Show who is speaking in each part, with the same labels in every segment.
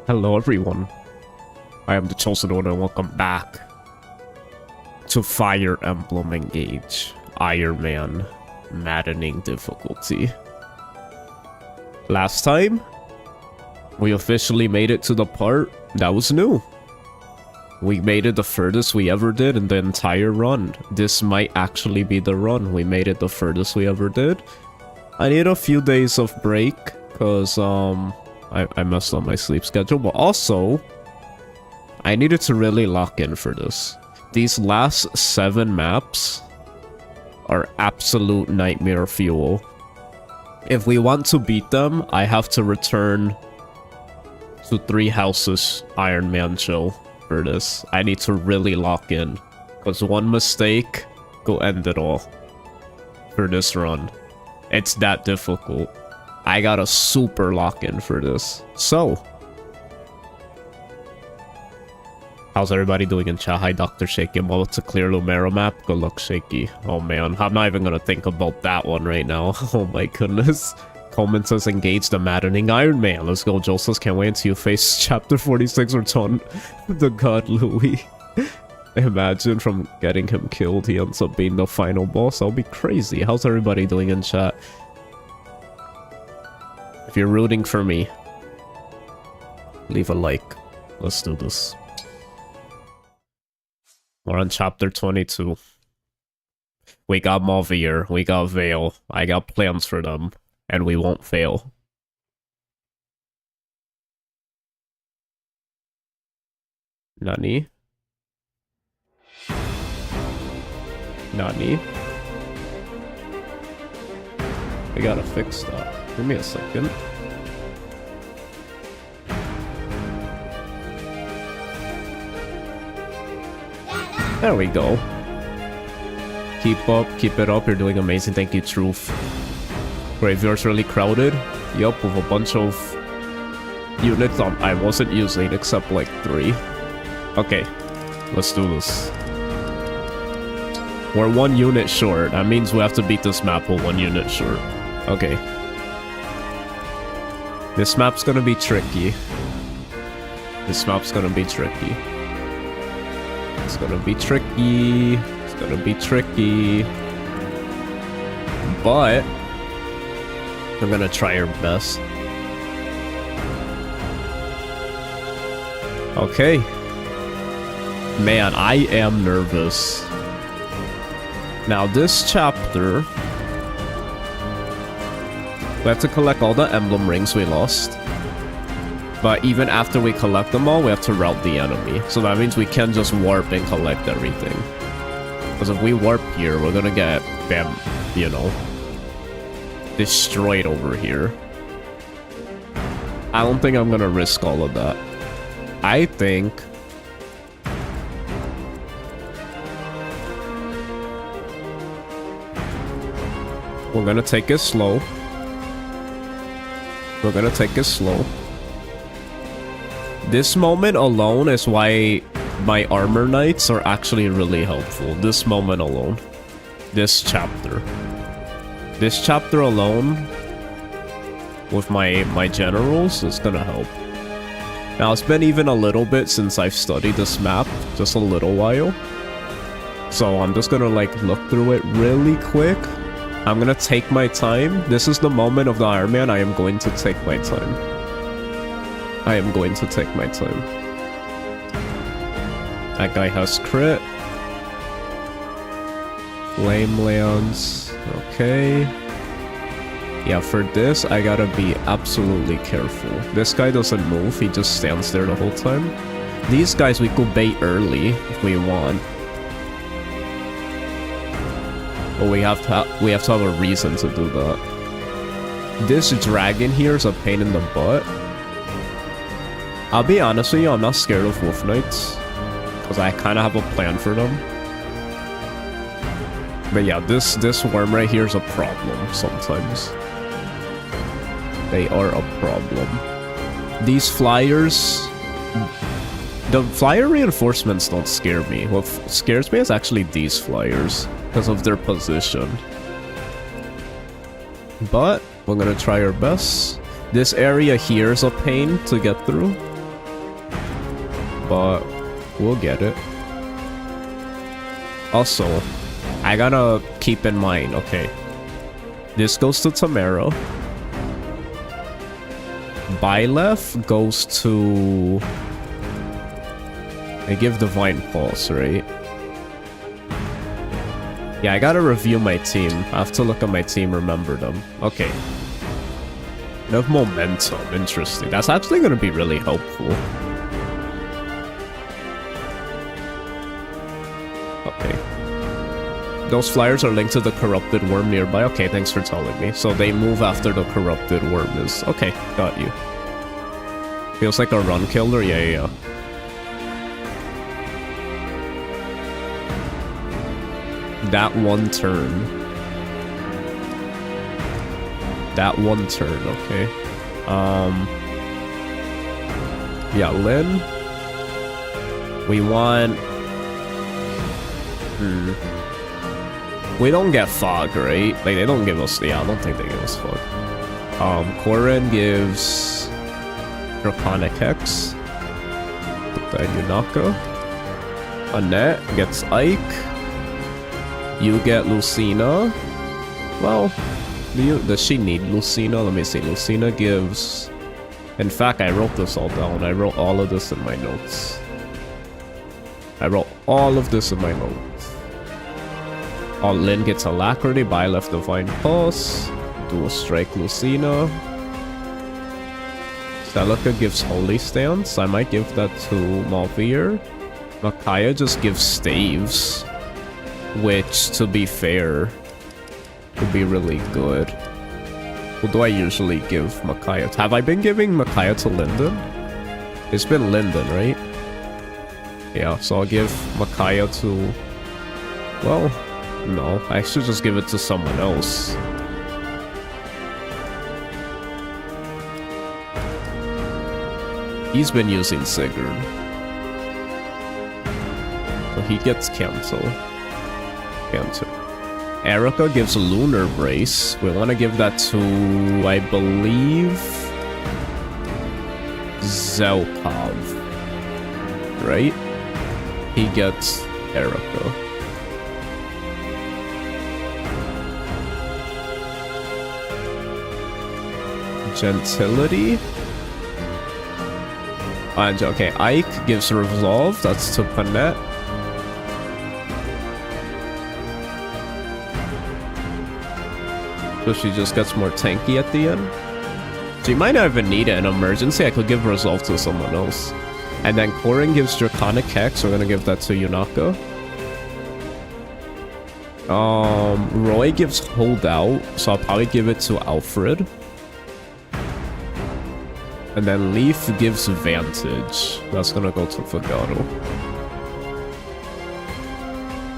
Speaker 1: Hello everyone, I am the Chosen One and welcome back to Fire Emblem Engage Iron Man Maddening Difficulty. Last time, we officially made it to the part that was new. We made it the furthest we ever did in the entire run. This might actually be the run. We made it the furthest we ever did. I need a few days of break because I messed up my sleep schedule, but also I needed to really lock in for this. These last 7 maps are absolute nightmare fuel. If we want to beat them, I have to return to 3 houses Iron Man chill for this. I need to really lock in, because one mistake could end it all for this run. It's that difficult. I gotta super lock in for this. So, how's everybody doing in chat? Hi, Dr. Shaky. I'm about to clear Lumera map. Good luck, Shaky. Oh man, I'm not even gonna think about that one right now. Oh my goodness. Coleman says, engage the maddening Iron Man. Let's go. Joel says, can't wait until you face chapter 46 return the god Louis. Imagine from getting him killed, he ends up being the final boss. That'll be crazy. How's everybody doing in chat? If you're rooting for me, leave a like. Let's do this. We're on chapter 22. We got Mauvir, we got Vale. I got plans for them, and we won't fail. Nani? Nani? We gotta fix that. Give me a second. There we go. Keep it up, you're doing amazing. Thank you, Truth. Graveyard's really crowded. Yup, with a bunch of units I wasn't using except like 3. Okay, let's do this. We're 1 unit short. That means we have to beat this map with 1 unit short. Okay. This map's gonna be tricky. This map's gonna be tricky. It's gonna be tricky. It's gonna be tricky. But I'm gonna try our best. Okay. Man, I am nervous. Now this chapter, we have to collect all the emblem rings we lost. But even after we collect them all, we have to rout the enemy. So that means we can't just warp and collect everything. Because if we warp here, we're gonna get, you know, destroyed over here. I don't think I'm gonna risk all of that. I think we're gonna take it slow. We're gonna take it slow. This moment alone is why my armor knights are actually really helpful. This moment alone. This chapter. This chapter alone with my generals is gonna help. Now it's been even a little bit since I've studied this map. Just a little while. So I'm just gonna like look through it really quick. I'm gonna take my time. This is the moment of the Iron Man. I am going to take my time. I am going to take my time. That guy has crit. Flame lands. Okay. Yeah, for this, I gotta be absolutely careful. This guy doesn't move. He just stands there the whole time. These guys we could bait early if we want. But we have to have a reason to do that. This dragon here is a pain in the butt. I'll be honest with you, I'm not scared of Wolf Knights. Because I kind of have a plan for them. But yeah, this worm right here is a problem sometimes. They are a problem. These flyers... The flyer reinforcements don't scare me. What scares me is actually these flyers. Because of their position. But we're gonna try our best. This area here is a pain to get through. but we'll get it. Also, I gotta keep in mind, okay, this goes to Timerra. Byleth goes to... I give Divine Pulse, right? Yeah, I gotta review my team. I have to look at my team, remember them. Okay. I have momentum, interesting. That's actually gonna be really helpful. Okay. Those flyers are linked to the corrupted worm nearby. Okay, thanks for telling me. So they move after the corrupted worm is... Okay, got you. Feels like a run killer? Yeah. That one turn. That one turn, okay. Yeah, Lynn. We want... We don't get fog, right? Like, they don't give us... Yeah, I don't think they give us fog. Corin gives... Draconic Hex. Put that Yunaka. Annette gets Ike. You get Lucina. Well, does she need Lucina? Let me see. Lucina gives... In fact, I wrote this all down. I wrote all of this in my notes. Oh, Lynn gets Alacrity, Byleth Divine Pulse. Dual Strike Lucina. Celica gives Holy Stance. I might give that to Malvir. Makaya just gives Staves. Which, to be fair, would be really good. Who do I usually give Makaya to? Have I been giving Makaya to Linden? It's been Linden, right? Yeah, so I'll give Makaya to... Well, no. I should just give it to someone else. He's been using Sigurd. So he gets cancel. Erica gives a Lunar Brace. We want to give that to, I believe, Zelkov. Right? He gets Erica. Gentility? Okay, Ike gives Resolve. That's to Panette. So she just gets more tanky at the end. She might not even need it in emergency. I could give Resolve to someone else. And then Corin gives Draconic Hex. We're gonna give that to Yunaka. Roy gives Holdout. So I'll probably give it to Alfred. And then Leaf gives Vantage. That's gonna go to Fagato.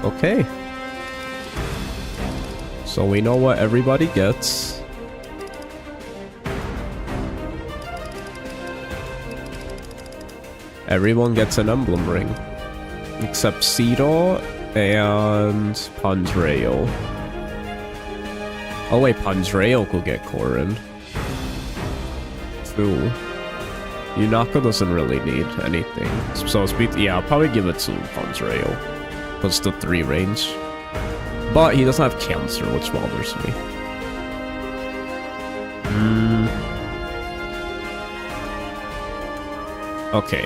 Speaker 1: Okay. So we know what everybody gets. Everyone gets an emblem ring. Except Cedar and Pandreo. Oh wait, Pandreo could get Corin. Ooh. Yunaka doesn't really need anything. So yeah, I'll probably give it to Pandreo. Because the 3 range. But he doesn't have cancer, which bothers me. Okay.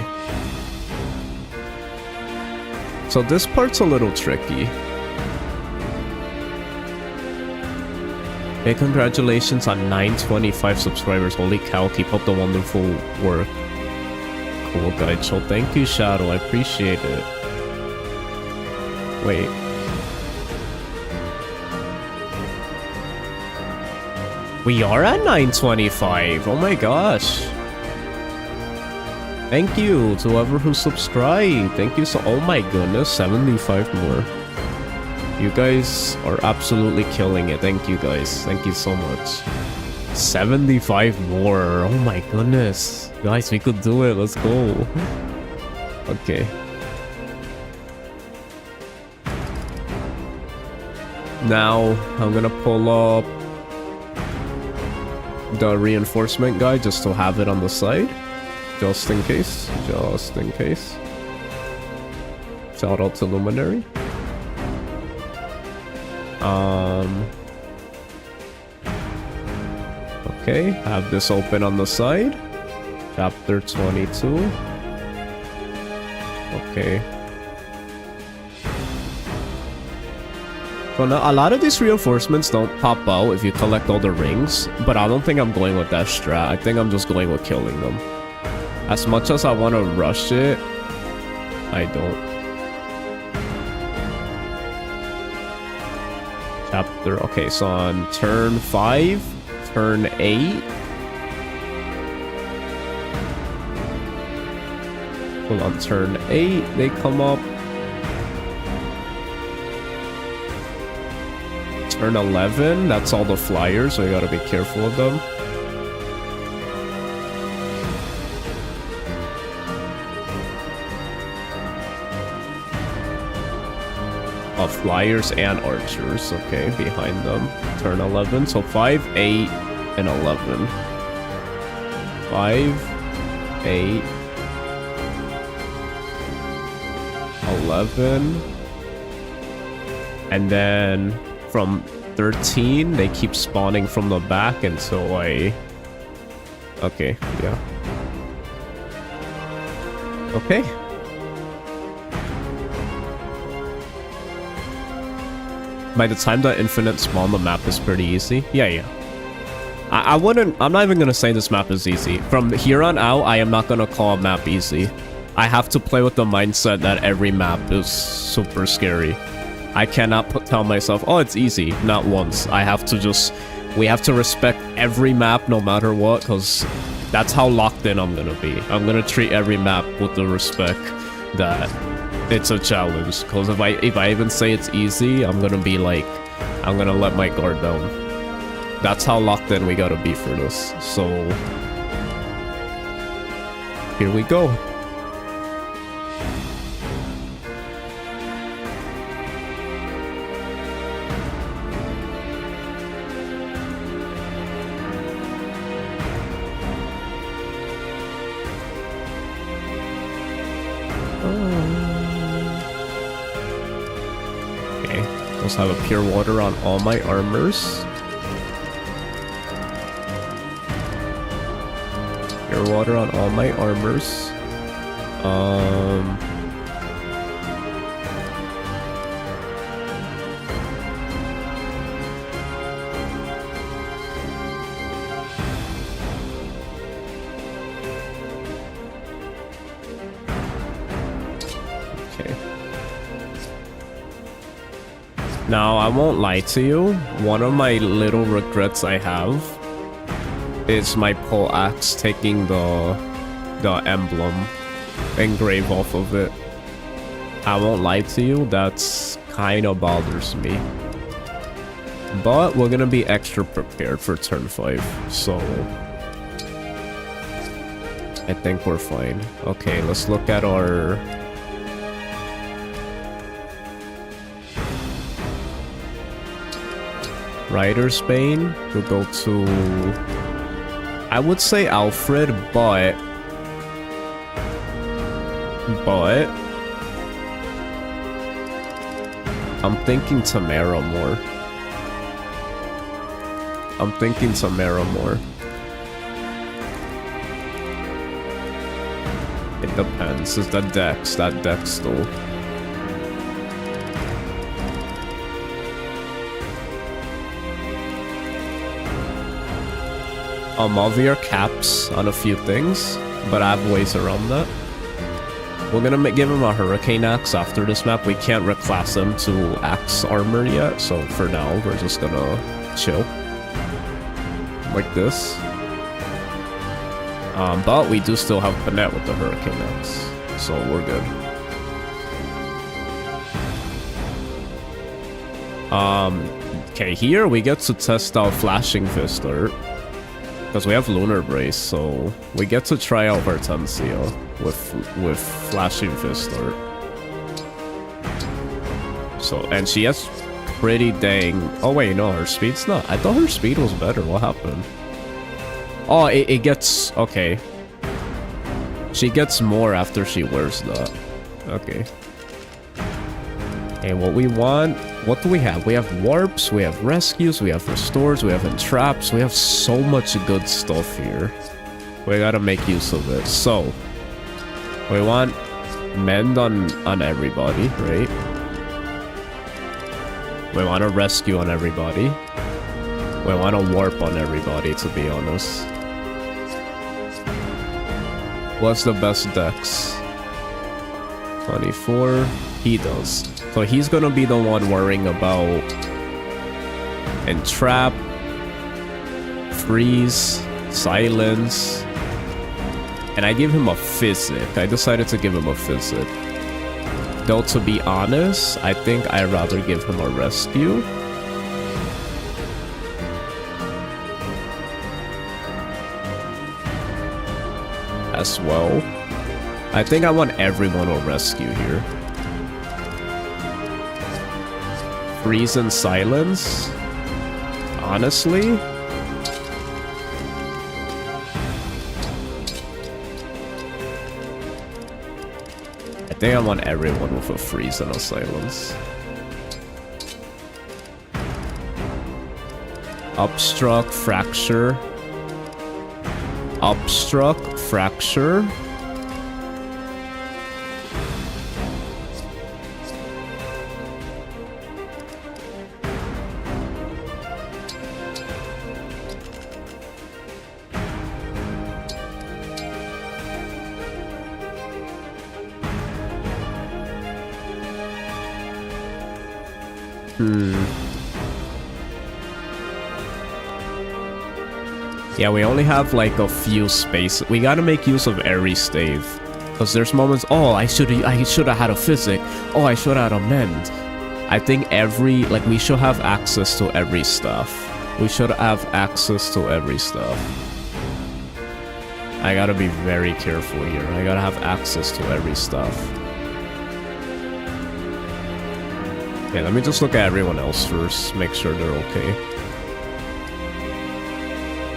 Speaker 1: So this part's a little tricky. Hey, congratulations on 925 subscribers. Holy cow, keep up the wonderful work. Cool, guide. So thank you, Shadow. I appreciate it. Wait. We are at 925. Oh my gosh. Thank you to whoever who subscribed. Thank you so... Oh my goodness, 75 more. You guys are absolutely killing it. Thank you guys. Thank you so much. 75 more. Oh my goodness. Guys, we could do it. Let's go. Okay. Now, I'm gonna pull up the reinforcement guide just to have it on the side. Just in case. Just in case. Shout out to Luminary. Okay, have this open on the side. Chapter 22. Okay. So now, a lot of these reinforcements don't pop out if you collect all the rings, but I don't think I'm going with that strat. I think I'm just going with killing them. As much as I want to rush it, I don't. Chapter, okay, so on turn 5, turn 8. Well, on turn 8, they come up. Turn 11, that's all the flyers, so you gotta be careful of them. Flyers and archers, okay, behind them. Turn 11, so 5, 8, and 11. 5, 8, 11. And then from 13, they keep spawning from the back until I... Okay, yeah. Okay. By the time the infinite spawn, the map is pretty easy. Yeah. I'm not even gonna say this map is easy. From here on out, I am not gonna call a map easy. I have to play with the mindset that every map is super scary. I cannot tell myself, oh, it's easy. Not once. I have to just... We have to respect every map no matter what, because that's how locked in I'm gonna be. I'm gonna treat every map with the respect that... It's a challenge, because if I even say it's easy, I'm gonna be like, I'm gonna let my guard down. That's how locked in we gotta be for this. So here we go. Let's have a pure water on all my armors. Pure water on all my armors. Now, I won't lie to you, one of my little regrets I have is my pole axe taking the emblem engrave off of it. I won't lie to you, that's kind of bothers me. But we're gonna be extra prepared for turn 5, so I think we're fine. Okay, let's look at our... Rider's Bane, we'll go to... I would say Alfred, but... I'm thinking Timerra more. It depends. It's that dex though. Mavier caps on a few things, but I have ways around that. We're gonna give him a Hurricane Axe after this map. We can't reclass him to Axe Armor yet, so for now, we're just gonna chill. Like this. But we do still have Panette with the Hurricane Axe, so we're good. Okay, here we get to test out Flashing Fist art. Because we have Lunar Brace, so we get to try out Hortensia with Flashing Fist art. So, and she has pretty dang... Oh wait, no, her speed's not. I thought her speed was better. What happened? Oh, it gets... Okay. She gets more after she wears that. Okay. And what we want, what do we have? We have warps, we have rescues, we have restores, we have entraps. We have so much good stuff here. We gotta make use of it. So, we want mend on everybody, right? We want a rescue on everybody. We want a warp on everybody, to be honest. What's the best dex? 24. He does. So he's gonna be the one worrying about entrap, freeze, silence, and I give him a physic. I decided to give him a physic. Though to be honest, I think I'd rather give him a rescue. As well. I think I want everyone to rescue here. Freeze and silence. Honestly. I think I want everyone with a freeze and a silence. Obstruct, fracture. Obstruct, fracture. Yeah, we only have like a few spaces. We gotta make use of every stave. Because there's moments, oh, I should have had a physic. Oh, I should have had a mend. I think we should have access to every stuff. We should have access to every stuff. I gotta be very careful here. I gotta have access to every stuff. Okay, let me just look at everyone else first. Make sure they're okay.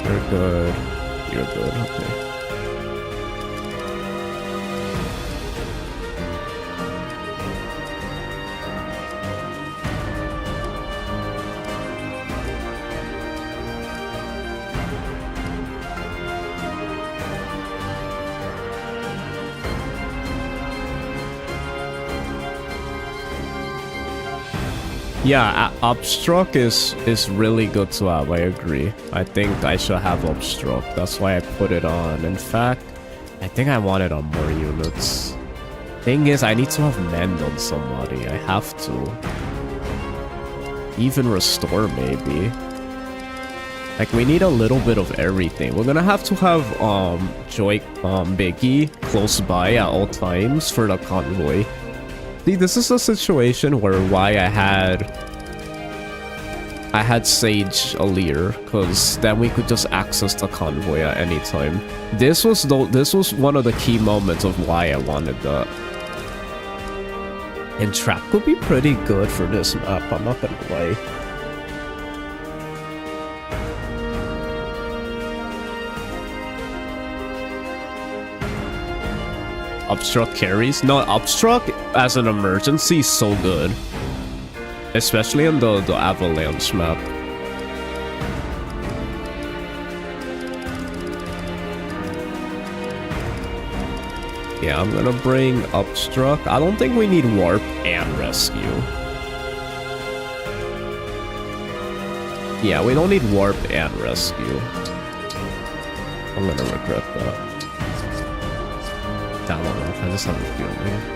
Speaker 1: You're good. You're good, okay. Yeah, obstruct is really good to have, I agree. I think I should have obstruct, that's why I put it on. In fact, I think I want it on more units. Thing is, I need to have mend on somebody, I have to. Even restore, maybe. Like, we need a little bit of everything. We're gonna have to have, Biggy close by at all times for the convoy. See, this is a situation where why I had Sage Alir, because then we could just access the convoy at any time. This was one of the key moments of why I wanted that. And Trap could be pretty good for this map, I'm not gonna lie. Obstruct carries? No, obstruct as an emergency is so good. Especially on the avalanche map. Yeah, I'm gonna bring obstruct. I don't think we need warp and rescue. Yeah, we don't need warp and rescue. I'm gonna regret that. I don't know, I just have a feeling.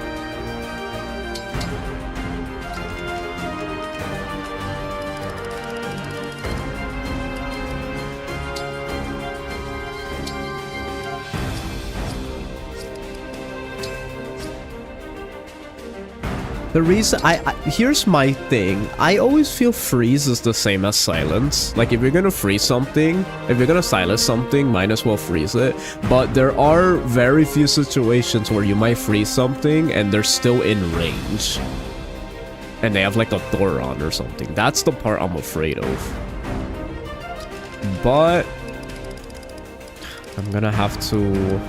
Speaker 1: The reason here's my thing. I always feel freeze is the same as silence. Like, if you're gonna freeze something, if you're gonna silence something, might as well freeze it. But there are very few situations where you might freeze something and they're still in range. And they have like a door on or something. That's the part I'm afraid of. But I'm gonna have to...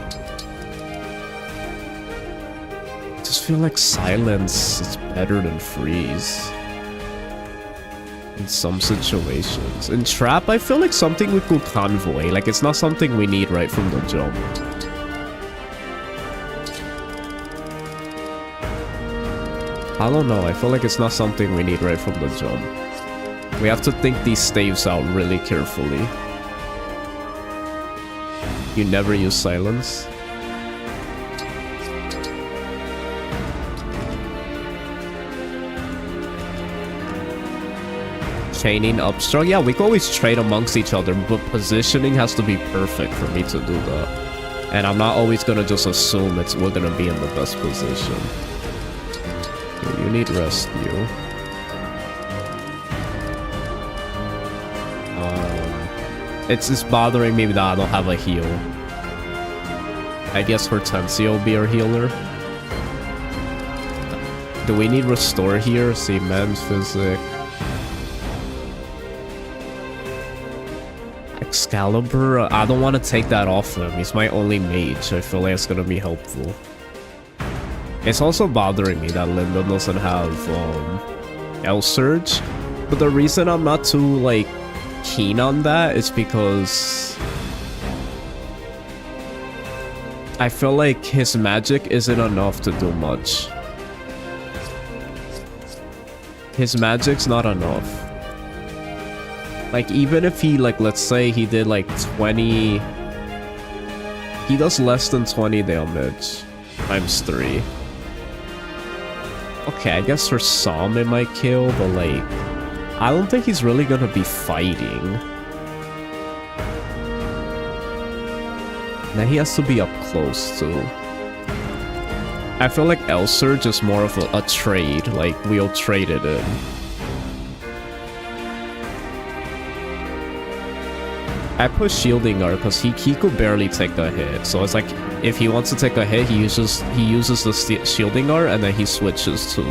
Speaker 1: feel like silence is better than freeze. In some situations. In trap, I feel like something we could convoy. Like, it's not something we need right from the jump. I don't know, I feel like it's not something we need right from the jump. We have to think these staves out really carefully. You never use silence? Chaining upstrong? Yeah, we can always trade amongst each other, but positioning has to be perfect for me to do that. And I'm not always gonna just assume we're gonna be in the best position. Okay, you need rescue. It's just bothering me that I don't have a heal. I guess Hortensio will be our healer. Do we need restore here? See, men's physic. Excalibur? I don't want to take that off him. He's my only mage. I feel like it's gonna be helpful. It's also bothering me that Linda doesn't have L Surge. But the reason I'm not too like keen on that is because I feel like his magic isn't enough to do much. His magic's not enough. Like, even if he, like, let's say he did like 20... He does less than 20 damage times 3. Okay, I guess for some it might kill, but like, I don't think he's really gonna be fighting. Now he has to be up close too. I feel like L Surge is more of a trade, like we'll trade it in. I put Shielding Art because he could barely take a hit, so it's like if he wants to take a hit, he uses the Shielding Art and then he switches to.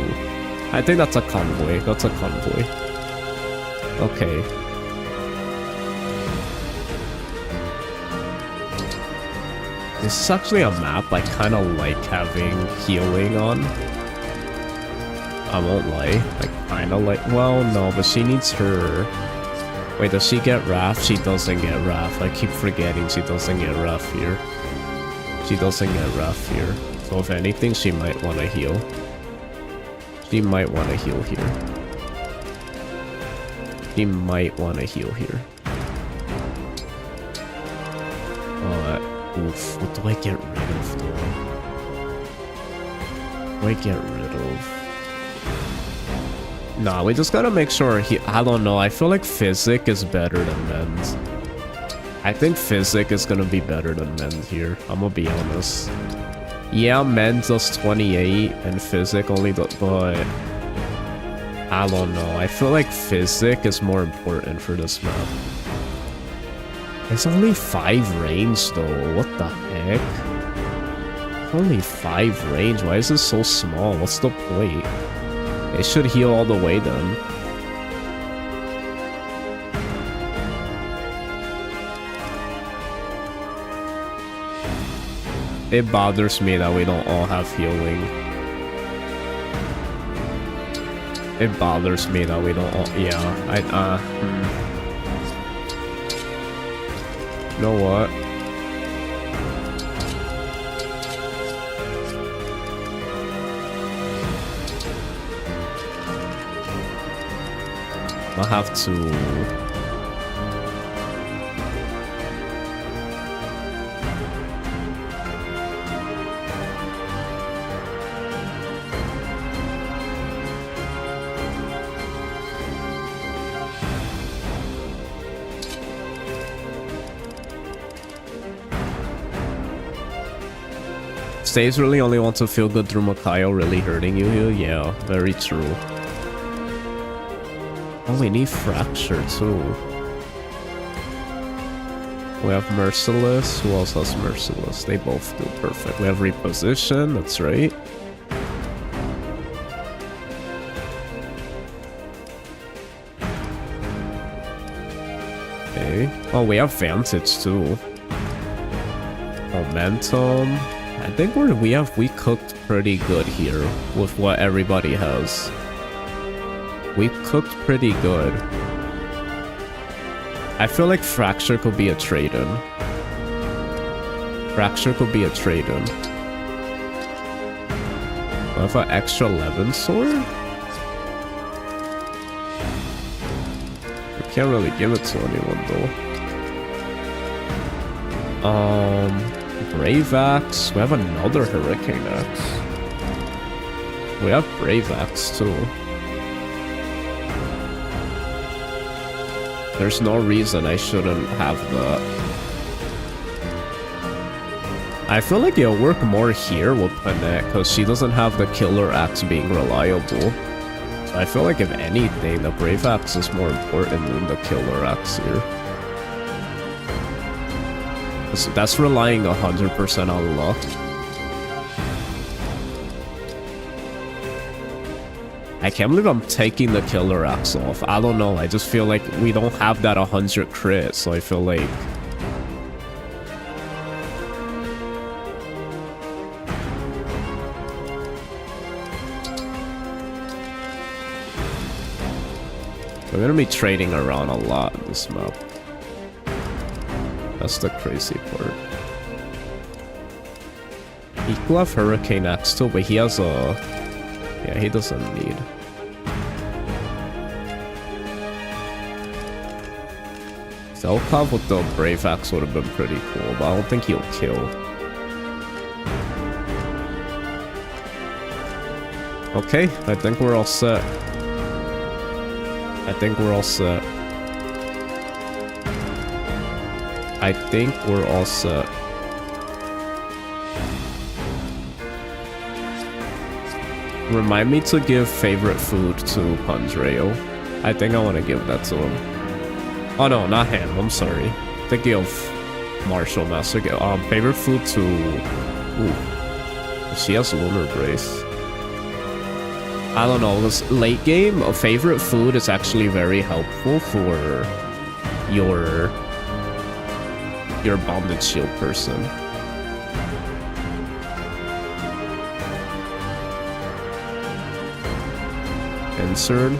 Speaker 1: I think that's a convoy. That's a convoy. Okay. This is actually a map I kind of like having healing on. I won't lie. I kind of like... Well, no, but she needs her... Wait, does she get Wrath? She doesn't get Wrath. I keep forgetting she doesn't get Wrath here. She doesn't get Wrath here. So if anything, she might want to heal. She might want to heal here. She might want to heal here. Oof. What do I get rid of, though? What do I get rid of? Nah, we just gotta make sure I don't know. I feel like Physic is better than Men's. I think Physic is gonna be better than Men's here. I'm gonna be honest. Yeah, Men's does 28 and Physic only does... But... I don't know. I feel like Physic is more important for this map. It's only 5 range though. What the heck? Only 5 range. Why is this so small? What's the point? It should heal all the way then. It bothers me that we don't all have healing. It bothers me that we don't all... Yeah, You know what? I'll have to... Staves really only want to feel good through Makayo really hurting you here? Yeah, very true. Oh, we need Fracture too. We have Merciless. Who else has Merciless? They both do. Perfect. We have Reposition. That's right. Okay. Oh, we have Vantage too. Momentum. I think we cooked pretty good here with what everybody has. We cooked pretty good. I feel like Fracture could be a trade-in. Fracture could be a trade-in. I have an extra 11 sword? I can't really give it to anyone though. Brave Axe. We have another Hurricane Axe. We have Brave Axe too. There's no reason I shouldn't have that. I feel like it'll work more here with Panette, because she doesn't have the Killer Axe being reliable. So I feel like if anything, the Brave Axe is more important than the Killer Axe here. That's relying 100% on luck. I can't believe I'm taking the Killer Axe off. I don't know, I just feel like we don't have that 100 crit, so I feel like... We're gonna be trading around a lot in this map. That's the crazy part. He could have Hurricane Axe too, but he has a... Yeah, he doesn't need. Zelkov with the Brave Axe would have been pretty cool, but I don't think he'll kill. Okay, I think we're all set. I think we're all set. I think we're all set. Remind me to give favorite food to Pandreo. I think I want to give that to him. Oh no, not him. I'm sorry. Thinking of Martial Master. Favorite food to... Ooh. She has Lunar Brace. I don't know. This late game, a favorite food is actually very helpful for your bonded shield person. Insert.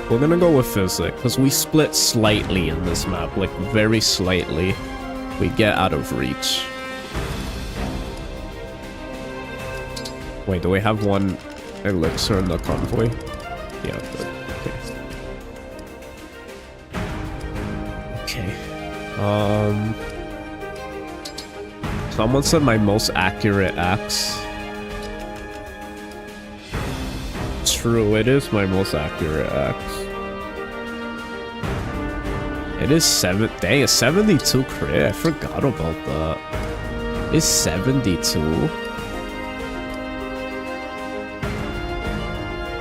Speaker 1: We're gonna go with Physic, because we split slightly in this map, like very slightly. We get out of reach. Wait, do we have one elixir in the convoy? Yeah, good. Okay. Someone said my most accurate axe. True, it is my most accurate axe. It is 72 crit. I forgot about that. It's 72.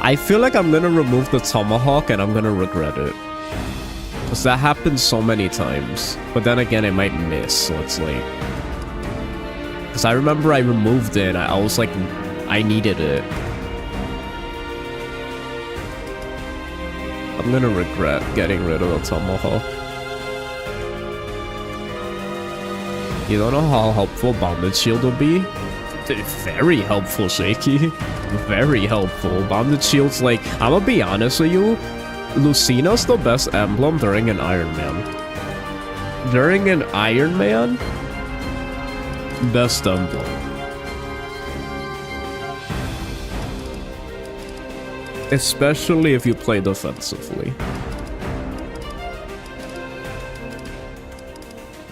Speaker 1: I feel like I'm gonna remove the Tomahawk and I'm gonna regret it. Because that happens so many times. But then again, it might miss, so it's like... Because I remember I removed it and I was like, I needed it. I'm gonna regret getting rid of the Tomahawk. You don't know how helpful Bonded Shield will be? Very helpful, Shaky. Very helpful. Bonded Shield's like, I'm gonna be honest with you, Lucina's the best emblem during an Iron Man. During an Iron Man, best emblem. Especially if you play defensively.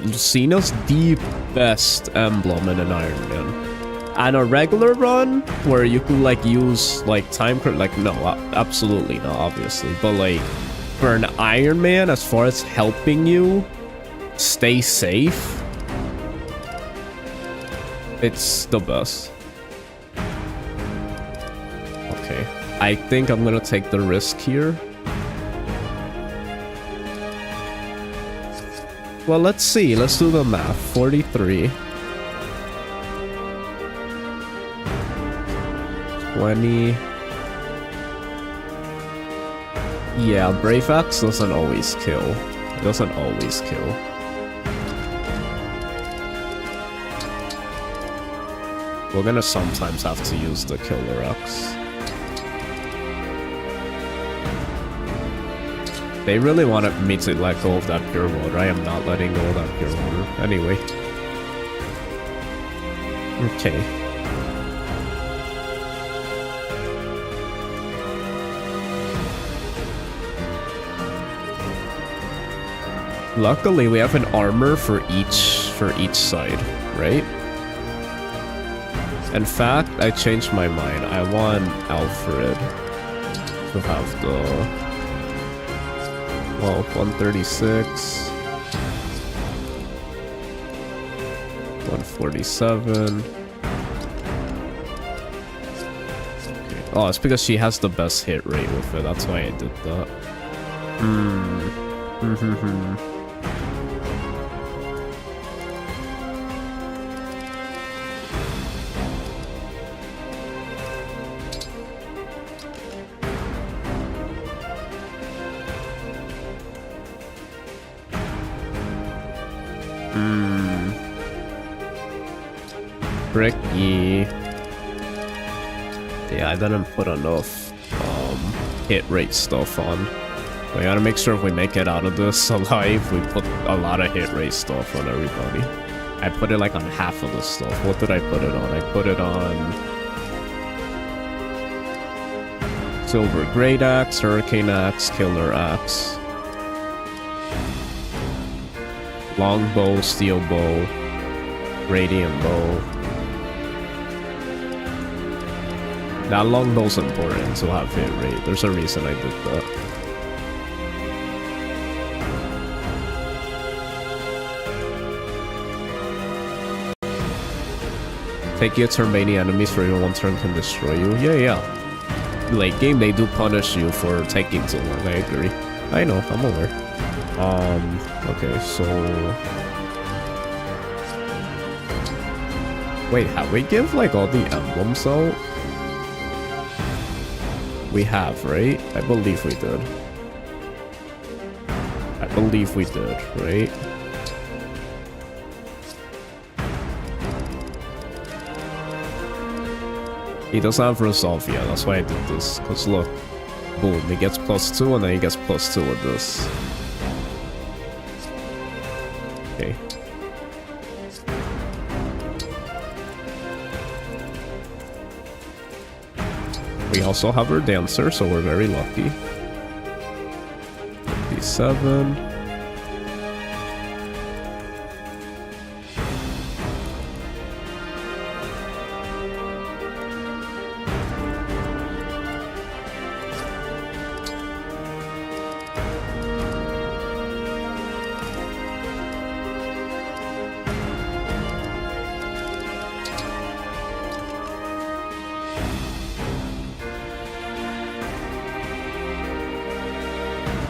Speaker 1: Lucina's the best emblem in an Iron Man. And a regular run, where you could like use like time crit, like no, absolutely not, obviously. But like, for an Iron Man, as far as helping you stay safe, it's the best. Okay. I think I'm gonna take the risk here. Well, let's see. Let's do the math. 43. 20. Yeah, Brave Axe doesn't always kill. It doesn't always kill. We're gonna sometimes have to use the Killer Axe. They really wanted me to let go of that pure water. I am not letting go of that pure water. Anyway. Okay. Luckily, we have an armor for each side, right? In fact, I changed my mind. I want Alfred to have the... well, 136... 147... Okay. Oh, it's because she has the best hit rate with it. That's why I did that. Bricky. Yeah, I didn't put enough hit rate stuff on. We gotta make sure if we make it out of this alive, we put a lot of hit rate stuff on everybody. I put it like on half of the stuff. What did I put it on? I put it on Silver Great Axe, Hurricane Axe, Killer Axe, Longbow, Steel Bow, Radiant Bow. That longbow's important to have hit rate. There's a reason I did that. Take your turn, many enemies for even one turn can destroy you. Yeah. Late game, they do punish you for taking too long. I agree. I know, I'm aware. Okay, so... wait, have we give, like, all the emblems out? We have, right? I believe we did. I believe we did, right? He doesn't have resolve yet, that's why I did this. Cause look, boom, he gets +2 and then he gets +2 with this. Okay. We also have our dancer, so we're very lucky. 57.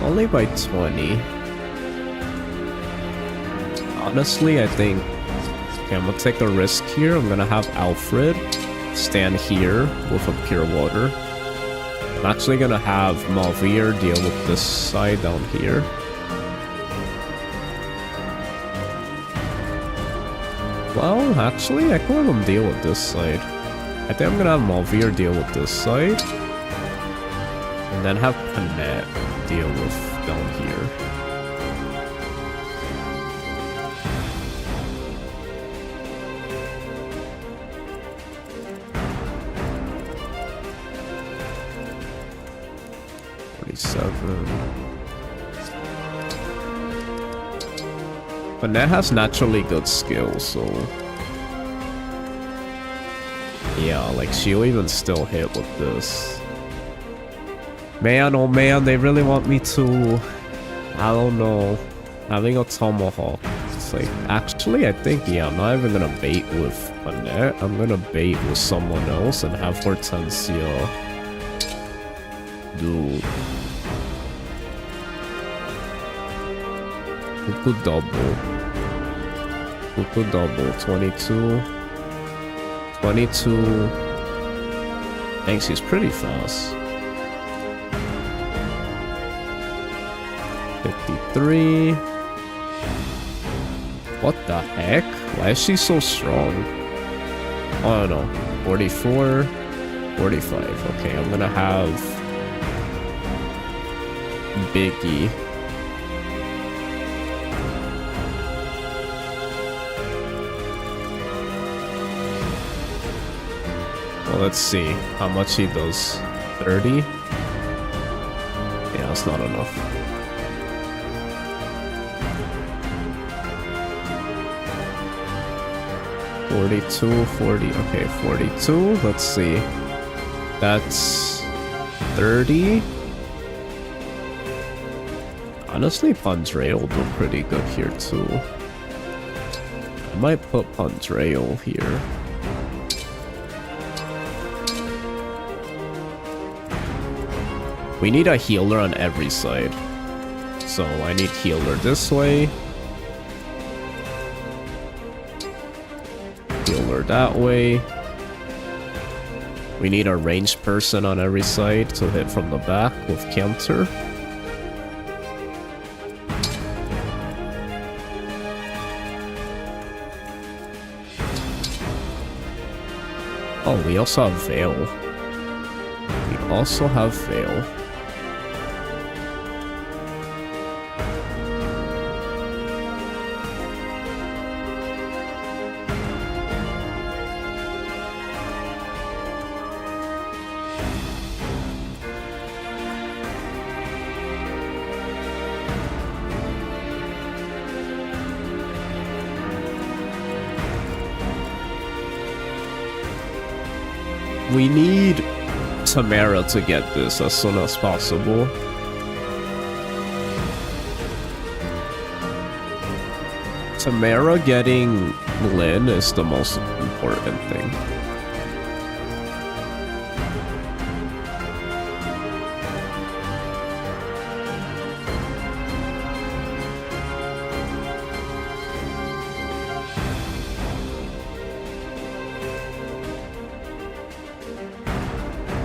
Speaker 1: Only by 20. Honestly, I think... okay, I'm gonna take a risk here. I'm gonna have Alfred stand here with a pure water. I'm actually gonna have Malvir deal with this side down here. Well, actually, I can have him deal with this side. I think I'm gonna have Malvir deal with this side. And then have Panette deal with down here. Panette has naturally good skills, so... yeah, like she'll even still hit with this. Man, oh man, they really want me to... I don't know. Having a tomahawk. It's like, actually, I think, yeah, I'm not even gonna bait with Panette. I'm gonna bait with someone else and have Hortensia do... who could double? Who could double? 22... 22... Thanks, he's pretty fast. 53. What the heck? Why is she so strong? Oh no. 44. 45. Okay, I'm gonna have Biggy. Well, let's see how much he does. 30? Yeah, that's not enough. $42, 40, okay, 42, let's see. That's 30. Honestly, Pandreo will do pretty good here too. I might put Pandreo here. We need a healer on every side. So I need healer this way. Healer that way. We need a ranged person on every side to hit from the back with counter. Oh, we also have Veil. We also have Veil. We need Timerra to get this as soon as possible. Timerra getting Lyn is the most important thing.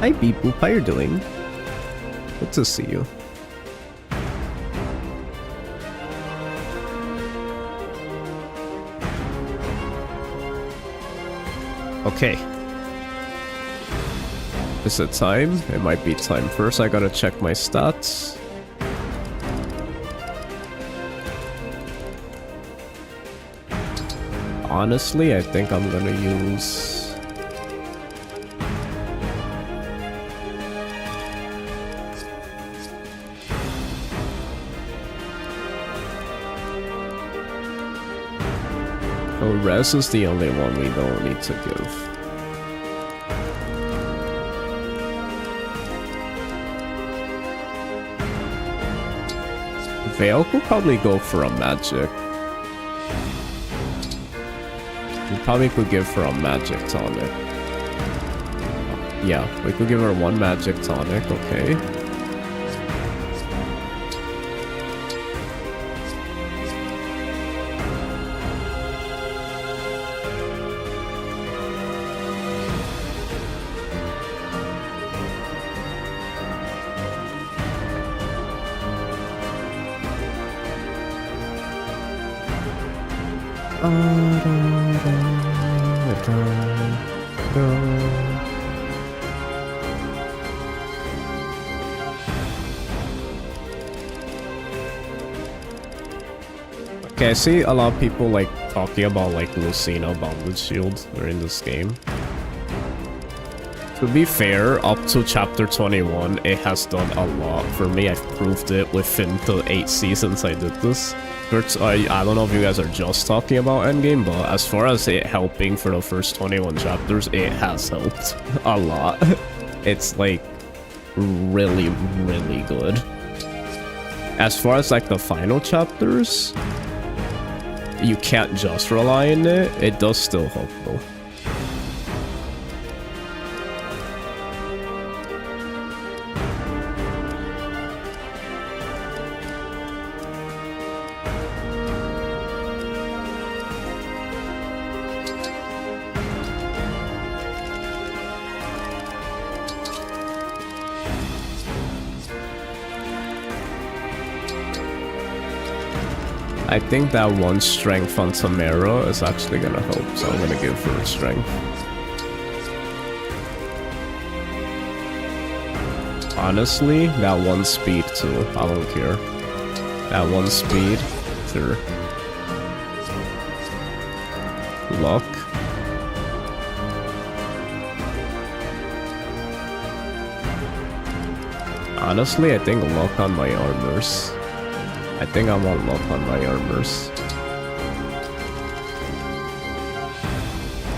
Speaker 1: Hi Beep Boop, how you doing? Good to see you. Okay. Is it time? It might be time. First I gotta check my stats. Honestly, I think I'm gonna use... Res is the only one we don't need to give. Veil could probably go for a magic. We probably could give her a magic tonic. Yeah, we could give her one magic tonic, okay. Okay, I see a lot of people like talking about like Lucina Bonded Shield during this game. To be fair, up to chapter 21, it has done a lot for me. I've proved it within the 8 seasons I did this. I don't know if you guys are just talking about endgame, but as far as it helping for the first 21 chapters, it has helped a lot. It's like really, really good. As far as like the final chapters, you can't just rely on it. It does still help though. I think that one strength on Timerra is actually gonna help, so I'm gonna give her strength. Honestly, that one speed too. I don't care. That one speed, sure. Luck. Honestly, I think luck on my armors. I think I want luck on my armors.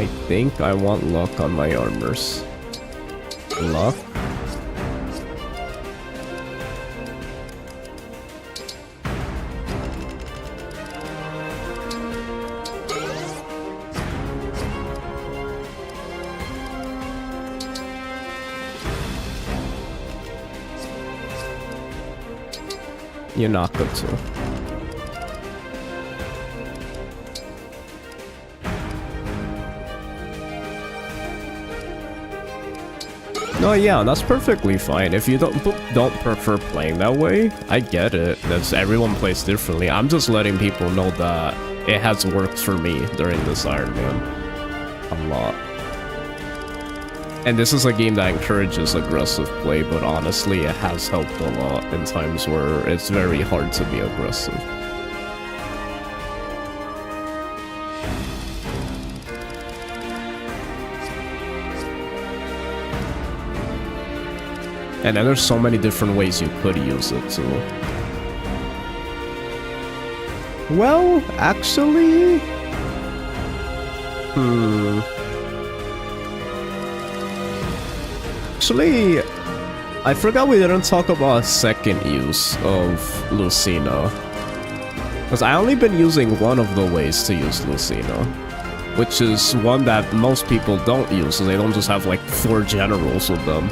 Speaker 1: I think I want luck on my armors. Luck. Yunaka too. No, yeah, that's perfectly fine. If you don't prefer playing that way, I get it. That's everyone plays differently. I'm just letting people know that it has worked for me during this Iron Man a lot. And this is a game that encourages aggressive play, but honestly, it has helped a lot in times where it's very hard to be aggressive. And then there's so many different ways you could use it too. Well, actually... Actually, I forgot we didn't talk about a second use of Lucina. Because I only been using one of the ways to use Lucina, which is one that most people don't use, so they don't just have like 4 generals with them.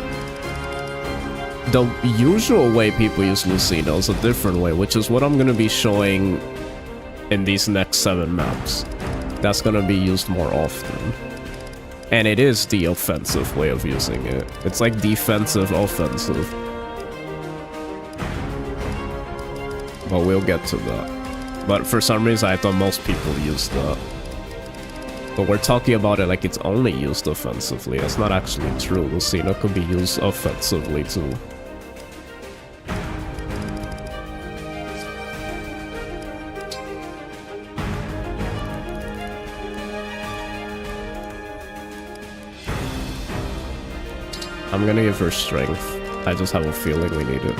Speaker 1: The usual way people use Lucina is a different way, which is what I'm going to be showing in these next 7 maps. That's going to be used more often. And it is the offensive way of using it. It's like defensive, offensive. But we'll get to that. But for some reason, I thought most people use that. But we're talking about it like it's only used offensively. That's not actually true. Lucina could be used offensively too. I'm gonna give her strength. I just have a feeling we need it.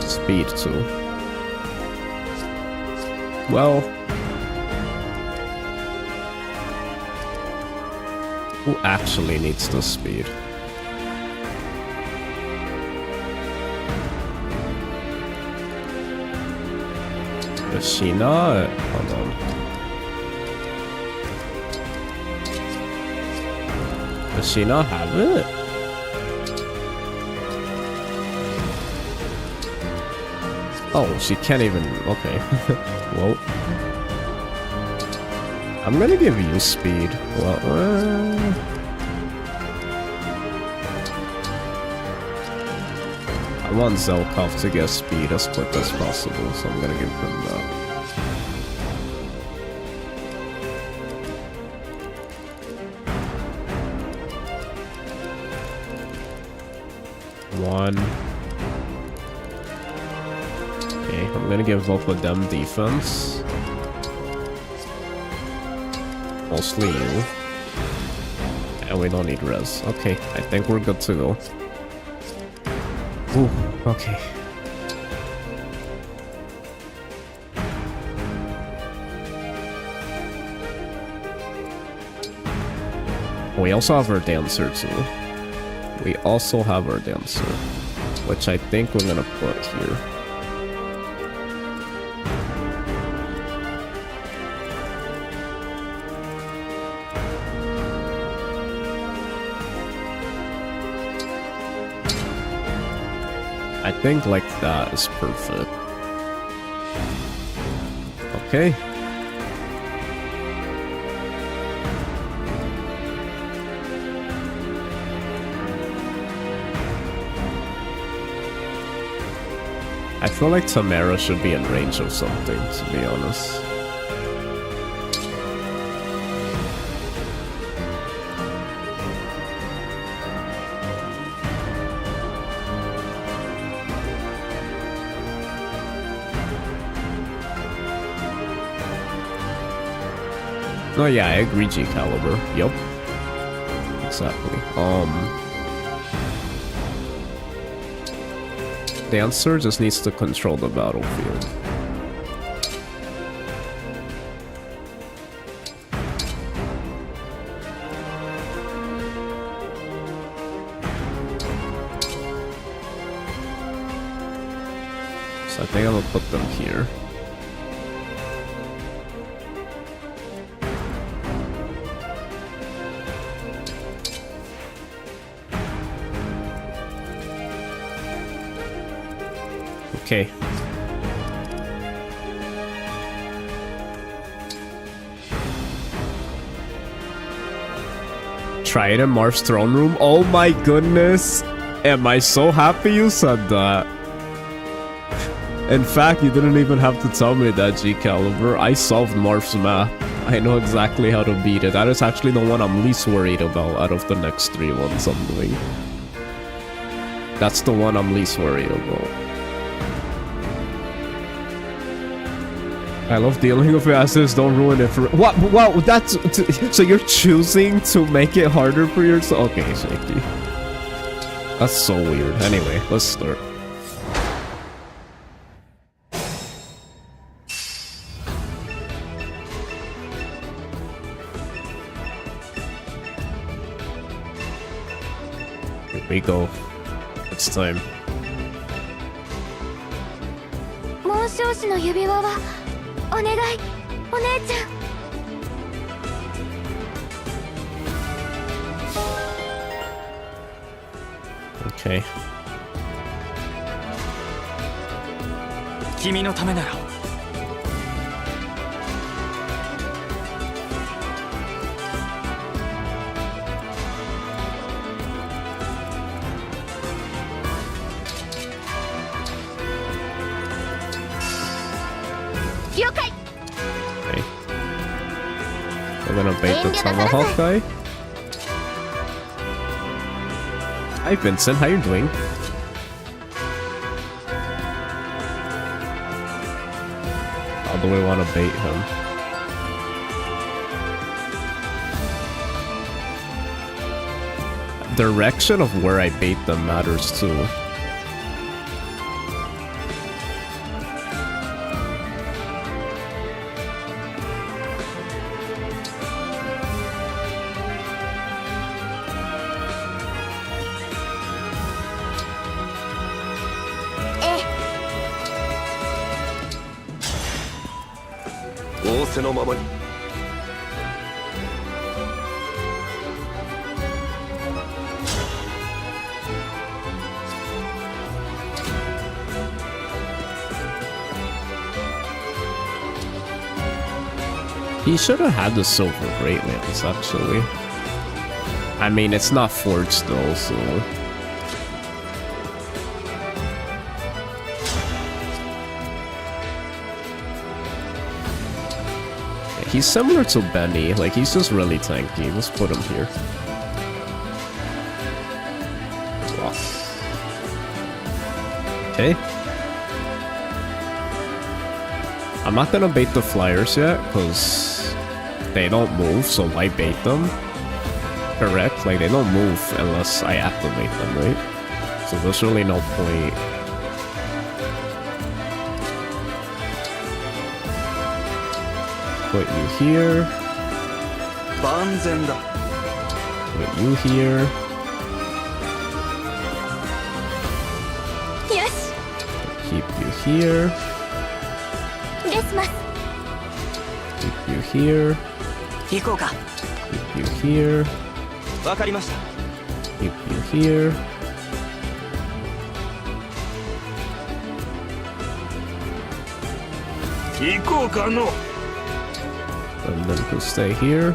Speaker 1: Speed too. Well... who actually needs the speed? Does she not? Hold on. Does she not have it? Oh, she can't even... okay. Well... I'm gonna give you speed. Well, I want Zelkov to get speed as quick as possible, so I'm gonna give him that. Okay, I'm gonna give both of them defense. Mostly you. And we don't need res. Okay, I think we're good to go. Ooh, okay. We also have our dancer too. We also have our dancer, which I think we're gonna put here. I think like that is perfect. Okay. I feel like Timerra should be in range of something, to be honest. Oh yeah, I agree, G-Caliber. Yup. Exactly. Dancer just needs to control the battlefield. So I think I'm gonna put them here. Okay. Try it in Marv's throne room. Oh my goodness. Am I so happy you said that. In fact, you didn't even have to tell me that, G-Caliber. I solved Marv's map. I know exactly how to beat it. That is actually the one I'm least worried about out of the next 3 ones I'm doing. That's the one I'm least worried about. I love dealing with your assets, don't ruin it for— What? Wow, that's— So you're choosing to make it harder for yourself? Okay, Shaky. That's so weird. Anyway, let's start. Here we go. It's time. Okay.
Speaker 2: 君のためなら
Speaker 1: Okay. We're gonna bait the tomahawk guy. Hi Vincent, how you doing? How do we want to bait him? Direction of where I bait them matters too. He should have had the silver great lance, actually. I mean, it's not forged though, so... He's similar to Benny, like he's just really tanky. Let's put him here. Wow. Okay. I'm not gonna bait the flyers yet, because they don't move, so why bait them? Correct? Like, they don't move unless I activate them, right? So there's really no point. Put you here. Put you here.
Speaker 3: Yes.
Speaker 1: Keep you here. Keep you here. Keep you here. Keep you here. And then he'll stay here.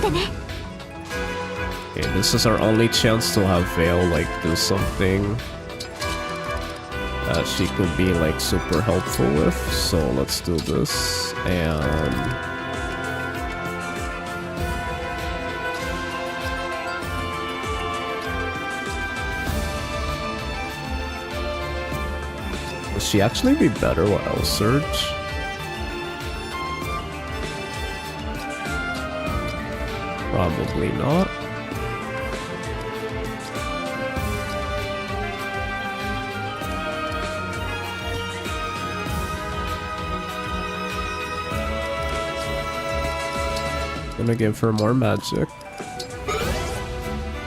Speaker 1: Okay, this is our only chance to have Veil like do something that she could be like super helpful with. So let's do this and will she actually be better with L Surge? Probably not. Gonna give her more magic.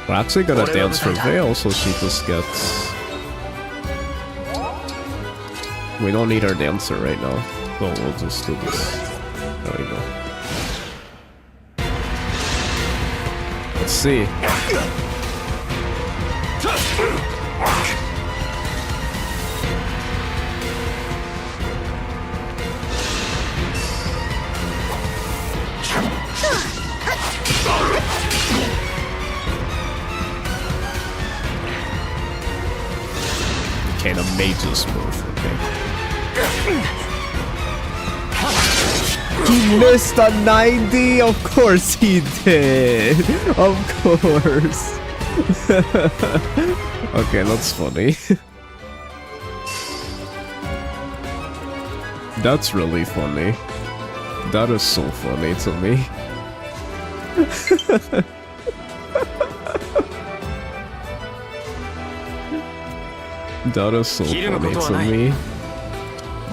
Speaker 1: We're actually gonna dance for Veil so she just gets... We don't need our dancer right now, so we'll just do this. There we go. Let's see. Okay, the mage's move, okay. He missed a 90? Of course he did! Of course! Okay, that's funny. That's really funny. That is so funny to me. That is so funny to me.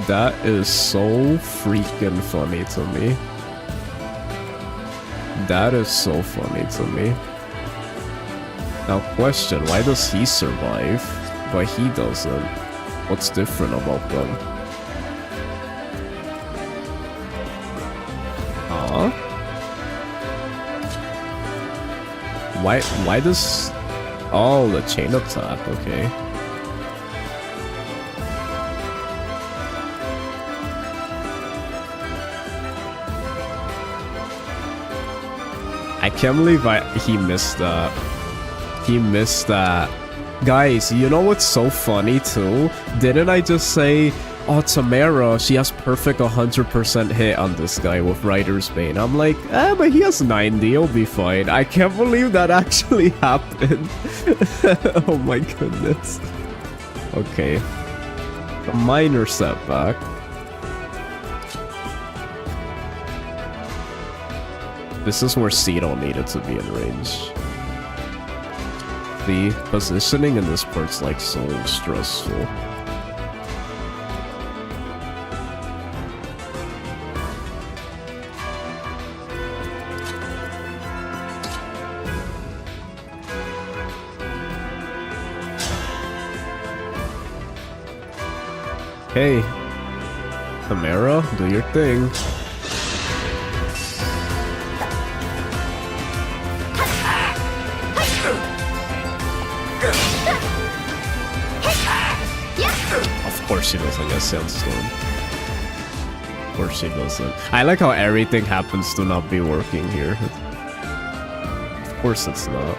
Speaker 1: That is so freaking funny to me. That is so funny to me. Now question, why does he survive, but he doesn't? What's different about them? Huh? Why does... Oh, the chain attack, okay. I can't believe he missed that. He missed that. Guys, you know what's so funny too? Didn't I just say, oh, Timerra, she has perfect 100% hit on this guy with Rider's Bane. I'm like, but he has 90, he'll be fine. I can't believe that actually happened. Oh my goodness. Okay. A minor setback. This is where Cito needed to be in range. The positioning in this part's like so stressful. Hey, Timerra, do your thing. Of course she doesn't get Sandstorm. Of course she doesn't. I like how everything happens to not be working here. Of course it's not.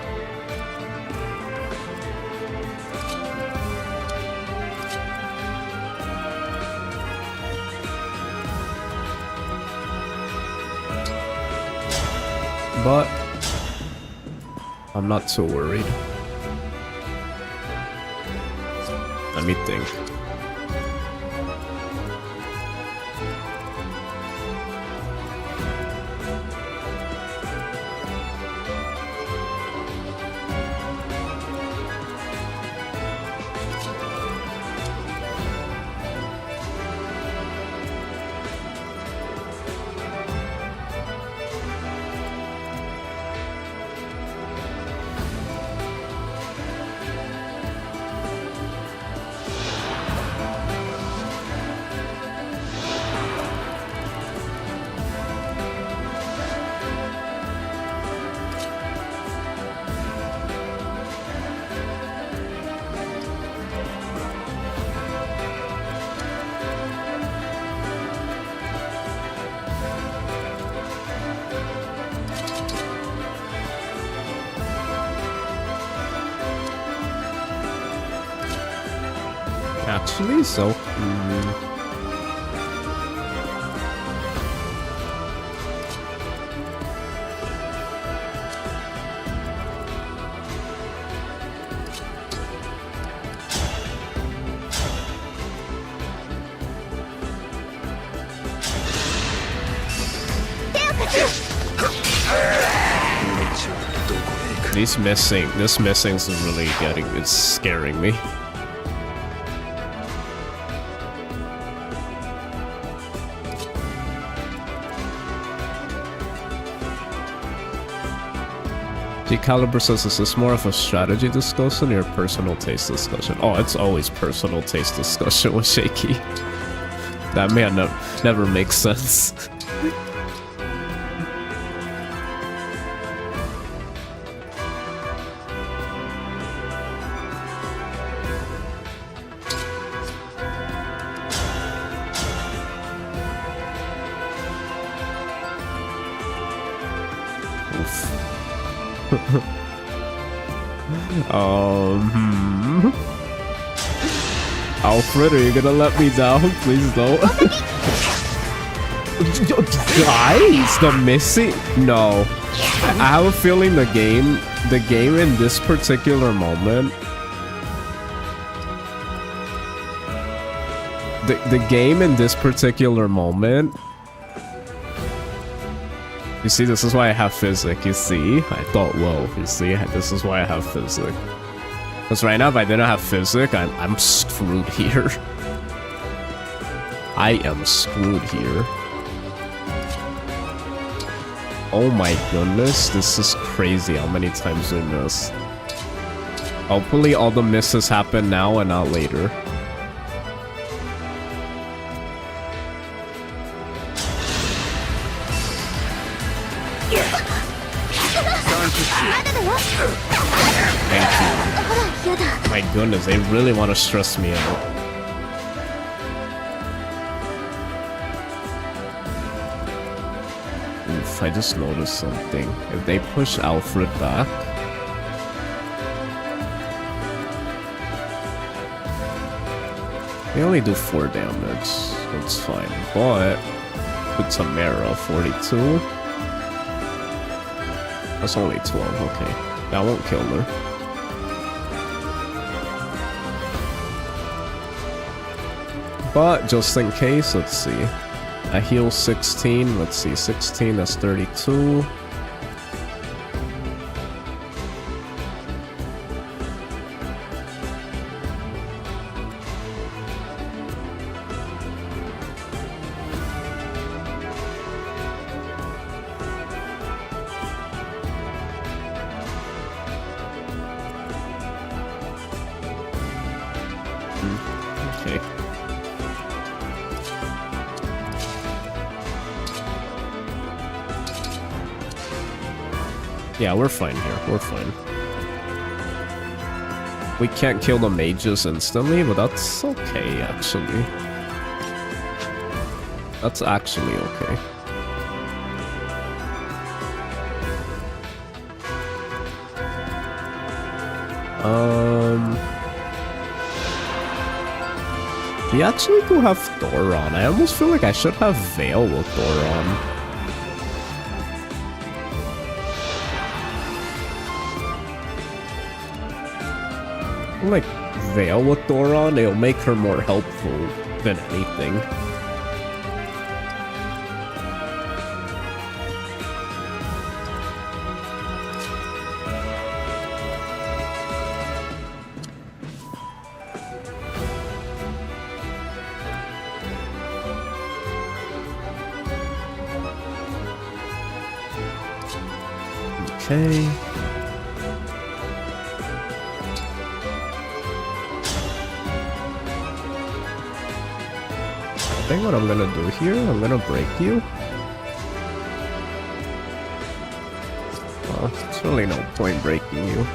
Speaker 1: But I'm not so worried. Let me think. Actually, so... This missing's really it's scaring me. G-Caliber says, is this more of a strategy discussion or a personal taste discussion? Oh, it's always personal taste discussion with Shaky. That man never makes sense. Alfred, are you gonna let me down? Please don't. Guys, the missing? No. I have a feeling the game in this particular moment, the game in this particular moment. You see, this is why I have physics, you see? I thought, whoa, you see? This is why I have physics. Because right now, if I didn't have physics, I'm screwed here. I am screwed here. Oh my goodness, this is crazy how many times we miss. Hopefully all the misses happen now and not later. Thank you. My goodness, they really want to stress me out. Oof, I just noticed something. If they push Alfred back... They only do 4 damage. That's fine. But... with Timerra, 42... That's only 12, okay. That won't kill her. But just in case, let's see. I heal 16, let's see, 16, that's 32. Yeah, we're fine here. We're fine. We can't kill the mages instantly, but that's okay, actually. That's actually okay. We actually do have Thoron. I almost feel like I should have Veil with Thoron. Like Veil with Thoron, it'll make her more helpful than anything. Okay. I think what I'm gonna do here, I'm gonna break you. Well, there's really no point breaking you.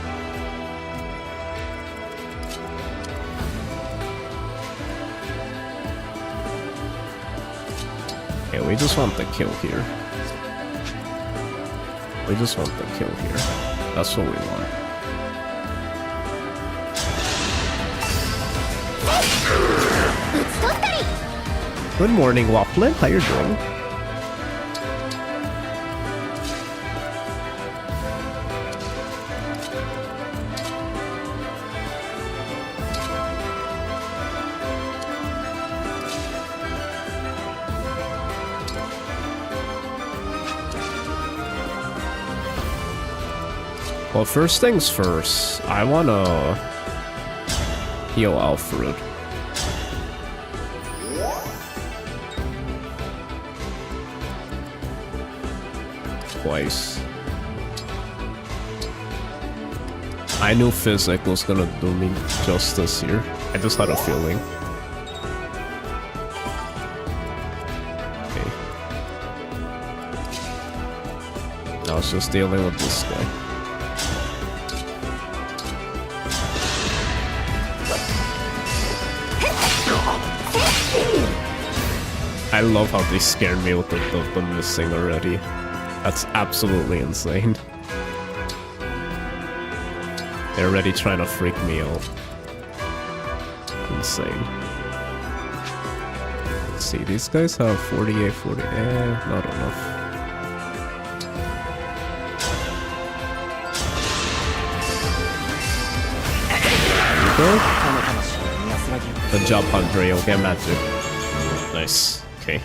Speaker 1: Okay, we just want the kill here. We just want the kill here. That's what we want. Good morning, Wafflin. How you doing? Well, first things first, I wanna heal Alfred. Twice. I knew physic was gonna do me justice here. I just had a feeling. Okay. I was just dealing with this guy. I love how they scared me with the missing already. That's absolutely insane. They're already trying to freak me out. Insane. Let's see, these guys have 48, 40, not enough. There you go. Good job, Andre. You'll get magic. Nice. Okay.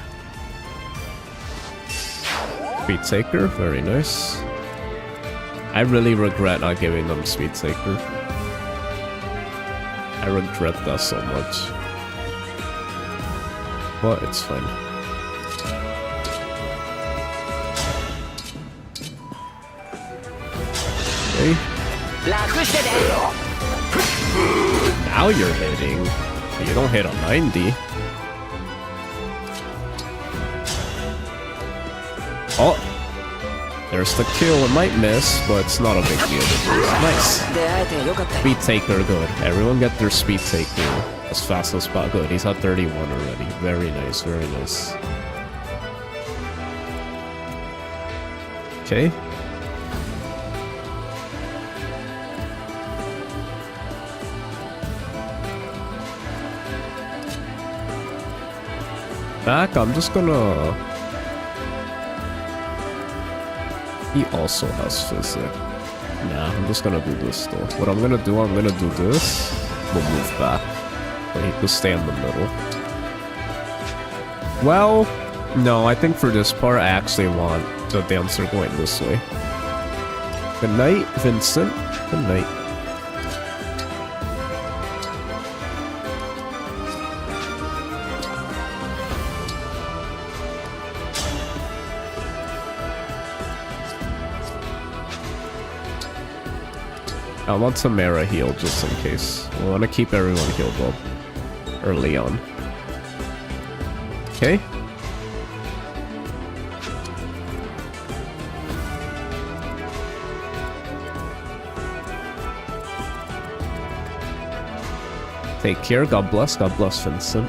Speaker 1: Speed Taker, very nice. I really regret not giving them Speed Taker. I regret that so much. But it's fine. Okay. Now you're hitting. You don't hit a 90. Oh, there's the kill. It might miss, but it's not a big deal. Nice. Speed Taker, good. Everyone get their Speed Taker as fast as possible. Good. He's at 31 already. Very nice, very nice. Okay. Back, I'm just gonna... He also has physic. Nah, I'm just gonna do this though. What I'm gonna do this. We'll move back. But he could stay in the middle. Well, no, I think for this part I actually want the dancer going this way. Good night, Vincent. Good night. I want Timerra healed just in case. We want to keep everyone healed up early on. Okay. Take care. God bless. God bless, Vincent.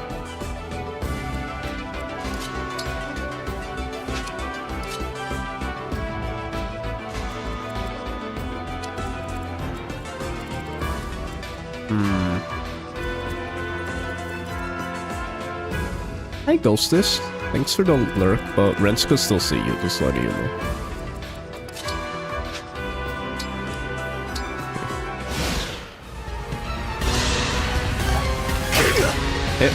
Speaker 1: Hi, Ghostess. Thanks for the lurk, but Wrench could still see you, just letting you know. Hit.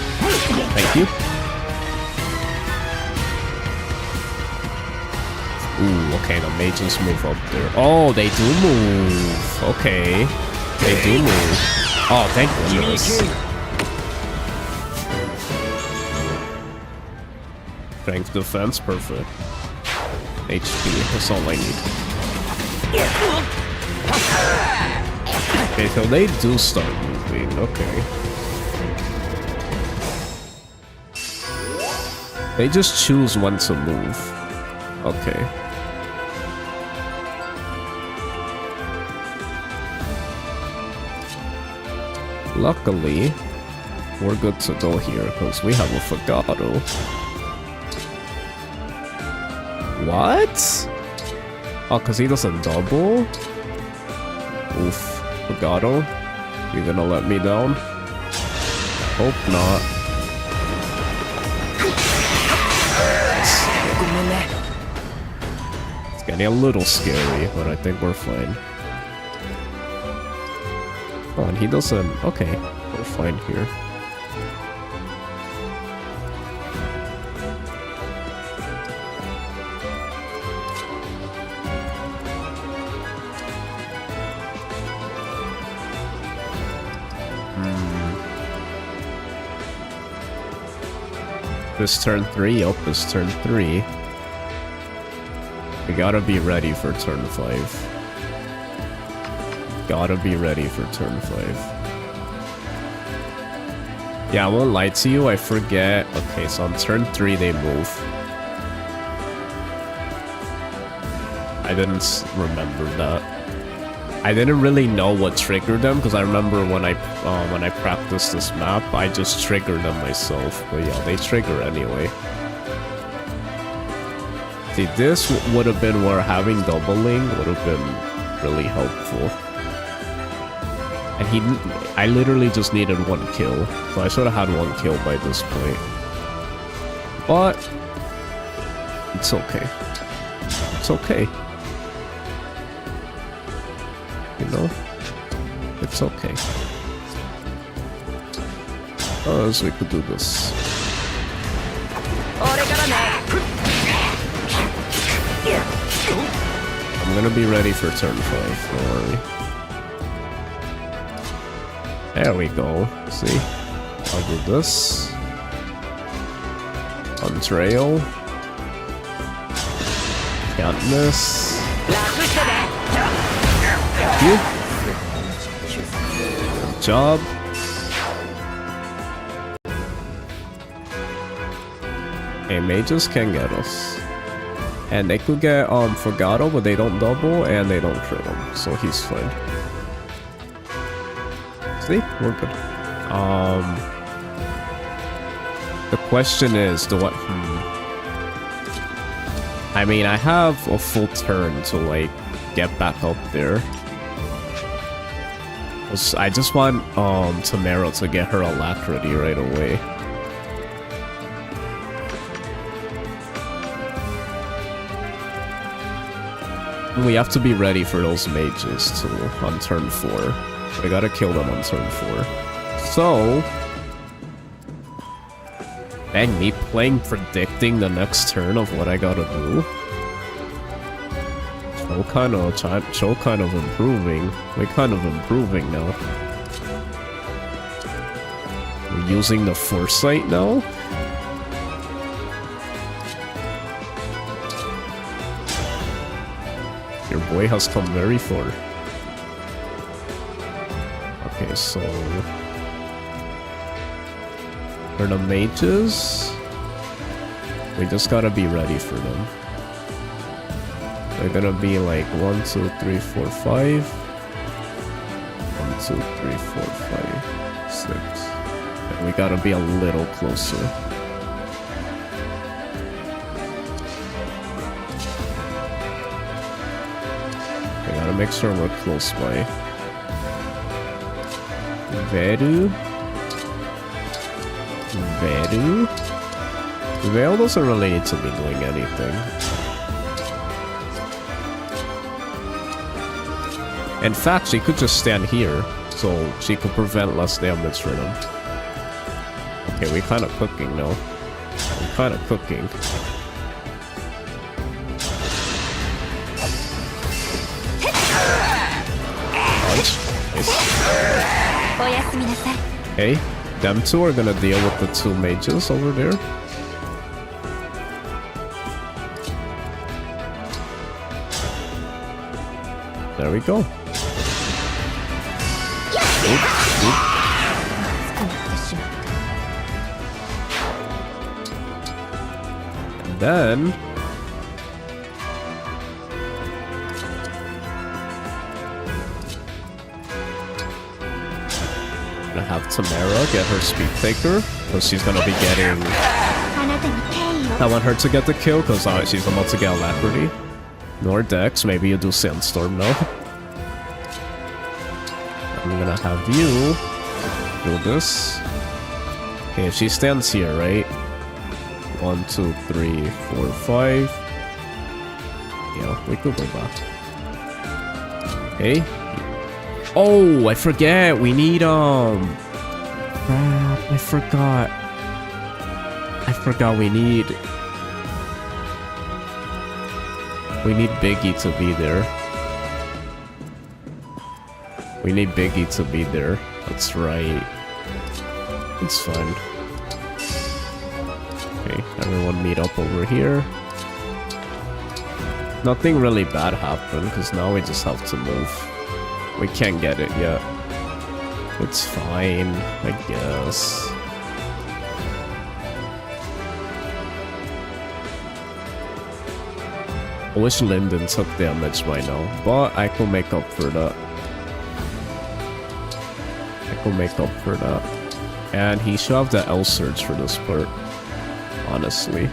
Speaker 1: Thank you. Ooh, okay, the mages move up there. Oh, they do move. Okay. They do move. Oh, thank goodness. Strength defense, perfect. HP, that's all I need. Okay, so they do start moving, okay. They just choose when to move. Okay. Luckily, we're good to go here, because we have a Fagato. What? Oh, because he doesn't double? Oof. Fagato, you gonna let me down? Hope not. It's getting a little scary, but I think we're fine. Oh, and he doesn't... Okay, we're fine here. This turn 3? Yup, this turn 3. We gotta be ready for turn 5. Gotta be ready for turn 5. Yeah, I won't lie to you, I forget. Okay, so on turn 3 they move. I didn't remember that. I didn't really know what triggered them, because I remember when I practiced this map, I just triggered them myself. But yeah, they trigger anyway. See, this would have been where having doubling would have been really helpful. And I literally just needed 1 kill, so I should have had 1 kill by this point. But it's okay. It's okay. You know? It's okay. Oh, so we could do this. I'm gonna be ready for turn 5, don't worry. There we go. See? I'll do this. On trail. Can't miss. Thank you. Good job. Okay, mages can get us. And they could get Forgato, but they don't double and they don't crit him, so he's fine. See? We're good. The question is, I mean, I have a full turn to, like, get back up there. I just want Timerra to get her alacrity right away. We have to be ready for those mages too on turn 4. We gotta kill them on turn 4. So, dang, me playing predicting the next turn of what I gotta do. Cho kind of improving. We're kind of improving now. We're using the foresight now. Your boy has come very far. Okay, so for the mages, we just gotta be ready for them. They're gonna be like 1, 2, 3, 4, 5. 1, 2, 3, 4, 5, 6. And we gotta be a little closer. We gotta make sure we're close by. Veru. Veil doesn't really need to be doing anything. In fact, she could just stand here, so she could prevent less damage for them. Okay, we're kind of cooking now. We're kind of cooking. Punch. Nice. Okay, them two are gonna deal with the 2 mages over there. There we go. And then gonna have Timerra get her speed taker, because she's gonna be getting... I want her to get the kill, because she's about to get alacrity. Nor Dex, maybe you do Sandstorm now. I'm gonna have you do this. Okay, if she stands here, right? 1, 2, 3, 4, 5. Yeah, we could go back. Okay. Oh, I forget. We need crap, I forgot. We need Biggy to be there. We need Biggy to be there. That's right. It's fine. Okay, everyone meet up over here. Nothing really bad happened, because now we just have to move. We can't get it yet. It's fine, I guess. I wish Lyndon took damage by now, but I could make up for that. And he should have the L surge for this part, honestly.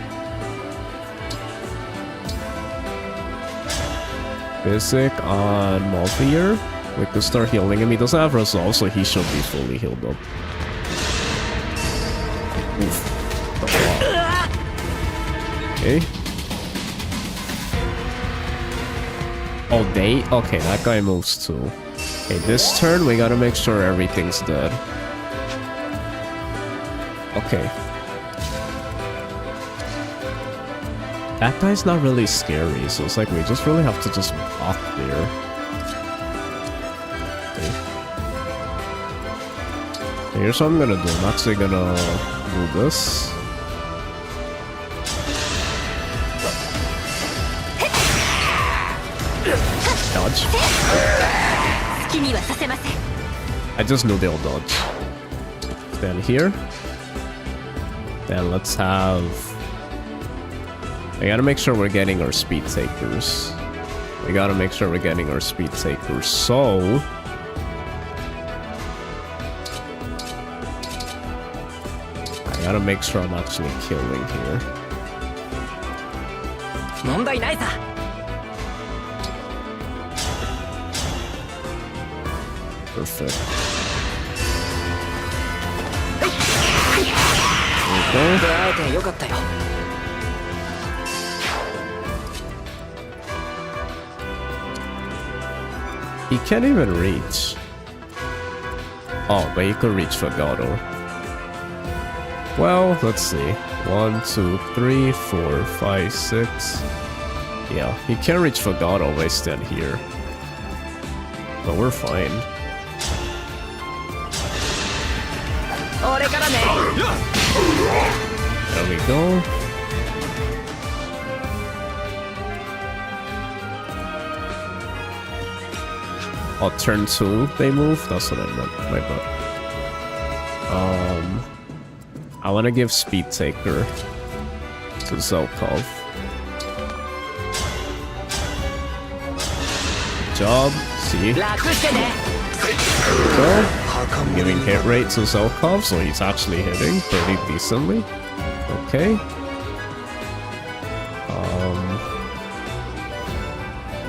Speaker 1: Basic on Malthier. We could start healing him. He doesn't have resolve, so he should be fully healed up. Oof. Okay. Oh, they? Okay, that guy moves too. Okay, this turn we gotta make sure everything's dead. Okay. That guy's not really scary, so it's like we just really have to just block there. Okay. Here's what I'm gonna do. I'm actually gonna do this. Dodge. I just knew they'll dodge. Then here. Then let's have... I gotta make sure we're getting our speed takers. So... I gotta make sure I'm actually killing here. Perfect. Okay. He can't even reach. Oh, but he could reach Fagado. Well, let's see. 1, 2, 3, 4, 5, 6. Yeah, he can't reach Fagado by stand here. But we're fine. There we go. Oh, turn 2 they move? That's what I meant. My bad. I want to give Speed Taker to Zelkov. Good job. See? There we go. I'm giving hit rate to Zelkov, so he's actually hitting pretty decently. Okay.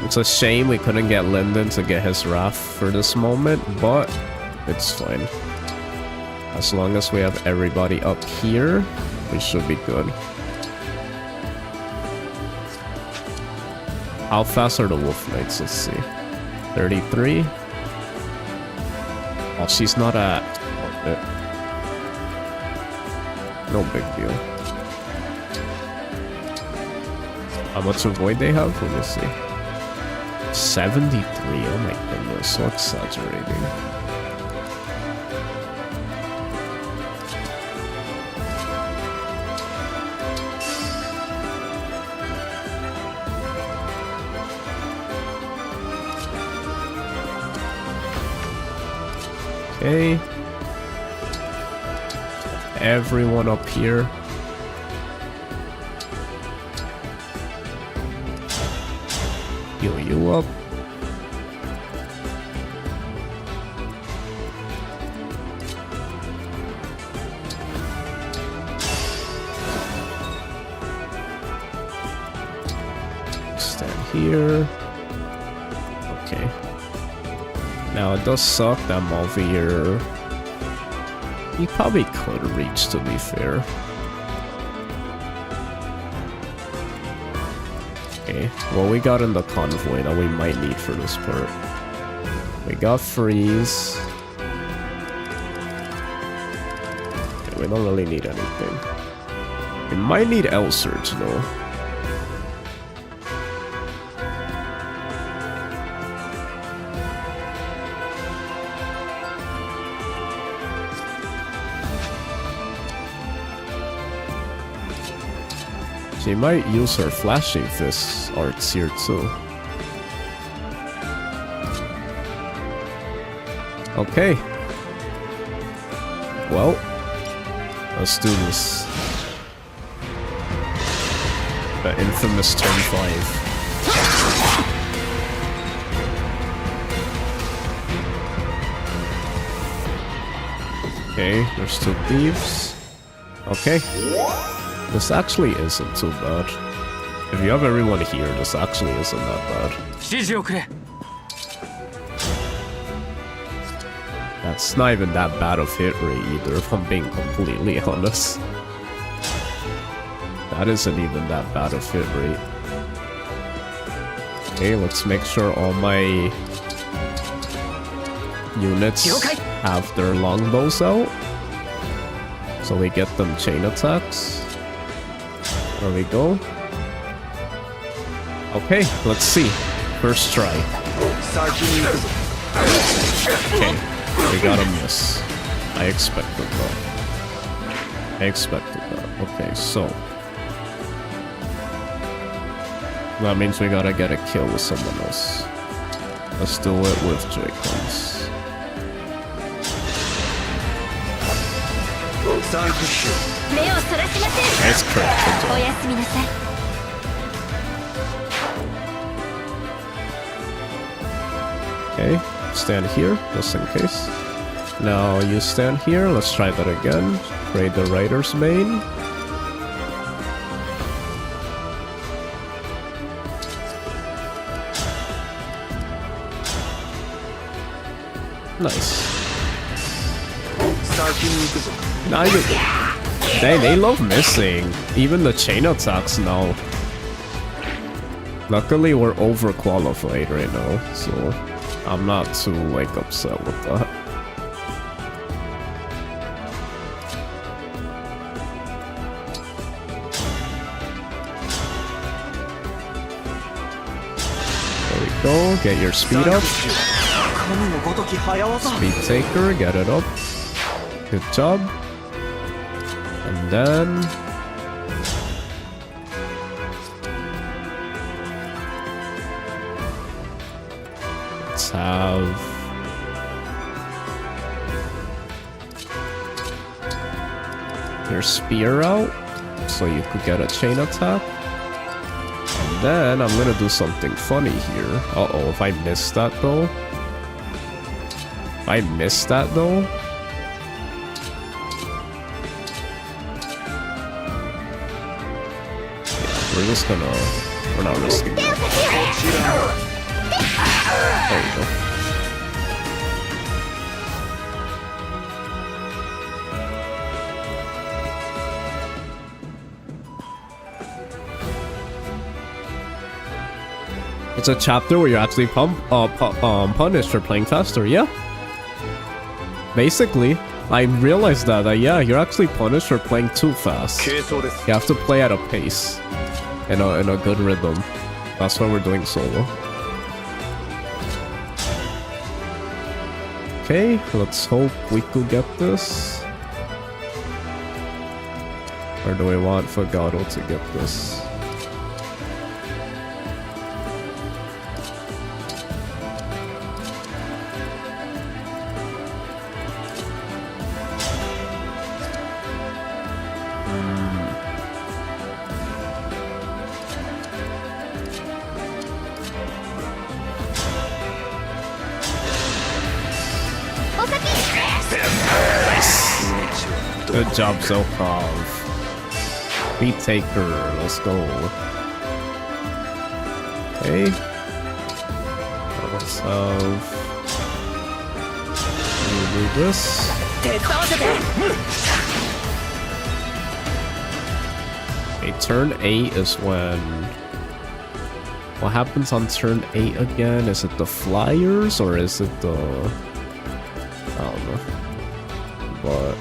Speaker 1: It's a shame we couldn't get Lyndon to get his Wrath for this moment, but it's fine. As long as we have everybody up here, we should be good. How fast are the Wolf Knights? Let's see. 33. Oh, she's not at... No big deal. How much of Void they have? Let me see. 73. Oh my goodness, so exaggerating. Okay. Everyone up here. Heal you up. Stand here. Okay. Now it does suck that Malvier... He probably could reach, to be fair. Okay, what we got in the convoy that we might need for this part? We got freeze. Okay, we don't really need anything. We might need L surge though. She might use her flashing fist arts here too. Okay. Well, let's do this. The infamous turn 5. Okay, there's 2 thieves. Okay. This actually isn't too bad. If you have everyone here, this actually isn't that bad. That's not even that bad of hit rate either, if I'm being completely honest. That isn't even that bad of hit rate. Okay, let's make sure all my units have their longbows out. So we get them chain attacks. There we go. Okay, let's see. First try. Okay, we got a miss. I expected that. Okay, so that means we gotta get a kill with someone else. Let's do it with Joy-Cons. Nice crit. Okay, stand here, just in case. Now you stand here, let's try that again. Create the Rider's Bane. Nice. Now you... they love missing. Even the chain attacks now. Luckily we're overqualified right now, so I'm not too like upset with that. There we go, get your speed up. Speed taker, get it up. Good job. And then... let's have... your spear out, so you could get a chain attack. And then I'm gonna do something funny here. Uh-oh, if I miss that though... we're just gonna... we're not risking that. There you go. It's a chapter where you're actually punished for playing faster, yeah? Basically, I realized that, yeah, you're actually punished for playing too fast. You have to play at a pace. In a good rhythm. That's why we're doing solo. Okay, let's hope we could get this. Or do we want Fagado to get this? Good job, Zokov. Beat taker, let's go. Okay. Let's have... we'll do this. Okay, turn 8 is when What happens on turn 8 again? Is it the flyers or is it the... I don't know. But...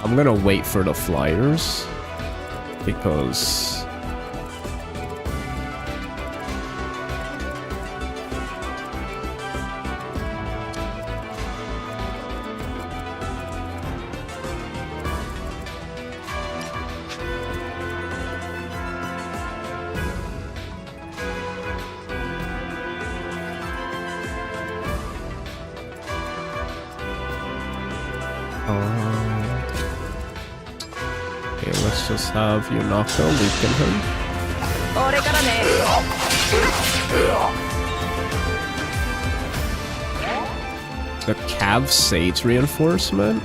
Speaker 1: I'm gonna wait for the flyers. Because... Okay, let's just have Yunaka weaken him. The Cav Sage reinforcement?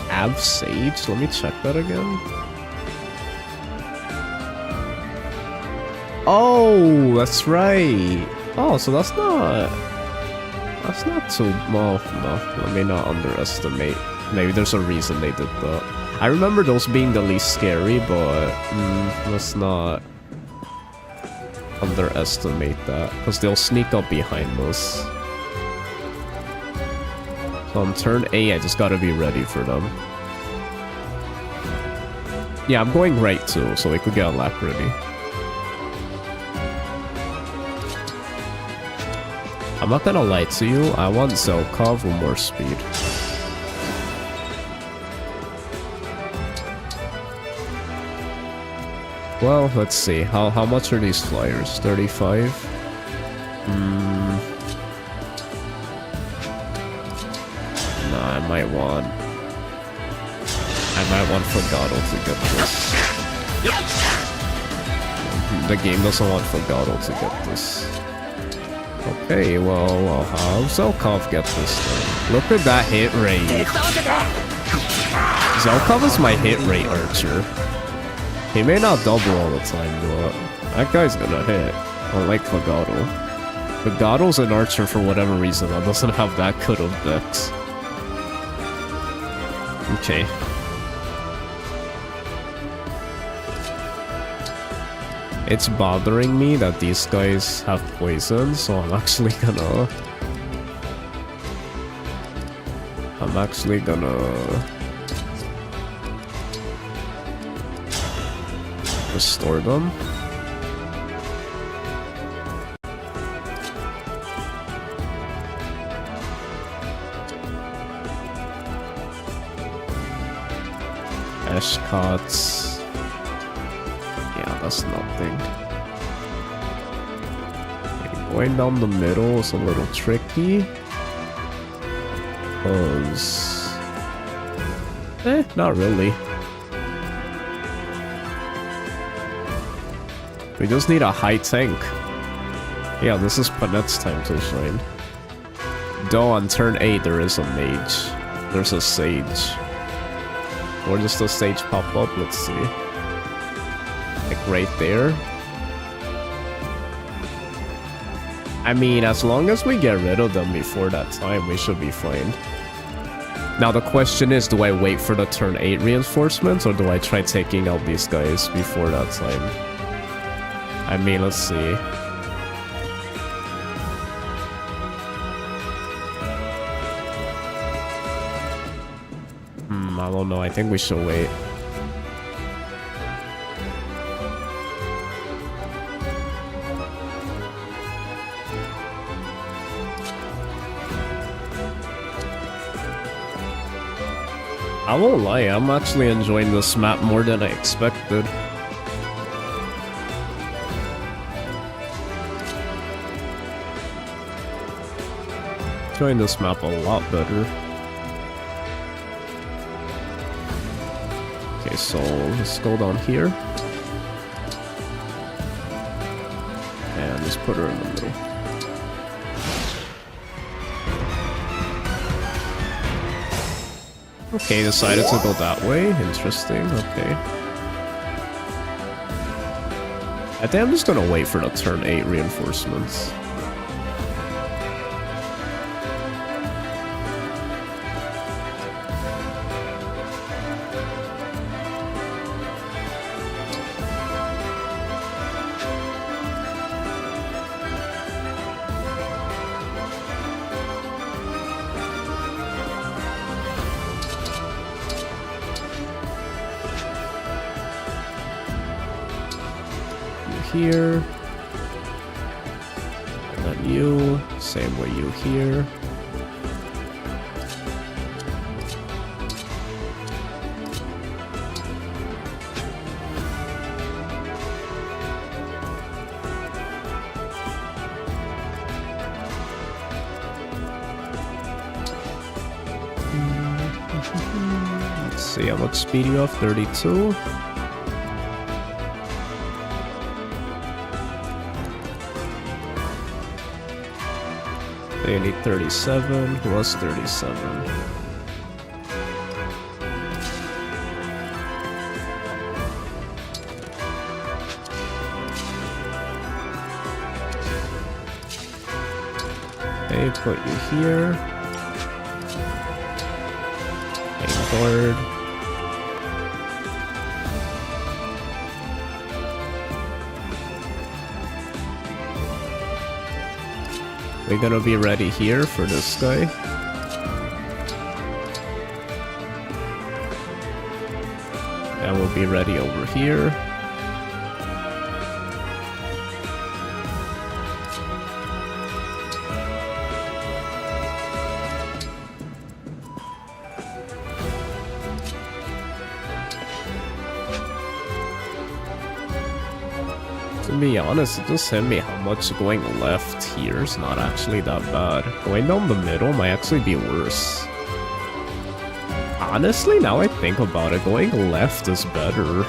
Speaker 1: Cav Sage? Let me check that again. Oh, that's right. Oh, so that's not too... Well, no, let me not underestimate. Maybe there's a reason they did that. I remember those being the least scary, but let's not underestimate that, because they'll sneak up behind us. So on turn 8, I just gotta be ready for them. Yeah, I'm going right too, so we could get a lap ready. I'm not gonna lie to you, I want Zelkov with more speed. Well, let's see. How much are these flyers? 35? Nah, I might want Fogado to get this. The game doesn't want Fogado to get this. Okay, well, I'll have Zelkov get this thing. Look at that hit rate. Zelkov is my hit rate archer. He may not double all the time, but that guy's gonna hit. Unlike Fogado. Fogado's an archer for whatever reason that doesn't have that good of dex. Okay. It's bothering me that these guys have poison, so I'm actually gonna restore them. Ashcots. Yeah, that's nothing. Okay, going down the middle is a little tricky. Cause... not really. We just need a high tank. Yeah, this is Panette's time to shine. Though on turn 8 there is a mage. There's a sage. Or does the sage pop up? Let's see. Like right there. I mean, as long as we get rid of them before that time, we should be fine. Now the question is, do I wait for the turn 8 reinforcements, or do I try taking out these guys before that time? I mean, let's see. I don't know. I think we should wait. I won't lie, I'm actually enjoying this map more than I expected. Enjoying this map a lot better. Okay, so let's go down here. And just put her in the middle. Okay, decided to go that way. Interesting, okay. I think I'm just gonna wait for the turn 8 reinforcements. here. And then you, same way you here. Let's see, how much speed you have? 32. They need 37. Who was 37? Okay, put you here. Guard. We're gonna be ready here for this guy. And we'll be ready over here. To be honest, it just hit me how much going left here is not actually that bad. Going down the middle might actually be worse. Honestly, now I think about it, going left is better.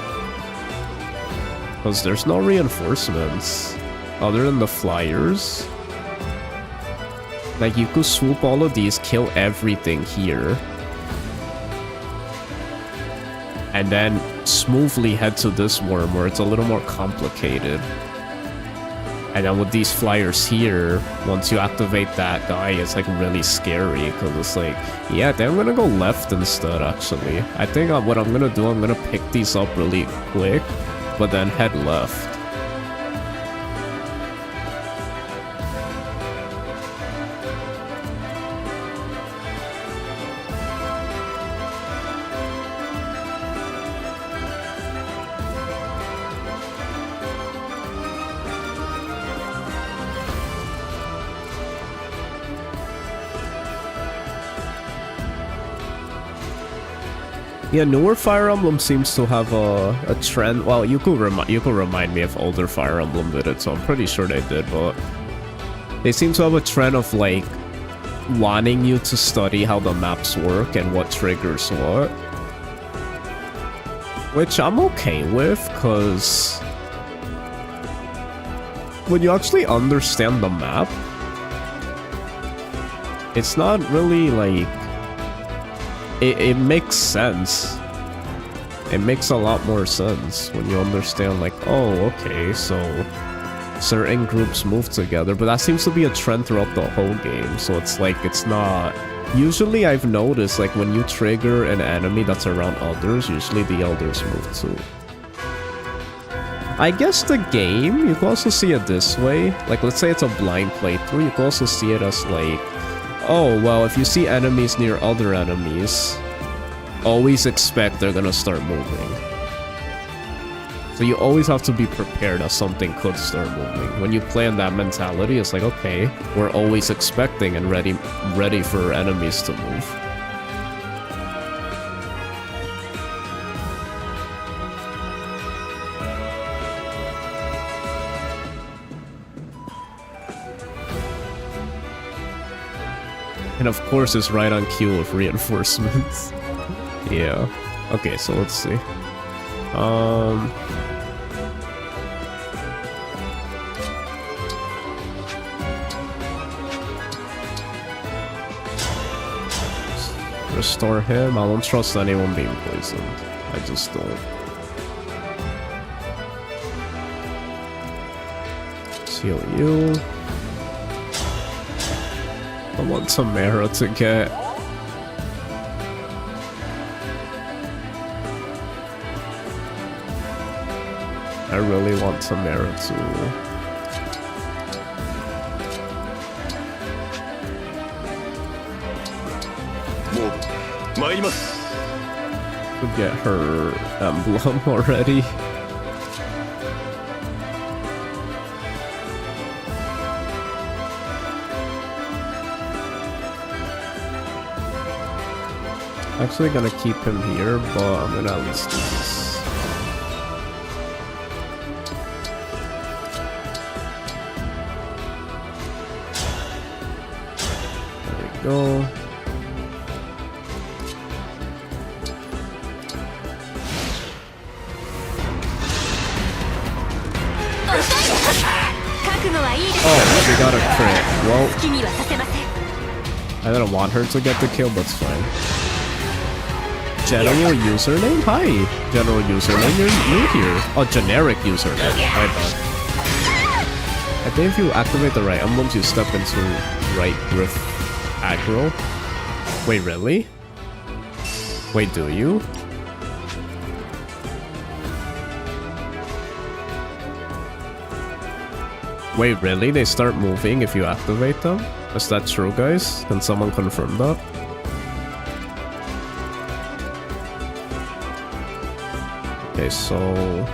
Speaker 1: Because there's no reinforcements. Other than the flyers. Like, you could swoop all of these, kill everything here. And then smoothly head to this worm where it's a little more complicated. And then with these flyers here, once you activate that guy, it's like really scary because it's like, yeah, then I'm gonna go left instead actually. I think what I'm gonna do, I'm gonna pick these up really quick, but then head left. Yeah, newer Fire Emblem seems to have a trend. Well, you could remind me if older Fire Emblem did it, so I'm pretty sure they did, but they seem to have a trend of like wanting you to study how the maps work and what triggers what. Which I'm okay with, because when you actually understand the map, it's not really like it makes sense. It makes a lot more sense when you understand, like, oh, okay, so certain groups move together, but that seems to be a trend throughout the whole game, so it's like, it's not... Usually I've noticed, like, when you trigger an enemy that's around others, usually the elders move too. I guess the game, you can also see it this way. Like, let's say it's a blind playthrough, you can also see it as, like, oh, well, if you see enemies near other enemies, always expect they're gonna start moving. So you always have to be prepared that something could start moving. When you play in that mentality, it's like, okay, we're always expecting and ready for enemies to move. And of course it's right on cue with reinforcements. Yeah. Okay, so let's see. Restore him. I won't trust anyone being poisoned. I just don't. Heal you. I want Timerra to get. I really want Timerra to get her emblem already. Actually gonna keep him here, but I'm gonna at least do this. There we go. Oh, she got a crit. Well, I didn't want her to get the kill, but it's fine. General username? Hi! General username, you're new here. Oh, generic username. My bad. I think if you activate the right emblems, you step into right grip aggro. Wait, really? Wait, do you? Wait, really? They start moving if you activate them? Is that true, guys? Can someone confirm that? Okay, so...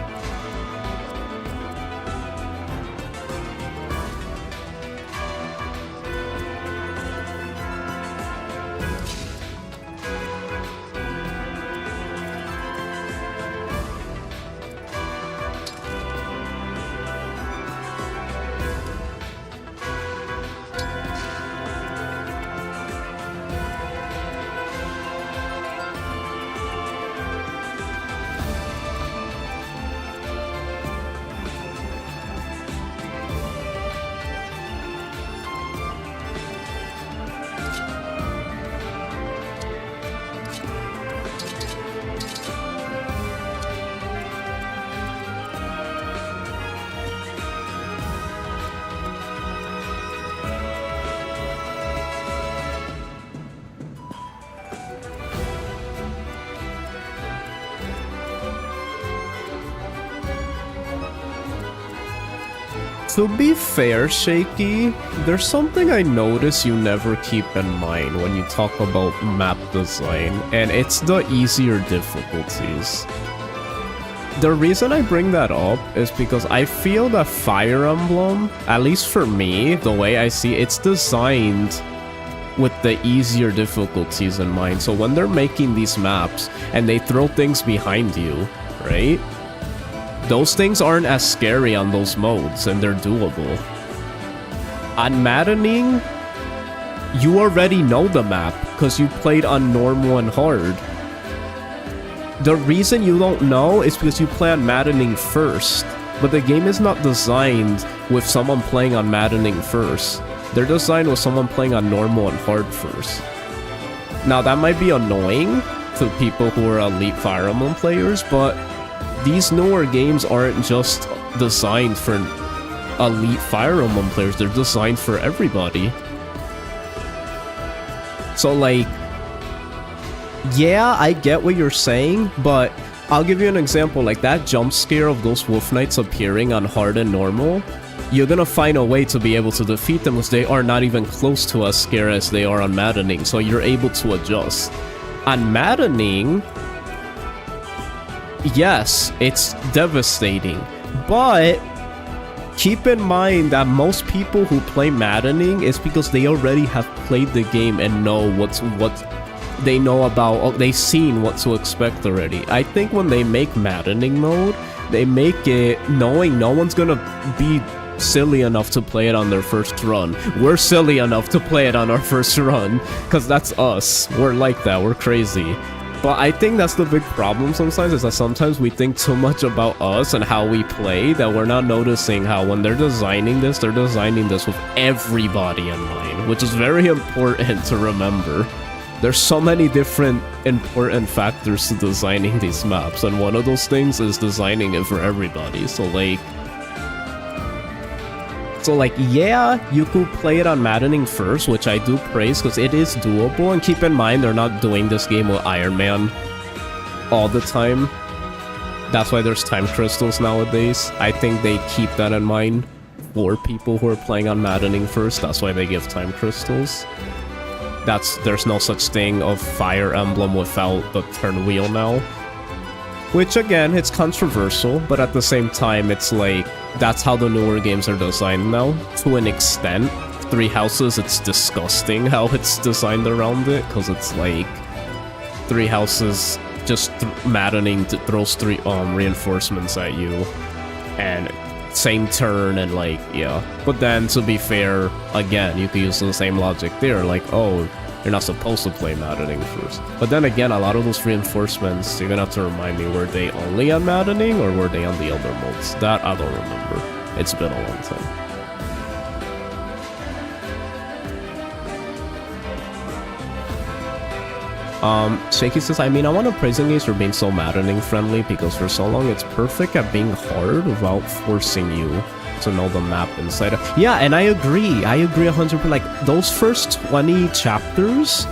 Speaker 1: To be fair, Shaky, there's something I notice you never keep in mind when you talk about map design, and it's the easier difficulties. The reason I bring that up is because I feel that Fire Emblem, at least for me, the way I see it's designed with the easier difficulties in mind. So when they're making these maps and they throw things behind you, right? Those things aren't as scary on those modes, and they're doable. On Maddening, you already know the map, because you played on normal and hard. The reason you don't know is because you play on Maddening first, but the game is not designed with someone playing on Maddening first. They're designed with someone playing on normal and hard first. Now, that might be annoying to people who are elite Fire Emblem players, but these newer games aren't just designed for elite Fire Emblem players, they're designed for everybody. So like, yeah, I get what you're saying, but I'll give you an example. Like that jump scare of those Wolf Knights appearing on hard and normal, you're gonna find a way to be able to defeat them because they are not even close to as scary as they are on Maddening, so you're able to adjust. On Maddening, yes, it's devastating, but keep in mind that most people who play Maddening is because they already have played the game and know what they know about, they've seen what to expect already. I think when they make Maddening mode, they make it knowing no one's gonna be silly enough to play it on their first run. We're silly enough to play it on our first run, because that's us. We're like that, we're crazy. But I think that's the big problem sometimes, is that sometimes we think too much about us and how we play that we're not noticing how when they're designing this with everybody in mind, which is very important to remember. There's so many different important factors to designing these maps, and one of those things is designing it for everybody. So like, yeah, you could play it on Maddening first, which I do praise because it is doable. And keep in mind, they're not doing this game with Iron Man all the time. That's why there's time crystals nowadays. I think they keep that in mind for people who are playing on Maddening first. That's why they give time crystals. There's no such thing of Fire Emblem without the turn wheel now. Which again, it's controversial, but at the same time, it's like, that's how the newer games are designed now, to an extent. Three Houses, it's disgusting how it's designed around it, because it's like, three houses, just maddening throws three reinforcements at you, and same turn, and like, yeah. But then, to be fair, again, you could use the same logic there, like, oh, you're not supposed to play maddening first. But then again, a lot of those reinforcements, you're gonna have to remind me, were they only on maddening, or were they on the other modes? That I don't remember. It's been a long time. Shaky says, I mean, I want to praise you guys for being so maddening friendly, because for so long it's perfect at being hard without forcing you to know the map inside. Yeah, and I agree 100%. Like, those first 20 chapters,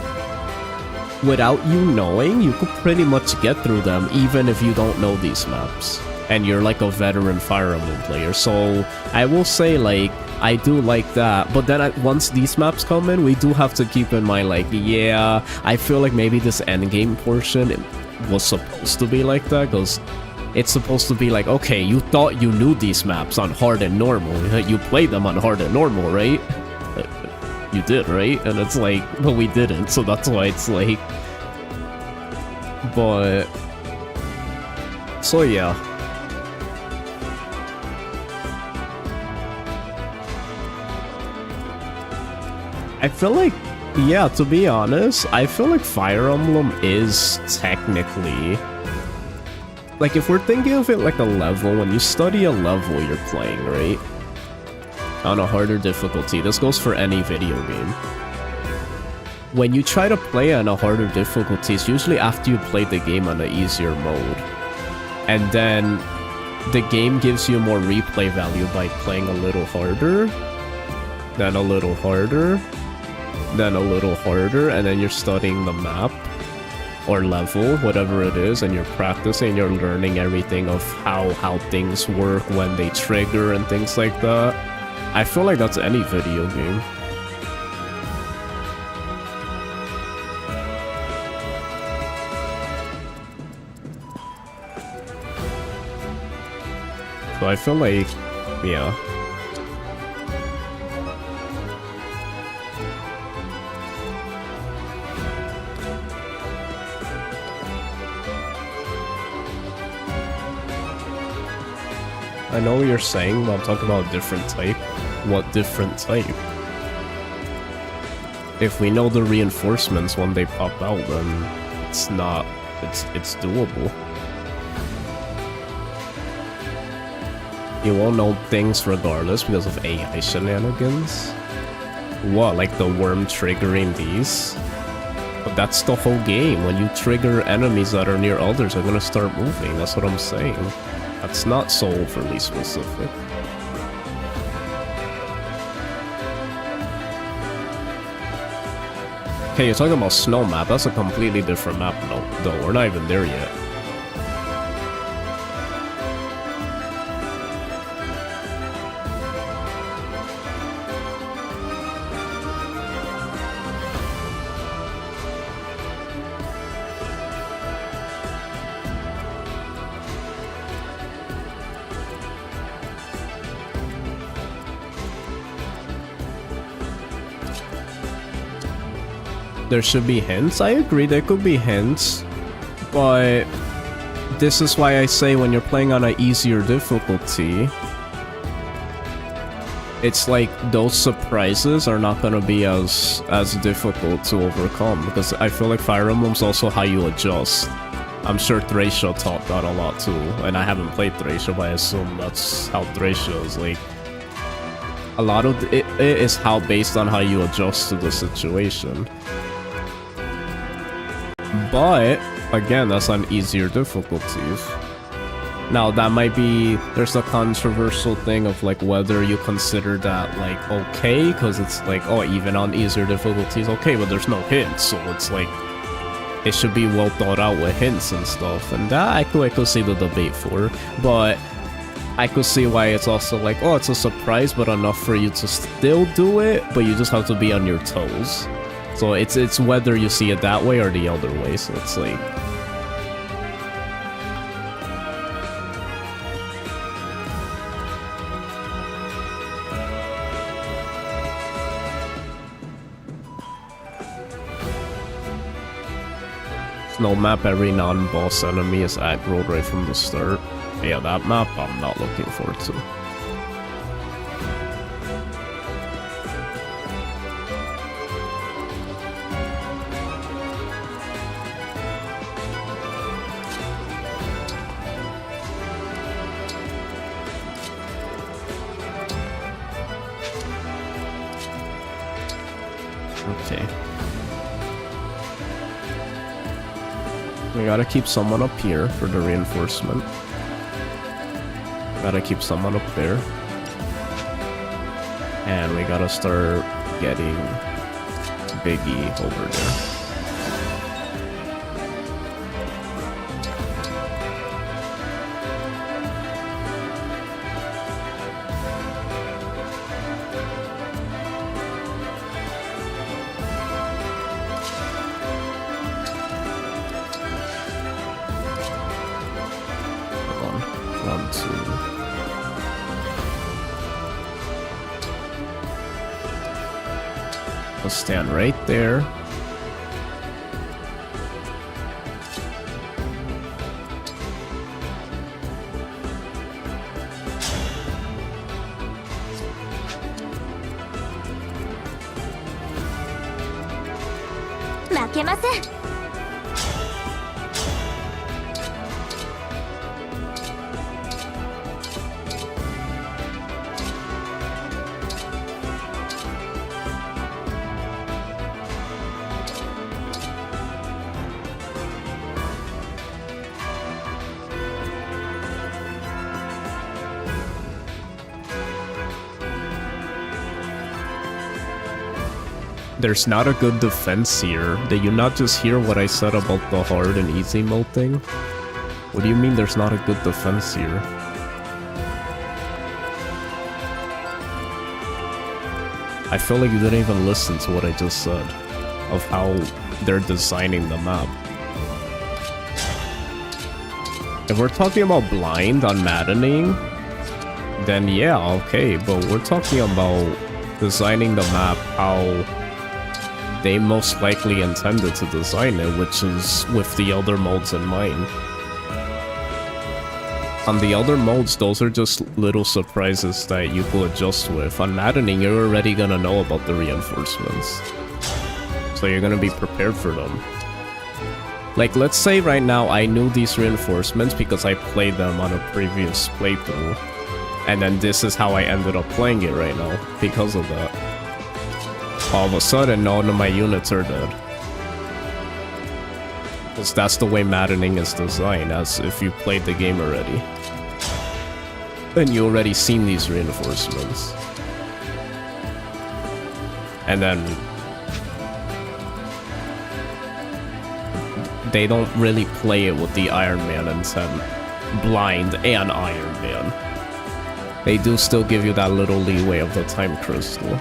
Speaker 1: without you knowing, you could pretty much get through them, even if you don't know these maps. And you're like a veteran Fire Emblem player, so I will say, like, I do like that. But then once these maps come in, we do have to keep in mind, like, yeah, I feel like maybe this endgame portion was supposed to be like that, because it's supposed to be like, okay, you thought you knew these maps on hard and normal. You played them on hard and normal, right? You did, right? And it's like, but we didn't, so that's why it's like... But... So yeah. I feel like, yeah, to be honest, I feel like Fire Emblem is technically... Like, if we're thinking of it like a level, when you study a level you're playing, right? On a harder difficulty, this goes for any video game. When you try to play on a harder difficulty, it's usually after you played the game on an easier mode. And then the game gives you more replay value by playing a little harder, then a little harder, then a little harder, and then you're studying the map or level, whatever it is, and you're practicing, you're learning everything of how things work when they trigger and things like that. I feel like that's any video game. So I feel like, yeah. I know what you're saying, but I'm talking about a different type. What different type? If we know the reinforcements when they pop out, then it's not... it's doable. You won't know things regardless because of AI shenanigans. What, like the worm triggering these? But that's the whole game. When you trigger enemies that are near others, they're gonna start moving. That's what I'm saying. That's not so overly specific. Okay, you're talking about snow map. That's a completely different map, though. We're not even there yet. There should be hints. I agree, there could be hints, but this is why I say when you're playing on an easier difficulty, it's like those surprises are not gonna be as difficult to overcome, because I feel like Fire Emblem's also how you adjust. I'm sure Thracia taught that a lot too, and I haven't played Thracia, but I assume that's how Thracia is. Like, a lot of it is how based on how you adjust to the situation. But, again, that's on easier difficulties. Now, that might be... There's a controversial thing of, like, whether you consider that, like, okay, because it's like, oh, even on easier difficulties, okay, but there's no hints, so it's like... It should be well thought out with hints and stuff, and that I could see the debate for, but... I could see why it's also like, oh, it's a surprise, but enough for you to still do it, but you just have to be on your toes. So it's whether you see it that way or the other way, so it's like... snow map, every non-boss enemy is aggroed right from the start. Yeah, that map I'm not looking forward to. Okay. We gotta keep someone up here for the reinforcement. Gotta keep someone up there. And we gotta start getting Biggy over there. Stand right there. There's not a good defense here. Did you not just hear what I said about the hard and easy mode thing? What do you mean there's not a good defense here? I feel like you didn't even listen to what I just said of how they're designing the map. If we're talking about blind on Maddening, then yeah, okay, but we're talking about designing the map how they most likely intended to design it, which is with the other modes in mind. On the other modes, those are just little surprises that you could adjust with. On Maddening, you're already gonna know about the reinforcements, so you're gonna be prepared for them. Like, let's say right now I knew these reinforcements because I played them on a previous playthrough, and then this is how I ended up playing it right now, because of that. All of a sudden, none of my units are dead. Because that's the way Maddening is designed, as if you played the game already. And you already seen these reinforcements. And then they don't really play it with the Iron Man intent. Blind and Iron Man. They do still give you that little leeway of the time crystal.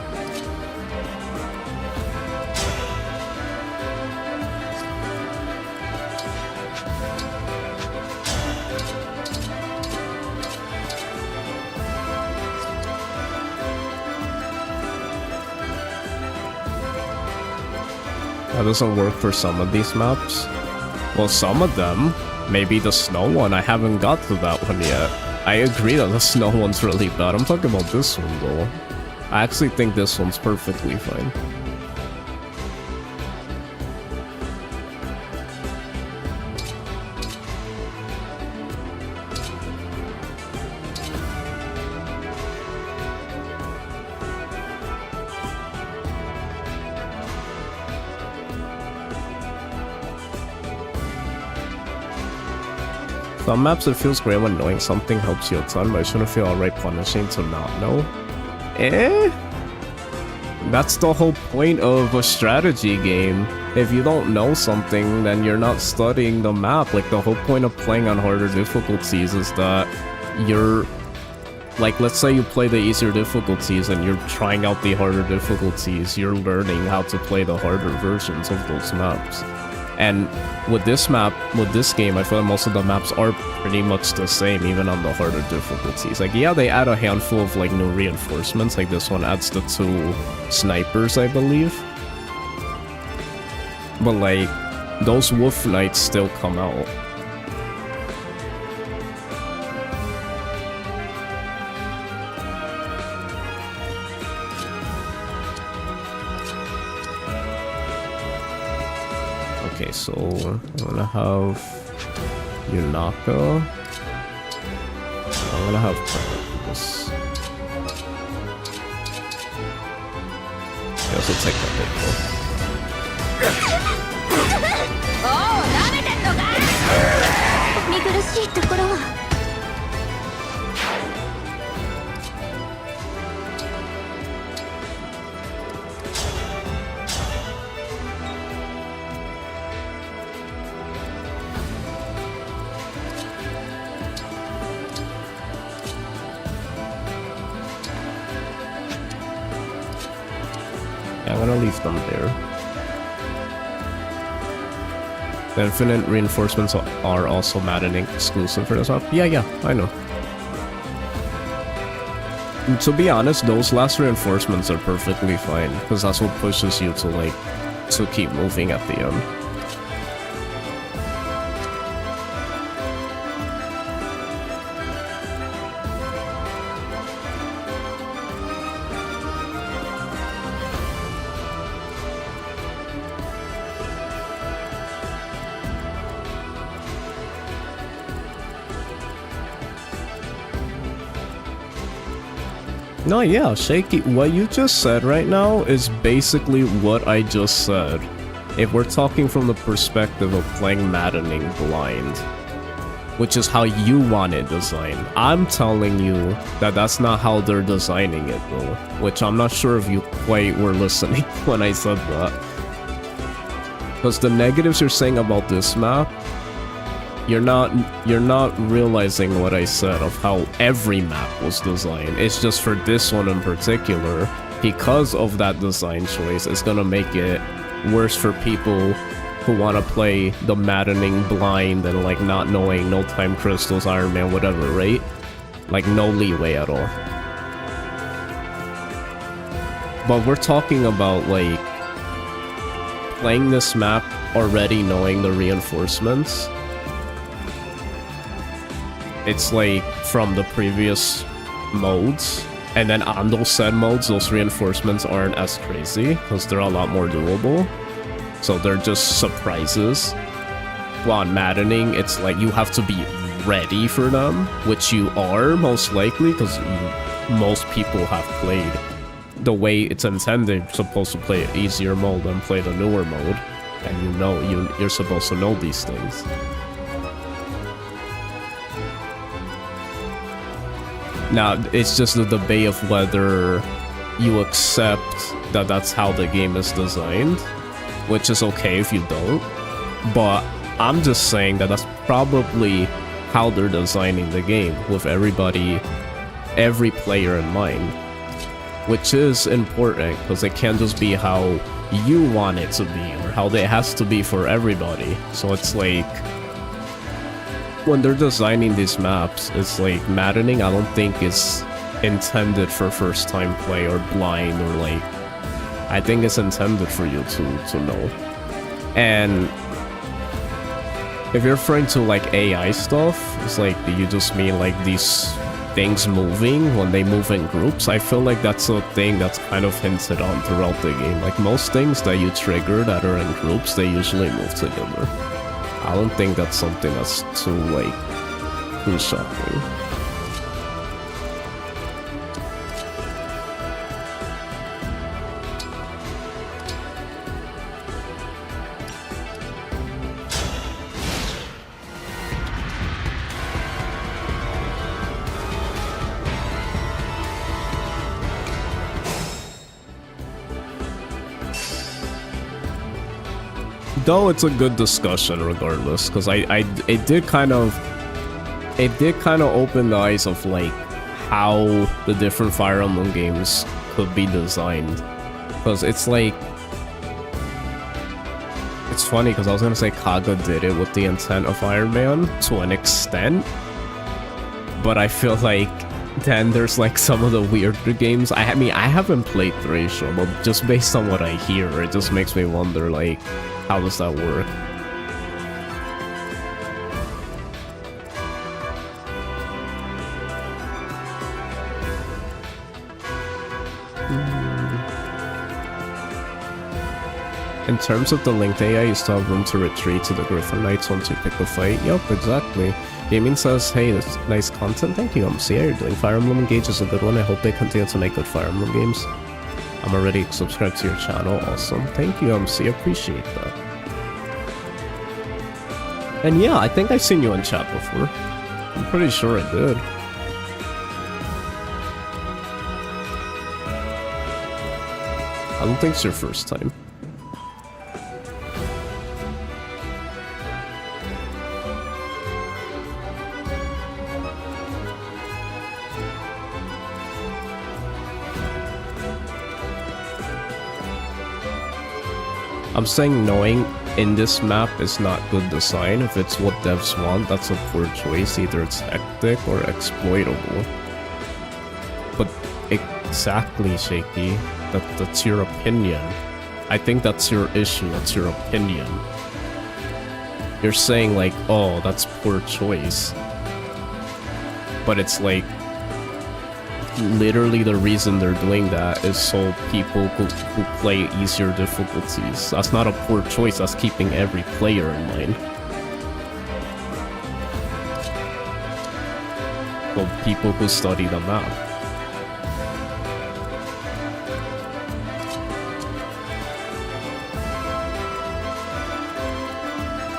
Speaker 1: That doesn't work for some of these maps. Well, some of them. Maybe the snow one. I haven't got to that one yet. I agree that the snow one's really bad. I'm talking about this one, though. I actually think this one's perfectly fine. Some maps it feels great when knowing something helps you a ton, but it shouldn't feel alright punishing to not know. That's the whole point of a strategy game. If you don't know something, then you're not studying the map. Like, the whole point of playing on harder difficulties is that you're... Like, let's say you play the easier difficulties and you're trying out the harder difficulties, you're learning how to play the harder versions of those maps. And with this map, with this game, I feel like most of the maps are pretty much the same, even on the harder difficulties. Like, yeah, they add a handful of, like, new reinforcements. Like, this one adds the 2 snipers, I believe. But, like, those Wolf Knights still come out. Okay, so I'm gonna have Yunaka. I'm gonna have this. I also take that big book.
Speaker 2: おお、舐めてんのか。見苦しいところは。
Speaker 1: I'm gonna leave them there. The infinite reinforcements are also Maddening exclusive for this up. Yeah, I know. And to be honest, those last reinforcements are perfectly fine, because that's what pushes you to, like, to keep moving at the end. No, yeah, Shaky, what you just said right now is basically what I just said. If we're talking from the perspective of playing Maddening blind, which is how you want it designed. I'm telling you that that's not how they're designing it, though, which I'm not sure if you quite were listening when I said that. Because the negatives you're saying about this map, you're not realizing what I said of how every map was designed. It's just for this one in particular, because of that design choice, it's gonna make it worse for people who want to play the Maddening blind and like not knowing no time crystals, Iron Man, whatever, right? Like no leeway at all. But we're talking about like playing this map already knowing the reinforcements. It's like from the previous modes, and then on those said modes, those reinforcements aren't as crazy because they're a lot more doable. So they're just surprises. Well, on Maddening, it's like you have to be ready for them, which you are most likely because most people have played the way it's intended. You're supposed to play an easier mode than play the newer mode, and you know you're supposed to know these things. Now, it's just the debate of whether you accept that that's how the game is designed, which is okay if you don't, but I'm just saying that that's probably how they're designing the game, with every player in mind, which is important, because it can't just be how you want it to be, or how it has to be for everybody. So it's like, when they're designing these maps, it's like Maddening, I don't think is intended for first time play or blind, or like, I think it's intended for you to know. And if you're referring to like AI stuff, it's like, do you just mean like these things moving when they move in groups? I feel like that's a thing that's kind of hinted on throughout the game. Like most things that you trigger that are in groups, they usually move together. I don't think that's something that's too, like, too shocking. Though it's a good discussion regardless, because it did kind of open the eyes of like how the different Fire Emblem games could be designed. Because it's like, it's funny because I was gonna say Kaga did it with the intent of Iron Man to an extent, but I feel like then there's like some of the weirder games. I mean, I haven't played 3, sure, but just based on what I hear, it just makes me wonder like, how does that work? In terms of the linked AI, you still have room to retreat to the Griffin Knights once you pick a fight. Yup, exactly. Gaming says, hey, that's nice content. Thank you, MC. How you're doing? Fire Emblem Engage is a good one. I hope they continue to make good Fire Emblem games. I'm already subscribed to your channel. Awesome. Thank you, MC. Appreciate that. And yeah, I think I've seen you in chat before. I'm pretty sure I did. I don't think it's your first time. I'm saying knowing in this map is not good design. If it's what devs want, that's a poor choice. Either it's hectic or exploitable. But exactly, Shaky. That's your opinion. I think that's your issue. That's your opinion. You're saying like, oh, that's poor choice. But it's like, literally the reason they're doing that is so people who play easier difficulties. That's not a poor choice, that's keeping every player in mind. Well, people who study the map.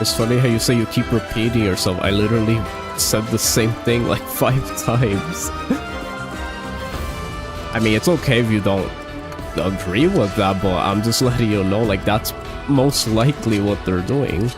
Speaker 1: It's funny how you say you keep repeating yourself. I literally said the same thing like 5 times. I mean, it's okay if you don't agree with that, but I'm just letting you know, like, that's most likely what they're doing.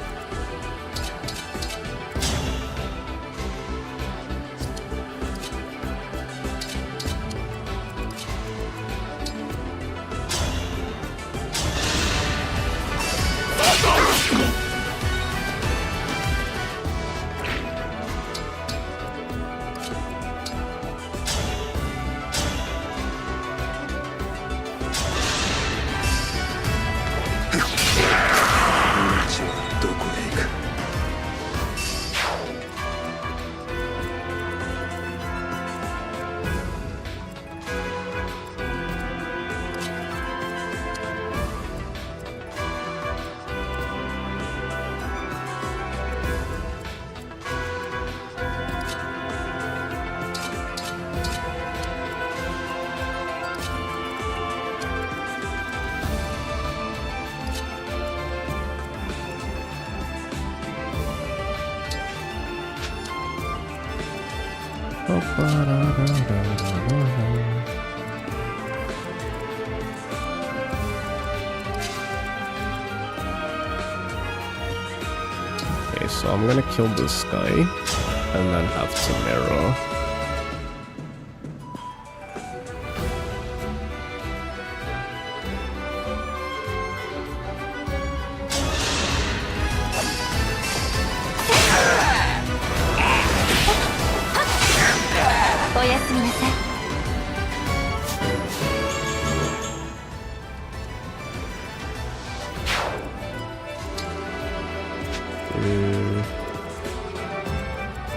Speaker 1: Okay, so I'm gonna kill this guy and then have Timerra.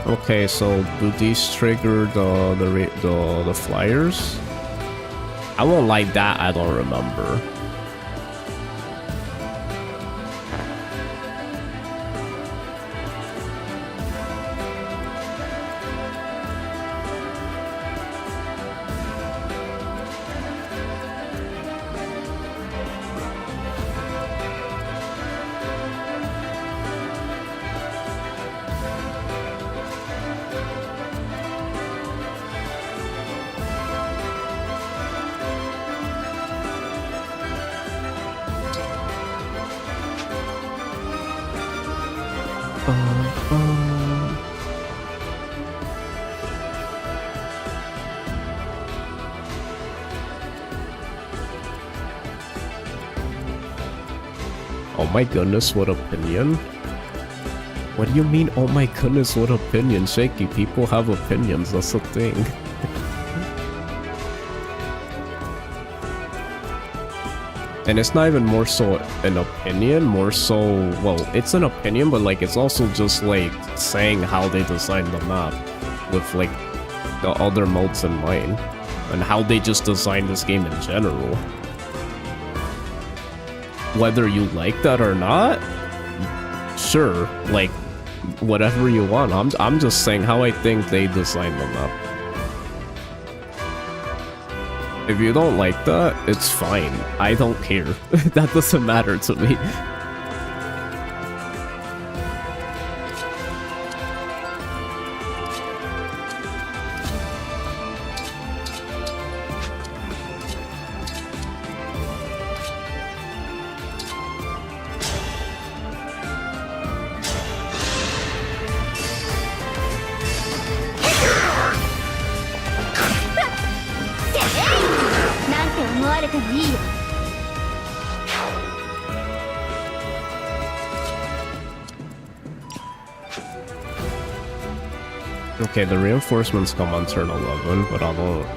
Speaker 1: Okay, so do these trigger the flyers? I won't like that. I don't remember. Oh my goodness, what opinion? What do you mean, oh my goodness, what opinion? Shaky, people have opinions, that's the thing. And it's not even more so an opinion, more so, well, it's an opinion, but like it's also just like saying how they designed the map with like the other modes in mind and how they just designed this game in general. Whether you like that or not, sure, like, whatever you want. I'm just saying how I think they designed them up. If you don't like that, it's fine. I don't care. That doesn't matter to me. Okay, the reinforcements come on turn 11, but I don't...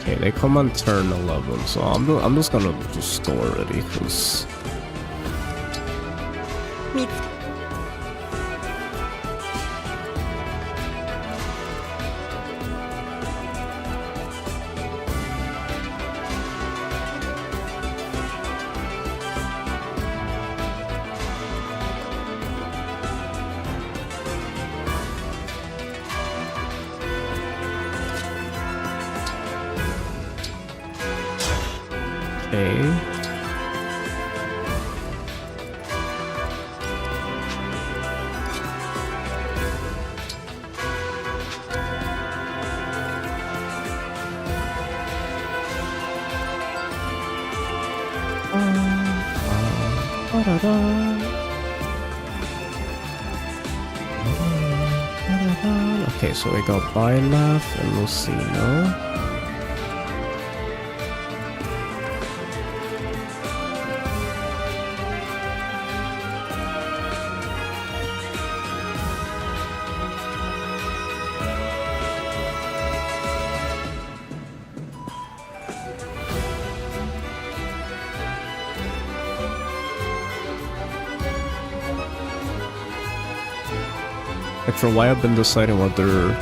Speaker 1: Okay, they come on turn 11, so I'm just gonna just go already, because... Okay, so we got Byleth and Lucino. Like for why I've been deciding whether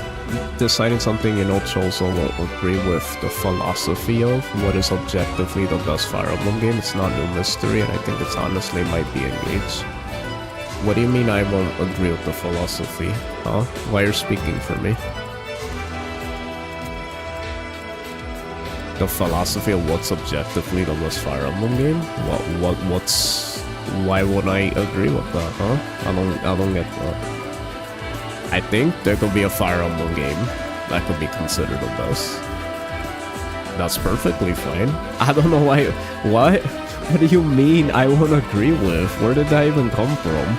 Speaker 1: deciding something in also will agree with the philosophy of what is objectively the best Fire Emblem game. It's not no mystery, and I think it's honestly might be engaged. What do you mean I won't agree with the philosophy? Huh? Why you're speaking for me? The philosophy of what's objectively the best Fire Emblem game? What's... Why wouldn't I agree with that, huh? I don't get that. I think there could be a Fire Emblem game that could be considered the best. That's perfectly fine. I don't know why... What? What do you mean I won't agree with? Where did that even come from?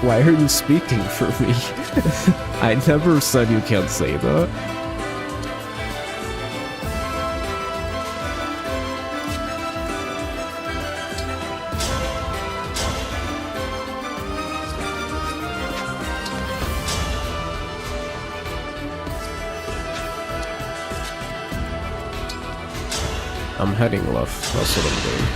Speaker 1: Why are you speaking for me? I never said you can't say that. I'm heading left, that's what I'm doing.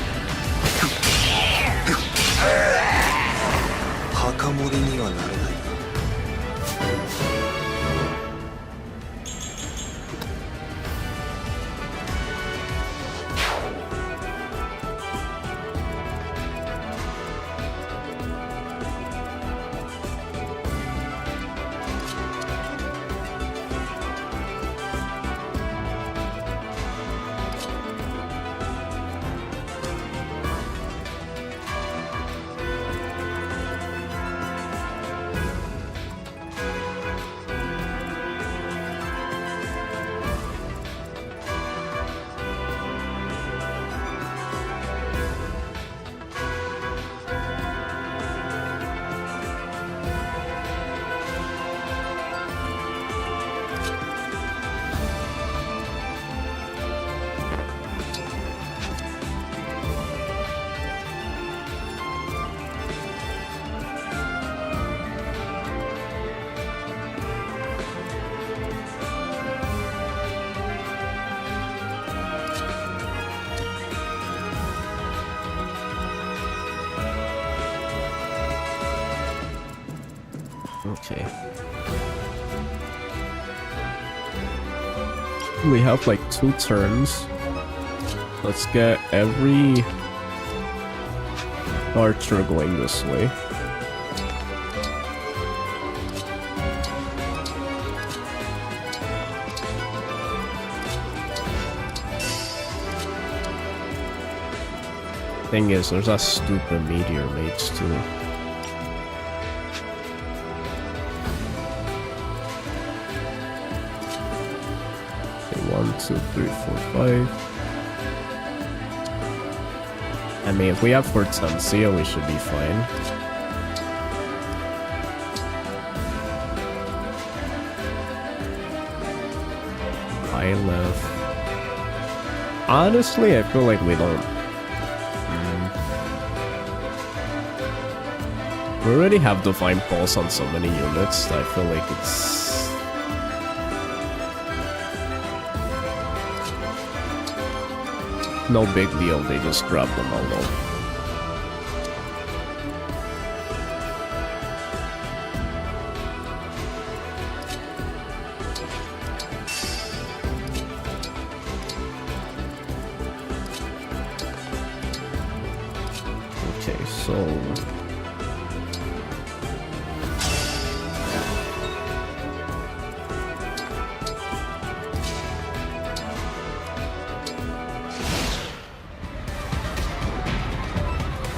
Speaker 1: Okay. We have like 2 turns. Let's get every archer going this way. Thing is, there's that stupid meteor mates too. Okay, 1, 2, 3, 4, 5. I mean, if we have Hortensia, we should be fine. High left. Honestly, I feel like we don't. We already have Divine Pulse on so many units that I feel like it's... no big deal, they just grab them all up. Okay, so...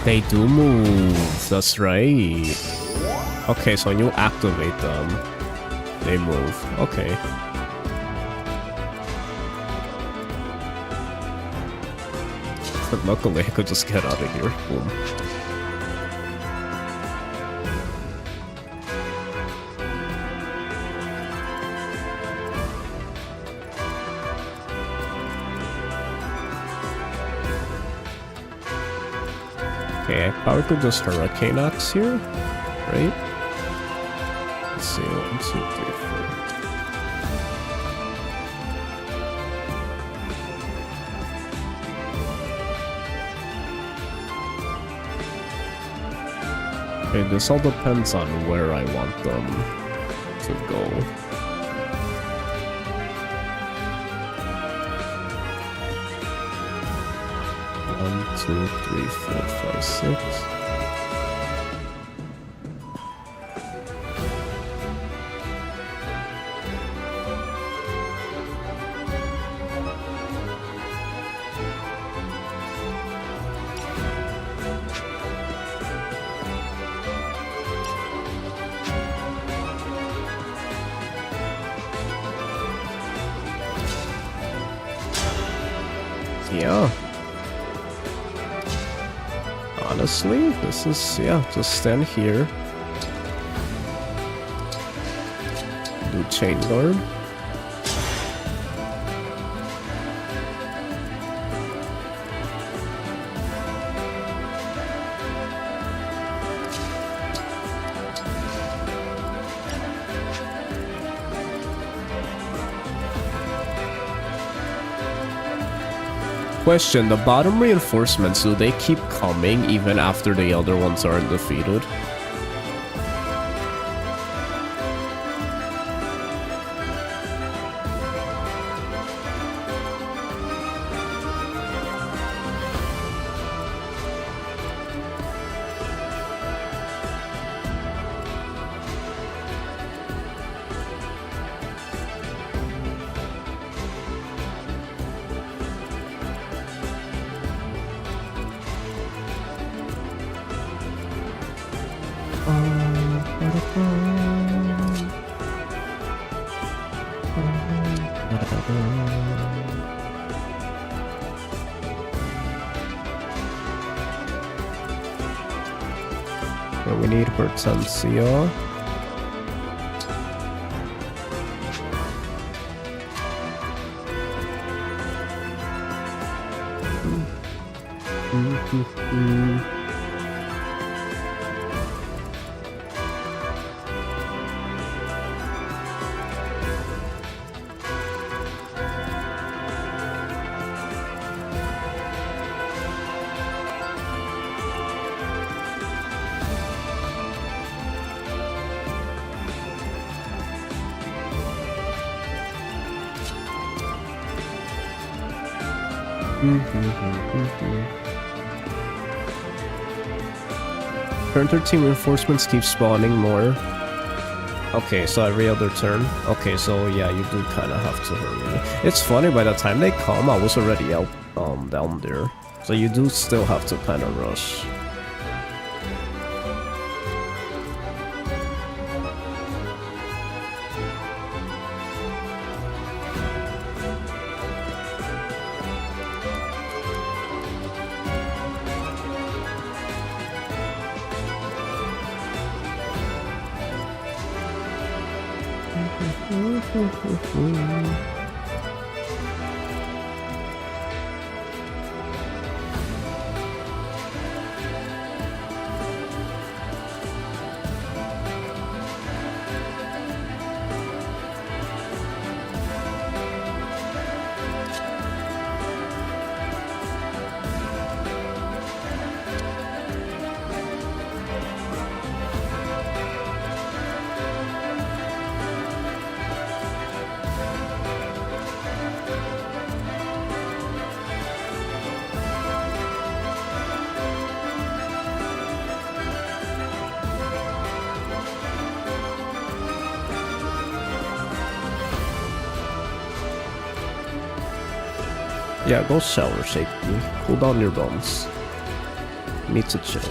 Speaker 1: they do move, that's right. Okay, so when you activate them, they move. Okay. But luckily, I could just get out of here. Boom. Okay, I probably could just Hurricane Axe here, right? Let's see, 1, 2, 3, 4. Okay, this all depends on where I want them to go. One, 2, 3, 4, 5, 6. Yeah. Honestly, this is, yeah, just stand here. Do chain guard. Question, the bottom reinforcements, do they keep coming even after the other ones are defeated? We need Hortensia. Turn 13 reinforcements keep spawning more. Okay, so every other turn. Okay, so yeah, you do kind of have to hurry. It's funny, by the time they come, I was already out down there. So you do still have to kind of rush. Yeah, go shower, Shaky. Cool down your bones. Need to chill.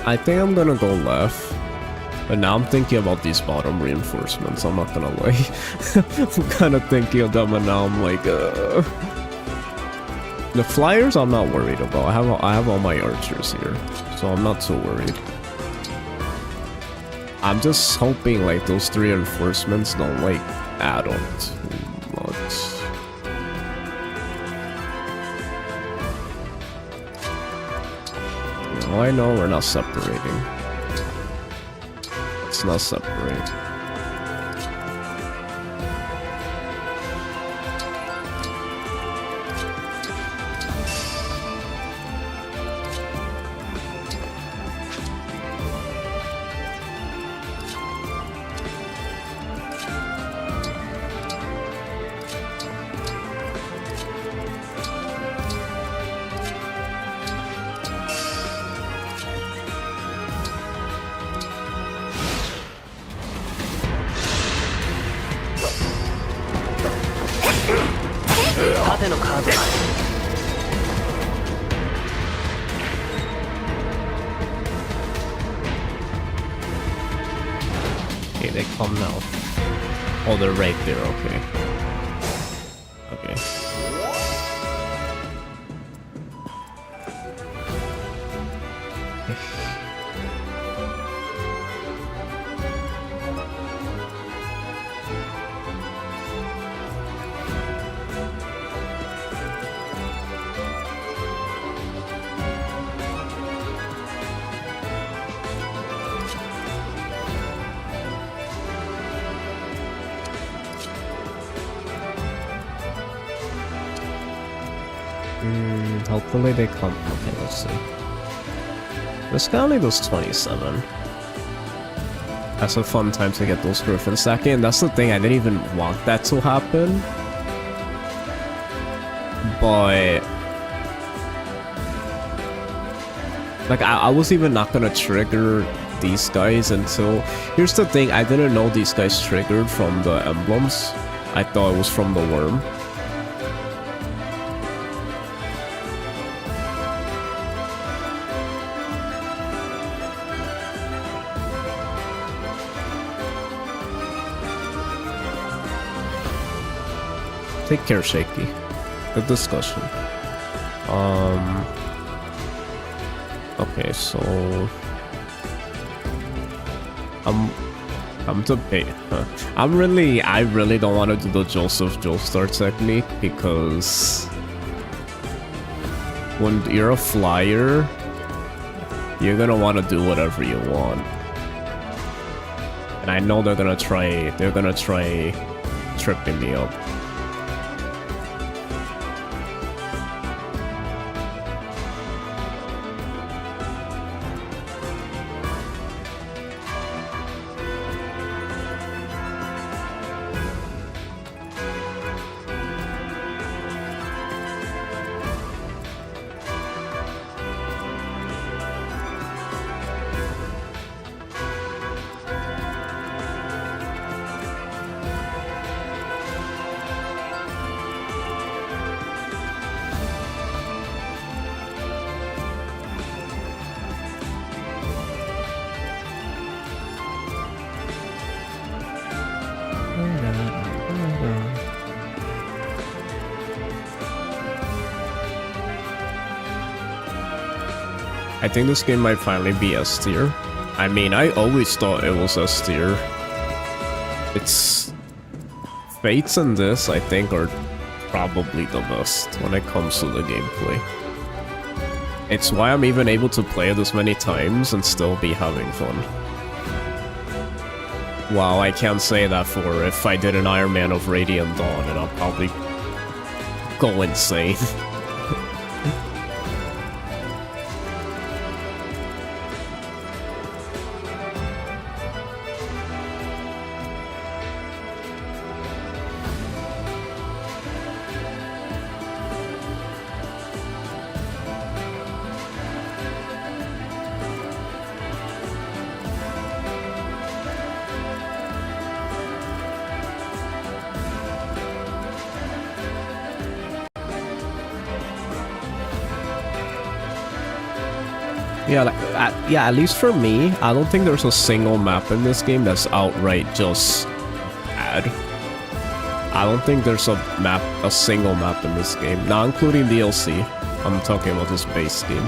Speaker 1: I think I'm gonna go left. But now I'm thinking about these bottom reinforcements, I'm not gonna lie. I'm kind of thinking of them and now I'm like, The flyers I'm not worried about. I have all my archers here, so I'm not too worried. I'm just hoping like those 3 reinforcements don't like add on too much. No, I know we're not separating. Let's not separate. Okay, they come now. Oh, they're right there, okay. Okay. Hopefully they come. Okay, let's see. This guy only does 27. That's a fun time to get those griffins stacking, and that's the thing, I didn't even want that to happen. But like I was even not gonna trigger these guys until... Here's the thing, I didn't know these guys triggered from the emblems. I thought it was from the worm. Take care, Shaky. Good discussion. Okay, so I'm debating. I really don't want to do the Joseph Joestar technique because when you're a flyer, you're gonna want to do whatever you want, and I know they're gonna try tripping me up. I think this game might finally be S tier. I mean, I always thought it was S tier. It's... Fates and this, I think, are probably the best when it comes to the gameplay. It's why I'm even able to play it this many times and still be having fun. Wow, I can't say that for if I did an Iron Man of Radiant Dawn, and I'll probably go insane. Yeah, at least for me, I don't think there's a single map in this game that's outright just bad. I don't think there's a single map in this game, not including DLC. I'm talking about this base game.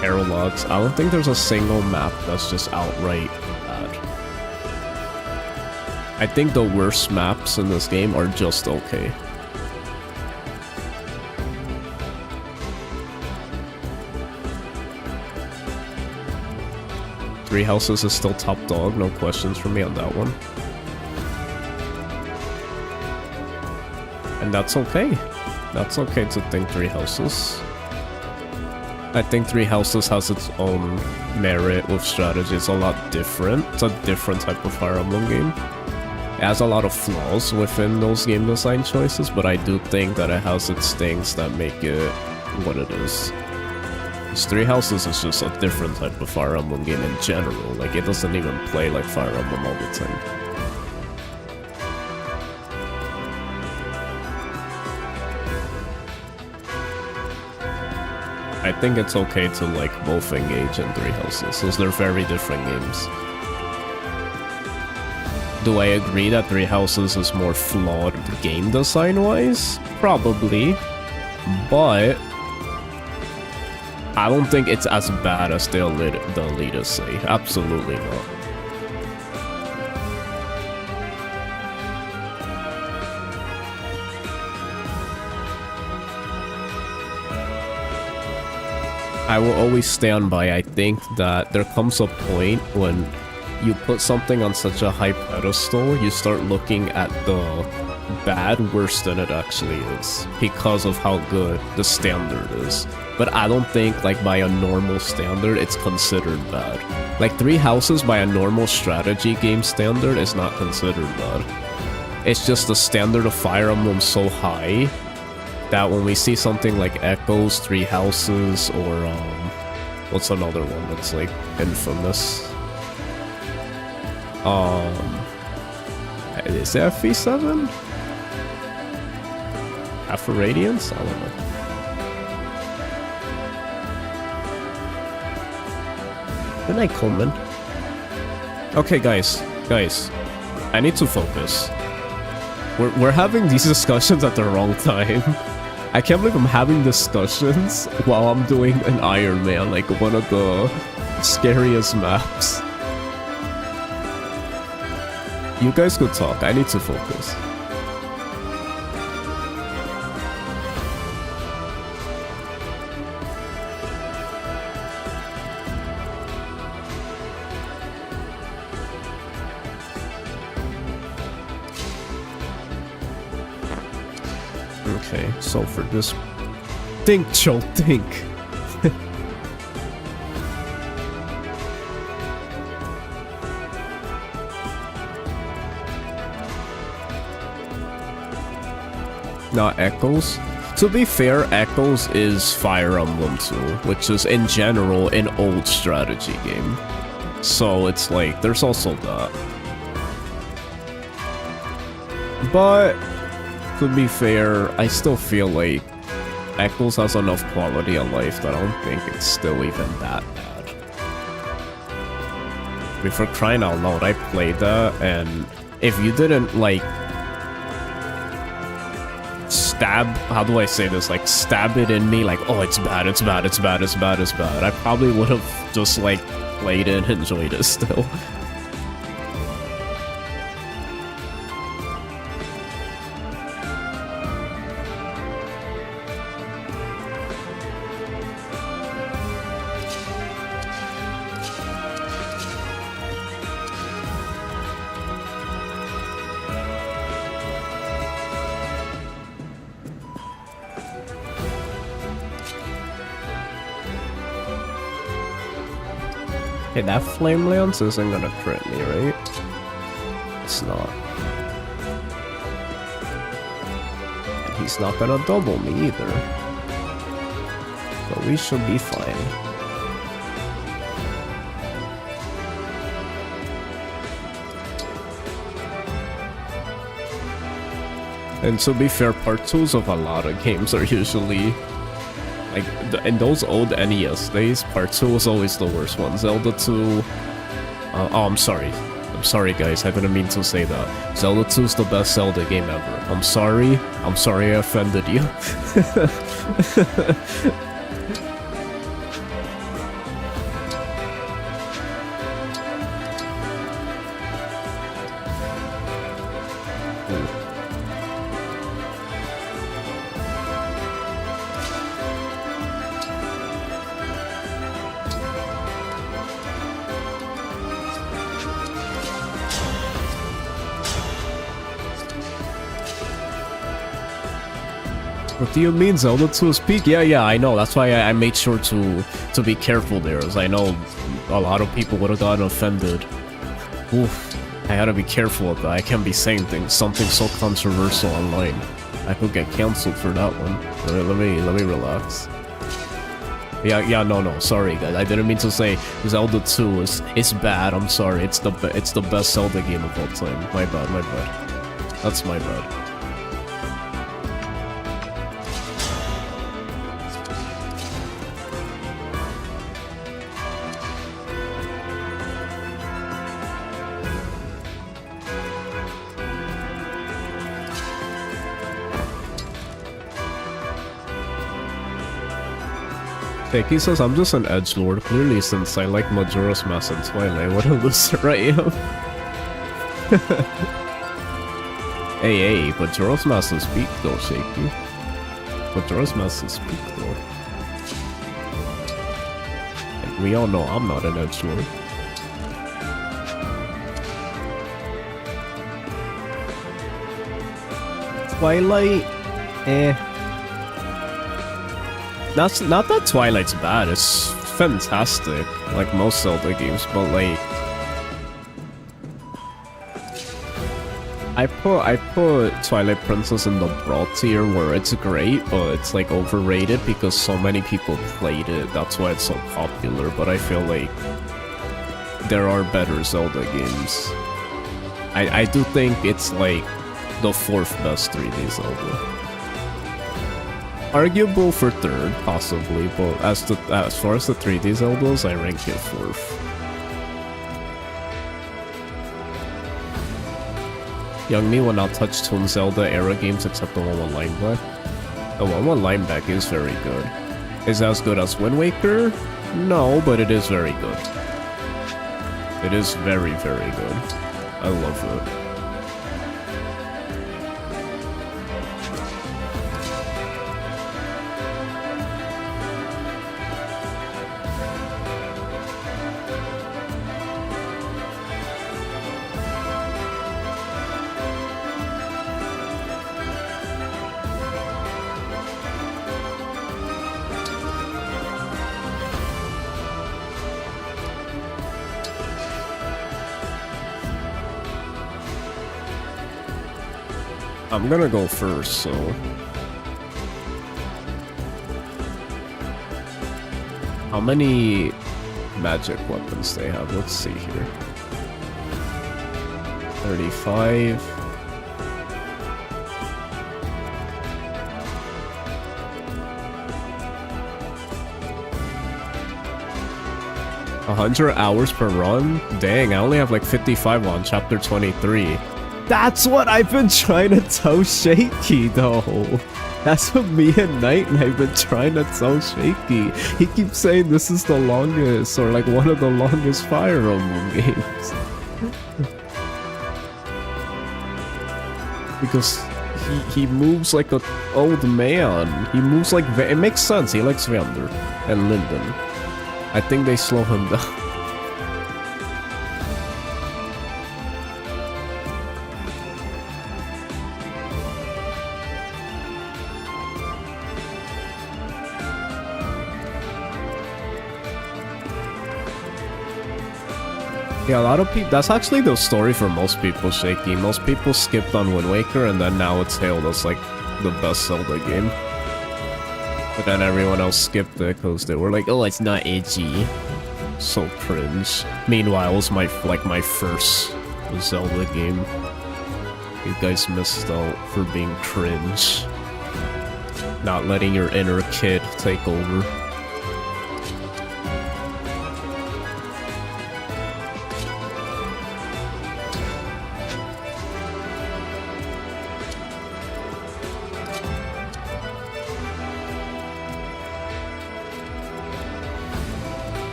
Speaker 1: Aerologs. I don't think there's a single map that's just outright bad. I think the worst maps in this game are just okay. Three Houses is still top dog, no questions for me on that one. And that's okay. That's okay to think Three Houses. I think Three Houses has its own merit with strategy. It's a lot different. It's a different type of Fire Emblem game. It has a lot of flaws within those game design choices, but I do think that it has its things that make it what it is. Three Houses is just a different type of Fire Emblem game in general. Like, it doesn't even play like Fire Emblem all the time. I think it's okay to like both engage in Three Houses, because they're very different games. Do I agree that Three Houses is more flawed game design-wise? Probably. But I don't think it's as bad as the elitists say. Absolutely not. I will always stand by, I think that there comes a point when you put something on such a high pedestal, you start looking at the bad worse than it actually is, because of how good the standard is. But I don't think, like, by a normal standard, it's considered bad. Like, Three Houses by a normal strategy game standard is not considered bad. It's just the standard of Fire Emblem so high that when we see something like Echoes, Three Houses, or, what's another one that's, like, infamous? Is it FV7? Half a Radiance? I don't know. Good night, Coleman. Okay, guys, I need to focus. We're having these discussions at the wrong time. I can't believe I'm having discussions while I'm doing an Iron Man, like one of the scariest maps. You guys could talk, I need to focus. Okay, so for this... Think, Joe, think! Not Echoes? To be fair, Echoes is Fire Emblem 2, which is in general an old strategy game. So it's like, there's also that. But to be fair, I still feel like Echoes has enough quality of life that I don't think it's still even that bad. I mean, for crying out loud, I played that, and if you didn't, like, stab, how do I say this, like stab it in me like, oh, it's bad, it's bad, it's bad, it's bad, it's bad. I probably would have just like played it and enjoyed it still. Okay, that Flame Lance isn't gonna crit me, right? It's not. And he's not gonna double me either. So we should be fine. And to be fair, part 2s of a lot of games are usually... like, in those old NES days, part 2 was always the worst one. Zelda 2... oh, I'm sorry. I'm sorry, guys. I didn't mean to say that. Zelda 2 is the best Zelda game ever. I'm sorry. I'm sorry I offended you. What do you mean Zelda 2 is peak? Yeah, I know. That's why I made sure to be careful there, as I know a lot of people would have gotten offended. Oof. I gotta be careful of that. I can't be saying something so controversial online. I could get cancelled for that one. Let me relax. Yeah, no, sorry guys. I didn't mean to say Zelda 2 is bad. I'm sorry. It's the best Zelda game of all time. My bad. That's my bad. Becky says, I'm just an edgelord, clearly since I like Majora's Mask and Twilight. What a loser I am. Hey, Majora's Mask is peak though, Shaky. Majora's Mask is peak though. And we all know I'm not an edgelord. Twilight? Not that Twilight's bad, it's fantastic, like most Zelda games, but like... I put Twilight Princess in the broad tier where it's great, but it's like overrated because so many people played it, that's why it's so popular, but I feel like there are better Zelda games. I do think it's like the 4th best 3D Zelda. Arguable for 3rd, possibly, but as far as the 3D Zeldas, I rank it 4th. Young me will not touch Toon Zelda era games except the one with Lineback. The one with Lineback is very good. Is it as good as Wind Waker? No, but it is very good. It is very, very good. I love it. I'm gonna go first, so... How many magic weapons they have? Let's see here. 35... 100 hours per run? Dang, I only have like 55 on chapter 23. That's what I've been trying to tell Shaky, though. That's what me and Night have been trying to tell Shaky. He keeps saying this is the longest, or like one of the longest Fire Emblem games. Because he moves like an old man. He moves like... It makes sense, he likes Vander and Linden. I think they slow him down. Yeah, a lot of people... That's actually the story for most people, Shaky. Most people skipped on Wind Waker, and then now it's hailed as, like, the best Zelda game. But then everyone else skipped it, because they were like, oh, it's not edgy. So cringe. Meanwhile, it was my first Zelda game. You guys missed out for being cringe. Not letting your inner kid take over.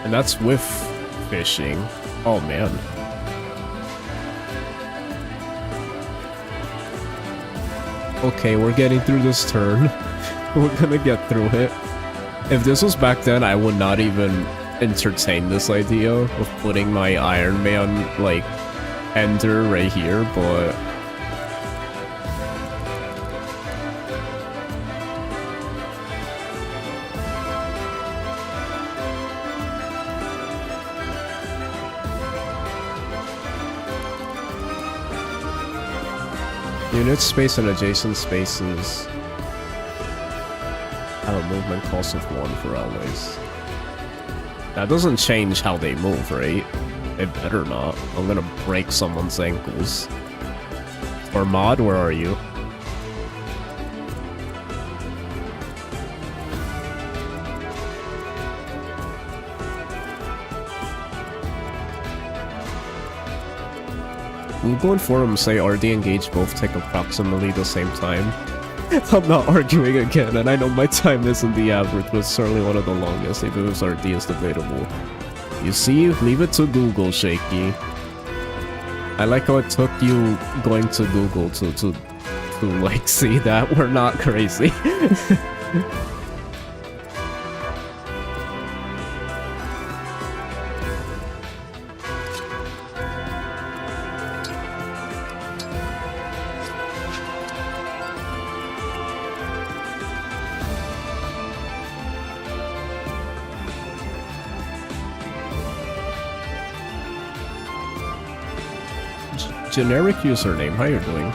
Speaker 1: And that's with fishing. Oh man. Okay, we're getting through this turn. We're gonna get through it. If this was back then, I would not even entertain this idea of putting my Iron Man, like, ender right here, but... Unit space and adjacent spaces have a movement cost of 1 for always. That doesn't change how they move, right? It better not. I'm gonna break someone's ankles. Or Mod, where are you? Google and forums say RD and Gage both take approximately the same time. I'm not arguing again, and I know my time isn't the average, but it's certainly one of the longest, even if RD is debatable. You see? Leave it to Google, Shaky. I like how it took you going to Google to like, see that we're not crazy. Generic username, how you doing?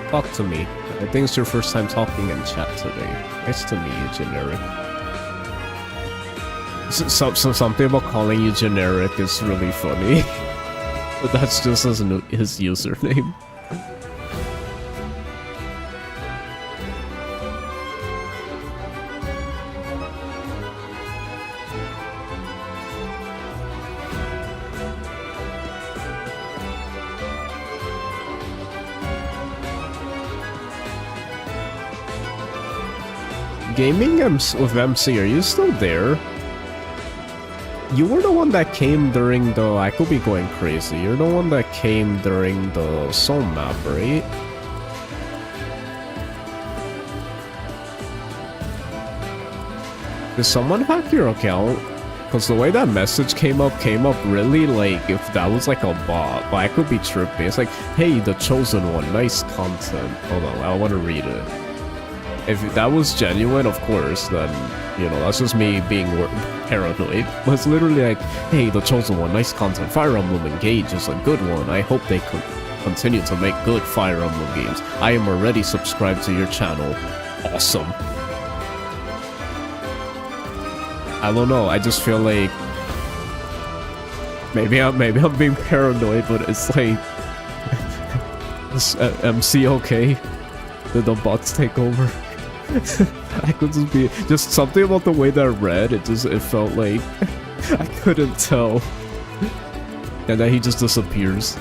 Speaker 1: Talk to me. I think it's your first time talking in chat today. Nice to meet you, Generic. So something about calling you Generic is really funny. But that's just his username. Gaming with MC, are you still there? You were the one that came during the... I could be going crazy. You're the one that came during the Soul map, right? Did someone hack your account? Because the way that message came up really like if that was like a bot, but I could be tripping. It's like, hey, the chosen one, nice content. Hold on, I want to read it. If that was genuine, of course, then, you know, that's just me being paranoid. But it's literally like, hey, the chosen one, nice content. Fire Emblem Engage is a good one. I hope they could continue to make good Fire Emblem games. I am already subscribed to your channel. Awesome. I don't know, I just feel like... Maybe I'm being paranoid, but it's like... Is MC okay? Did the bots take over? I could just be... Just something about the way that I read, it felt like... I couldn't tell. And then he just disappears.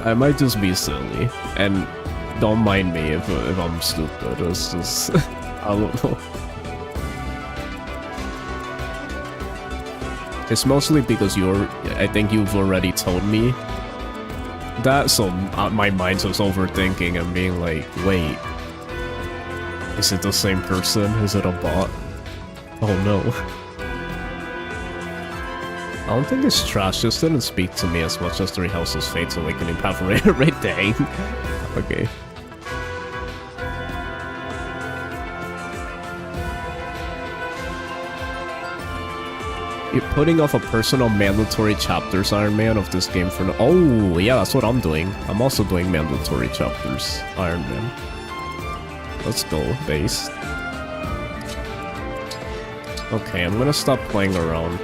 Speaker 1: I might just be silly, and don't mind me if I'm stupid. It's just I don't know. It's mostly because I think you've already told me that, so my mind's just overthinking and being like, wait, is it the same person? Is it a bot? Oh no. I don't think it's trash, just didn't speak to me as much as Three Houses Fate's Awakening Path right dang. Okay. You're putting off a personal mandatory chapters, Iron Man, of this game for no— oh, yeah, that's what I'm doing. I'm also doing mandatory chapters, Iron Man. Let's go, base. Okay, I'm gonna stop playing around.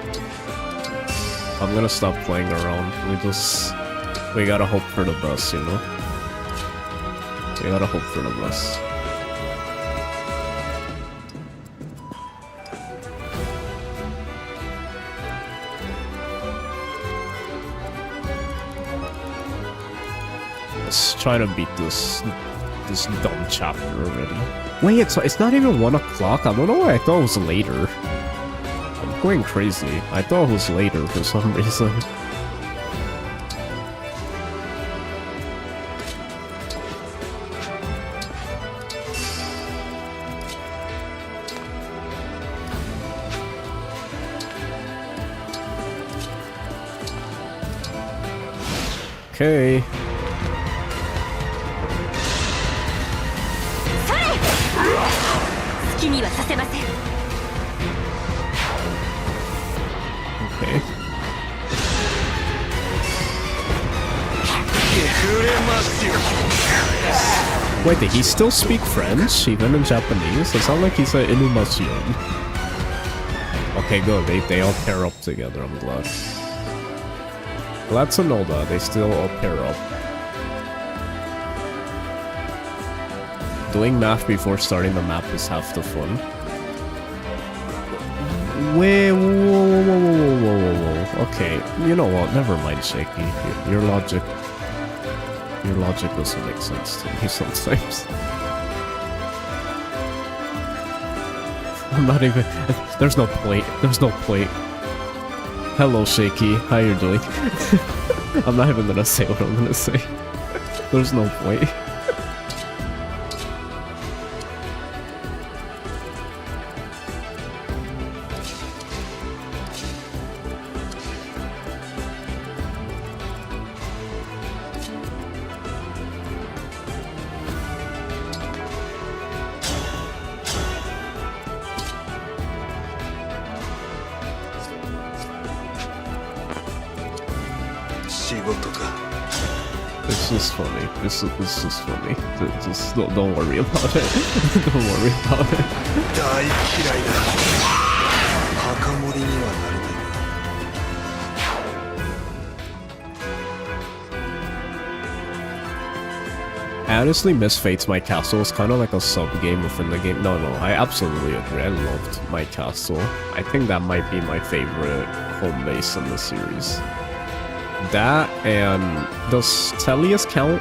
Speaker 1: I'm gonna stop playing around. We gotta hope for the best, you know? We gotta hope for the best. Let's try to beat this dumb chapter already. Wait, it's not even 1 o'clock? I don't know why I thought it was later. I'm going crazy. I thought it was later for some reason. Okay. Okay. Wait, did he still speak French, even in Japanese? It sounds like he said Inumation. Okay, good. They all pair up together, I'm glad. Glad to know that. They still all pair up. Doing math before starting the map is half the fun. Wait, whoa. Okay, you know what? Never mind, Shaky. Your logic doesn't make sense to me sometimes. I'm not even— there's no point. There's no point. Hello, Shaky. How you doing? I'm not even gonna say what I'm gonna say. There's no point. This is funny. This is funny. Just don't worry about it. Don't worry about it. I honestly miss Fates My Castle. It's kind of like a sub-game within the game. No, I absolutely agree. I loved My Castle. I think that might be my favorite home base in the series. That, and does Tellius count?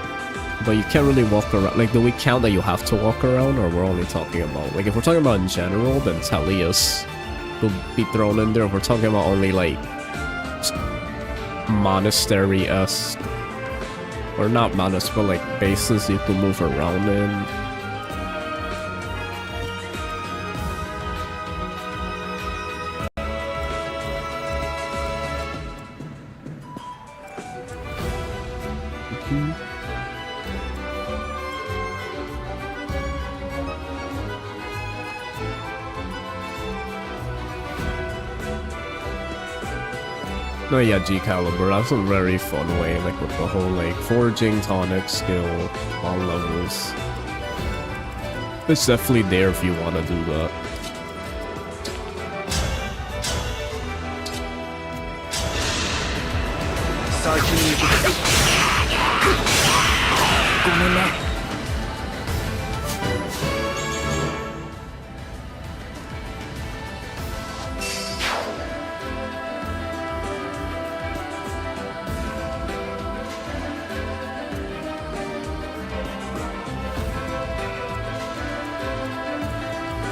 Speaker 1: But you can't really walk around. Like, do we count that you have to walk around, or we're only talking about— like, if we're talking about in general, then Tellius will be thrown in there. If we're talking about only, like, monastery-esque, or not monastery, but, like, bases you can move around in. No, yeah, G-Caliber, that's a very fun way, like with the whole, like, forging tonic skill on levels. It's definitely there if you want to do that.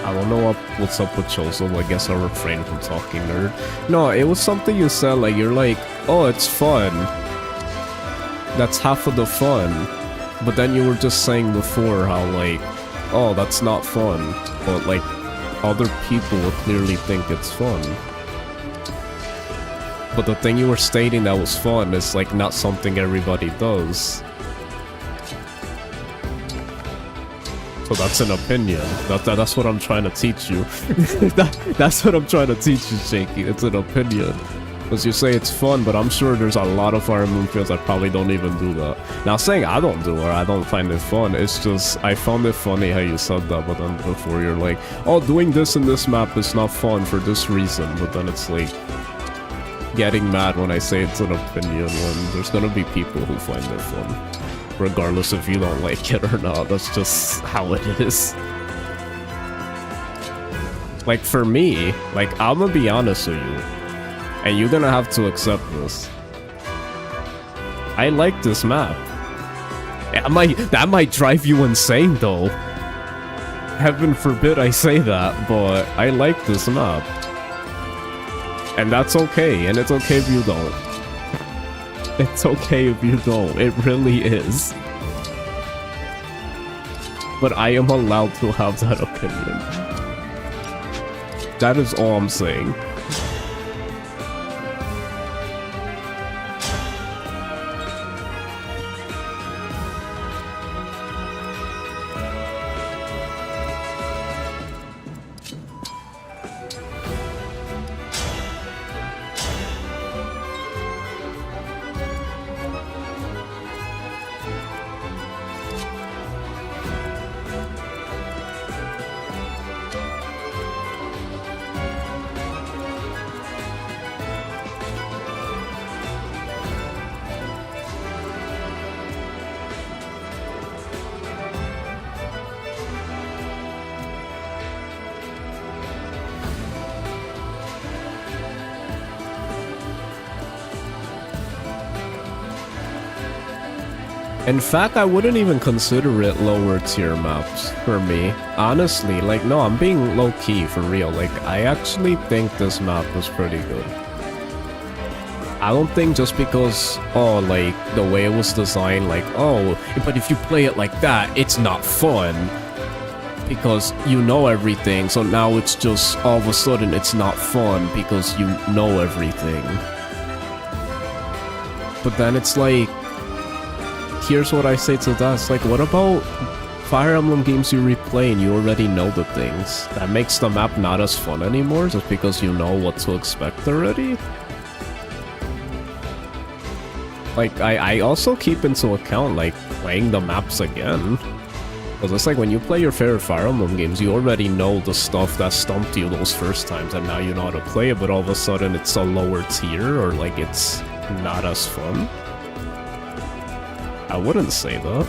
Speaker 1: I don't know what's up with Chozo. I guess I'll refrain from talking nerd. No, it was something you said, like, you're like, oh, it's fun. That's half of the fun. But then you were just saying before how, like, oh, that's not fun. But, like, other people will clearly think it's fun. But the thing you were stating that was fun is, like, not something everybody does. So that's an opinion. That's what I'm trying to teach you. That's what I'm trying to teach you, Shaky. It's an opinion. Because you say it's fun, but I'm sure there's a lot of Fire Emblem fans that probably don't even do that. Now, saying I don't do it or I don't find it fun, it's just, I found it funny how you said that, but then before you're like, oh, doing this in this map is not fun for this reason, but then it's like, getting mad when I say it's an opinion when there's gonna be people who find it fun. Regardless if you don't like it or not, that's just how it is. Like, for me, like, I'm gonna be honest with you, and you're gonna have to accept this. I like this map. That might drive you insane, though. Heaven forbid I say that, but I like this map. And that's okay, and it's okay if you don't. It's okay if you don't, it really is. But I am allowed to have that opinion. That is all I'm saying. In fact, I wouldn't even consider it lower tier maps for me. Honestly, like, no, I'm being low-key for real. Like, I actually think this map was pretty good. I don't think just because, oh, like, the way it was designed, like, oh, but if you play it like that, it's not fun. Because you know everything, so now it's just, all of a sudden, it's not fun because you know everything. But then it's like, here's what I say to that. It's like, what about Fire Emblem games you replay and you already know the things? That makes the map not as fun anymore just because you know what to expect already? Like, I also keep into account, like, playing the maps again. Because it's like, when you play your favorite Fire Emblem games, you already know the stuff that stumped you those first times, and now you know how to play it, but all of a sudden it's a lower tier, or like, it's not as fun. I wouldn't say that.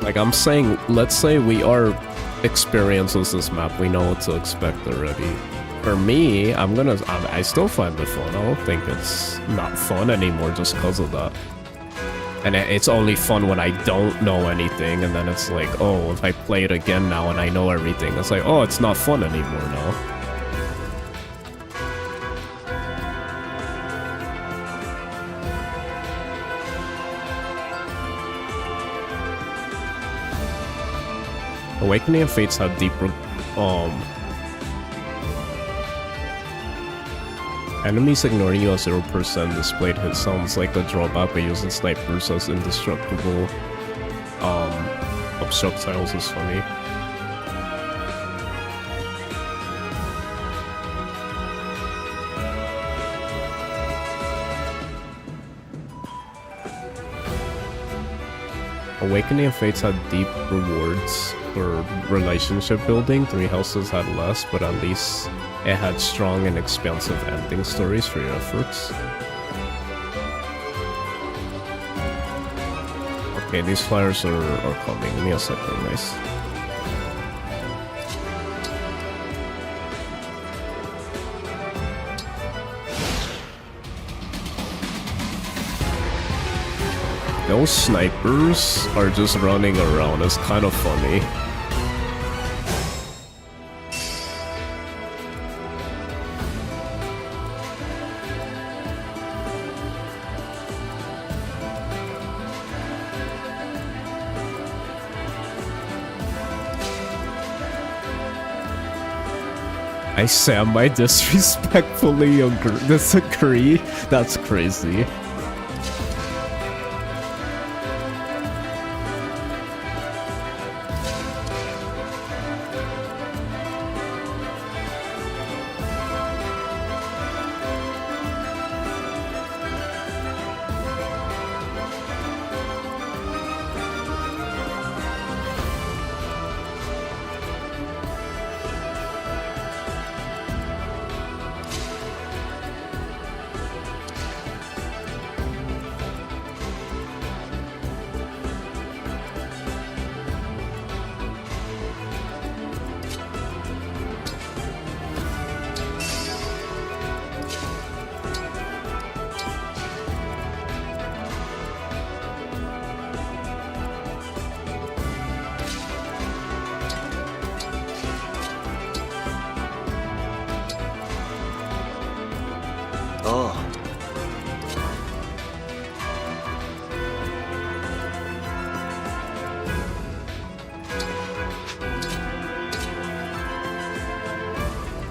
Speaker 1: Like, I'm saying, let's say we are experienced with this map, we know what to expect already. For me, I still find it fun. I don't think it's not fun anymore just because of that. And it's only fun when I don't know anything, and then it's like, oh, if I play it again now and I know everything, it's like, oh, it's not fun anymore now. Awakening of Fates had deeper, enemies ignoring you at 0% displayed hit sounds like a drawback, but using snipers as indestructible, obstructiles is funny. Awakening of Fates had deep rewards for relationship building. 3 Houses had less, but at least it had strong and expansive ending stories for your efforts. Okay, these flyers are coming. Give me a second, guys. Those snipers are just running around. It's kind of funny. I semi disrespectfully disagree. That's crazy.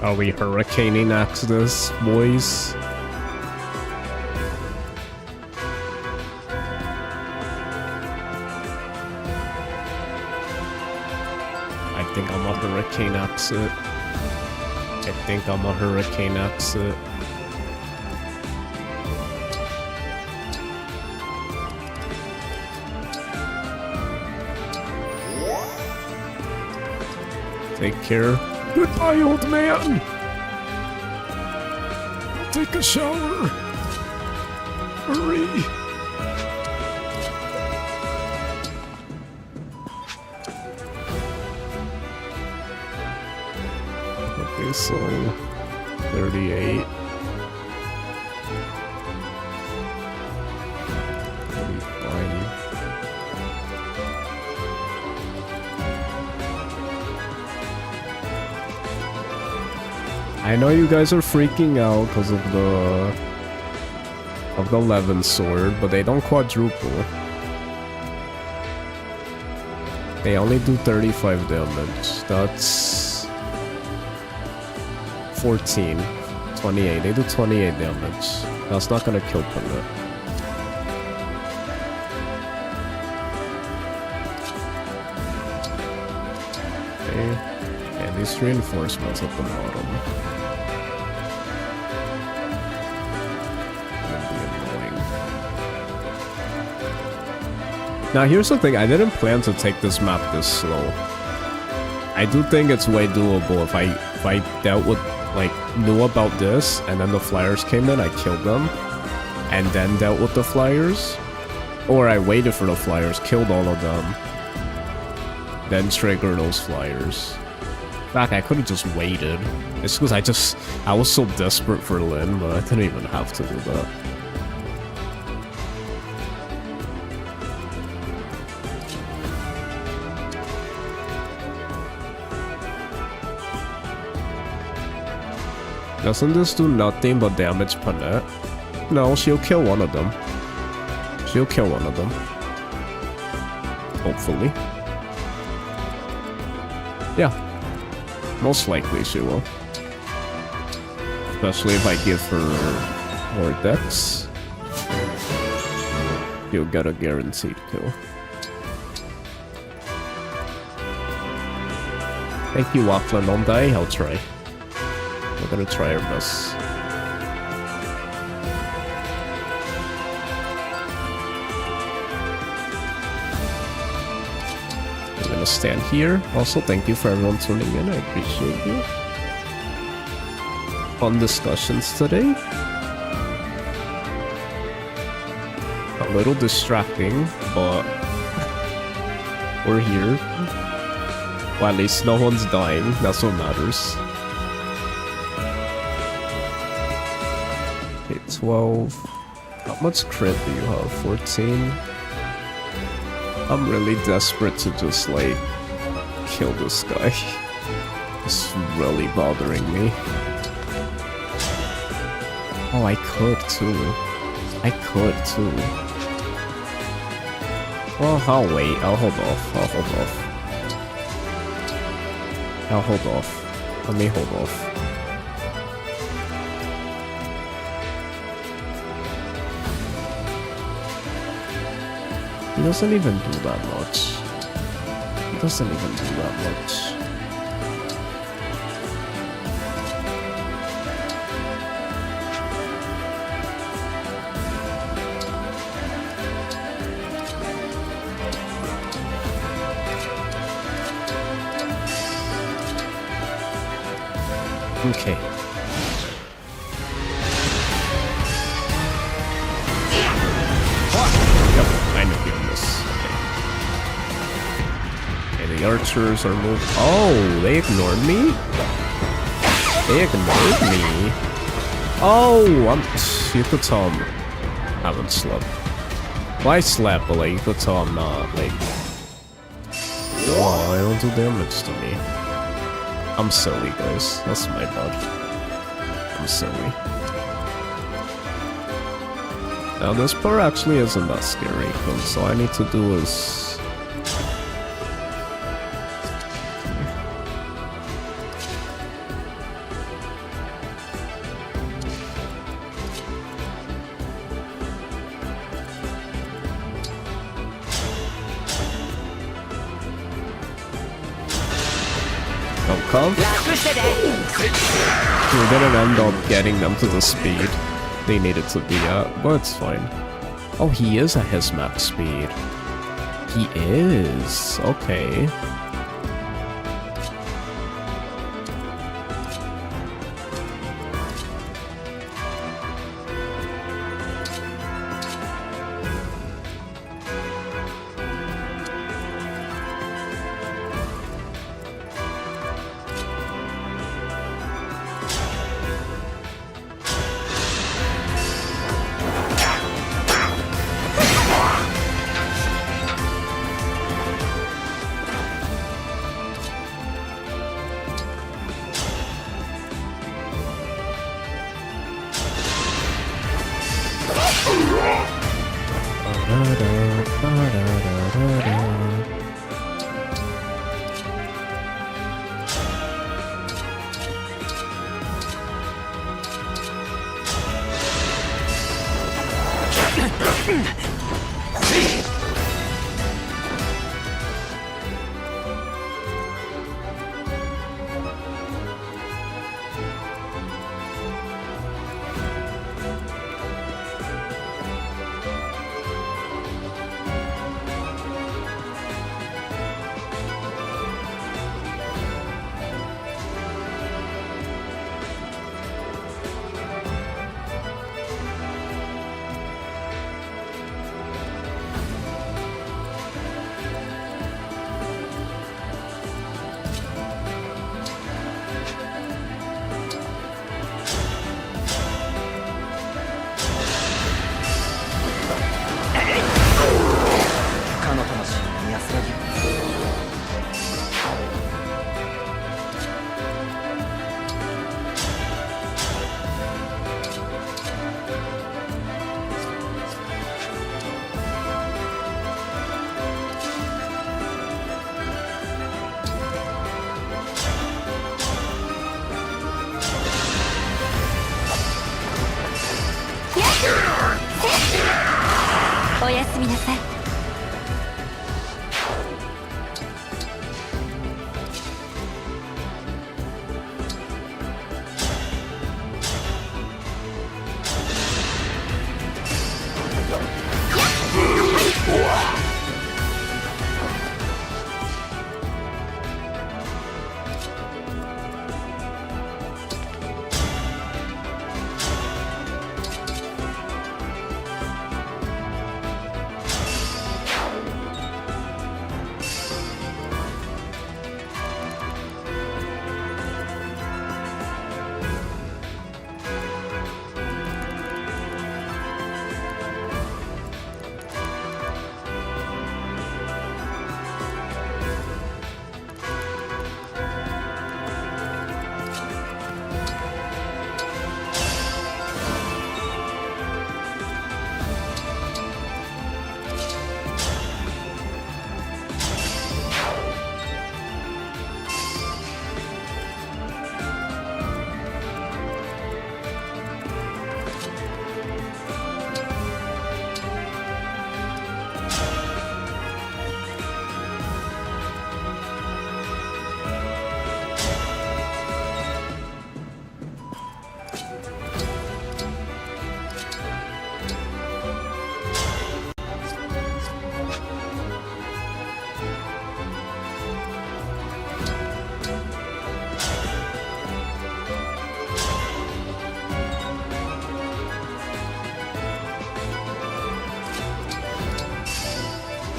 Speaker 1: Are we hurricaning Exodus, boys? I think I'm a hurricane exit. Take care. Goodbye, old man! Take a shower! Hurry! Okay, so 38. 35. I know you guys are freaking out because of the 11 sword, but they don't quadruple. They only do 35 damage. That's 14, 28. They do 28 damage. That's not gonna kill Perma. Okay, and these reinforcements at the bottom. Now here's the thing, I didn't plan to take this map this slow. I do think it's way doable if I dealt with, like, knew about this, and then the flyers came in, I killed them, and then dealt with the flyers. Or I waited for the flyers, killed all of them, then trigger those flyers. In fact, I could've just waited. It's because I was so desperate for Lin, but I didn't even have to do that. Doesn't this do nothing but damage Panette? No, she'll kill one of them. Hopefully. Yeah. Most likely she will. Especially if I give her more dex. You'll get a guaranteed kill. Thank you, Waffle. Don't die, I'll try. We're gonna try our best. I'm gonna stand here. Also, thank you for everyone tuning in. I appreciate you. Fun discussions today. A little distracting, but we're here. Well, at least no one's dying. That's what matters. 12. How much crit do you have? 14? I'm really desperate to just like kill this guy. It's really bothering me. Oh, I could too. I could too. Well, I'll wait. I'll hold off. I'll hold off. I'll hold off. Let me hold off. He doesn't even do that much. He doesn't even do that much. Okay. Yep, I know you miss. Okay. Okay, the archers are moved. Oh, they ignored me? They ignored me? Oh, you could tell I'm haven't slept. Well, I slept, but like, you could tell I'm not, like... Oh, they don't do damage to me. I'm silly, guys. That's my bad. I'm silly. Now, this part actually isn't that scary, because all I need to do is... Come. We're gonna end up getting them to the speed they needed to be at, but it's fine. Oh, he is at his max speed. He is. Okay.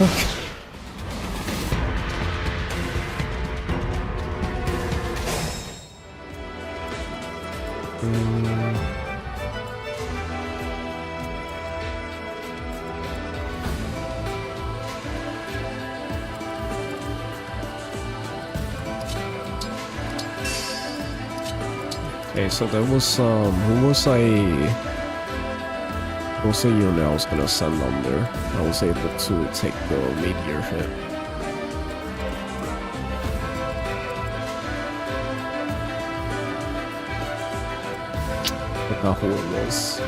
Speaker 1: Okay, so there was who was a unit I was gonna send under. I was able to take the meteor hit. Forgot who it was.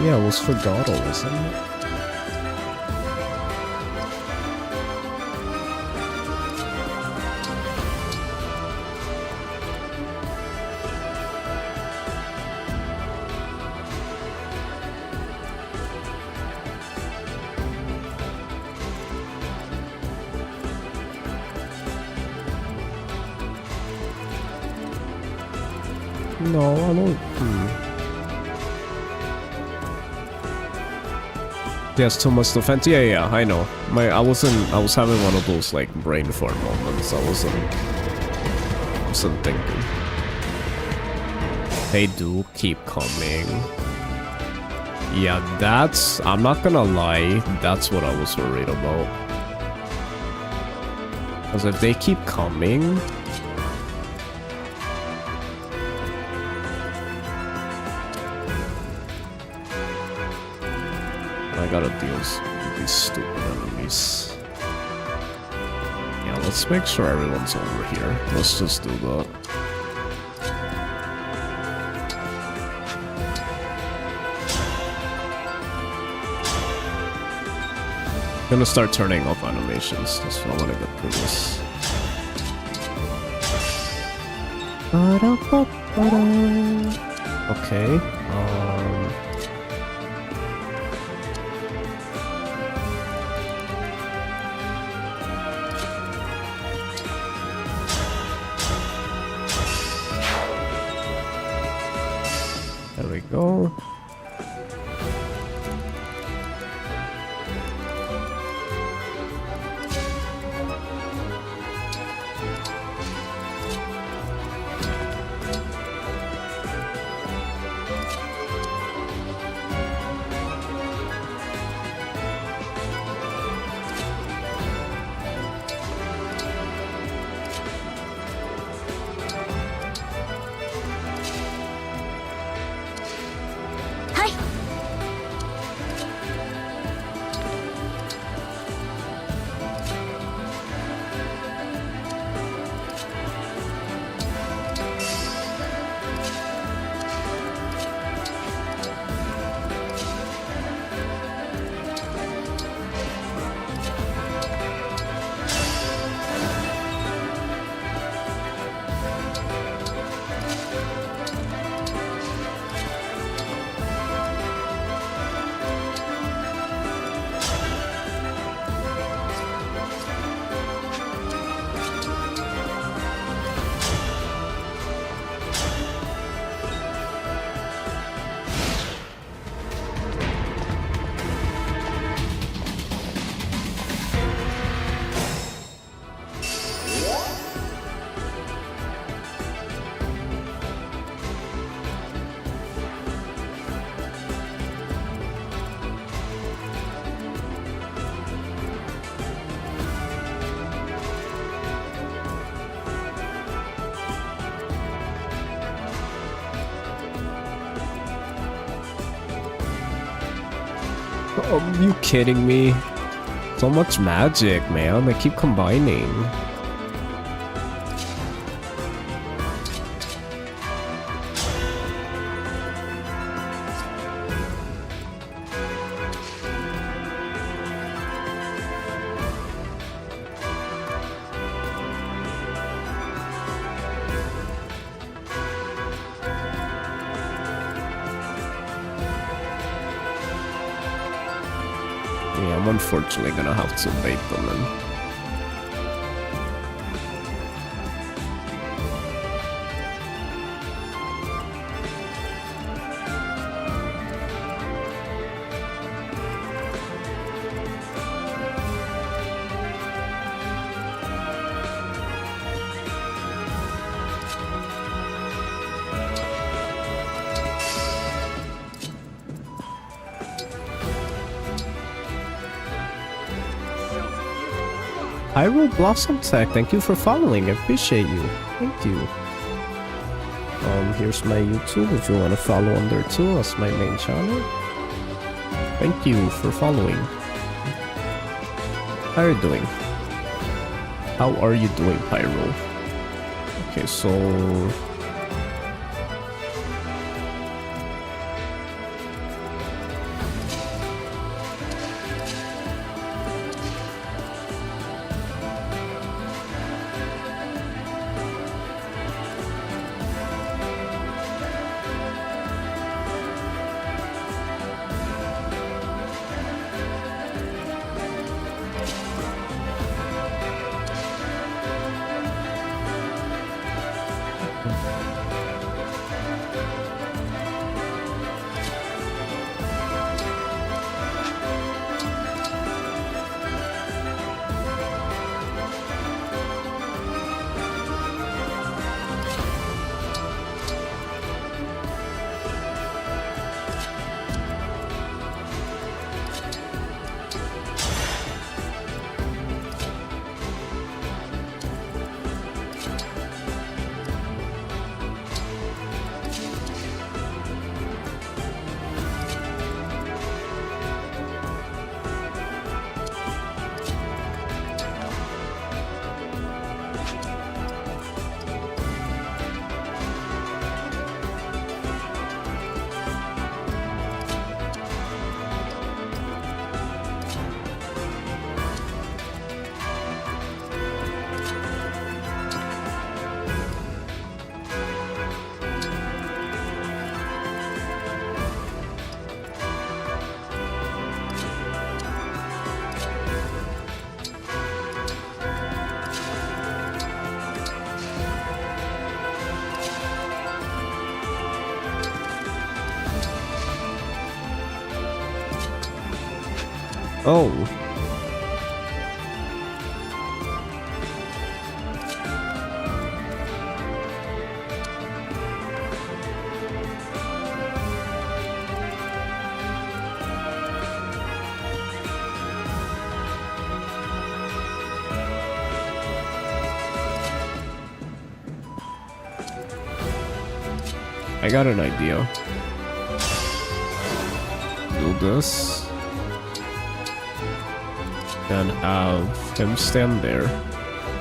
Speaker 1: Yeah, it was Fregado, wasn't it? No, I don't. Yes, too much defense. Yeah, I know. I was having one of those like brain fart moments. I wasn't thinking. They do keep coming. Yeah, I'm not gonna lie, that's what I was worried about. Because if they keep coming, I gotta deal with these stupid enemies. Yeah, let's make sure everyone's over here. Let's just do that. I'm gonna start turning off animations. That's what I wanna get through this. Okay. There we go. Are you kidding me? So much magic, man. They keep combining. Yeah, I'm unfortunately gonna have to bait them in. Pyro Blossom Tech, thank you for following. I appreciate you. Thank you. Here's my YouTube if you want to follow on there too. That's my main channel. Thank you for following. How are you doing? How are you doing, Pyro? Okay, so... Oh. I got an idea. Do this. And have him stand there,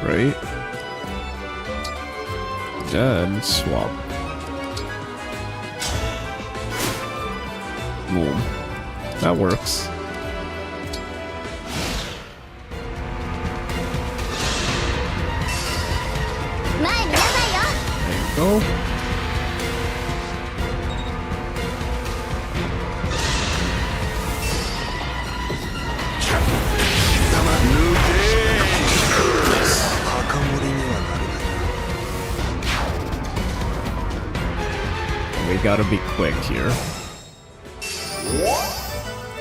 Speaker 1: right? Then swap. Boom. That works. There you go. We gotta be quick here.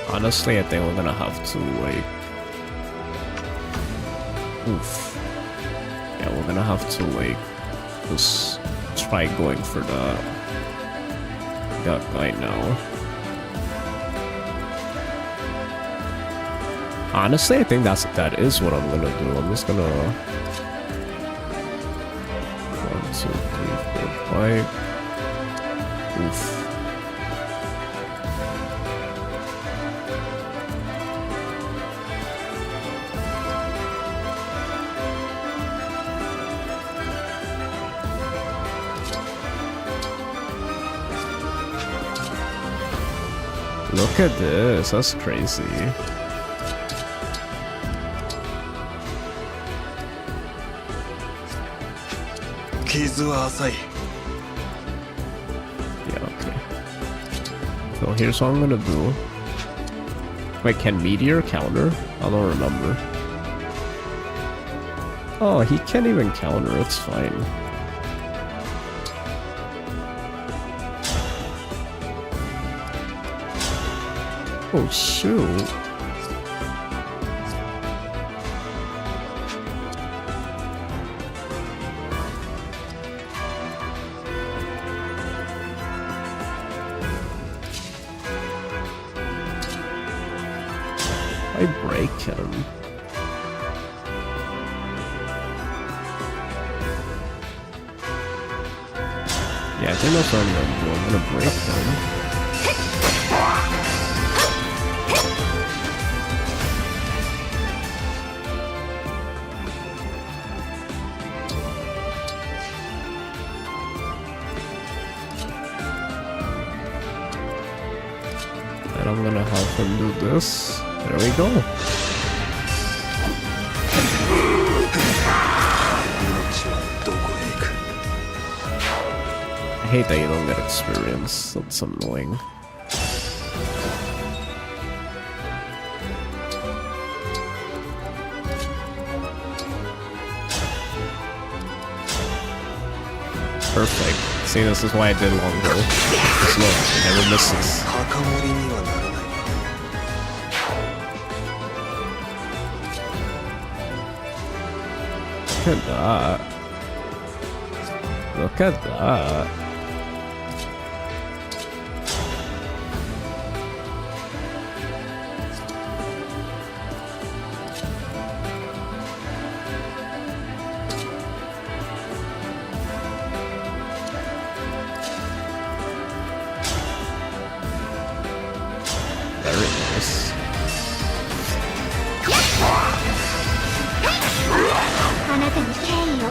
Speaker 1: Honestly, I think we're gonna have to, like... Oof. Yeah, we're gonna have to, like, just try going for that guy now. Honestly, I think that is what I'm gonna do. I'm just gonna... 1, 2, 3, 4, 5... Oof. Look at this, that's crazy. So here's what I'm gonna do. Wait, can Meteor counter? I don't remember. Oh, he can't even counter, it's fine. Oh shoot. I break him. Yeah, I think that's what I'm gonna do. I'm gonna break them. And I'm gonna have him do this. There we go. I hate that you don't get experience. That's annoying. Perfect. See, this is why I did long roll. Just look, it never misses. Look at that. Look at that. Very nice.
Speaker 2: あなたに敬意を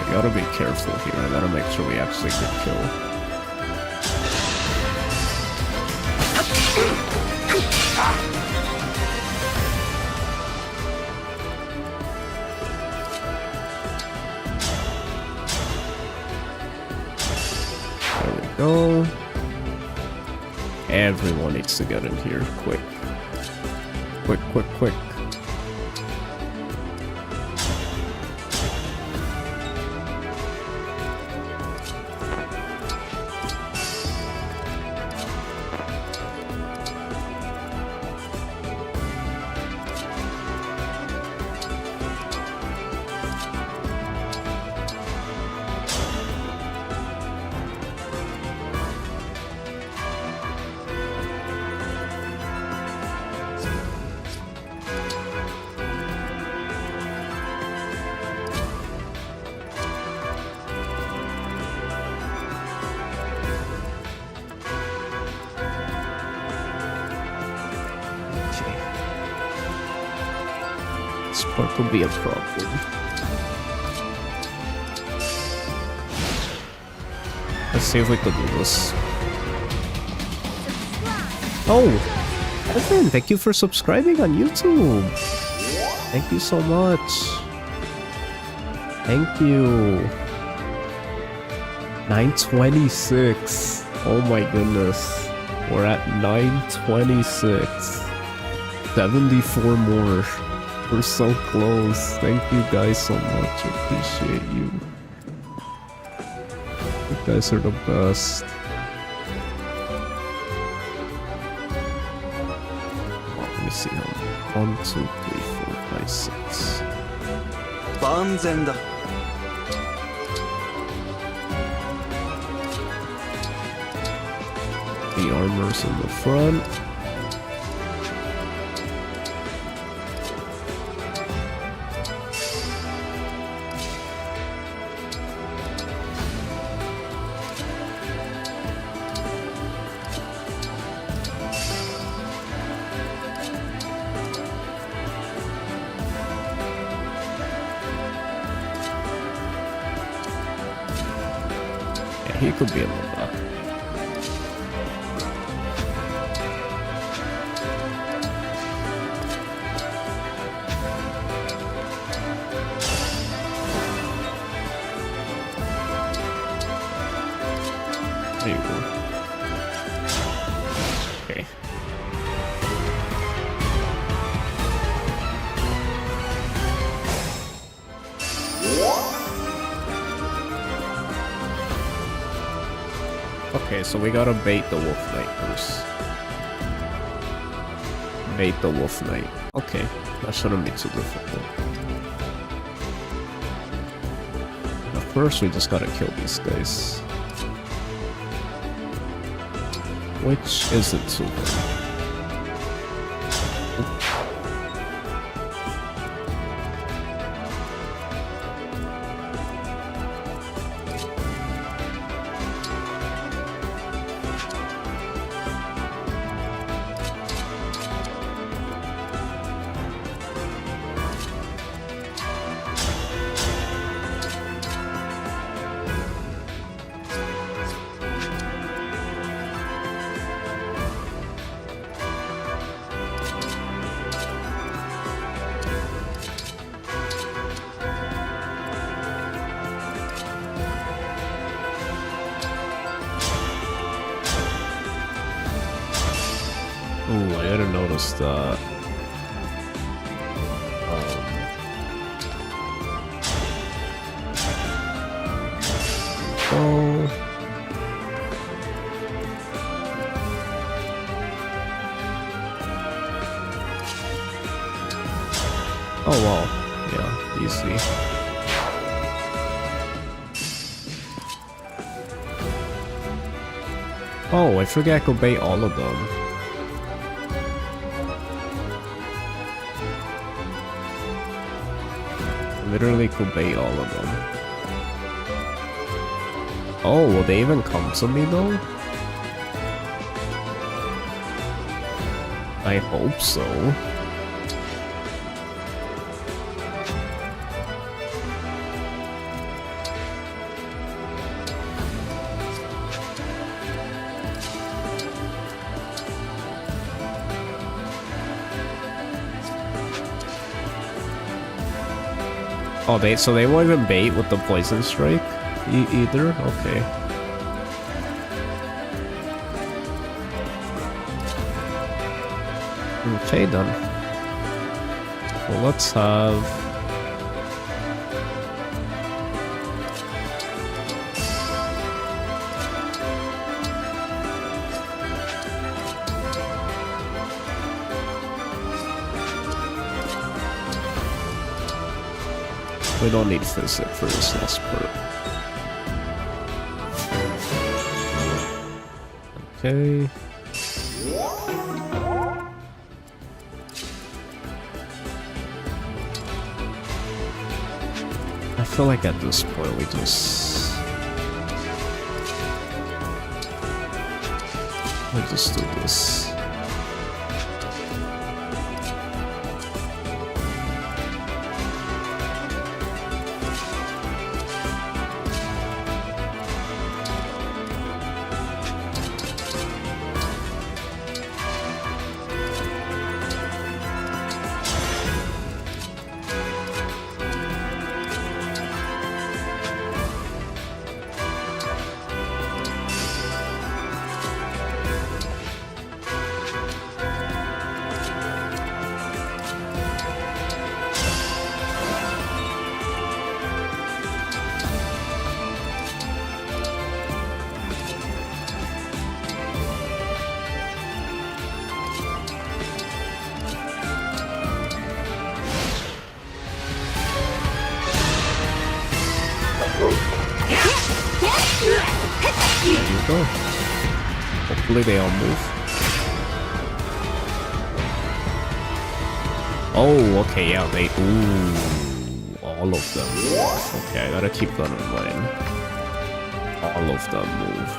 Speaker 1: We gotta be careful here. I gotta make sure we actually get kill. There we go. Everyone needs to get in here quick. Quick, quick, quick. This part could be a problem. Let's see if we can do this. Oh! Evan, thank you for subscribing on YouTube! Thank you so much! Thank you! 926! Oh my goodness. We're at 926. 74 more. We're so close. Thank you guys so much. I appreciate you. You guys are the best. Oh, let me see how many. 1, 2, 3, 4, 5, 6.
Speaker 3: 万全だ。
Speaker 1: The armor's in the front. Yeah, he could be a little bit. There you go. Okay. Okay, so we gotta bait the Wolf Knight first. Bait the Wolf Knight. Okay, that shouldn't be too difficult. But first, we just gotta kill these guys. Which isn't too bad. was that? Oh. Oh wow, yeah, easy. Oh, I forgot I could bait all of them. Literally could bait all of them. Oh, will they even come to me though? I hope so. Oh, so they won't even bait with the poison strike either? Okay. Okay then. Well, let's have... We don't need physics for this last part. Okay. I feel like at this point we just do this. Hopefully they all move. Oh, okay, yeah, they... Ooh, all of them move. Okay, I gotta keep that in mind. All of them move.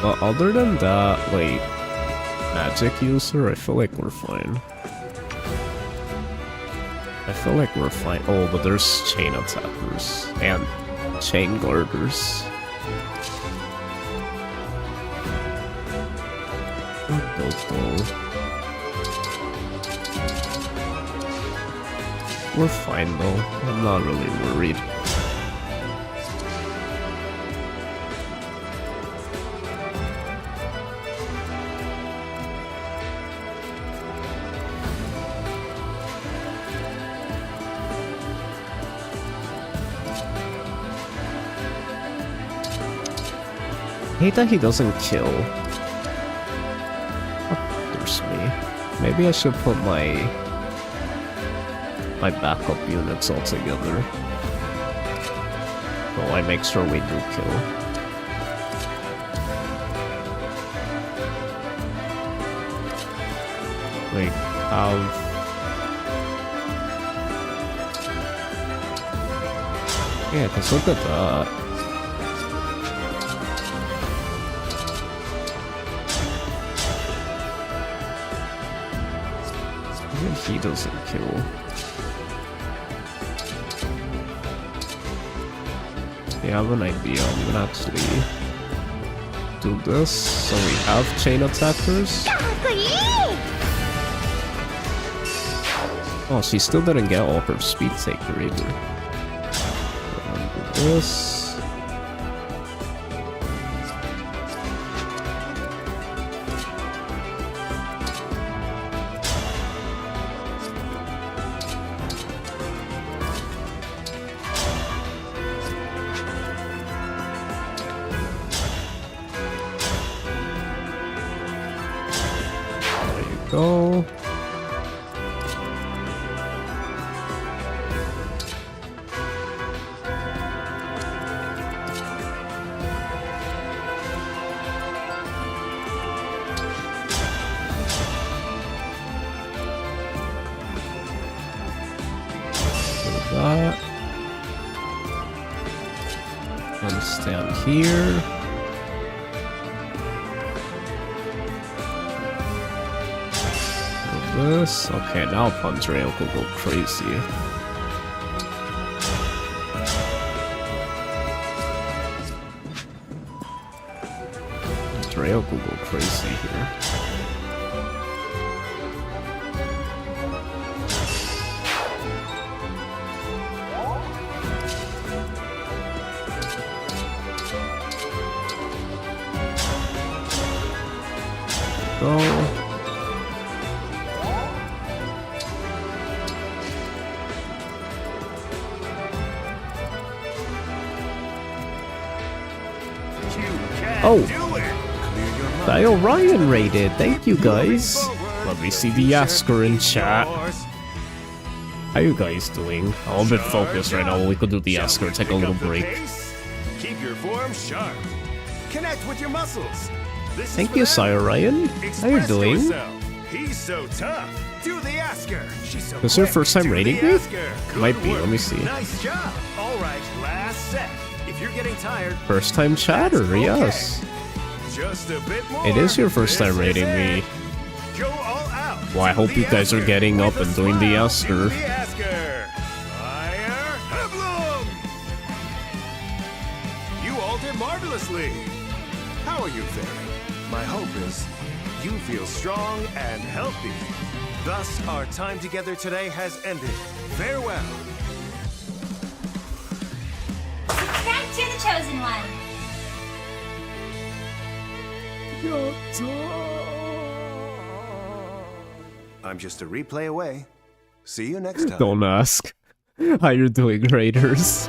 Speaker 1: But other than that, like, magic user, I feel like we're fine. I feel like we're fine. Oh, but there's chain attackers and chain guarders. We're fine though. I'm not really worried. I hate that he doesn't kill. There's me. Maybe I should put my backup units all together. So I make sure we do kill. Like, yeah, cause look at that. He doesn't kill. I have an idea. I'm gonna actually do this. So we have chain attackers. Oh, she still didn't get all her speed taker either. Do this. that. And stand here. This. Okay, now Pandreo will go crazy. Pandreo will go crazy here. Go. Oh, Dio Ryan rated. Thank you guys. Let me see the Yasker in chat. How you guys doing? I'm a bit focused right now. We could do the Yasker. Take a little break.
Speaker 4: Keep your form sharp. Connect with your muscles.
Speaker 1: Thank you, Sire Ryan. How you doing?
Speaker 4: He's so tough. Do the Yasker. She's so
Speaker 1: Is this your first time rating me? Might be.
Speaker 4: work.
Speaker 1: Let me see.
Speaker 4: Nice job. All right, last set. If you're getting tired,
Speaker 1: First time chatter.
Speaker 4: okay.
Speaker 1: Yes.
Speaker 4: Just a bit more.
Speaker 1: It is your first time
Speaker 4: This is
Speaker 1: rating me.
Speaker 4: it. Go all out.
Speaker 1: Well, I hope
Speaker 4: Do
Speaker 1: you guys are
Speaker 4: Yasker.
Speaker 1: getting up
Speaker 4: With
Speaker 1: and
Speaker 4: a
Speaker 1: doing the
Speaker 4: smile,
Speaker 1: Yasker.
Speaker 4: do the Yasker. Fire Emblem. You all did marvelously. How are you faring? My hope is you feel strong and healthy. Thus, our time together today has ended. Farewell.
Speaker 2: Subscribe to the Chosen One.
Speaker 4: I'm just a replay away. See you next time.
Speaker 1: Don't ask. How you doing, Raiders?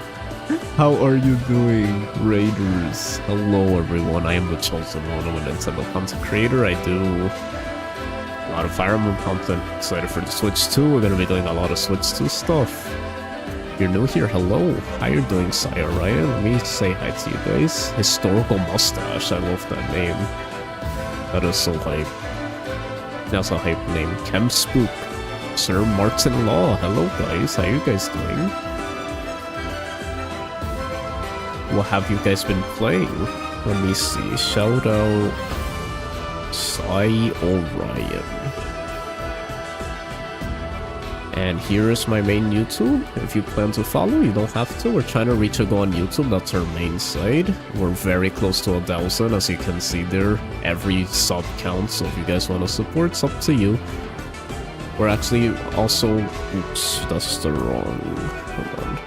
Speaker 1: How are you doing, Raiders? Hello, everyone. I am the Chosen One. I'm a Nintendo content creator. I do a lot of Fire Emblem content. Excited for the Switch 2. We're gonna be doing a lot of Switch 2 stuff. If you're new here, hello. How you doing, Sire Ryan? Let me say hi to you guys. Historical Mustache. I love that name. That is so hype. That's a hype name. Chem Spook. Sir Martin Law. Hello, guys. How you guys doing? What have you guys been playing? Let me see. Shout out Sai Orion. And here is my main YouTube. If you plan to follow, you don't have to. We're trying to reach a goal on YouTube. That's our main site. We're very close to 1,000, as you can see there. Every sub counts, so if you guys want to support, it's up to you. We're actually also... Oops, that's the wrong... Hold on.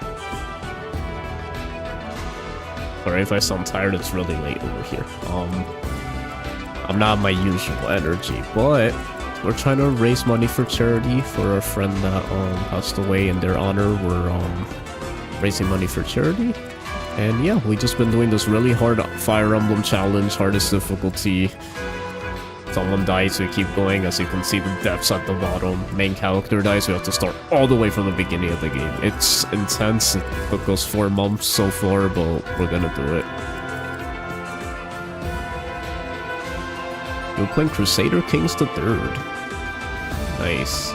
Speaker 1: Sorry if I sound tired, it's really late over here. I'm not my usual energy, but we're trying to raise money for charity for our friend that passed away. In their honor, we're raising money for charity. And yeah, we just been doing this really hard Fire Emblem challenge, hardest difficulty. Someone dies, we keep going. As you can see, the depths at the bottom. Main character dies, we have to start all the way from the beginning of the game. It's intense. It took us 4 months so far, but we're gonna do it. We're playing Crusader Kings the 3rd. Nice.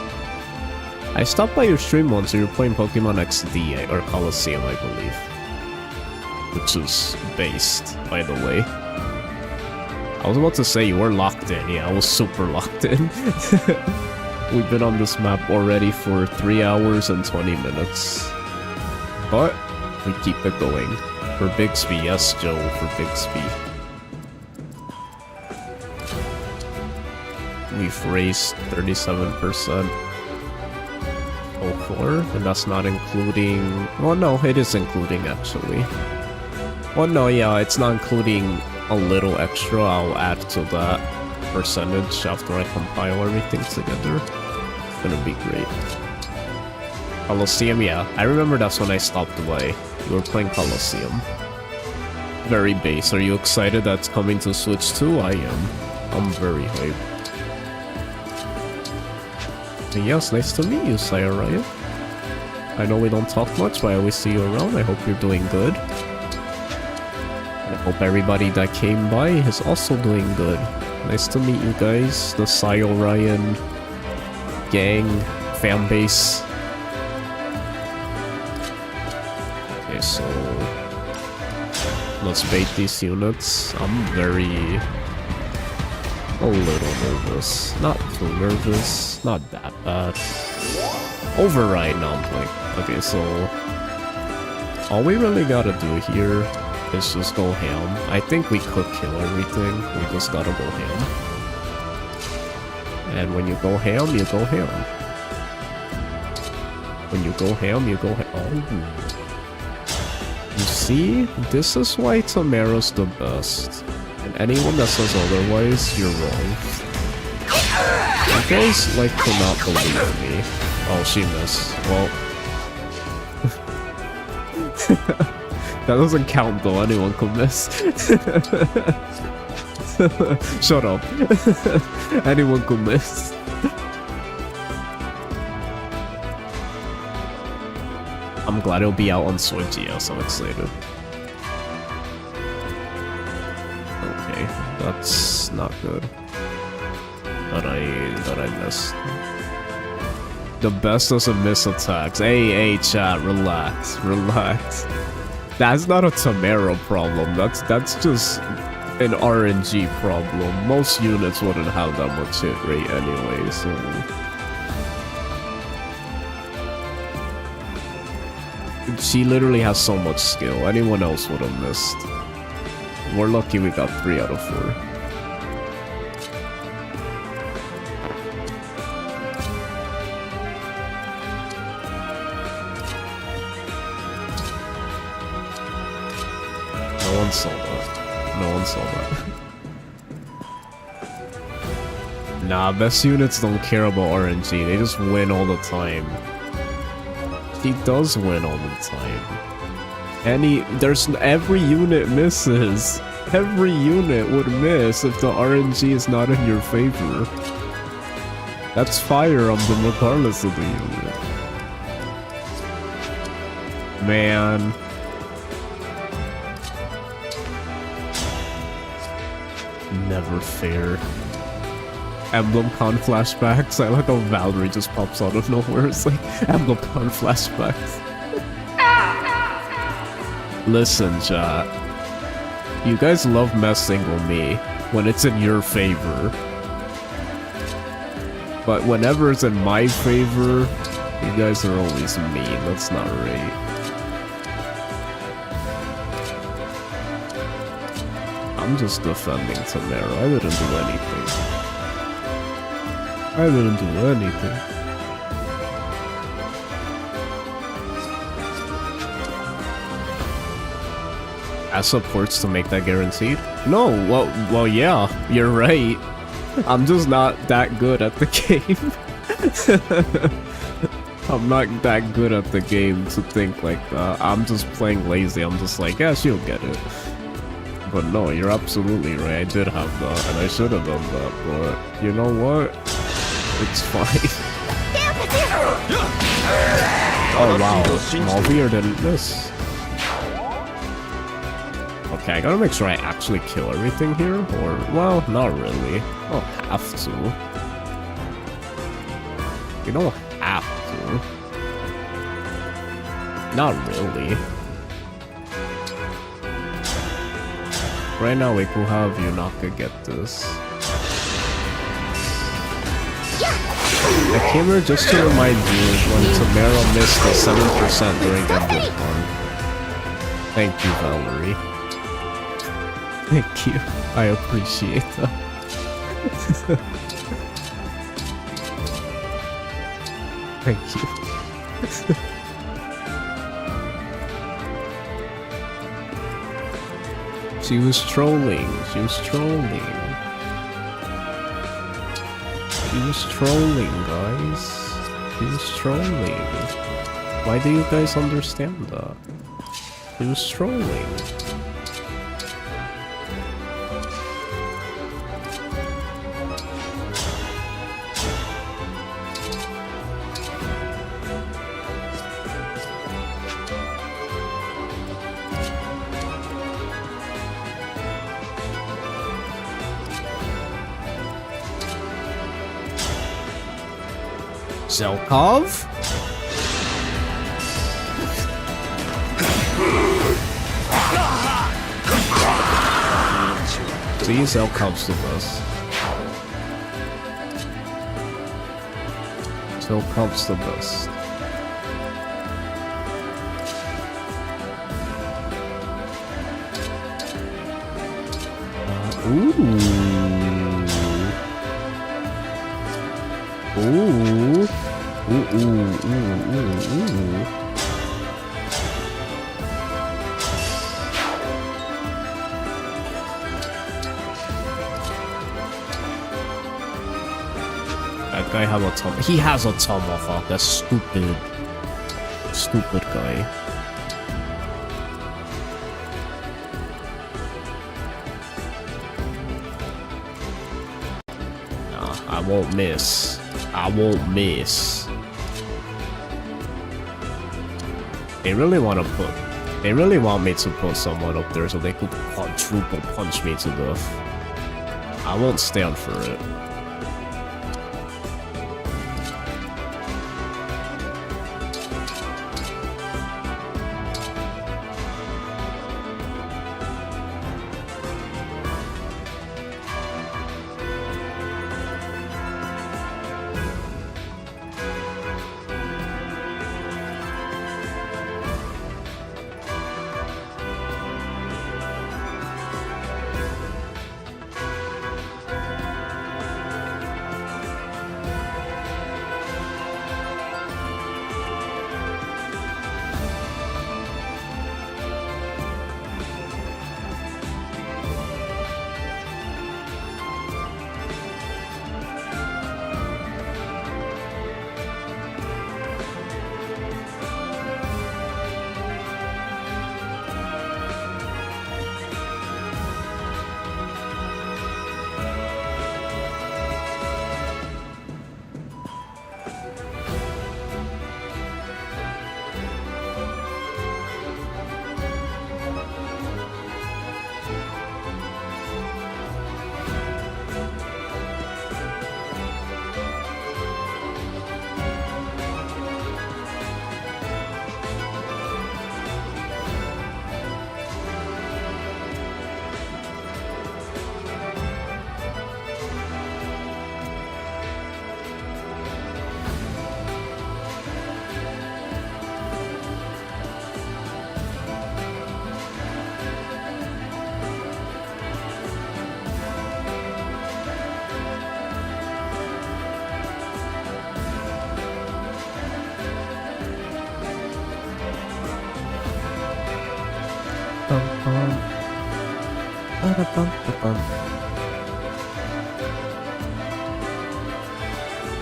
Speaker 1: I stopped by your stream once, so you're playing Pokemon XD, or Colosseum, I believe. Which is based, by the way. I was about to say you were locked in. Yeah, I was super locked in. We've been on this map already for 3 hours and 20 minutes. But we keep it going. For Bigsby, yes, Joe, for Bigsby. We've raised 37%. Oh, 4, and that's not including... Well, no, it is including, actually. Well, no, yeah, it's not including a little extra. I'll add to that percentage after I compile everything together. It's gonna be great. Colosseum, yeah. I remember that's when I stopped by. We were playing Colosseum. Very base. Are you excited that's coming to Switch 2? I am. I'm very hyped. And yes, nice to meet you, Sire Ryan. I know we don't talk much, but I always see you around. I hope you're doing good. I hope everybody that came by is also doing good. Nice to meet you guys, the Sai Orion gang, fan base. Okay, so let's bait these units. I'm a little nervous. Not too nervous. Not that bad. Override now I'm playing. Okay, so all we really gotta do here is just go ham. I think we could kill everything. We just gotta go ham. And when you go ham, you go ham. When you go ham, you go ham. Oh. You see? This is why Timerra's the best. And anyone that says otherwise, you're wrong. You guys like to not believe me. Oh, she missed. Well... that doesn't count though, anyone could miss. Shut up. Anyone could miss. I'm glad it'll be out on Switch, yes, I'm excited. Okay, that's not good. That I missed. The best doesn't miss attacks. Hey, chat, relax. That's not a Timerra problem. That's just an RNG problem. Most units wouldn't have that much hit rate anyway, so... She literally has so much skill. Anyone else would have missed. We're lucky we got 3 out of 4. No one saw that. Nah, best units don't care about RNG. They just win all the time. She does win all the time. Every unit misses. Every unit would miss if the RNG is not in your favor. That's fire on them regardless of the unit. Man. Never fair. Emblem con flashbacks. I like how Valerie just pops out of nowhere. It's like Emblem con flashbacks. Listen, chat. You guys love messing with me when it's in your favor. But whenever it's in my favor, you guys are always mean. That's not right. I'm just defending Timerra. I didn't do anything. As supports to make that guaranteed? No, well, yeah, you're right. I'm just not that good at the game. I'm not that good at the game to think like that. I'm just playing lazy. I'm just like, yeah, she'll get it. But no, you're absolutely right. I did have that, and I should have done that, but you know what? It's fine. Oh wow, Malvier didn't miss. Okay, I gotta make sure I actually kill everything here, or, well, not really. I don't have to. You don't have to. Not really. Right now we could have Yunaka get this. I came here just to remind you when Timerra missed the 7% during Emblem Con. Thank you, Valerie. Thank you. I appreciate that. Thank you. She was trolling. She was trolling, guys. She was trolling. Why do you guys understand that? She was trolling. Zelkov? See, Cell comes the best. Cell comes the best. Ooh. Ooh. Ooh. That guy have a tom. He has a tomahawk. That's stupid. Stupid guy. Nah, I won't miss. I won't miss. They really want to put. They really want me to put someone up there so they could quadruple punch me to death. I won't stand for it.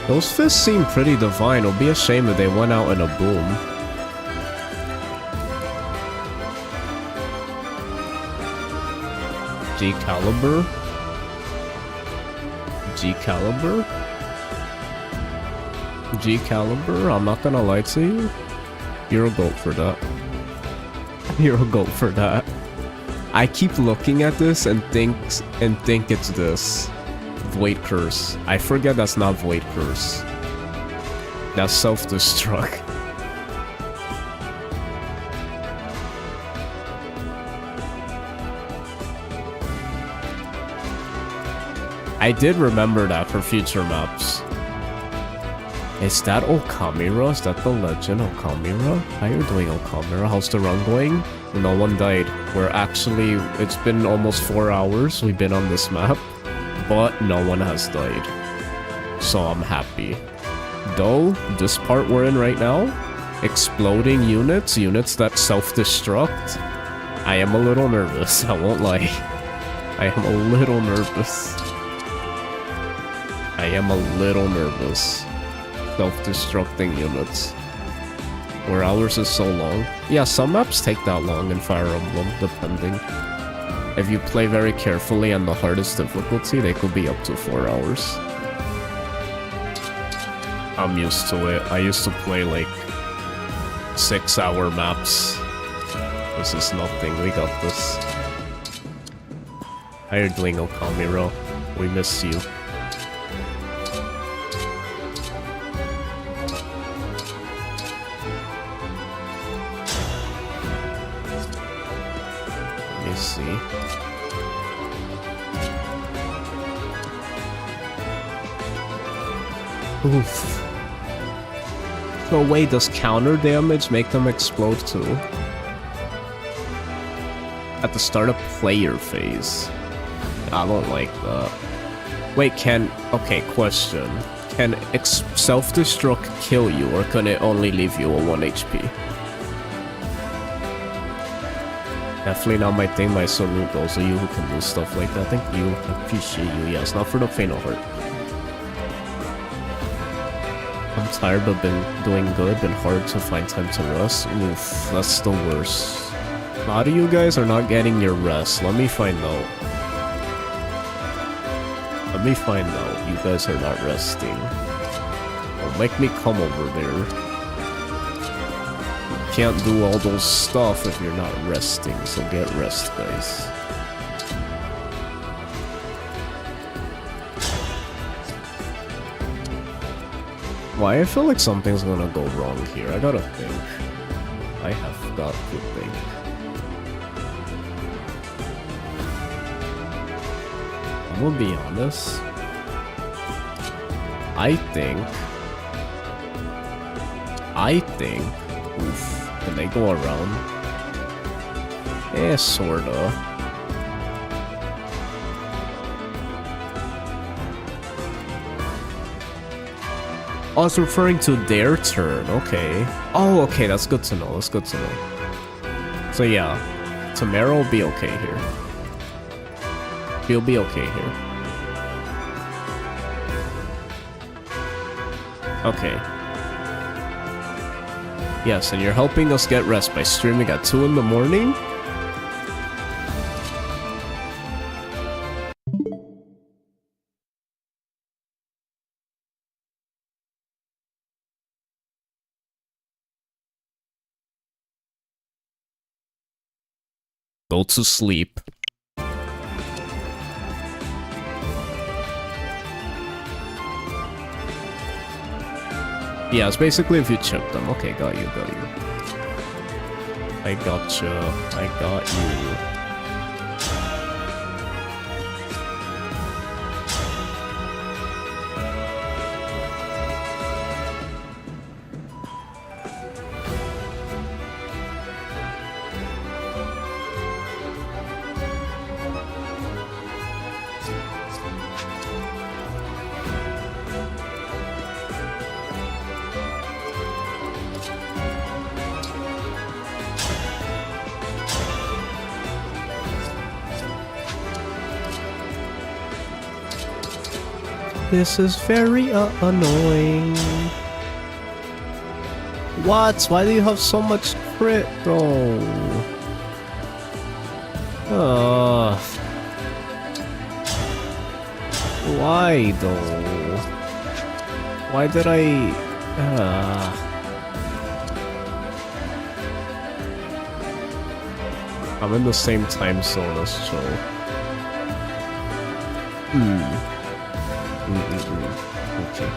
Speaker 1: Those fists seem pretty divine. It'll be a shame if they went out in a boom. G-Caliber? G-Caliber? G-Caliber? I'm not gonna lie to you. You're a goat for that. You're a goat for that. I keep looking at this and think it's this. Void Curse. I forget that's not Void Curse. That's self-destruct. I did remember that for future maps. Is that Okamura? Is that the legend Okamura? How you doing, Okamura? How's the run going? No one died. We're actually... It's been almost 4 hours we've been on this map. But no one has died. So I'm happy. Though, this part we're in right now, exploding units that self-destruct, I am a little nervous, I won't lie. I am a little nervous. I am a little nervous. Self-destructing units. Where ours is so long. Yeah, some maps take that long in Fire Emblem, depending. If you play very carefully on the hardest difficulty, they could be up to 4 hours. I'm used to it. I used to play like 6-hour maps. This is nothing. We got this. How you doing, Okamiro? We miss you. Let me see. Oof. So wait, does counter damage make them explode too? At the start of player phase. I don't like that. Wait, okay, question. Can self-destruct kill you, or can it only leave you on 1 HP? Definitely not my thing, my salute those of you who can do stuff like that. Thank you, I appreciate you. Yes, not for the faint of heart. I'm tired but been doing good, been hard to find time to rest. Oof, that's the worst. A lot of you guys are not getting your rest. Let me find out. Let me find out. You guys are not resting. Don't make me come over there. You can't do all those stuff if you're not resting, so get rest, guys. Why? I feel like something's gonna go wrong here. I gotta think. I have got to think. I'm gonna be honest. I think. Oof. Can they go around? Eh, sorta. Oh, it's referring to their turn. Okay. Oh, okay. That's good to know. That's good to know. So yeah, Timerra will be okay here. He'll be okay here. Okay. Yes, and you're helping us get rest by streaming at 2 in the morning? Go to sleep. Yeah, it's basically if you chip them. Okay, got you. I gotcha. I got you. This is very annoying. What? Why do you have so much crit though? Why though? Why did I... I'm in the same time zone as Joe. Okay.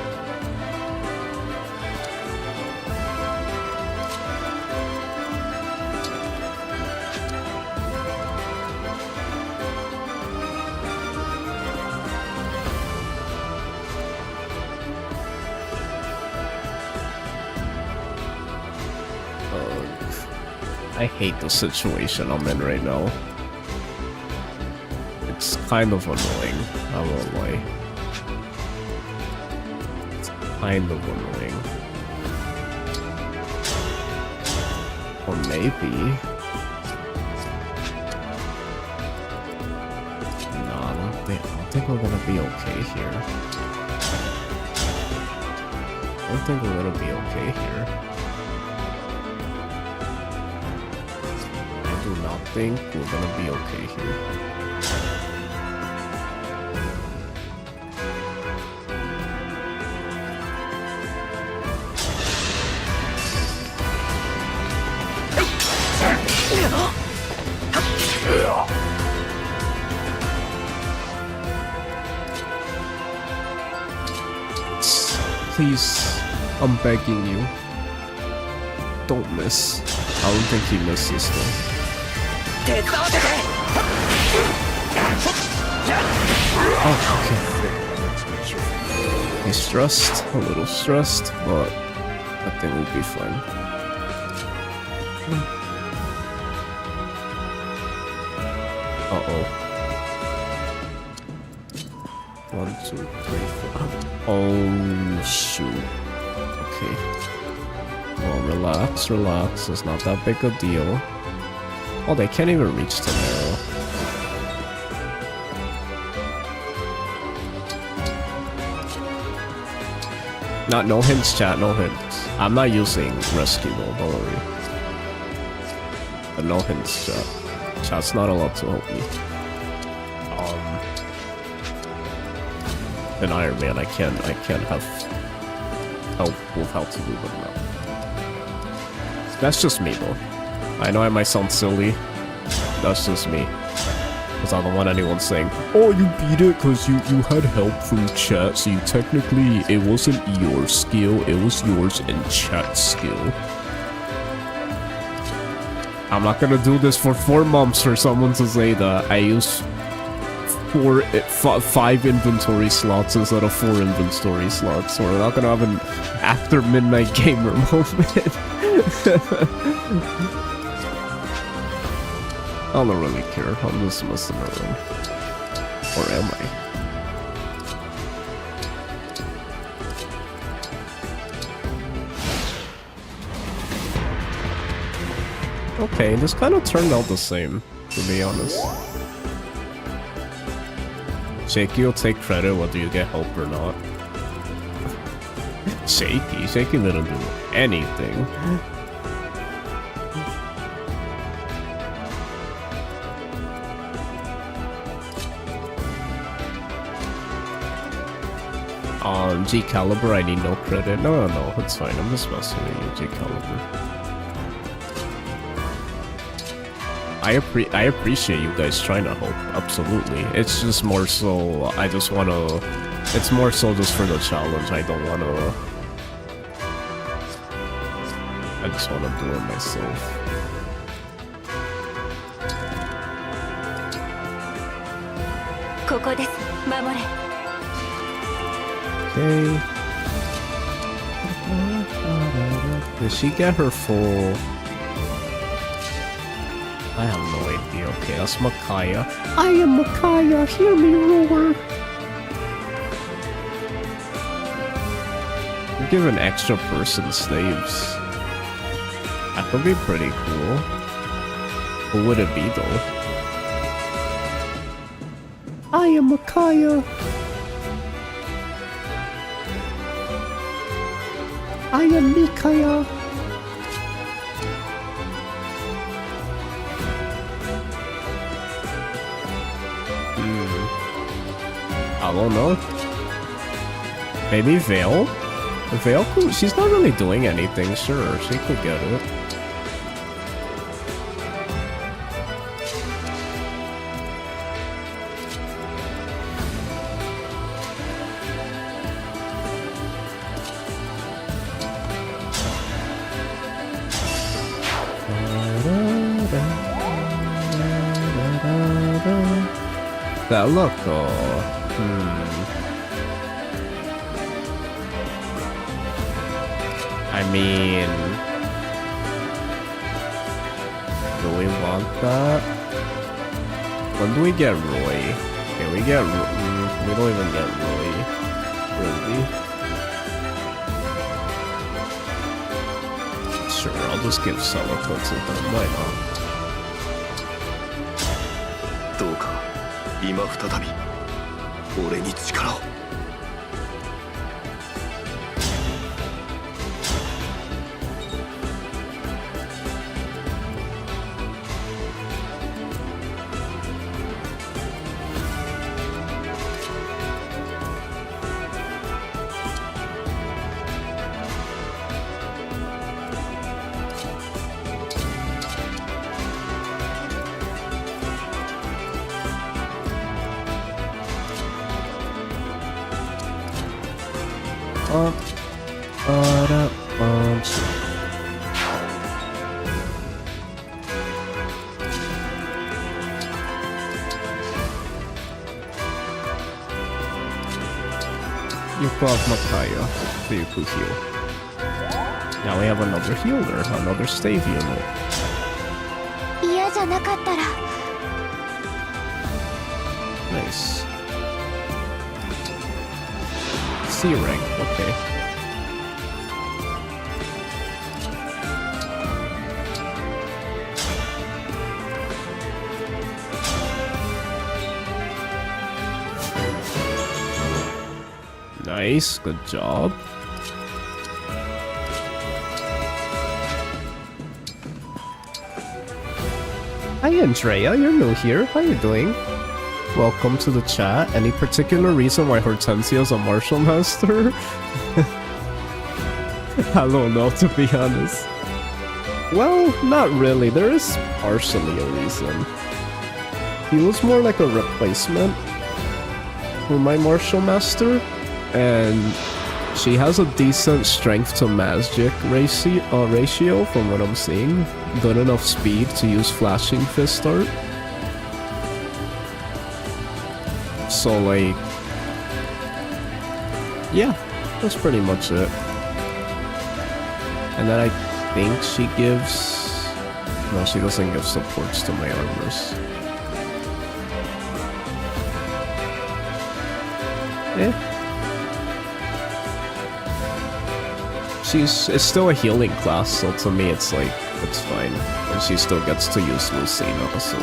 Speaker 1: I hate the situation I'm in right now. It's kind of annoying, I won't lie. Kind of annoying. Or maybe... No, I don't think we're gonna be okay here. I don't think we're gonna be okay here. I do not think we're gonna be okay here. Please, I'm begging you. Don't miss. I don't think he misses though. Oh, okay. He's stressed, a little stressed, but I think we'll be fine. Uh-oh. 1, 2, 3, 4. Oh, shoot. Okay. Well, relax, relax. It's not that big a deal. Oh, they can't even reach Timerra. No hints, chat, no hints. I'm not using rescue though, don't worry. But no hints, chat. Chat's not allowed to help me. In Iron Man, I can't have help with how to do them now. That's just me though. I know I might sound silly. That's just me. Because I don't want anyone saying, oh, you beat it because you had help from chat, so you technically, it wasn't your skill, it was yours and chat's skill. I'm not gonna do this for 4 months for someone to say that. I use 5 inventory slots instead of 4 inventory slots, so we're not gonna have an after midnight gamer moment. I don't really care. I'm just messing around. Or am I? Okay, this kind of turned out the same, to be honest. Shaky will take credit whether you get help or not. Shaky didn't do anything. G Caliber, I need no credit. No, it's fine. I'm just messing with you, G Caliber. I appreciate you guys trying to help. Absolutely. It's just more so. I just wanna. It's more so just for the challenge. I don't wanna. I just wanna do it myself. Okay. Did she get her full? I have no idea. Okay, that's Makaya. I am Makaya, hear me roar. We're giving extra person slaves. That could be pretty cool. Who would it be though? I am Makaya. I am Mikaya. I don't know. Maybe Veil? Veil could, she's not really doing anything, sure, she could get it. That look, I mean, do we want that? When do we get Roy? Okay, we get we don't even get Roy, really. Sure, I'll just give Celica to them, why not?
Speaker 3: どうか今再び俺に力を。
Speaker 1: of Makaya so you could heal. Now we have another healer, another stave unit.
Speaker 2: 嫌じゃなかったら
Speaker 1: Nice. C rank, okay. Nice, good job. Hi Andrea, you're new here. How you doing? Welcome to the chat. Any particular reason why Hortensia's a martial master? I don't know, to be honest. Well, not really. There is partially a reason. He was more like a replacement for my martial master, and she has a decent strength to magic ratio from what I'm seeing. Good enough speed to use flashing fist art. So like, yeah, that's pretty much it. And then I think she gives... No, she doesn't give supports to my armors. Yeah. It's still a healing class, so to me it's like, it's fine. And she still gets to use Lucina, so...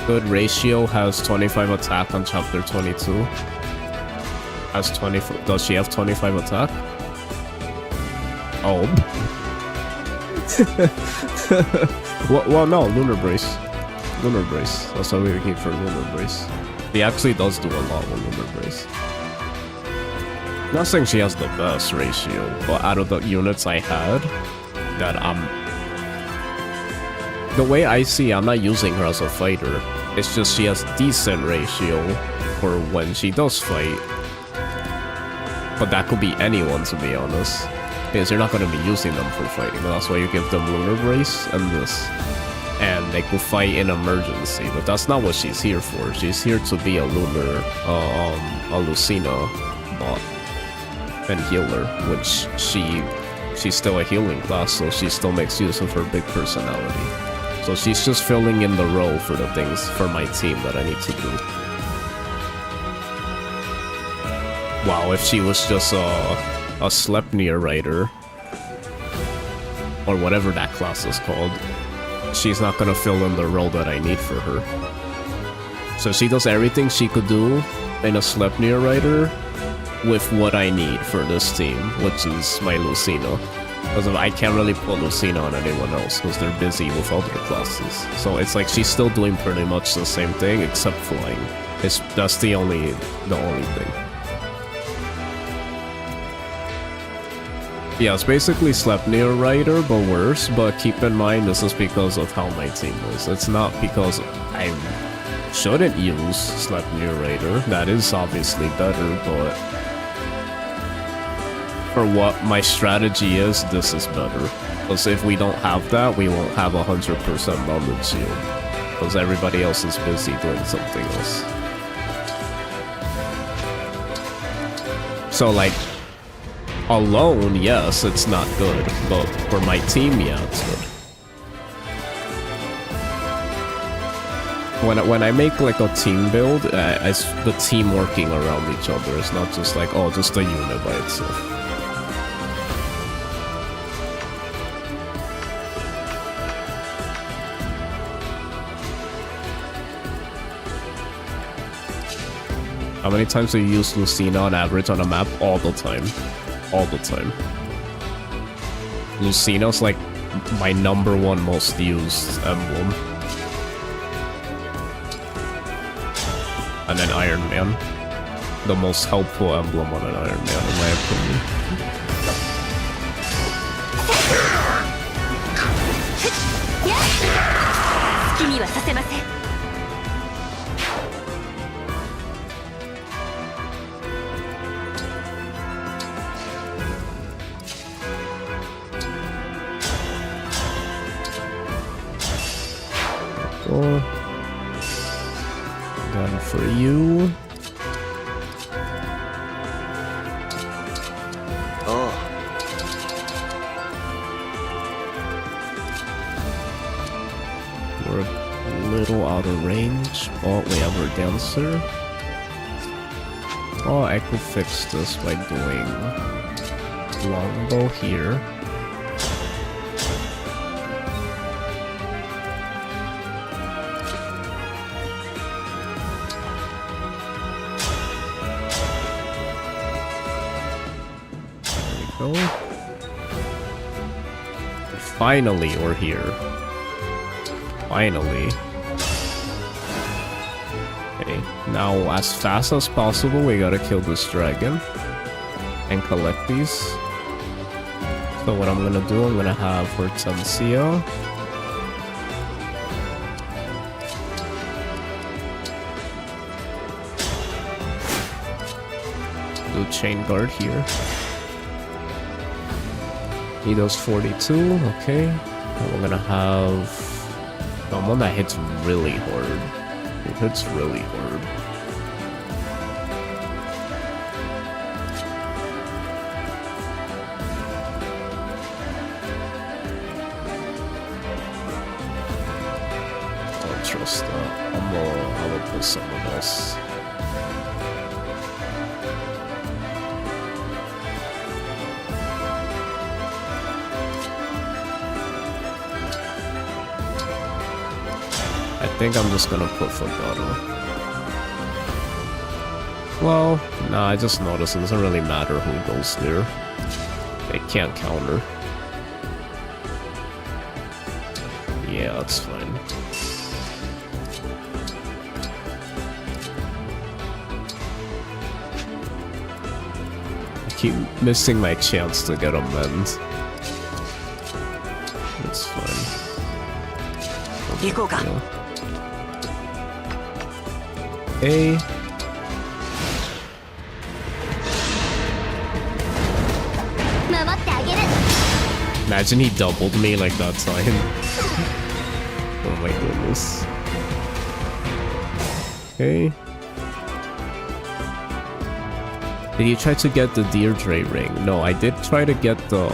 Speaker 1: Good ratio has 25 attack on chapter 22. Has 20. Does she have 25 attack? Oh. Well, no, Lunar Brace. Lunar Brace. That's what we keep for Lunar Brace. He actually does do a lot with Lunar Brace. Not saying she has the best ratio, but out of the units I had, that the way I see, I'm not using her as a fighter. It's just she has decent ratio for when she does fight. But that could be anyone, to be honest. Because you're not going to be using them for fighting. That's why you give them Lunar Brace and this. And they could fight in emergency. But that's not what she's here for. She's here to be a Lunar, a Lucina bot and healer, which she's still a healing class, so she still makes use of her big personality. So she's just filling in the role for the things for my team that I need to do. Wow, if she was just a Sleipnir rider, or whatever that class is called, she's not gonna fill in the role that I need for her. So she does everything she could do in a Sleipnir rider with what I need for this team, which is my Lucina. Because I can't really put Lucina on anyone else because they're busy with other classes. So it's like she's still doing pretty much the same thing except flying. That's the only thing. Yeah, it's basically Sleipnir Rider, but worse. But keep in mind, this is because of how my team is. It's not because I shouldn't use Sleipnir Rider. That is obviously better, but for what my strategy is, this is better. Because if we don't have that, we won't have 100% London Shield. Because everybody else is busy doing something else. So like, alone, yes, it's not good. But for my team, yeah, it's good. When I make like a team build, it's the team working around each other. It's not just like, oh, just a unit by itself. How many times do you use Lucina on average on a map? All the time. All the time. Lucina's like my #1 most used emblem. And then Iron Man. The most helpful emblem on an Iron Man, in my opinion.
Speaker 2: 気にはさせません。
Speaker 1: Or done for you.
Speaker 3: Oh.
Speaker 1: We're a little out of range. Oh, we have our dancer. Oh, I could fix this by doing longbow here. There we go. Finally, we're here. Finally. Okay, now as fast as possible, we gotta kill this dragon and collect these. So what I'm gonna do, I'm gonna have Hortensia. Do chain guard here. He does 42, okay. And we're gonna have someone that hits really hard. It hits really hard. Don't trust that. I'm gonna put someone else. I think I'm just gonna put Fogado. Well, nah, I just noticed it doesn't really matter who goes there. They can't counter. Yeah, that's fine. I keep missing my chance to get a mend. That's fine. Yeah. A. Imagine he doubled me like that time. Oh my goodness. Okay. Did you try to get the Deirdre ring? No, I did try to get the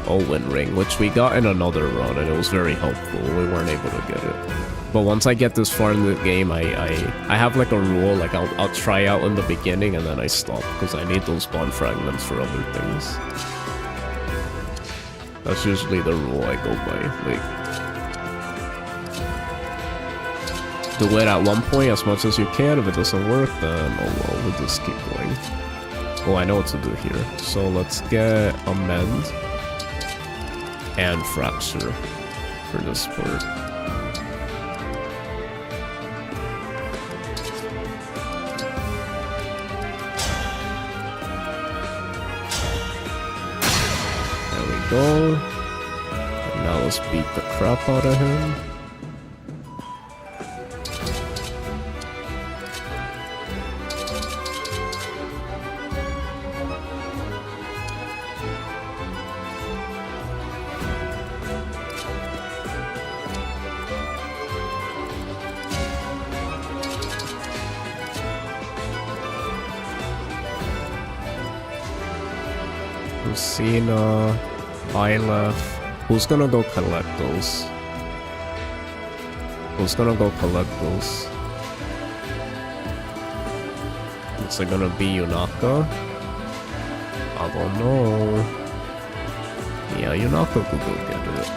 Speaker 1: Owen ring, which we got in another run, and it was very helpful. We weren't able to get it. But once I get this far in the game, I have like a rule, like I'll try out in the beginning and then I stop, because I need those bond fragments for other things. That's usually the rule I go by. Like, do it at one point as much as you can. If it doesn't work, then oh well, we'll just keep going. Oh, I know what to do here. So let's get Amend and Fracture for this part. Go. And now let's beat the crap out of him. Lucina. I left. Who's gonna go collect those? Who's gonna go collect those? Is it gonna be Yunaka? I don't know. Yeah, Yunaka could go get it.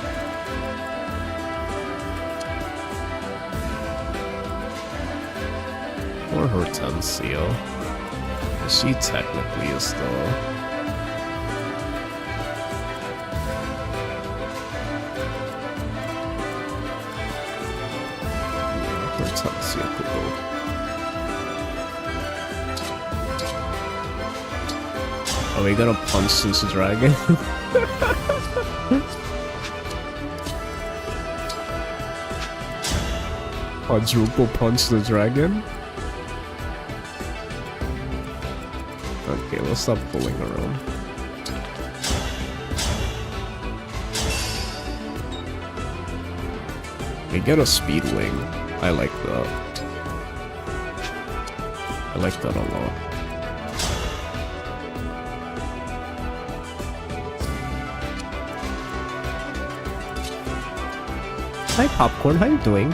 Speaker 1: Or Hortensia. She technically is though. Are we gonna punch this dragon? Quadruple punch the dragon? Okay, let's stop pulling around. We get a speed wing. I like that. I like that a lot. Hi Popcorn, how you doing?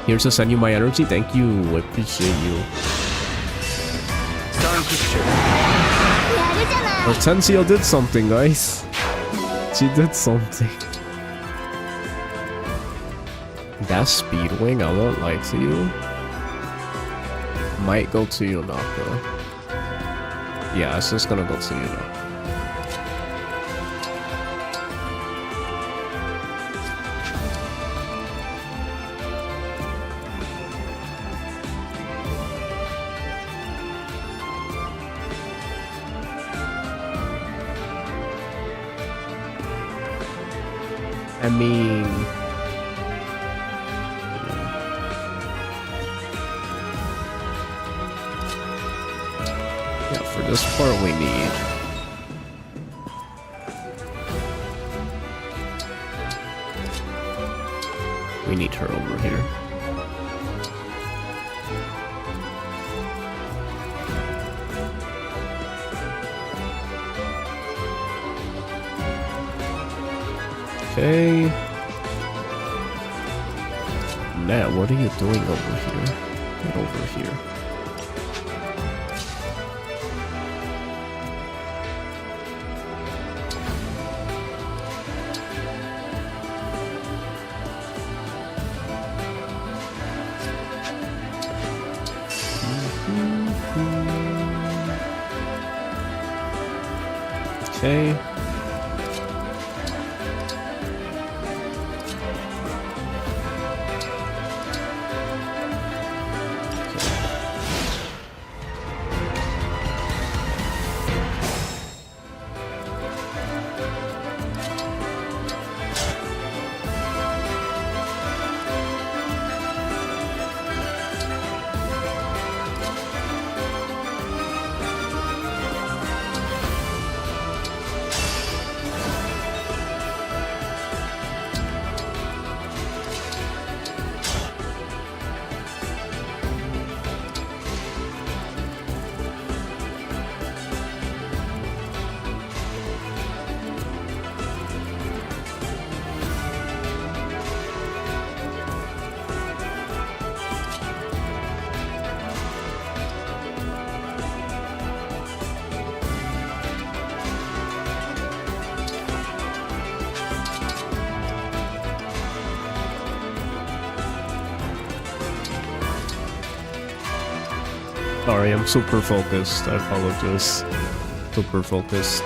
Speaker 1: Here to send you my energy, thank you, I appreciate you. Hortensio did something, guys. She did something. That speed wing, I won't lie to you. Might go to Yunaka. Yeah, it's just gonna go to Yunaka. I mean... yeah, for this part we need... we need her over here. Okay. Matt, what are you doing over here? Get over here. Okay. Sorry, I'm super focused. I apologize. Super focused.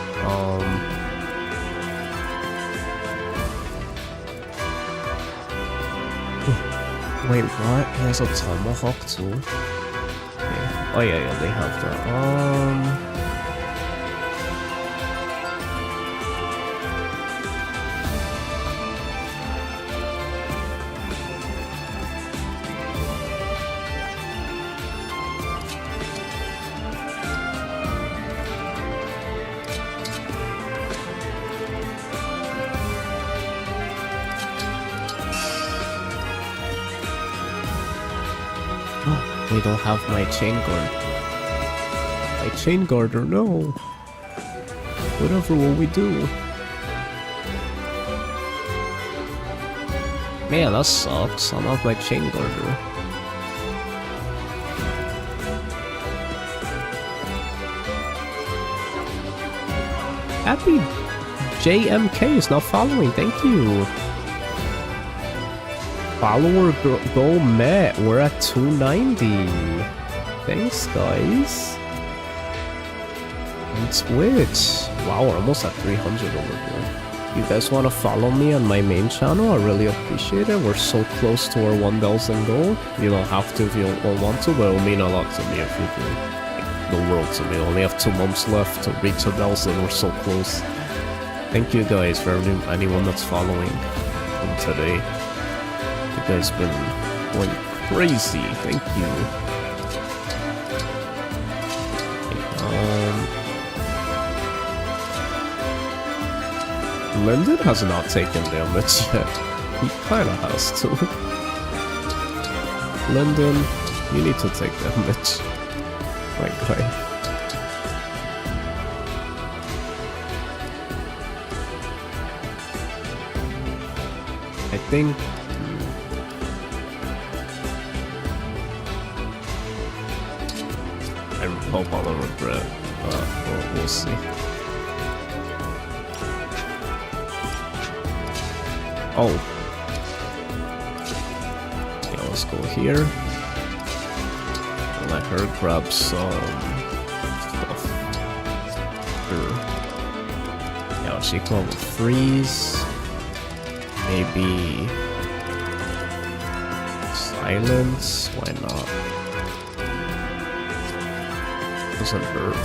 Speaker 1: Wait, what? He has a tomahawk too? Okay. Oh yeah, they have that. We don't have my chain guard. My chain guarder, no. Whatever will we do? Man, that sucks. I don't have my chain guarder. Happy JMK is now following. Thank you. Follower goal met. We're at 290. Thanks, guys. On Twitch. Wow, we're almost at 300 over here. You guys want to follow me on my main channel? I really appreciate it. We're so close to our 1,000 goal. You don't have to if you don't want to, but it'll mean a lot to me if you do. Like, the world to me. I only have 2 months left to reach 1,000. We're so close. Thank you guys for anyone that's following from today. You guys been Going crazy. Thank you. Lyndon has not taken damage yet. He kinda has to. Lyndon, you need to take damage. My guy. I think... I hope I'll regret, but we'll see. Oh. Yeah, let's go here. Let her grab some stuff. Sure. Yeah, she can freeze. Maybe silence. Why not? Doesn't hurt.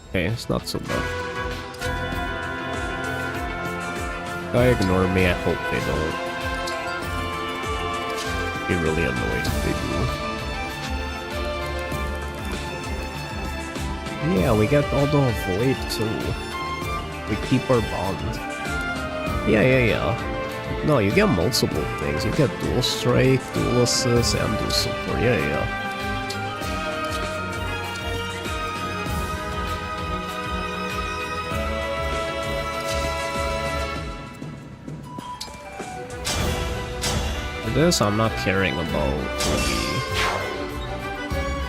Speaker 1: Okay, it's not so bad. Guy ignore me, I hope they don't. Be really annoyed if they do. Yeah, we get all the void too. We keep our bond. Yeah. No, you get multiple things. You get dual strike, dual assist, and dual support. Yeah. This I'm not caring about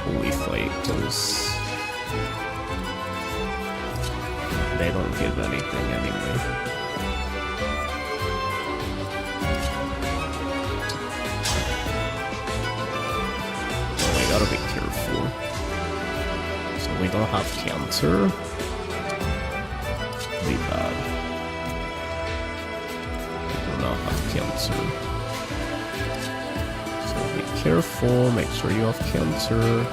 Speaker 1: who we fight, because they don't give anything anyway. So we gotta be careful. So we don't have counter. Be bad. We do not have counter. Be careful, make sure you have counter.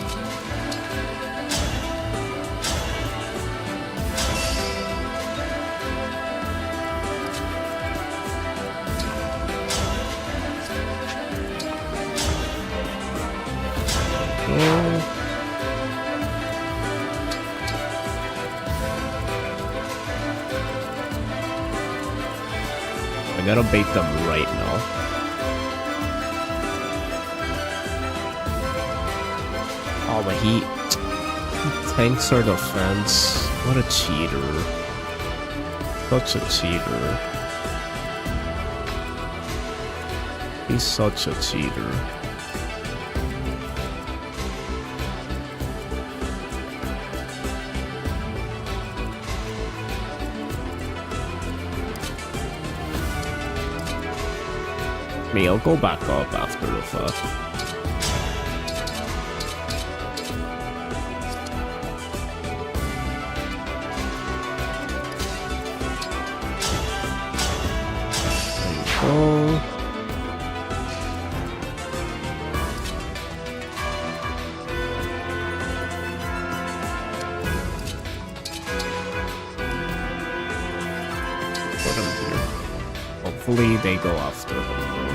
Speaker 1: I gotta bait them right now. Oh, but he tanks our defense. What a cheater. Such a cheater. He's such a cheater. Me, I'll go back up after the fact. Put him here. Hopefully they go after him though.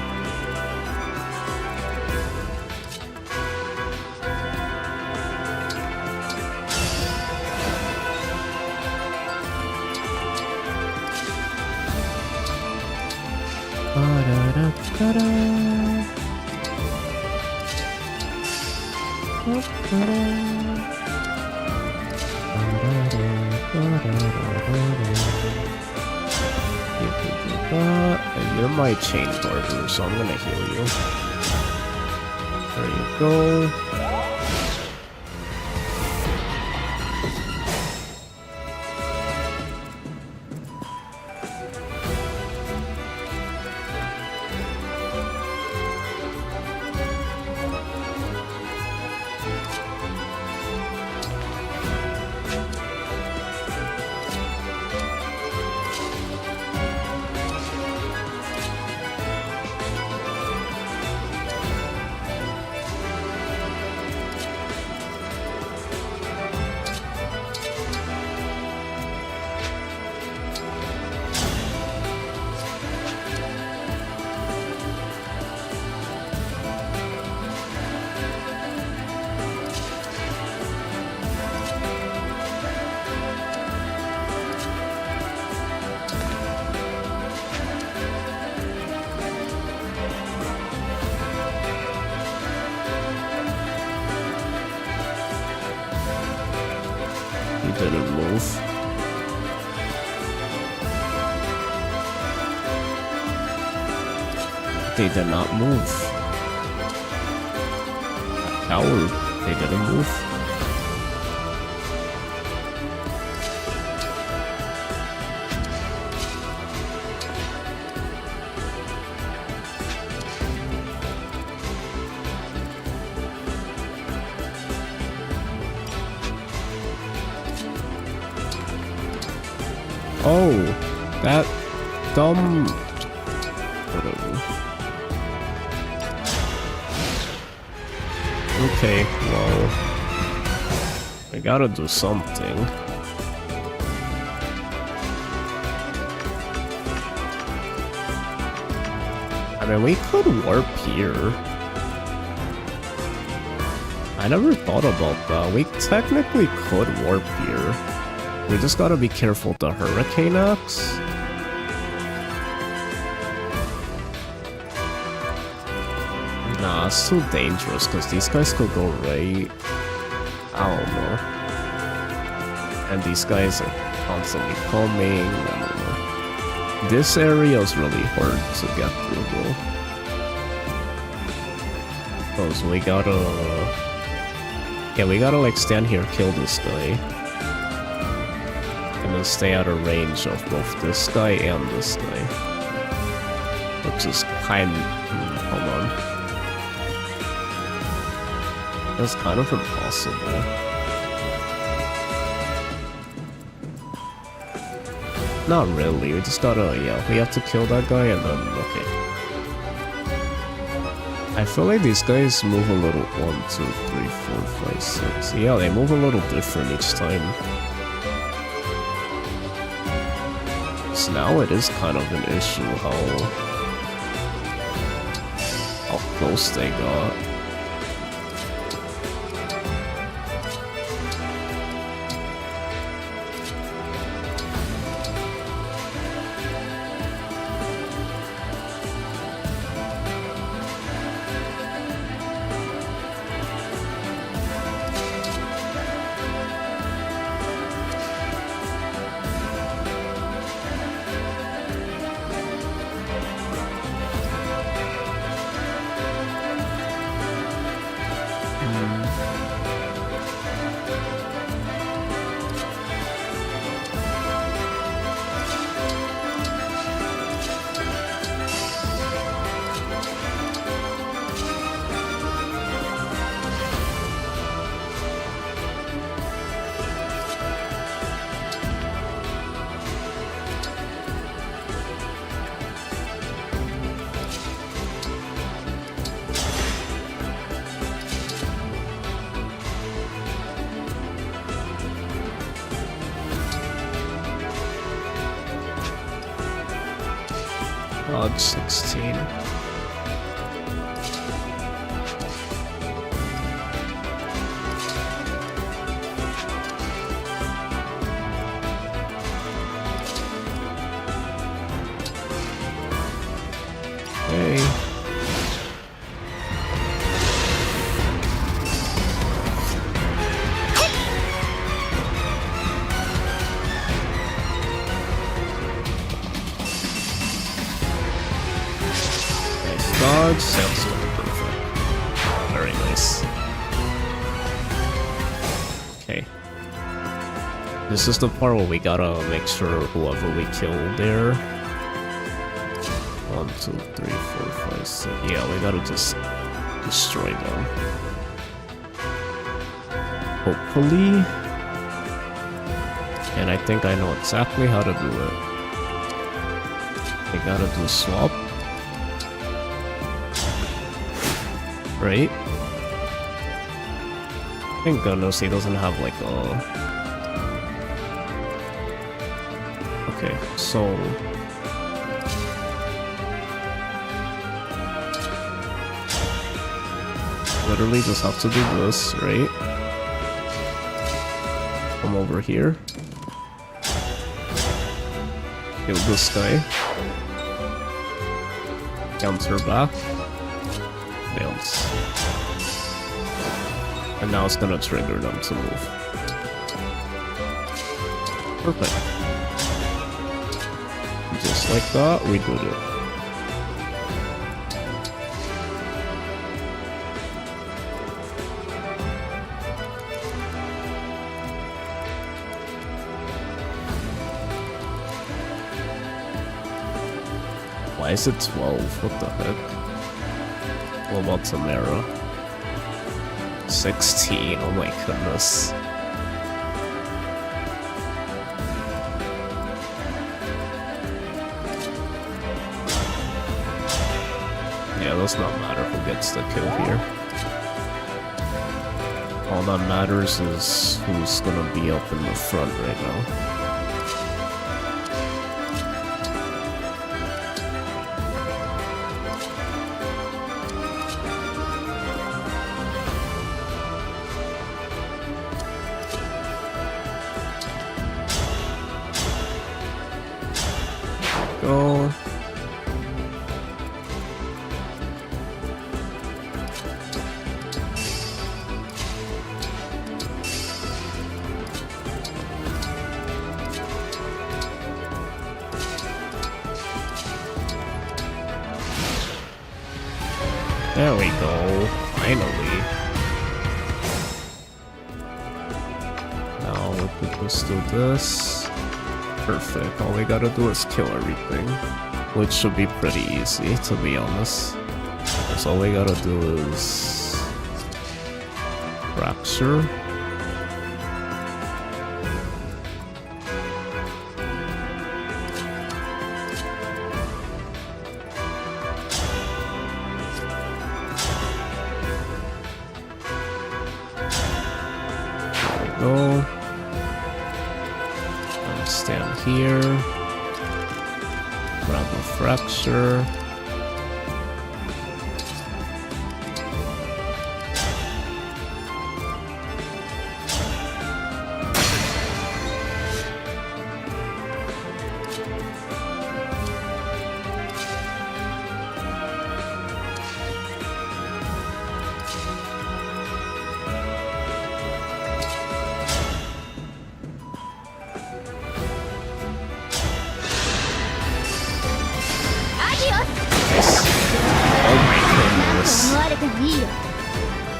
Speaker 1: And you're my chain partner, so I'm gonna heal you. There you go. didn't move. They did not move. Coward. They didn't move. Oh, that dumb... Whatever. Okay, well... I gotta do something. I mean, we could warp here. I never thought about that. We technically could warp here. We just gotta be careful with the Hurricane Axe. Nah, it's too dangerous because these guys could go right. I don't know. And these guys are constantly coming. I don't know. This area is really hard to get through though. Because we gotta... Yeah, we gotta like stand here, kill this guy. And then stay out of range of both this guy and this guy. Which is kind... hold on. That's kind of impossible. Not really, we just gotta... yeah, we have to kill that guy and then... okay. I feel like these guys move a little... 1, 2, 3, 4, 5, 6... yeah, they move a little different each time. So now it is kind of an issue how close they got. Odd 16. Hey. Dodge sounds perfect. Very nice. Okay. This is the part where we gotta make sure whoever we kill there. 1, 2, 3, 4, 5, 6. Yeah, we gotta just destroy them. Hopefully. And I think I know exactly how to do it. We gotta do swap. Right? Thank goodness he doesn't have like a... okay, so... literally just have to do this, right? Come over here. Kill this guy. Counter back. Bounce. And now it's gonna trigger them to move. Perfect. Just like that, we did it. Why is it 12? What the heck? What about Timerra? 16, oh my goodness. Yeah, does not matter who gets the kill here. All that matters is who's gonna be up in the front right now. Go. There we go, finally. Now we could just do this. Perfect, all we gotta do is kill everything. Which should be pretty easy, to be honest. Because all we gotta do is... fracture. Go. And stand here. Grab a fracture.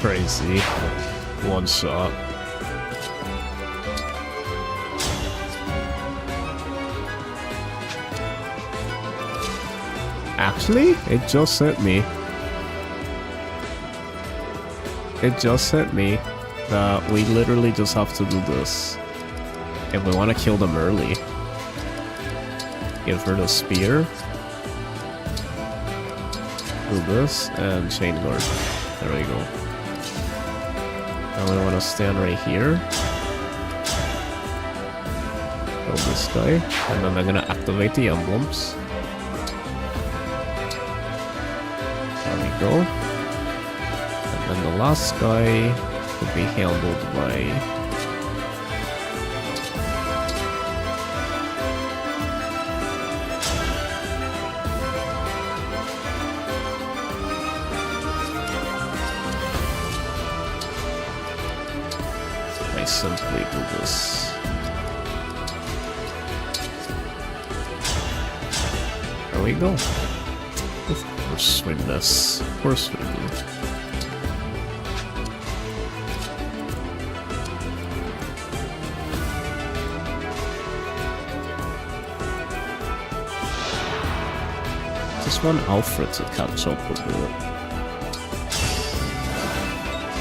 Speaker 1: Crazy. One shot. Actually, it just hit me. It just hit me that we literally just have to do this. If we want to kill them early. Give her the spear. Do this and chain guard. There we go. Now we want to stand right here. Kill this guy. And then I'm gonna activate the emblems. There we go. And then the last guy will be handled by... I simply do this. There we go. Of course we miss. Of course we do. Just want Alfred to catch up with it.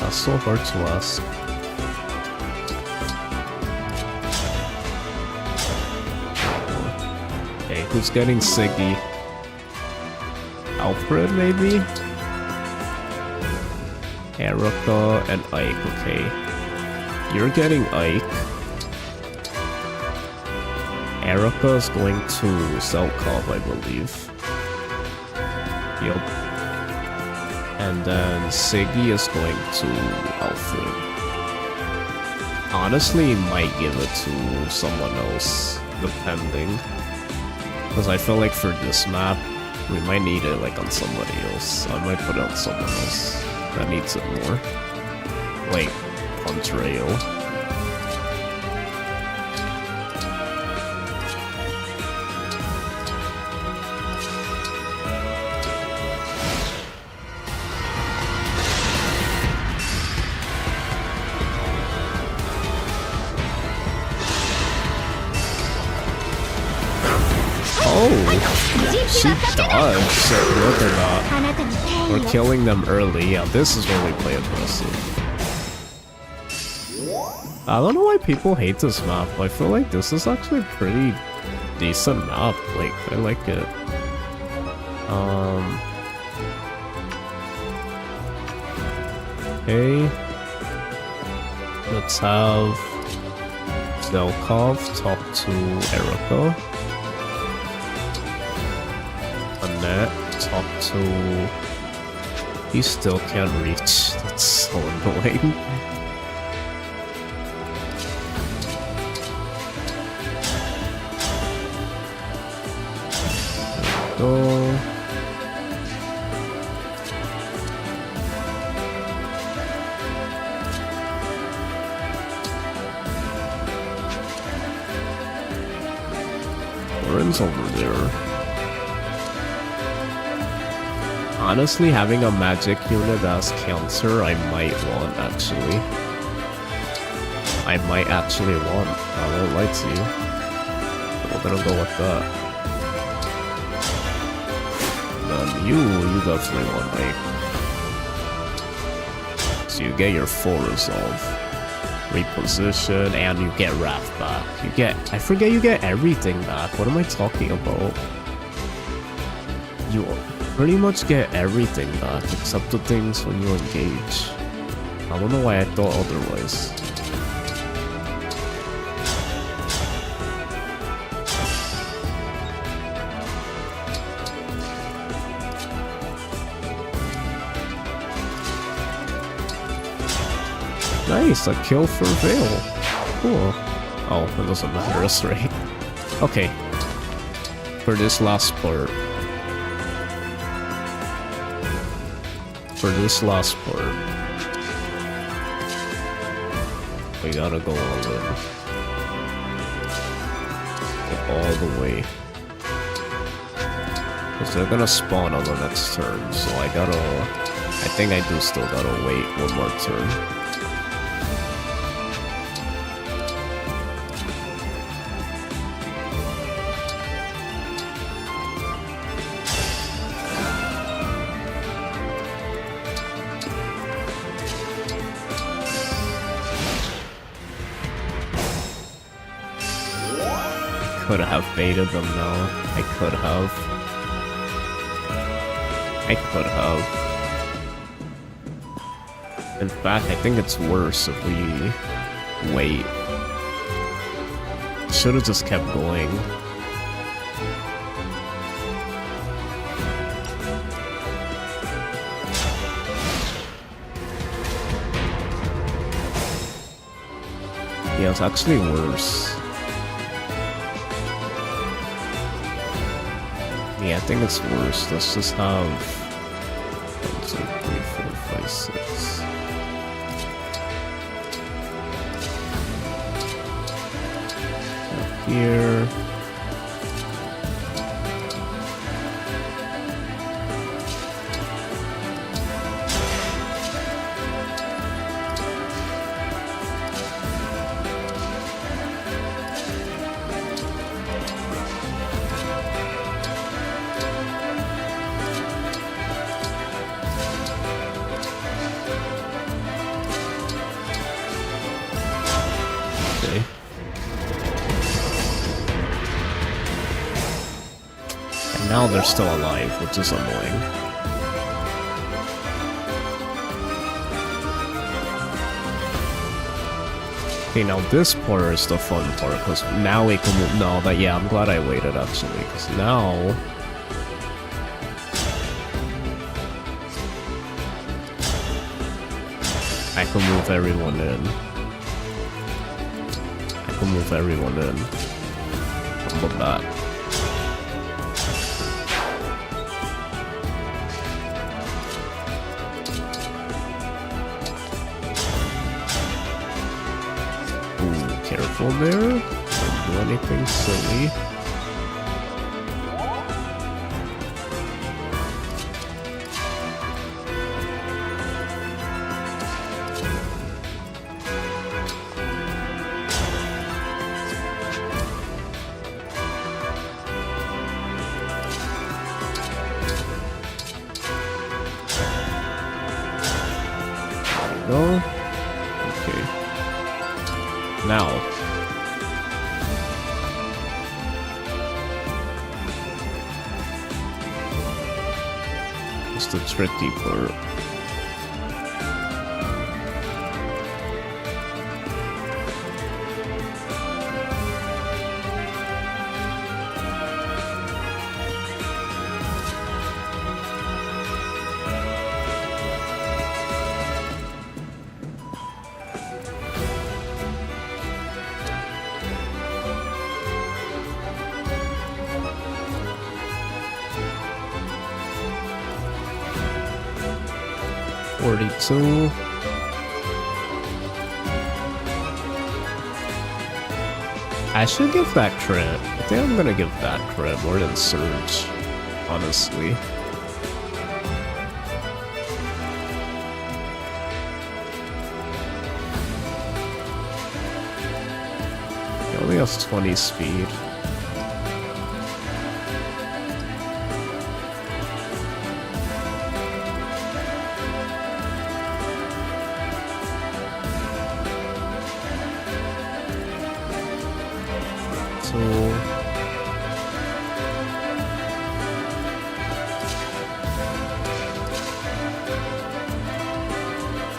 Speaker 1: That's so hard to ask. Okay, who's getting Siggy? Alfred, maybe? Erica and Ike, okay. You're getting Ike. Erica is going to Selkov, I believe. Yup. And then Siggy is going to Alfred. Honestly, might give it to someone else, depending. Because I feel like for this map, we might need it like on somebody else. I might put it on someone else that needs it more. Like, Pontreo. Oh, she dodged. So look at that.
Speaker 2: あなたに敬意
Speaker 1: We're
Speaker 2: を
Speaker 1: killing them early. Yeah, this is when we play aggressive. I don't know why people hate this map. I feel like this is actually a pretty decent map. Like, I like it. Okay. Let's have Zelkov talk to Erica. Annette talk to... He still can't reach. That's so annoying. Go. Oren's over there. Honestly, having a magic unit as counter, I might want, actually. I might actually want. I won't lie to you. We're gonna go with that. Then you definitely want, right? So you get your full resolve. Reposition, and you get Wrath back. You get... I forget you get everything back. What am I talking about? You pretty much get everything back, except the things when you engage. I don't know why I thought otherwise. Nice, a kill for Veil. Cool. Oh, it doesn't matter, that's right. Okay. For this last part. We gotta go all in. Go all the way. Because they're gonna spawn on the next turn, so I think I do still gotta wait one more turn. Could have baited them now. I could have. In fact, I think it's worse if we wait. Should have just kept going. Yeah, it's actually worse. Yeah, I think it's worse. Let's just have 1, 2, 3, 4, 5, 6. Up here. Now they're still alive, which is annoying. Okay, now this part is the fun part, because now we can move. No, but yeah, I'm glad I waited actually, because now I can move everyone in. From the back. Careful there. Don't do anything silly. Now. It's the tricky part. So I should give that crit. I think I'm gonna give that crit more than Surge, honestly. He only has 20 speed.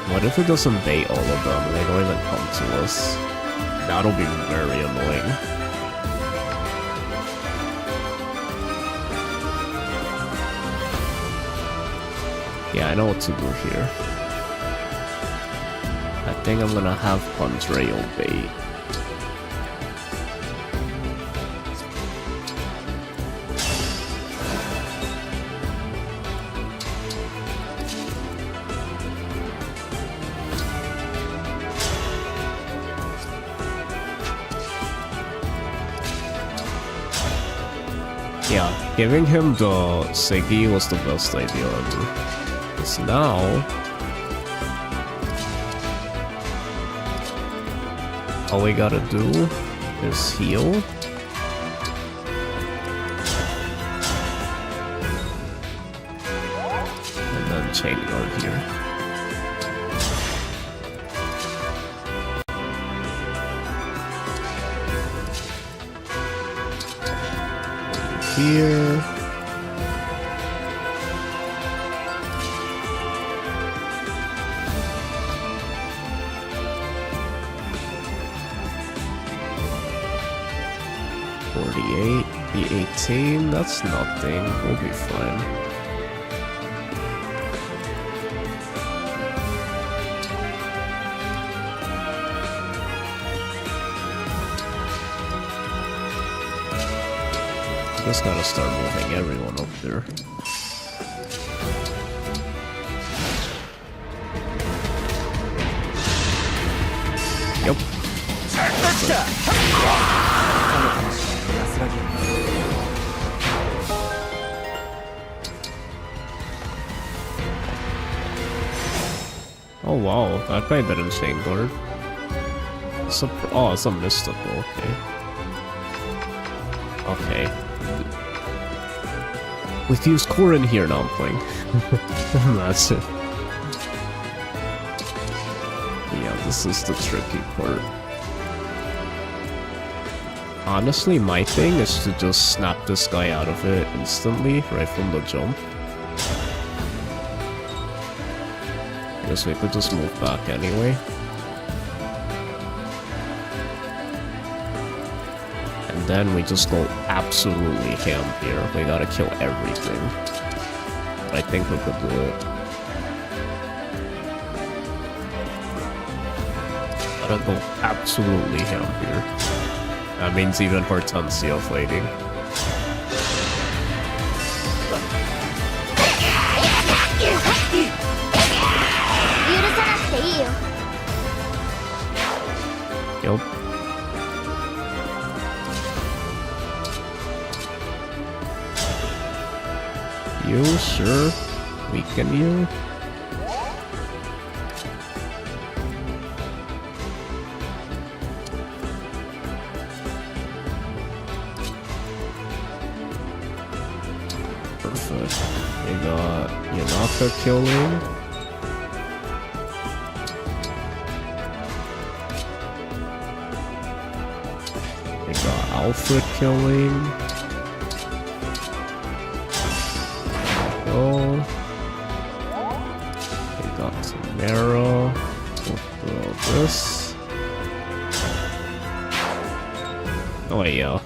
Speaker 1: What if it doesn't bait all of them and they don't even come to us? That'll be very annoying. Yeah, I know what to do here. I think I'm gonna have Puntrail bait. Yeah, giving him the Siggy was the best idea ever. Because now... all we gotta do is heal. And then chain guard here. Here. The 18, that's nothing. We'll be fine. Just gotta start moving everyone up there. Yep. Oh wow, that guy didn't chain guard. Oh, it's a mystical, okay. Okay. We fuse core in here now I'm playing. That's it. Yeah, this is the tricky part. Honestly, my thing is to just snap this guy out of it instantly, right from the jump. I guess we could just move back anyway. And then we just go absolutely ham here. We gotta kill everything. I think we could do it. Gotta go absolutely ham here. That means even Hortensia fighting. Yep. You sure? Weaken you? Perfect. We got Yunaka killing. We got Alfred killing. Oh. We got Timerra. We'll do all this. Oh yeah.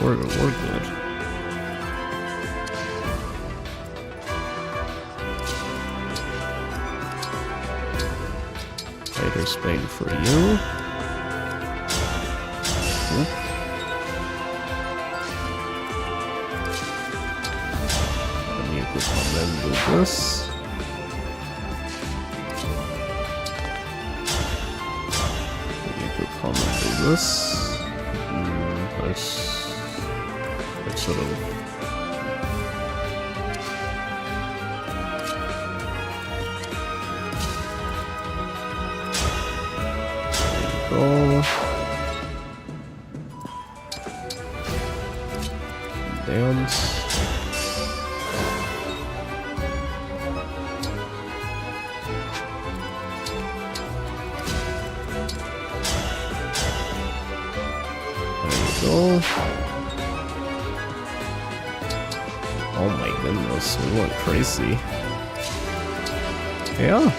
Speaker 1: We're good. Trader's Bane for you. Oop. And you could come and do this. And you could come and do this. Let's sort of. Go. Dance. There you go. Oh my goodness, we went crazy. Yeah.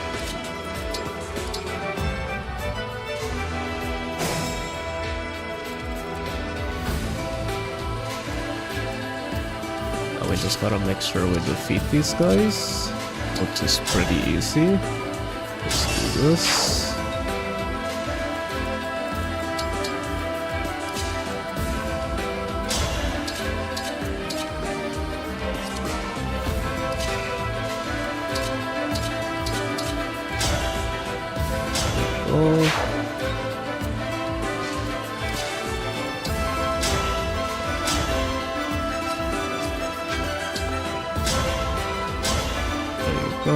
Speaker 1: We just gotta make sure we defeat these guys, which is pretty easy. Let's do this. Oh. Go.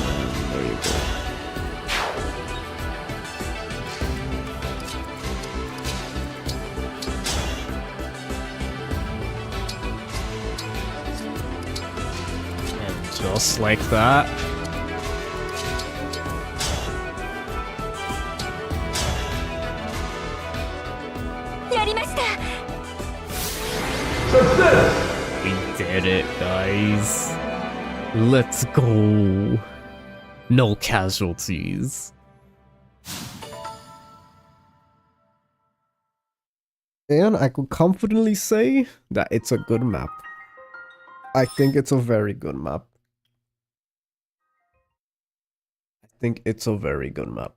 Speaker 1: And there you go. And just like that. We did it, guys. Let's go. No casualties. And I could confidently say that it's a good map. I think it's a very good map. I think it's a very good map.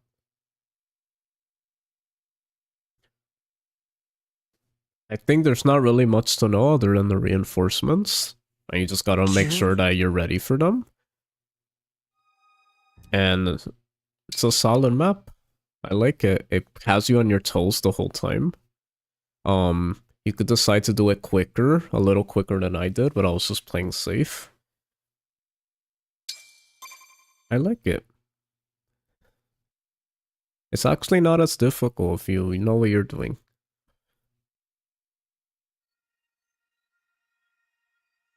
Speaker 1: I think there's not really much to know other than the reinforcements. And you just gotta make sure that you're ready for them. And it's a solid map. I like it. It has you on your toes the whole time. You could decide to do it quicker, a little quicker than I did, but I was just playing safe. I like it. It's actually not as difficult if you know what you're doing.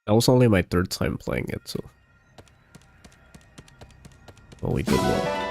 Speaker 1: That was only my third time playing it, so. But we did well.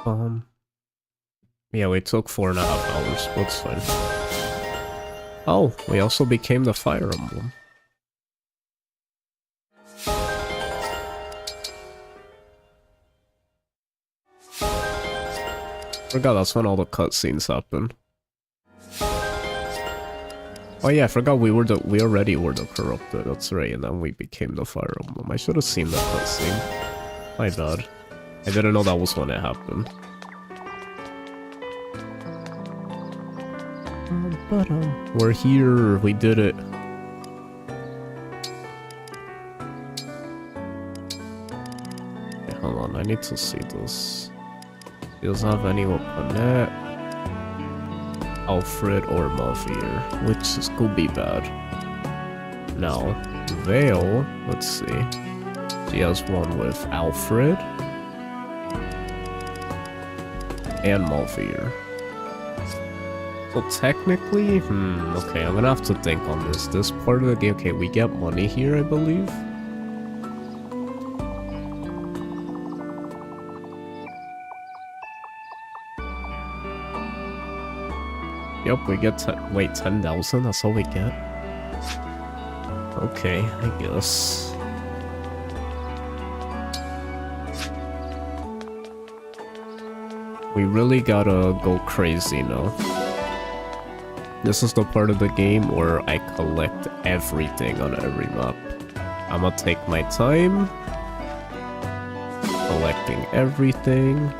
Speaker 1: Yeah, we took 4.5 hours. That's fine. Oh, we also became the Fire Emblem. Forgot that's when all the cutscenes happen. Oh yeah, I forgot we already were the Corrupted, that's right, and then we became the Fire Emblem. I should have seen that cutscene. My bad. I didn't know that was when it happened. We're here, we did it. Okay, hold on, I need to see this. He doesn't have any weaponette, Alfred, or Mothier, which could be bad. Now, Vale, let's see. She has one with Alfred and Mothier. So technically, okay, I'm gonna have to think on this. This part of the game, okay, we get money here, I believe. Yep, we get 10,000, that's all we get. Okay, I guess. We really gotta go crazy now. This is the part of the game where I collect everything on every map. I'ma take my time collecting everything.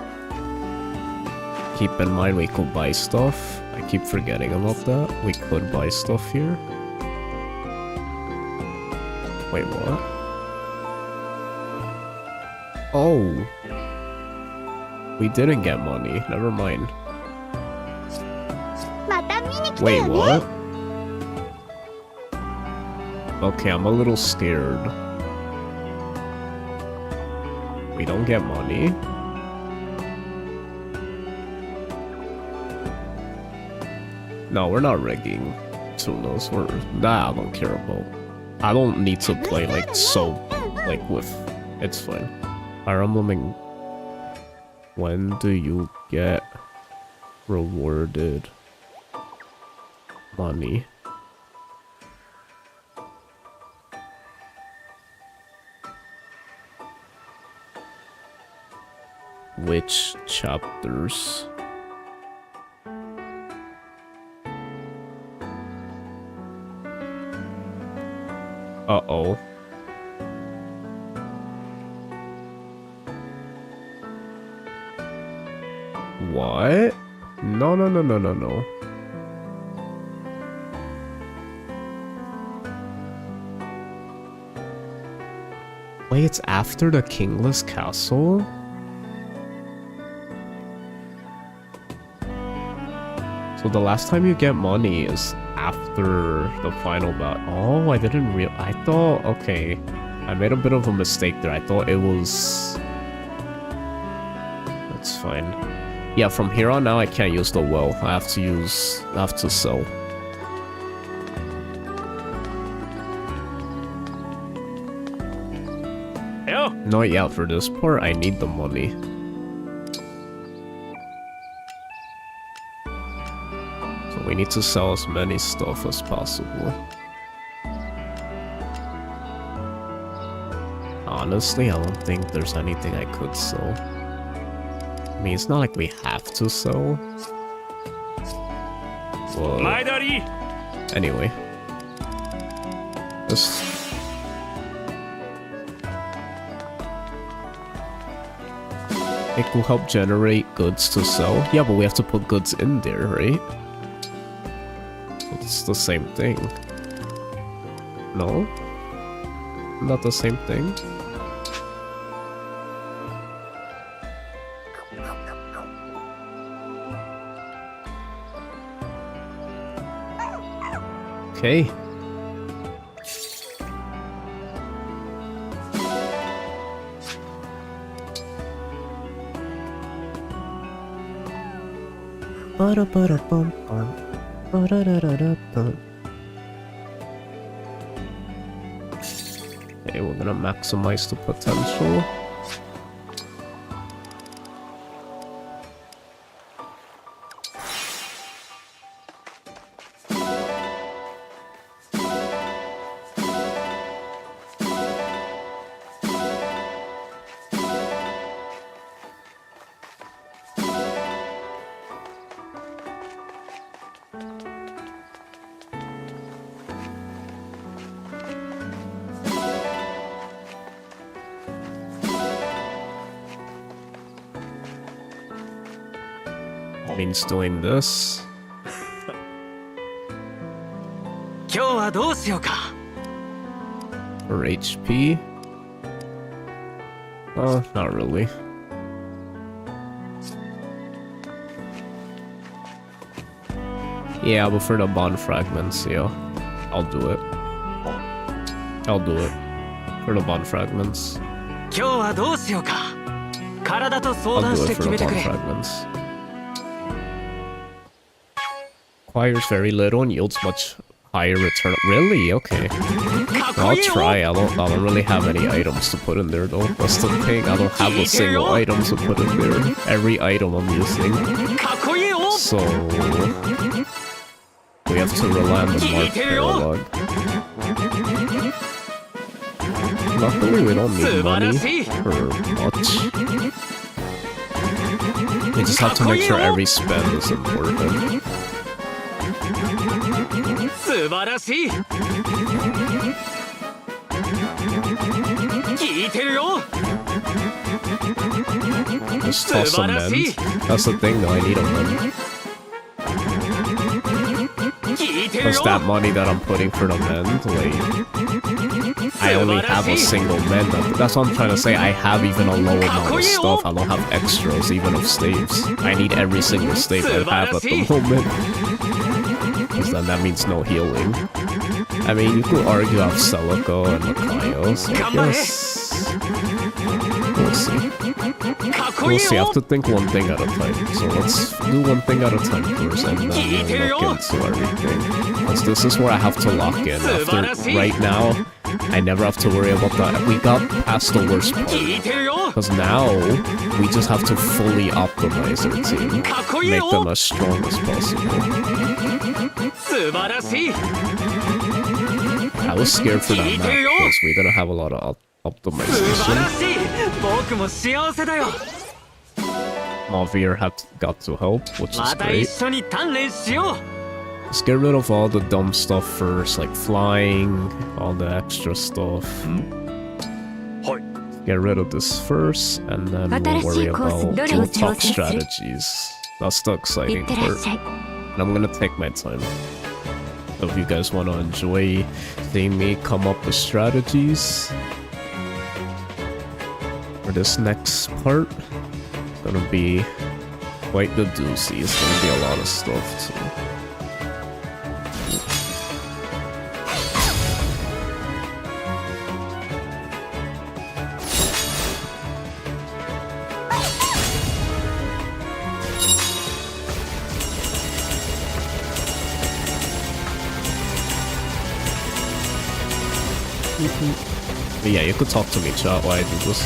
Speaker 1: Keep in mind we could buy stuff. I keep forgetting about that. We could buy stuff here. Wait, what? Oh. We didn't get money. Never mind. Wait, what? Okay, I'm a little scared. We don't get money. No, we're not rigging Tunas. Nah, I don't care about. I don't need to play like with. It's fine. Fire Emblem. When do you get rewarded money? Which chapters? Uh-oh. What? No. Wait, it's after the Kingless Castle? So the last time you get money is after the final battle. Oh, I didn't I thought, okay. I made a bit of a mistake there. I thought it was... That's fine. Yeah, from here on now I can't use the well. I have to sell. No, yeah, for this part I need the money. So we need to sell as many stuff as possible. Honestly, I don't think there's anything I could sell. I mean, it's not like we have to sell. Well, anyway. It will help generate goods to sell. Yeah, but we have to put goods in there, right? So it's the same thing. No? Not the same thing? Okay. Okay, we're gonna maximize the potential. means doing this.
Speaker 5: 今日はどうしようか
Speaker 1: For HP? Not really. Yeah, but for the bond fragments, yeah. I'll do it. I'll do it. For the bond fragments.
Speaker 5: 今日はどうしようか体と
Speaker 1: I'll
Speaker 5: 相談
Speaker 1: do
Speaker 5: して
Speaker 1: it for
Speaker 5: 決
Speaker 1: the
Speaker 5: めてく
Speaker 1: bond
Speaker 5: れ
Speaker 1: fragments. Requires very little and yields much higher return. Really? Okay. I'll try. I don't really have any items to put in there though. That's the thing. I don't have a single item to put in there. Every item I'm using. So we have to rely on the mark paralog. Luckily we don't need money for much. We just have to make sure every spend is important.
Speaker 5: 素晴らしい聞いてるよ
Speaker 1: Just toss a mend. That's the thing though, I need a mend.
Speaker 5: 聞いてる
Speaker 1: Plus
Speaker 5: よ
Speaker 1: that money that I'm putting for the mend, like... I only have a single mend. That's what I'm trying to say, I have even a low amount of stuff. I don't have extras, even of staves. I need every single stave I have at the moment. Because then that means no healing. I mean, you could argue I have Celica and Makayo, so I guess... We'll see. We'll see, I have to think one thing at a time. So let's do one thing at a time first, and then we'll look into everything. Because this is where I have to lock in. After, right now, I never have to worry about that. We got past the worst part. Because now, we just have to fully optimize our team. Make them as strong as possible.
Speaker 5: 素晴らしい
Speaker 1: I was scared for that map because we didn't have a lot of
Speaker 5: 素晴ら
Speaker 1: optimization.
Speaker 5: しい僕も幸せだよ
Speaker 1: Mavir got to help, which is
Speaker 5: また一
Speaker 1: great.
Speaker 5: 緒に鍛錬しよ
Speaker 1: Let's get rid of all the dumb stuff first, like flying, all the extra stuff. Get rid of this first, and then we'll worry about we'll talk strategies. That's the
Speaker 2: い
Speaker 1: exciting
Speaker 2: ってらっ
Speaker 1: part.
Speaker 2: しゃい
Speaker 1: And I'm gonna take my time. So if you guys want to enjoy seeing me come up with strategies for this next part, gonna be quite the doozy. It's gonna be a lot of stuff too. But yeah, you could talk to me, chat, while I do this.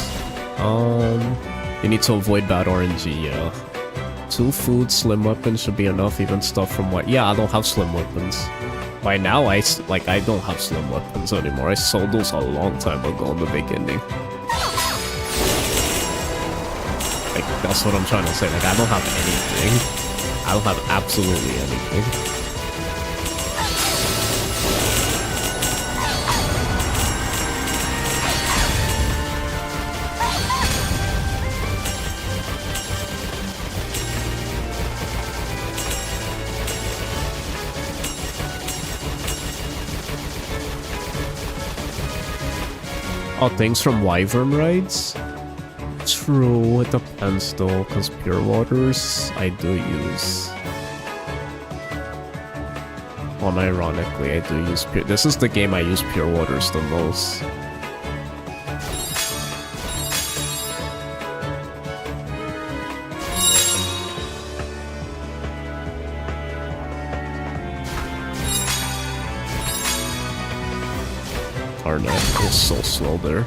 Speaker 1: You need to avoid bad RNG, yeah. 2 food, slim weapons should be enough, even stuff from what... Yeah, I don't have slim weapons. By now, I don't have slim weapons anymore. I sold those a long time ago in the beginning. Like, that's what I'm trying to say. Like, I don't have anything. I don't have absolutely anything. Oh, things from Wyvern rides? True, it depends though, because pure waters I do use. Unironically, I do use pure. This is the game I use pure waters the most. Arnett is so slow there.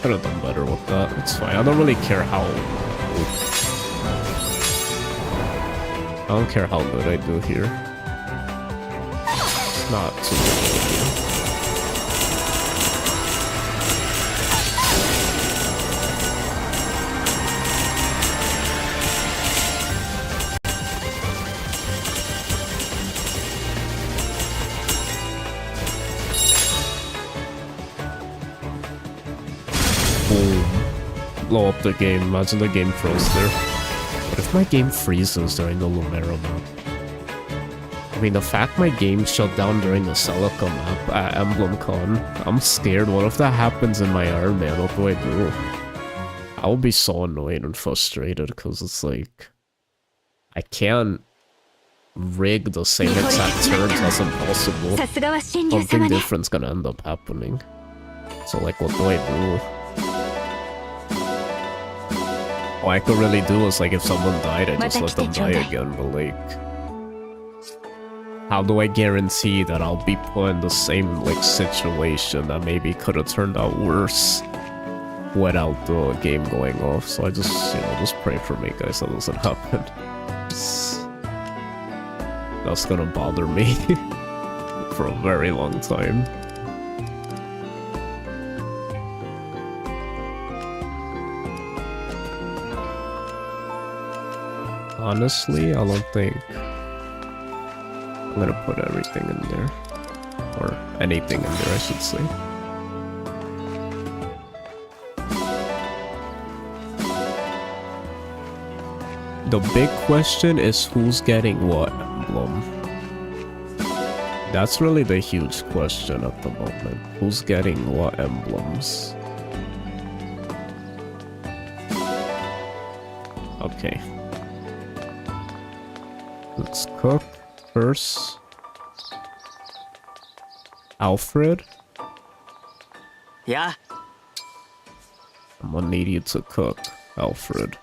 Speaker 1: Could have done better with that. It's fine. I don't really care how. I don't care how good I do here. It's not too good. load up the game. Imagine the game froze there. What if my game freezes during the Lumera map? I mean, the fact my game shut down during the Celica map at EmblemCon, I'm scared. What if that happens in my Iron Man? What do I do? I'll be so annoyed and frustrated because it's like... I can't rig the same exact turns as impossible. Something different's gonna end up happening. So like, what do I do? All I could really do is like, if someone died, I just let them die again, but like... How do I guarantee that I'll be put in the same like situation that maybe could have turned out worse without the game going off? So I just, you know, just pray for me, guys, that doesn't happen. That's gonna bother me for a very long time. Honestly, I don't think I'm gonna put everything in there. Or anything in there, I should say. The big question is who's getting what emblem. That's really the huge question at the moment. Who's getting what emblems? Okay. Let's cook first. Alfred?
Speaker 5: Yeah.
Speaker 1: I'm gonna need you to cook, Alfred.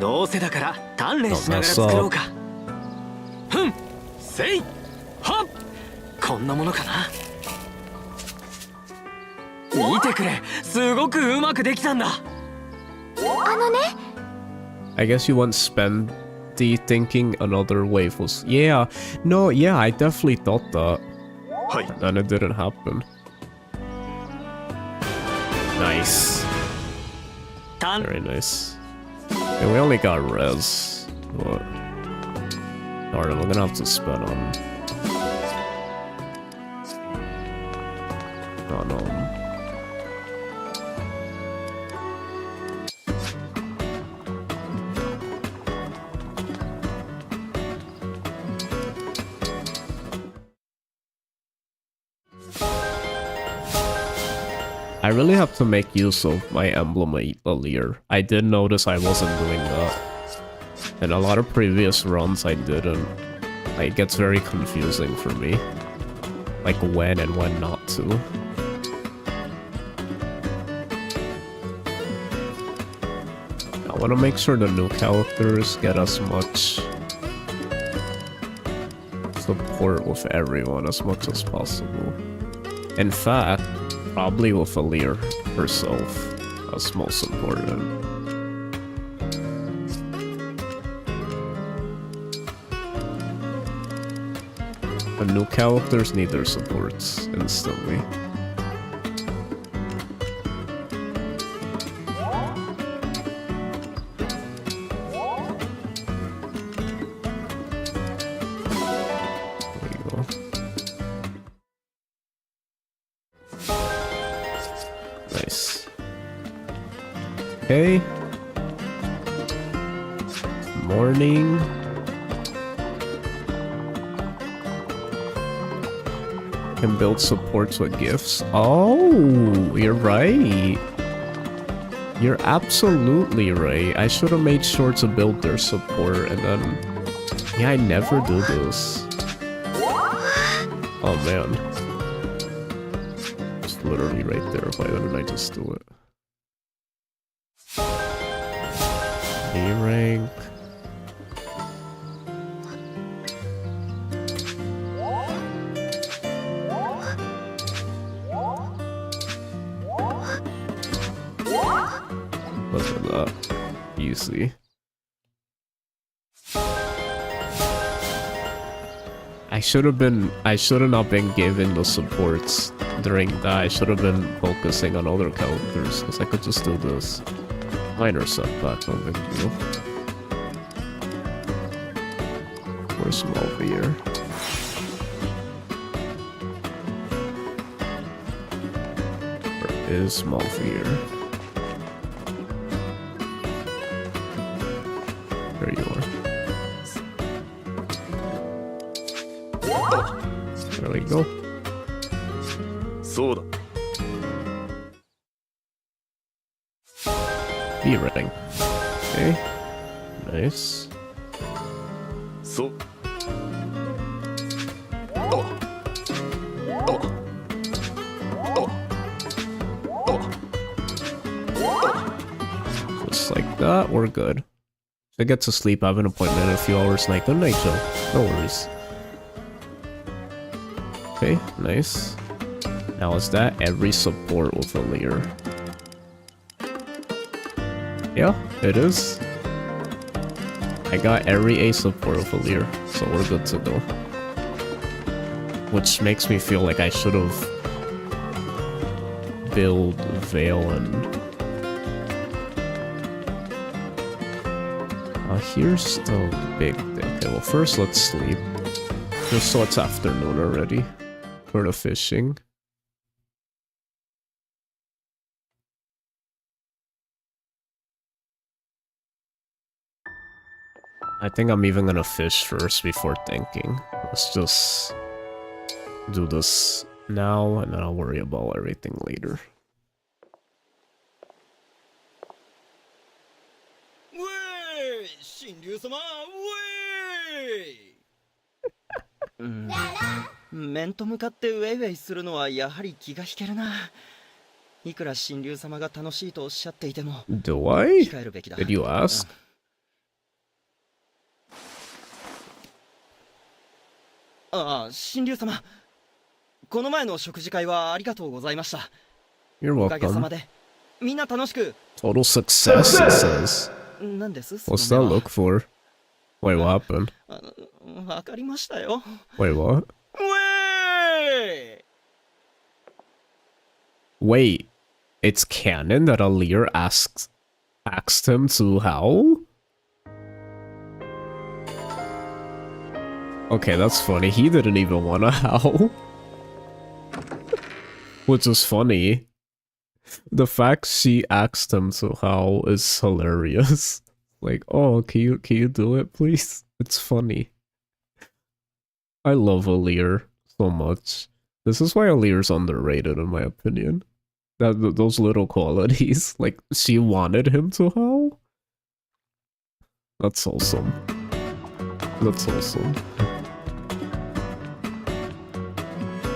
Speaker 5: どうせだから鍛錬しながら作ろうか。ふん、せい、はっ、こんなものかな。見てくれ、すごくうまくできたんだ。
Speaker 1: I guess you want Spendy thinking another wave was... Yeah, no, yeah, I definitely thought that. And then it didn't happen. Nice. Very nice. Yeah, we only got res, but... Alright, I'm gonna have to spend on... I really have to make use of my emblem earlier. I did notice I wasn't doing that. In a lot of previous runs I didn't. It gets very confusing for me. Like when and when not to. I want to make sure the new characters get as much support with everyone as much as possible. In fact, probably with Alir herself as most important. The new characters need their supports instantly. Okay. Morning. Can build supports with gifts. Oh, you're right. You're absolutely right. I should have made sure to build their support and then... Yeah, I never do this. Oh man. It's literally right there. Why didn't I just do it? A-rank. Look at that. Easy. I should have not been given the supports during that. I should have been focusing on other characters, because I could just do this. Minor setback, no big deal. Where's Malvier? Where is Malvier? There you are. There we go.
Speaker 3: そうだ
Speaker 1: B ring. Okay. Nice.
Speaker 3: そうお
Speaker 1: Just like that, we're good. If I get to sleep, I have an appointment in a few hours tonight. Good night, Joe. No worries. Okay, nice. Now is that every support with a leer? Yeah, it is. I got every A support with a leer, so we're good to go. Which makes me feel like I should have built Veil and... here's the big thing. Okay, well first let's sleep. Just so it's afternoon already. For the fishing. I think I'm even gonna fish first before thinking. Let's just do this now and then I'll worry about everything later.
Speaker 5: うん、面と向かってウェイウェイするのはやはり気が引けるな。いくら神竜様が楽しいとおっしゃっていても
Speaker 1: Do I?
Speaker 5: 控えるべきだ。
Speaker 1: Did you ask?
Speaker 5: ああ、神竜様。この前の食事会はありがとうございました。
Speaker 1: You're
Speaker 5: おかげさま
Speaker 1: welcome.
Speaker 5: でみんな楽しく。
Speaker 1: Total success, it says.
Speaker 5: 何です？
Speaker 1: What's that look for? Wait, what happened?
Speaker 5: わかりましたよ。
Speaker 1: Wait, what?
Speaker 5: ウェイ
Speaker 1: Wait, it's canon that Alir asked him to howl? Okay, that's funny. He didn't even want to howl. Which is funny. The fact she asked him to howl is hilarious. Like, oh, can you do it, please? It's funny. I love Alir so much. This is why Alir's underrated, in my opinion. Those little qualities, like she wanted him to howl. That's awesome. That's awesome.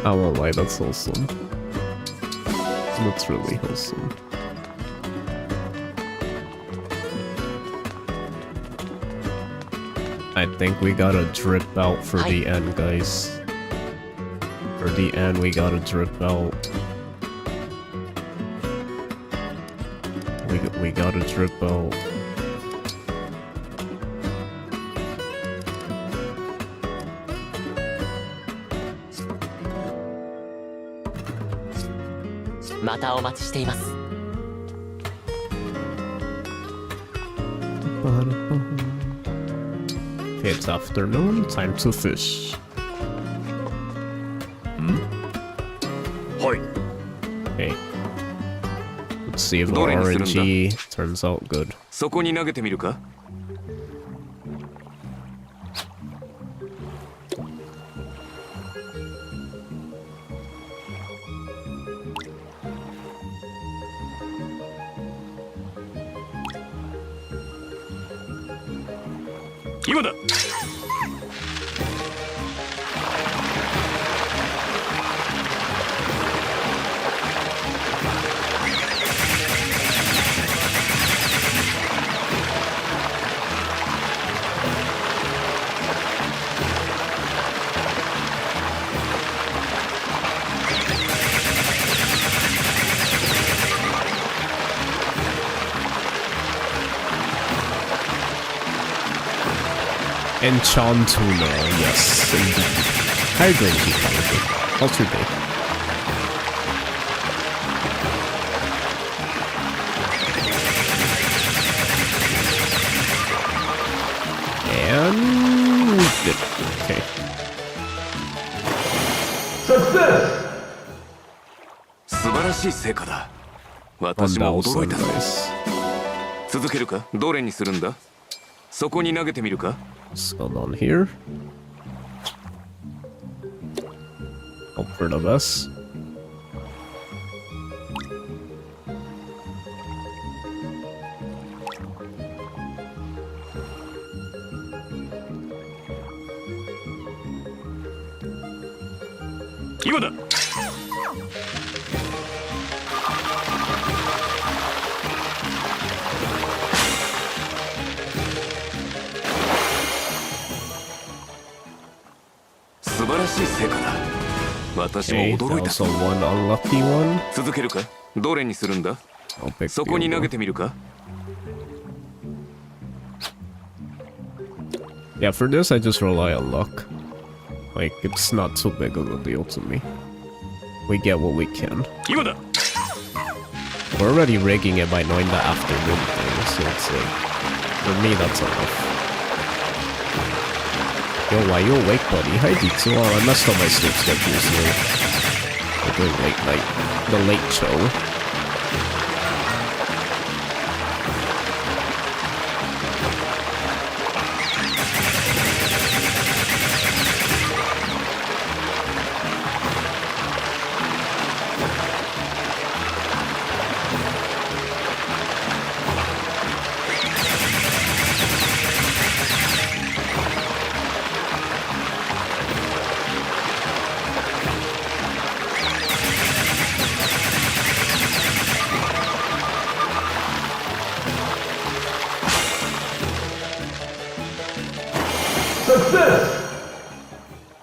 Speaker 1: I won't lie, that's awesome. That's really wholesome. I think we gotta drip out for the end, guys. For the end, we gotta drip out. We gotta drip out. Okay, it's afternoon, time to fish.
Speaker 3: Hoi.
Speaker 1: Okay. Let's see if our RNG turns out good.
Speaker 3: そこに投げてみるか 今だ
Speaker 1: Enchantuna, yes, indeed. How great is he probably? How's your day? And it. Okay.
Speaker 6: Success!
Speaker 3: 素晴らしい成果だ。私も驚いたぞ。
Speaker 1: nice.
Speaker 3: 続けるか？どれにするんだ？そこに投げてみるか？
Speaker 1: What's going on here? Hope for the best.
Speaker 3: Hereだ。素晴らしい成果だ。私も
Speaker 1: Okay,
Speaker 3: 驚いた
Speaker 1: also one unlucky one.
Speaker 3: 続けるか？どれにするんだ？
Speaker 1: I'll pick
Speaker 3: そ
Speaker 1: the
Speaker 3: こに
Speaker 1: other
Speaker 3: 投げ
Speaker 1: one.
Speaker 3: てみるか？
Speaker 1: Yeah, for this I just rely on luck. Like, it's not too big of a deal to me. We get what we can.
Speaker 3: 今だ。
Speaker 1: We're already rigging it by knowing the afternoon thing, so it's like, for me that's enough. Yo, why you awake, buddy? Hi, D2. Oh, I messed up my sleep schedule, so we're doing late night. The late show.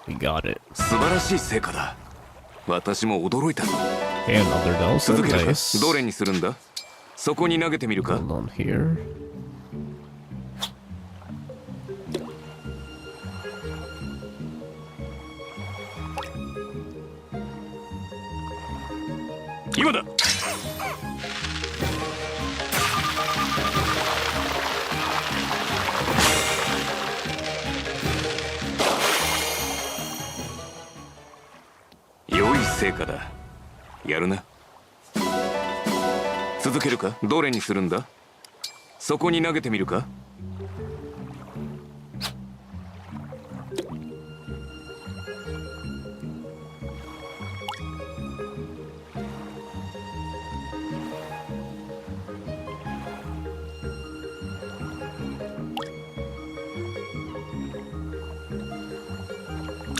Speaker 1: We got it.
Speaker 3: 素晴らしい成果だ。私も驚いたぞ。
Speaker 1: Okay, another Delta.
Speaker 3: 続けるか？
Speaker 1: Nice.
Speaker 3: どれにするんだ？そこに投げてみるか？
Speaker 1: Hold on here.
Speaker 3: Hereだ。良い成果だ。やるな。続けるか？どれにするんだ？そこに投げてみるか？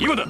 Speaker 3: 今だ。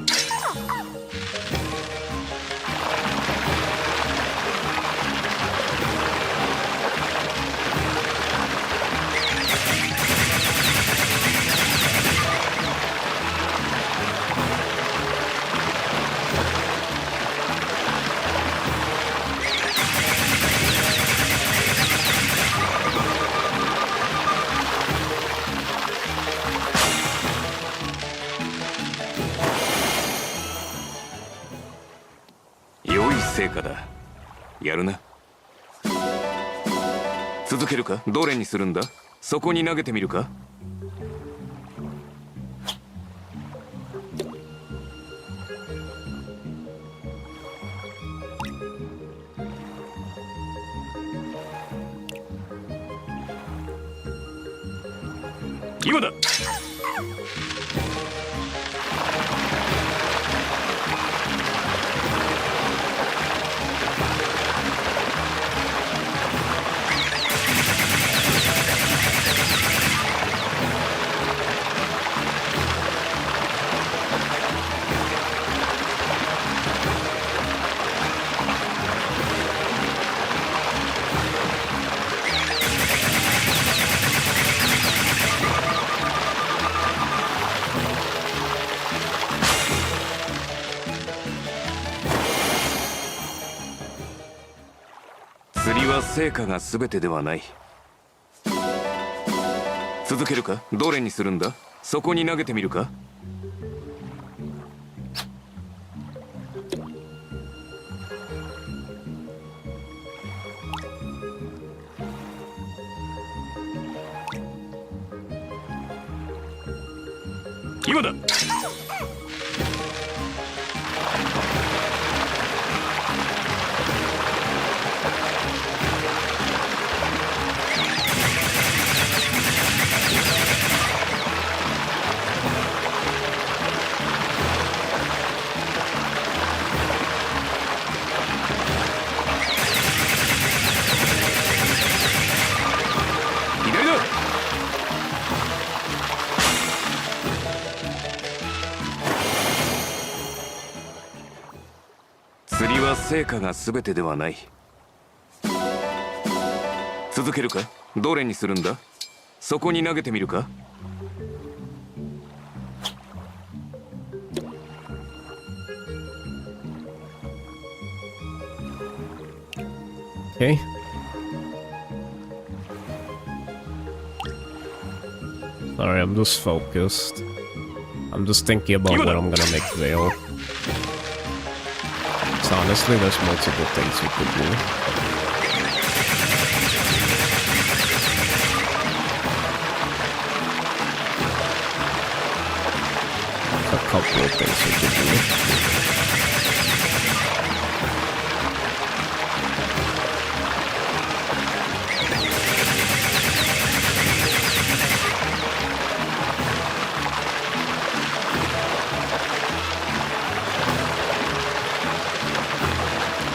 Speaker 3: 良い成果だ。やるな。続けるか？どれにするんだ？そこに投げてみるか？ 今だ。釣りは成果が全てではない。続けるか？どれにするんだ？そこに投げてみるか？ 今だ。今だ。 釣りは成果が全てではない。続けるか？どれにするんだ？そこに投げてみるか？
Speaker 1: Okay. Sorry, I'm just focused. I'm just thinking about what I'm gonna make Veil. So honestly, there's multiple things we could do. A couple of things we could do.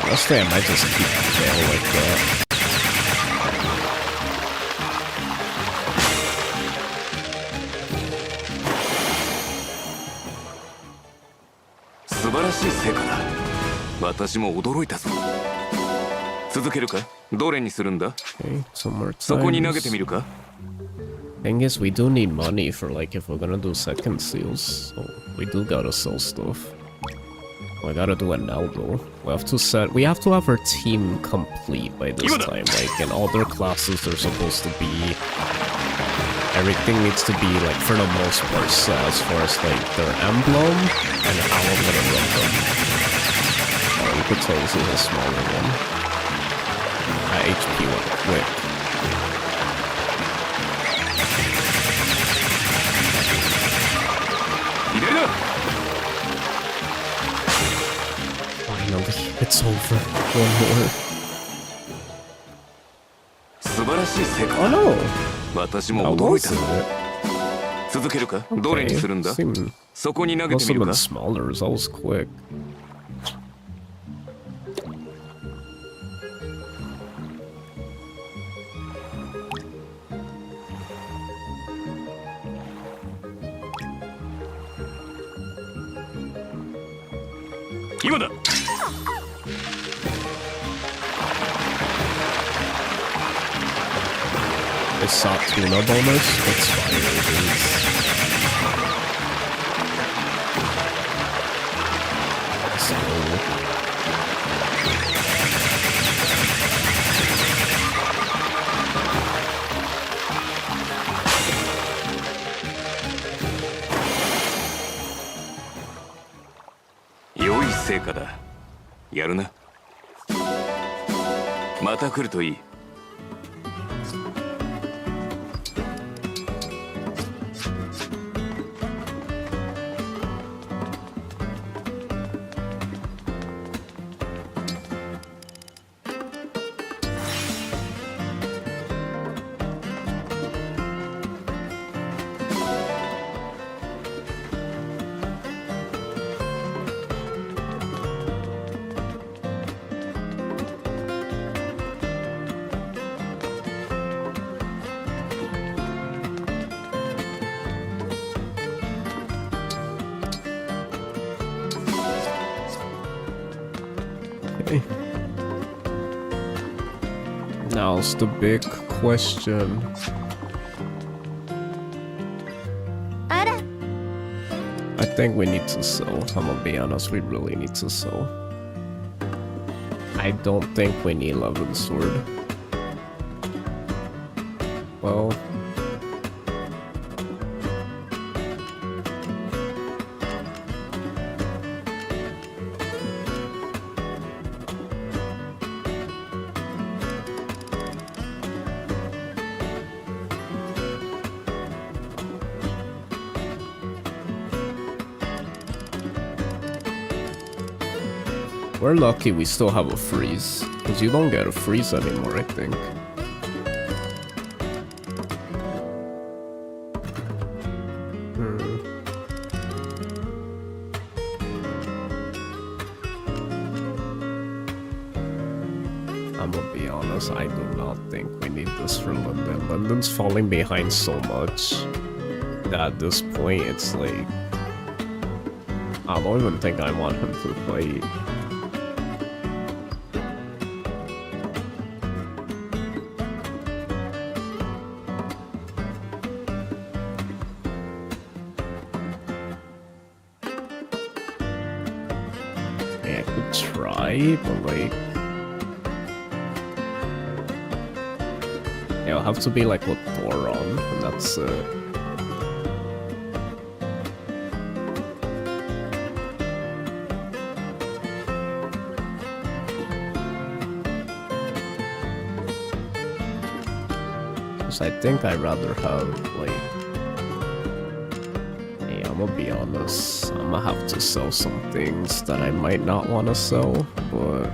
Speaker 1: Honestly, I might just keep the tail like that. Okay, some more times. Thing is, we do need money for like if we're gonna do second seals, so we do gotta sell stuff. We gotta do it now though. We have to have our team complete by this time. Like in other classes, they're supposed to be. Everything needs to be like for the most part set as far as like their emblem and how I'm gonna run them. Oh, you could tell this is a smaller one. HP went quick. Finally, it's over. One more. Oh no! That wasn't it. Okay, must have been smaller, that was quick. It's Sot Tuna bonus? That's fire, dudes. So... Okay. Now's the big question. I think we need to sell. I'm gonna be honest, we really need to sell. I don't think we need 11 sword. Well... We're lucky we still have a freeze, because you don't get a freeze anymore, I think. I'm gonna be honest, I do not think we need this for London. London's falling behind so much that at this point it's like... I don't even think I want him to fight. I could try, but like... It'll have to be like with Thoron, and that's it. Because I think I'd rather have, like... Hey, I'm gonna be honest, I'm gonna have to sell some things that I might not want to sell, but...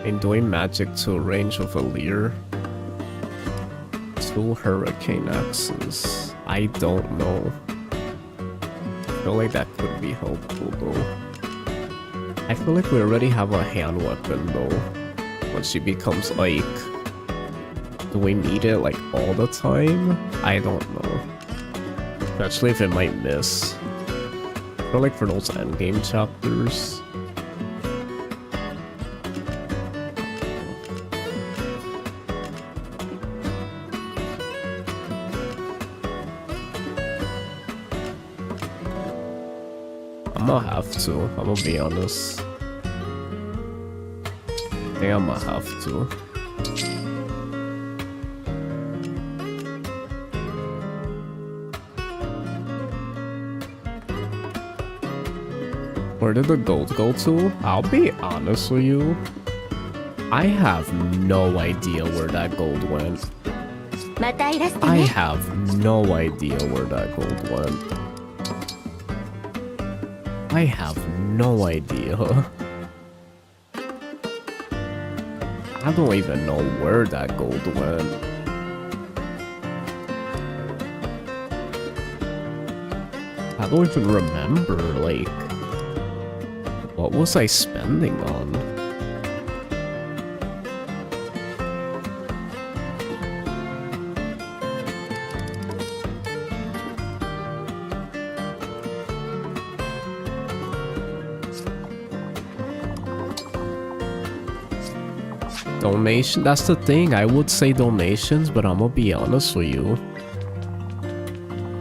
Speaker 1: In doing magic to a range of a leer, 2 hurricane axes. I don't know. I feel like that could be helpful though. I feel like we already have a hand weapon though. When she becomes like, do we need it like all the time? I don't know. Especially if it might miss. I feel like for those endgame chapters. I'm gonna have to, I'm gonna be honest. I think I'm gonna have to. Where did the gold go to? I'll be honest with you. I have no idea where that gold went.
Speaker 2: またいらして
Speaker 1: I
Speaker 2: ね
Speaker 1: have no idea where that gold went. I have no idea. I don't even know where that gold went. I don't even remember, like, what was I spending on? Donation, that's the thing, I would say donations, but I'm gonna be honest with you.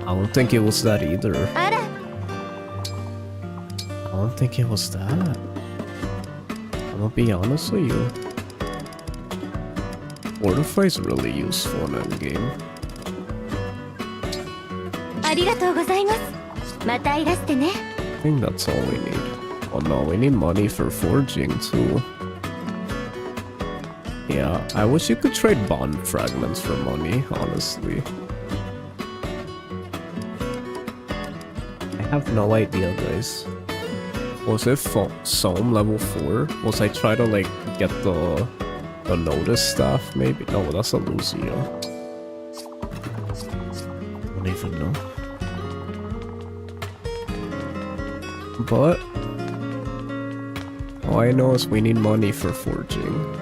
Speaker 1: I don't think it was that either.
Speaker 2: あら
Speaker 1: I don't think it was that. I'm gonna be honest with you. Fortify's really useful in endgame.
Speaker 2: ありがとうございますまたいらしてね
Speaker 1: I think that's all we need. Oh no, we need money for forging too. Yeah, I wish you could trade bond fragments for money, honestly. I have no idea, guys. Was it Soam level 4? Was I try to like get the notice stuff maybe? No, that's a Lucio. I don't even know. But all I know is we need money for forging.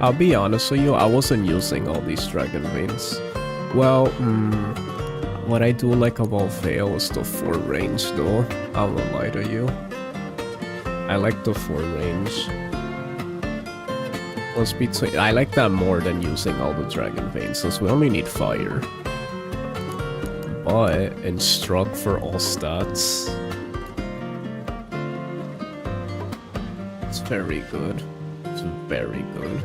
Speaker 1: I'll be honest with you, I wasn't using all these dragon veins. Well, what I do like about Veil is the 4 range though. I won't lie to you. I like the 4 range. Plus between, I like that more than using all the dragon veins, since we only need fire. but instruct for all stats. It's very good. It's very good.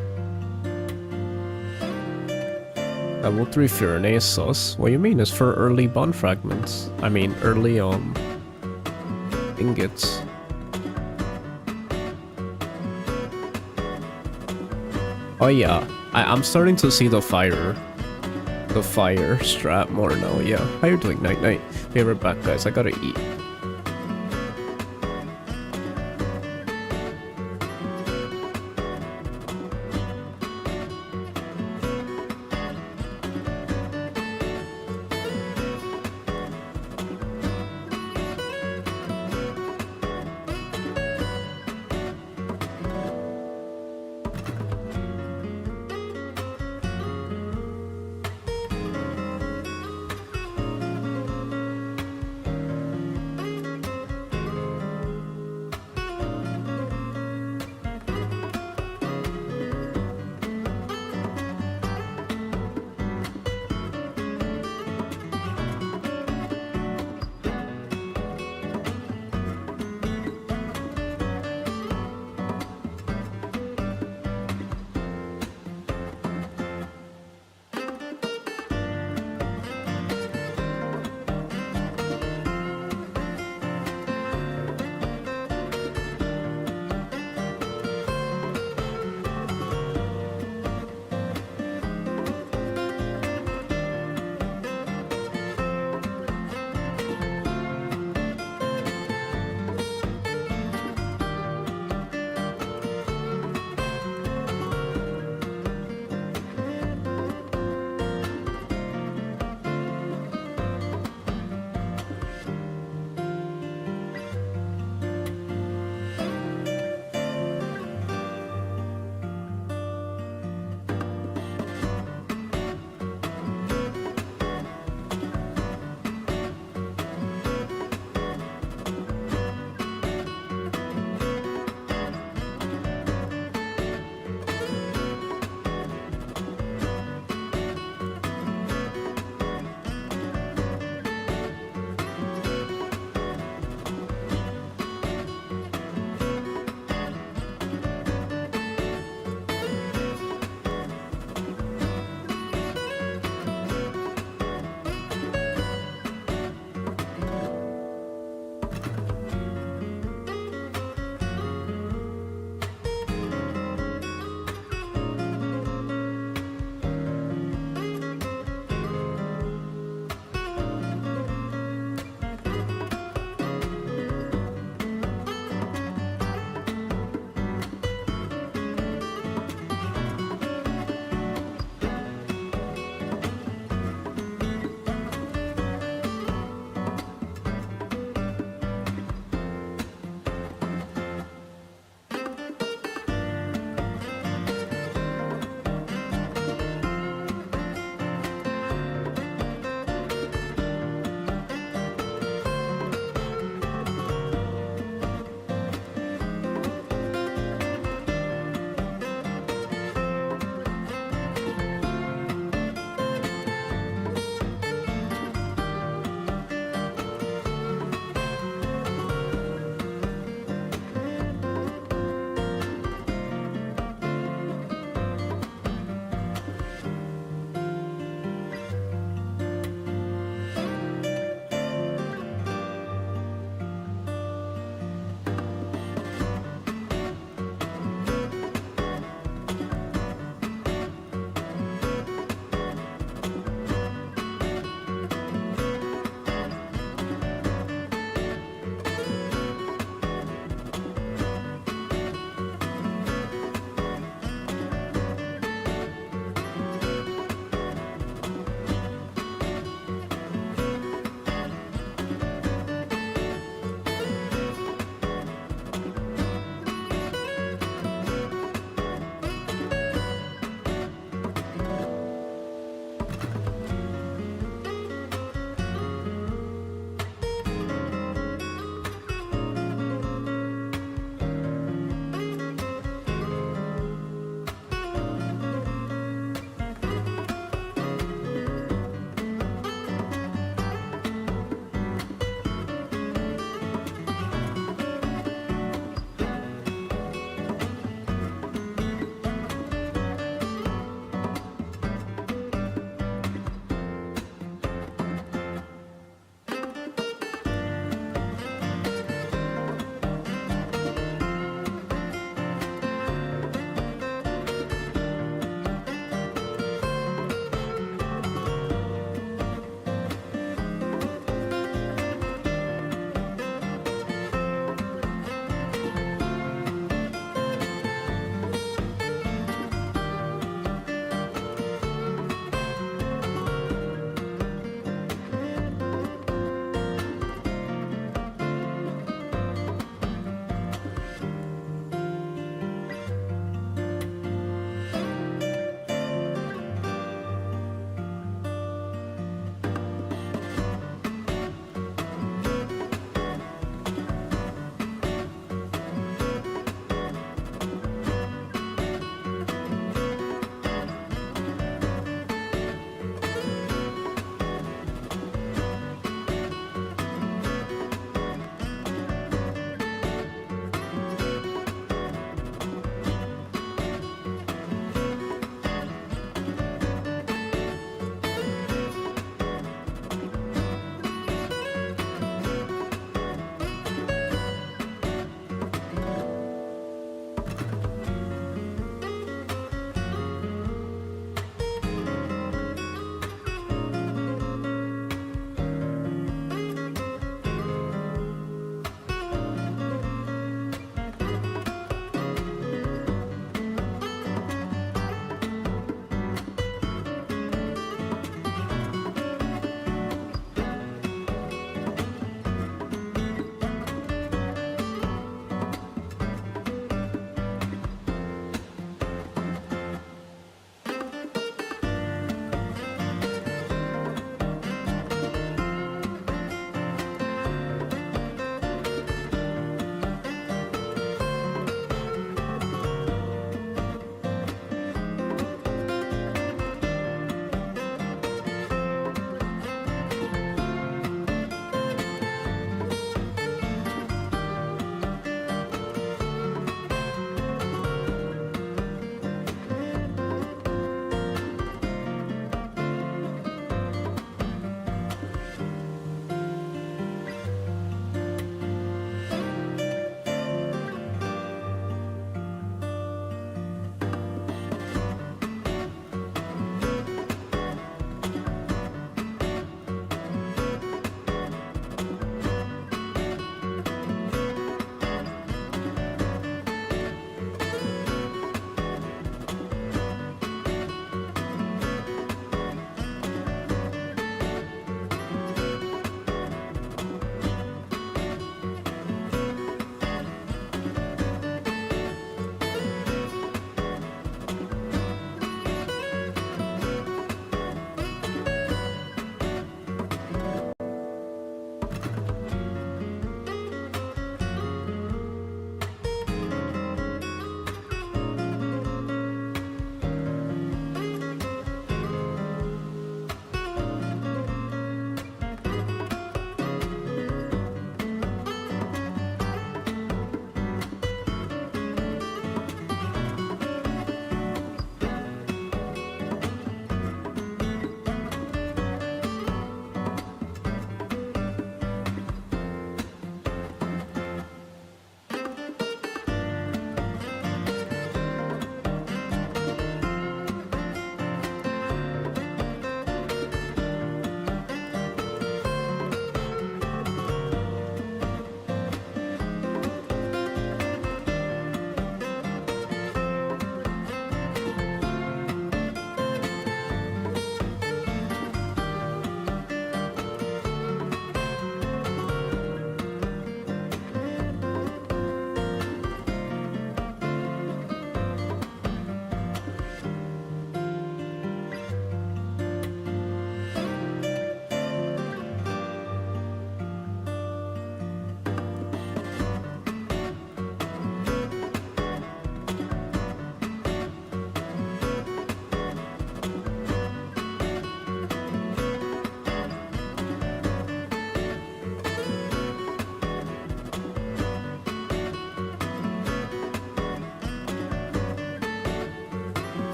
Speaker 1: Level 3 Furine is sus. What do you mean? It's for early bond fragments. I mean, early, ingots. Oh yeah, I'm starting to see the fire strat more now, yeah. How you doing, Night Night? Hey, we're back, guys. I gotta eat.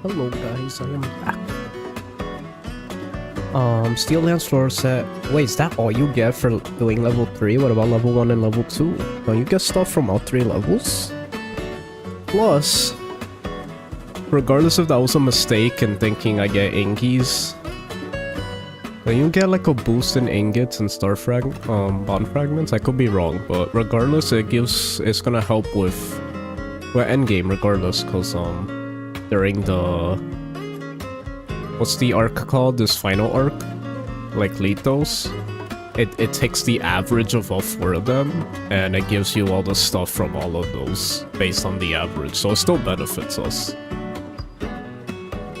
Speaker 1: Hello guys, I am back. Steel Lance floor set. Wait, is that all you get for doing level 3? What about level 1 and level 2? Don't you get stuff from all 3 levels? Plus, regardless if that was a mistake and thinking I get ingies, don't you get like a boost in ingots and bond fragments? I could be wrong, but regardless, it's gonna help with endgame regardless, cause during the what's the arc called? This final arc, like Lethos, it takes the average of all 4 of them, and it gives you all the stuff from all of those based on the average, so it still benefits us.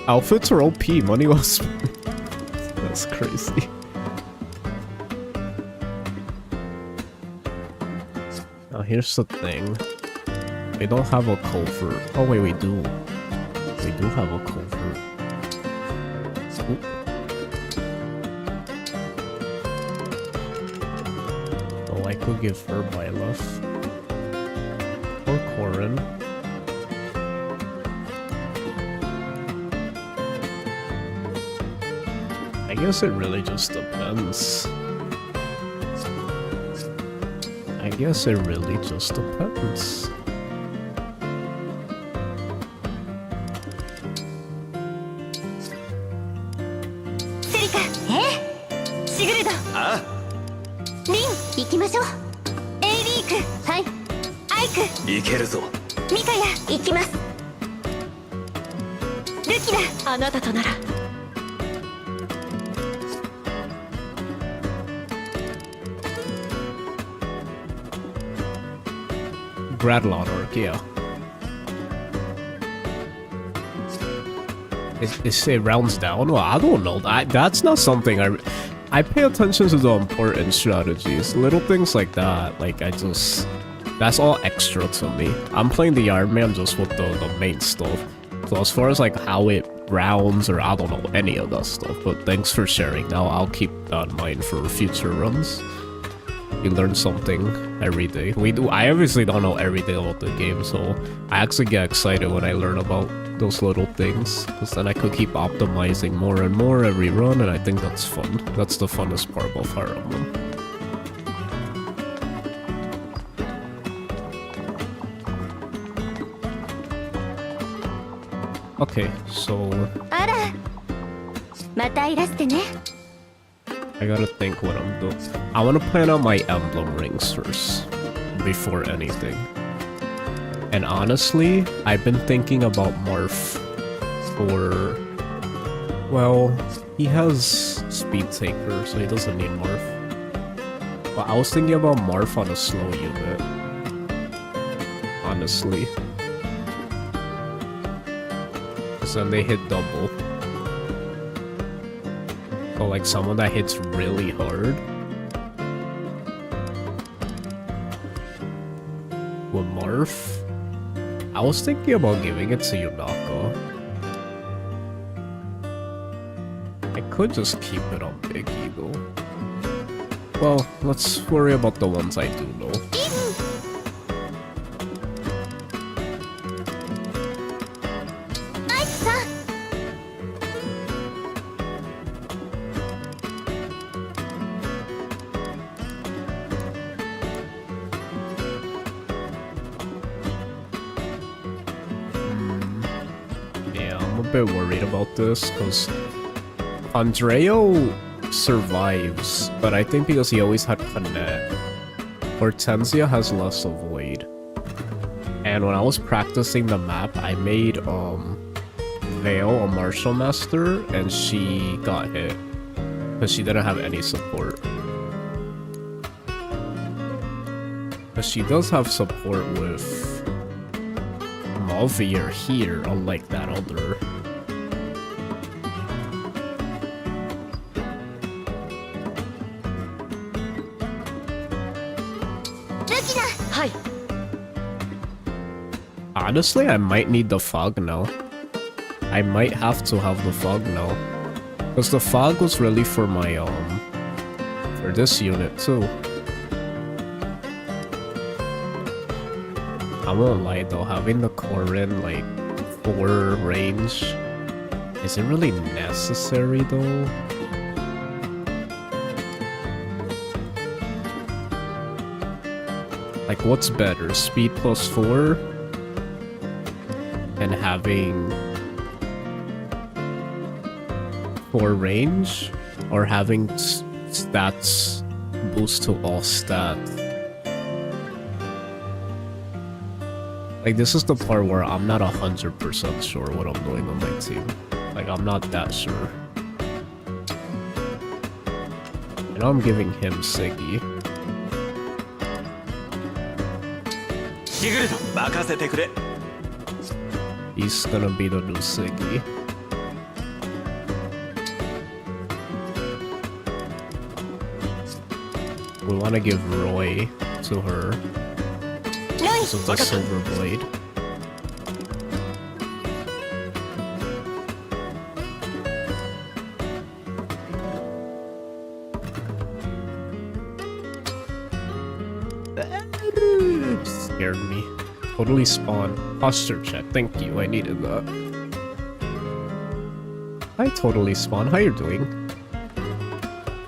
Speaker 1: Outfits are OP, money well spent. That's crazy. Now here's the thing. We don't have a covert. Oh wait, we do. We do have a covert. Oop. Oh, I could give her Byleth. Or Corin. I guess it really just depends. I guess it really just depends. Gradlon arc, yeah. It rounds down? Well, I don't know. That's not something I pay attention to the important strategies. Little things like that, like that's all extra to me. I'm playing the Iron Man just with the main stuff. So as far as like how it rounds or I don't know any of that stuff, but thanks for sharing. Now I'll keep that in mind for future runs. You learn something every day. I obviously don't know everything about the game, so I actually get excited when I learn about those little things, because then I could keep optimizing more and more every run, and I think that's fun. That's the funnest part about Fire Emblem. Okay, so I gotta think what I'm doing. I wanna plan out my emblem rings first, before anything. And honestly, I've been thinking about Marth for... Well, he has Speed Taker, so he doesn't need Marth. But I was thinking about Marth on a slow unit. Honestly. Because then they hit double. So like someone that hits really hard. With Marth? I was thinking about giving it to Yunaka. I could just keep it on Biggy though. Well, let's worry about the ones I do know. Bit worried about this because Andreo survives, but I think because he always had Connect. Hortensia has less of Void. And when I was practicing the map, I made Vale a Martial Master, and she got hit because she didn't have any support. But she does have support with Malvier here, unlike that other. Honestly, I might need the fog now. I might have to have the fog now. Because the fog was really for my, for this unit too. I won't lie though, having the Corin, like, 4 range Is it really necessary though? Like, what's better? Speed +4 and having 4 range, or having stats boost to all stats? Like, this is the part where I'm not 100% sure what I'm doing on my team. Like, I'm not that sure. And I'm giving him Siggy. He's gonna be the new Siggy. We want to give Roy to her. So the Silver Blade. Scared me. Totally spawn. Posture check. Thank you. I needed that. Hi, Totally Spawn. How you doing?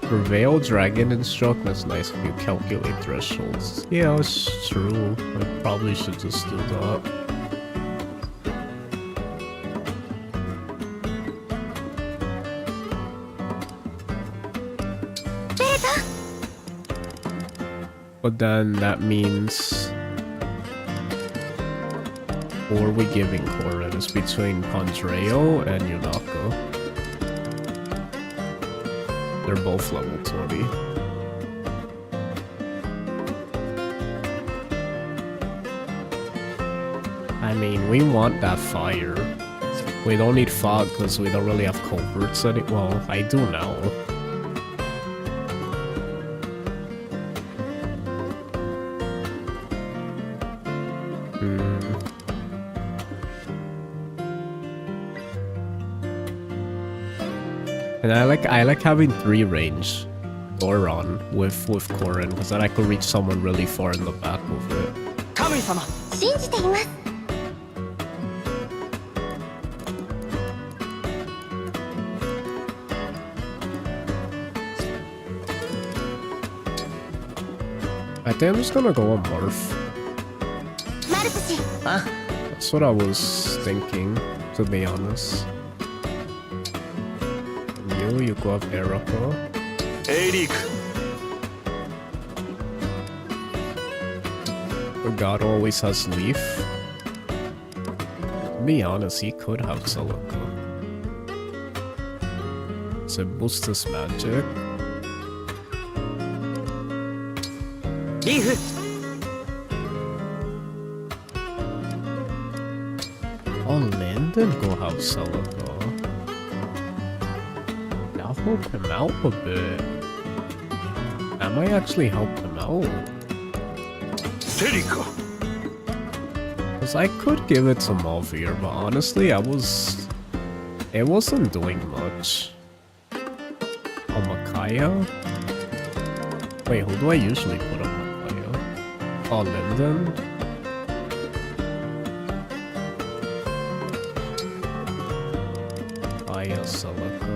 Speaker 1: Prevail, Dragon Instruct. That's nice if you calculate thresholds. Yeah, it's true. I probably should just do that. But then that means... Who are we giving Korin? It's between Pandreo and Yunaka. They're both level 20. I mean, we want that fire. We don't need fog because we don't really have culverts anymore. Well, I do now. And I like having 3 range Goron with Korin, because then I could reach someone really far in the back with it. I think I'm just gonna go on Morph. That's what I was thinking, to be honest. You go up Erica. But God always has Leaf. To be honest, he could have Celica. So boost his magic. Oh, Landon go have Celica. I'll help him out a bit. I might actually help him out. Because I could give it to Malvir, but honestly, it wasn't doing much. Oh, Makaya? Wait, who do I usually put on Makaya? Oh, Linden? Aya Celica.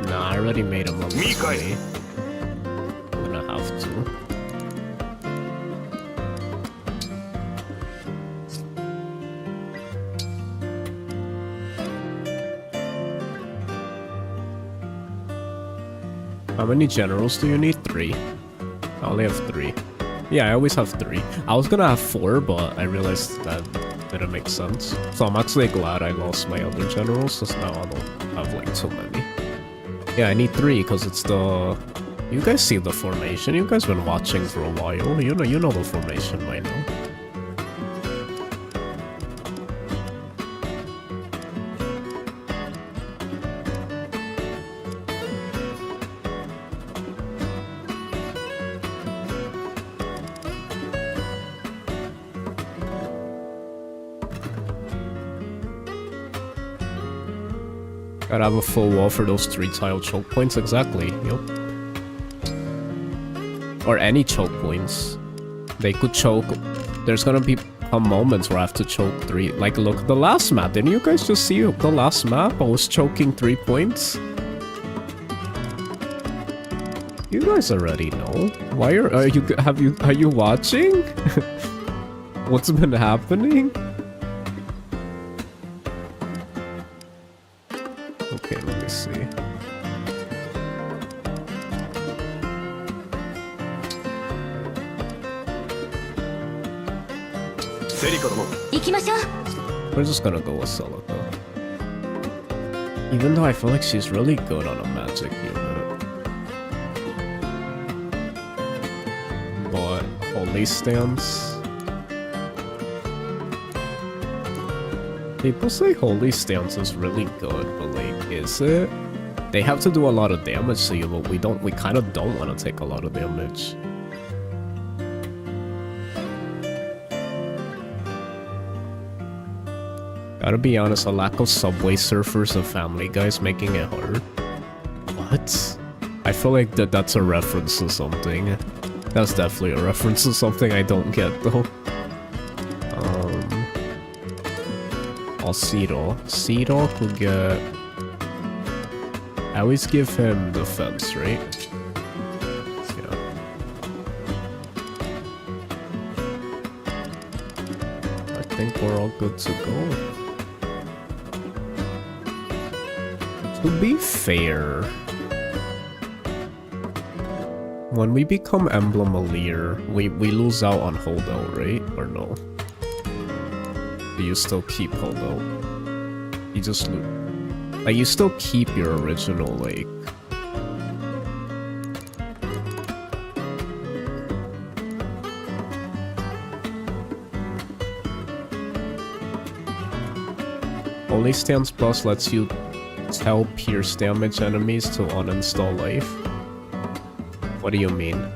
Speaker 1: Nah, I already made him on this way. I'm gonna have to. How many generals do you need? 3. I only have 3. Yeah, I always have 3. I was gonna have 4, but I realized that didn't make sense. So I'm actually glad I lost my other generals, because now I don't have like too many. Yeah, I need 3 because it's the... You guys see the formation. You guys been watching for a while. You know the formation by now. Gotta have a full wall for those 3-tile choke points, exactly, yep. Or any choke points. They could choke. There's gonna be moments where I have to choke 3. Like, look at the last map. Didn't you guys just see the last map? I was choking 3 points. You guys already know. Why are you watching? What's been happening? Okay, let me see. We're just gonna go with Celica. Even though I feel like she's really good on a magic unit. But Holy Stance. People say Holy Stance is really good, but like, is it? They have to do a lot of damage to you, but we kind of don't want to take a lot of damage. Gotta be honest, a lack of Subway Surfers and Family Guys making it hard. What? I feel like that's a reference to something. That's definitely a reference to something I don't get though. Ciro. Ciro could get... I always give him defense, right? Yeah. I think we're all good to go. To be fair, when we become Emblem Allowed, we lose out on holdout, right? Or no? Do you still keep holdout? You just lose. Like, you still keep your original, like... Only Stance Plus lets you tell pierce damage enemies to uninstall life. What do you mean?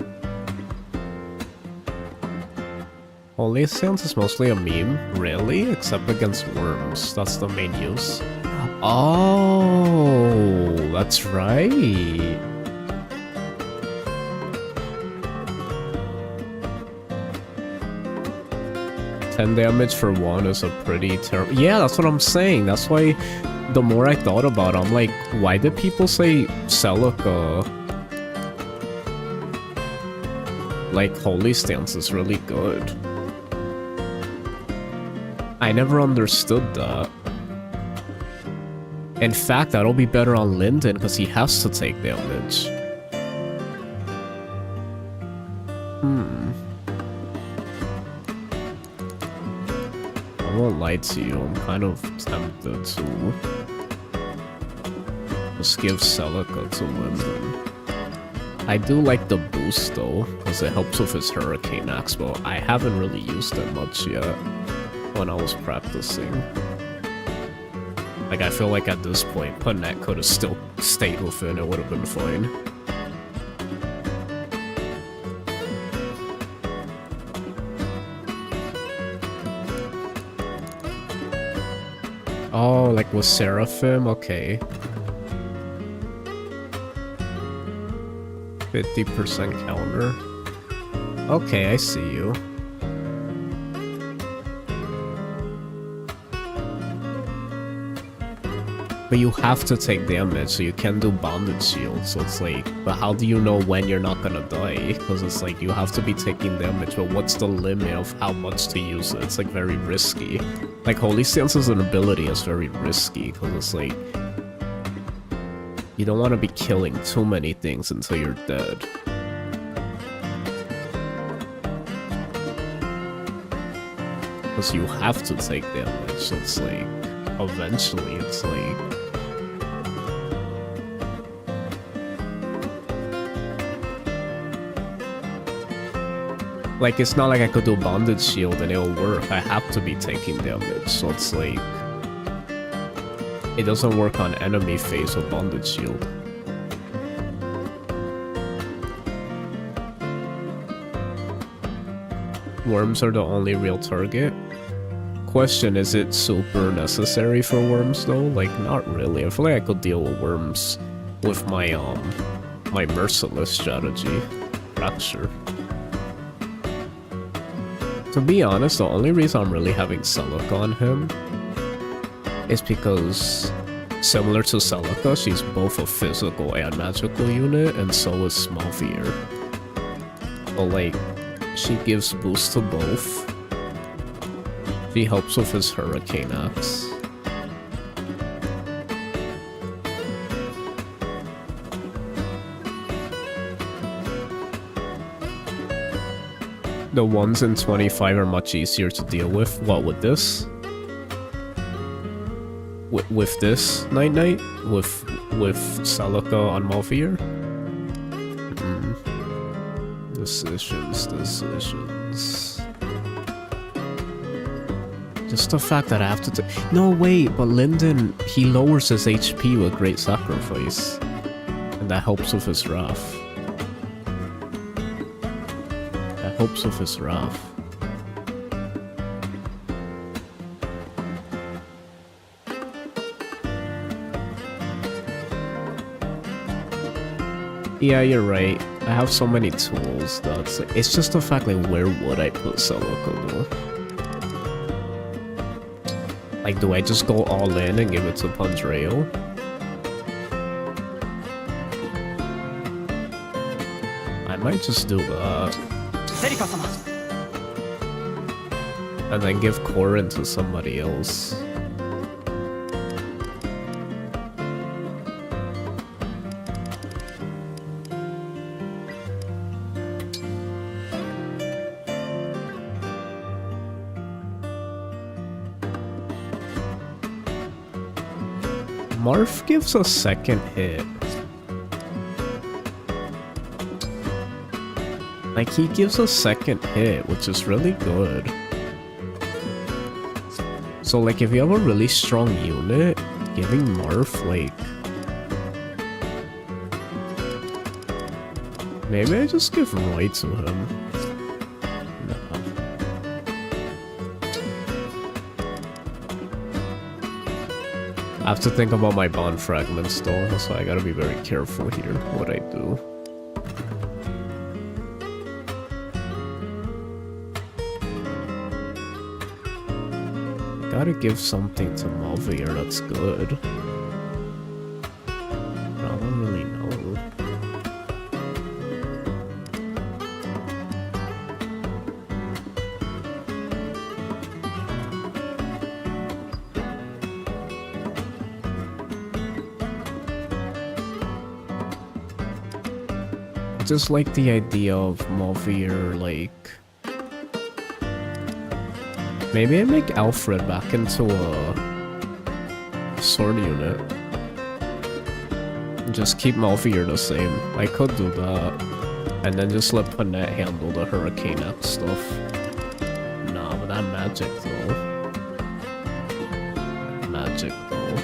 Speaker 1: Holy Stance is mostly a meme? Really? Except against worms. That's the main use. Oh, that's right. $10 damage for 1 is a pretty terrible... Yeah, that's what I'm saying. That's why the more I thought about it, I'm like, why did people say Celica? Like, Holy Stance is really good. I never understood that. In fact, that'll be better on Linden because he has to take damage. I won't lie to you, I'm kind of tempted to just give Celica to Linden. I do like the boost though, because it helps with his Hurricane Axe, but I haven't really used it much yet when I was practicing. Like, I feel like at this point, Panette could have still stayed with it and it would have been fine. Oh, like with Seraphim? Okay. 50% counter. Okay, I see you. But you have to take damage, so you can do bonded shield, so it's like, but how do you know when you're not gonna die? Because it's like, you have to be taking damage, but what's the limit of how much to use it? It's like very risky. Like, Holy Stance as an ability is very risky, because it's like, you don't want to be killing too many things until you're dead. Because you have to take damage, so it's like, eventually it's like... Like, it's not like I could do bonded shield and it'll work. I have to be taking damage, so it's like... It doesn't work on enemy phase with bonded shield. Worms are the only real target. question, is it super necessary for worms though? Like, not really. I feel like I could deal with worms with my my merciless strategy. Fracture. To be honest, the only reason I'm really having Celica on him is because, similar to Celica, she's both a physical and magical unit, and so is Smalvier. But like, she gives boost to both. She helps with his Hurricane Axe. The ones in 25 are much easier to deal with. What, with this? With this Night Knight? With Celica on Malvier? Decisions. Just the fact that I have to no, wait, but Linden, he lowers his HP with Great Sacrifice. And that helps with his Wrath. Helps with his Wrath. Yeah, you're right. I have so many tools that's like, it's just the fact like, where would I put Celica though? Like, do I just go all in and give it to Pandreo? I might just do that. And then give Korin to somebody else. Marth gives a second hit. Like, he gives a second hit, which is really good. So, like, if you have a really strong unit, giving Marth, like... Maybe I just give Roy to him. Nah. I have to think about my bond fragments, though, so I gotta be very careful here what I do. Gotta give something to Malvier that's good. I don't really know. I just like the idea of Malvier, like... Maybe I make Alfred back into a sword unit. Just keep Malvier the same. I could do that. And then just let Panette handle the Hurricane Axe stuff. Nah, but that magic though. Magic though.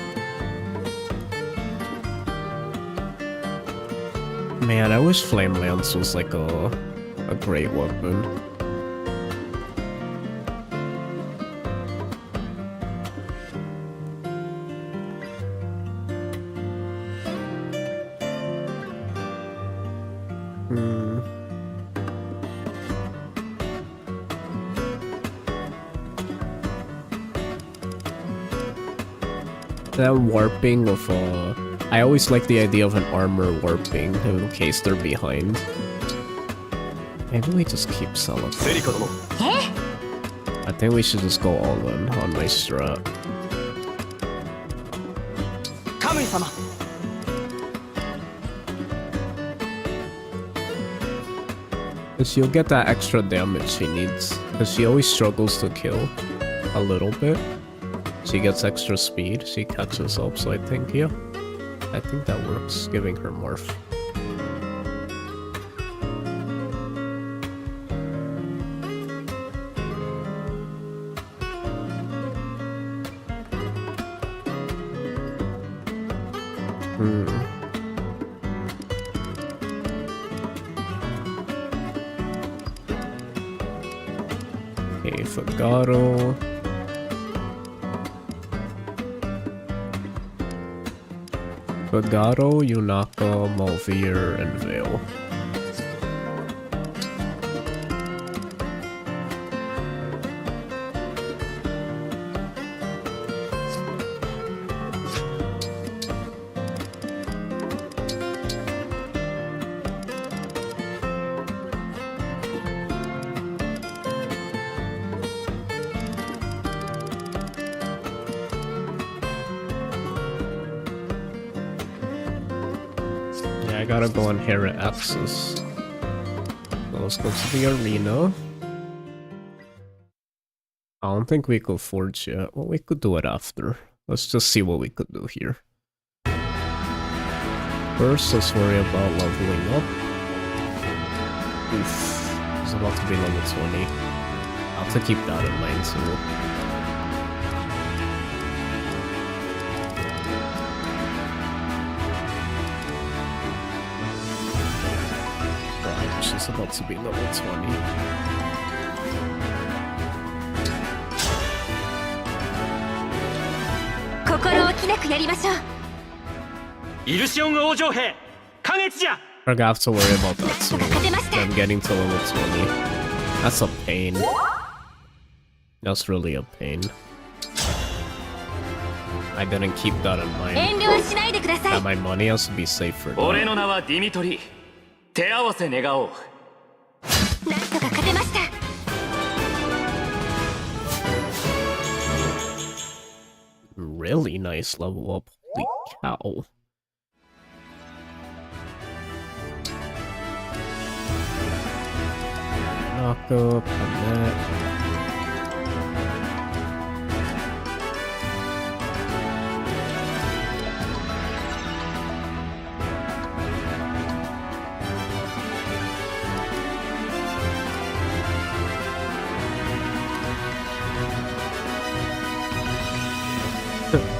Speaker 1: Man, I wish Flame Lance was like a great weapon. That warping of I always like the idea of an armor warping in case they're behind. Maybe we just keep Celica. I think we should just go all in on my strat. Cause she'll get that extra damage she needs. Cause she always struggles to kill a little bit. She gets extra speed, she catches up, so I think, yeah. I think that works, giving her Morph. Okay, Fagaro. Kagado, Yunaka, Malveer, and Vale. I gotta go on Hera Axis. So let's go to the arena. I don't think we could forge yet. Well, we could do it after. Let's just see what we could do here. First, let's worry about leveling up. Oof. It's about to be level 20. I'll have to keep that in mind too. She's about to be level 20.
Speaker 2: 心置きなくやりましょう。
Speaker 5: イルシオン王女兵加熱じゃ。
Speaker 1: I'm gonna have to worry about that soon. I'm getting to level 20. That's a pain. That's really a pain. I didn't keep that in mind.
Speaker 2: 遠慮はしないでください。
Speaker 1: That my money has to be safe for that.
Speaker 5: 俺の名はディミトリ。手合わせ願おう。
Speaker 2: なんとか勝てました。
Speaker 1: Really nice level up. Holy cow. Knock up on that.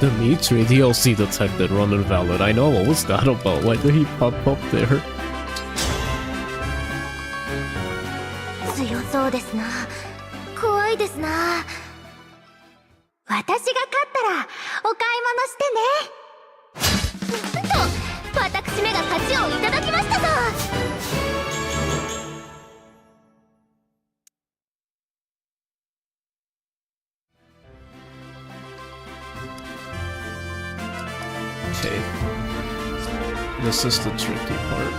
Speaker 1: Dimitri, DLC detected, run invalid. I know, what was that about? Why did he pop up there?
Speaker 2: 強そうですな。怖いですな。私が勝ったらお買い物してね。なんと私めが勝ちをいただきましたぞ。
Speaker 1: Okay. This is the tricky part.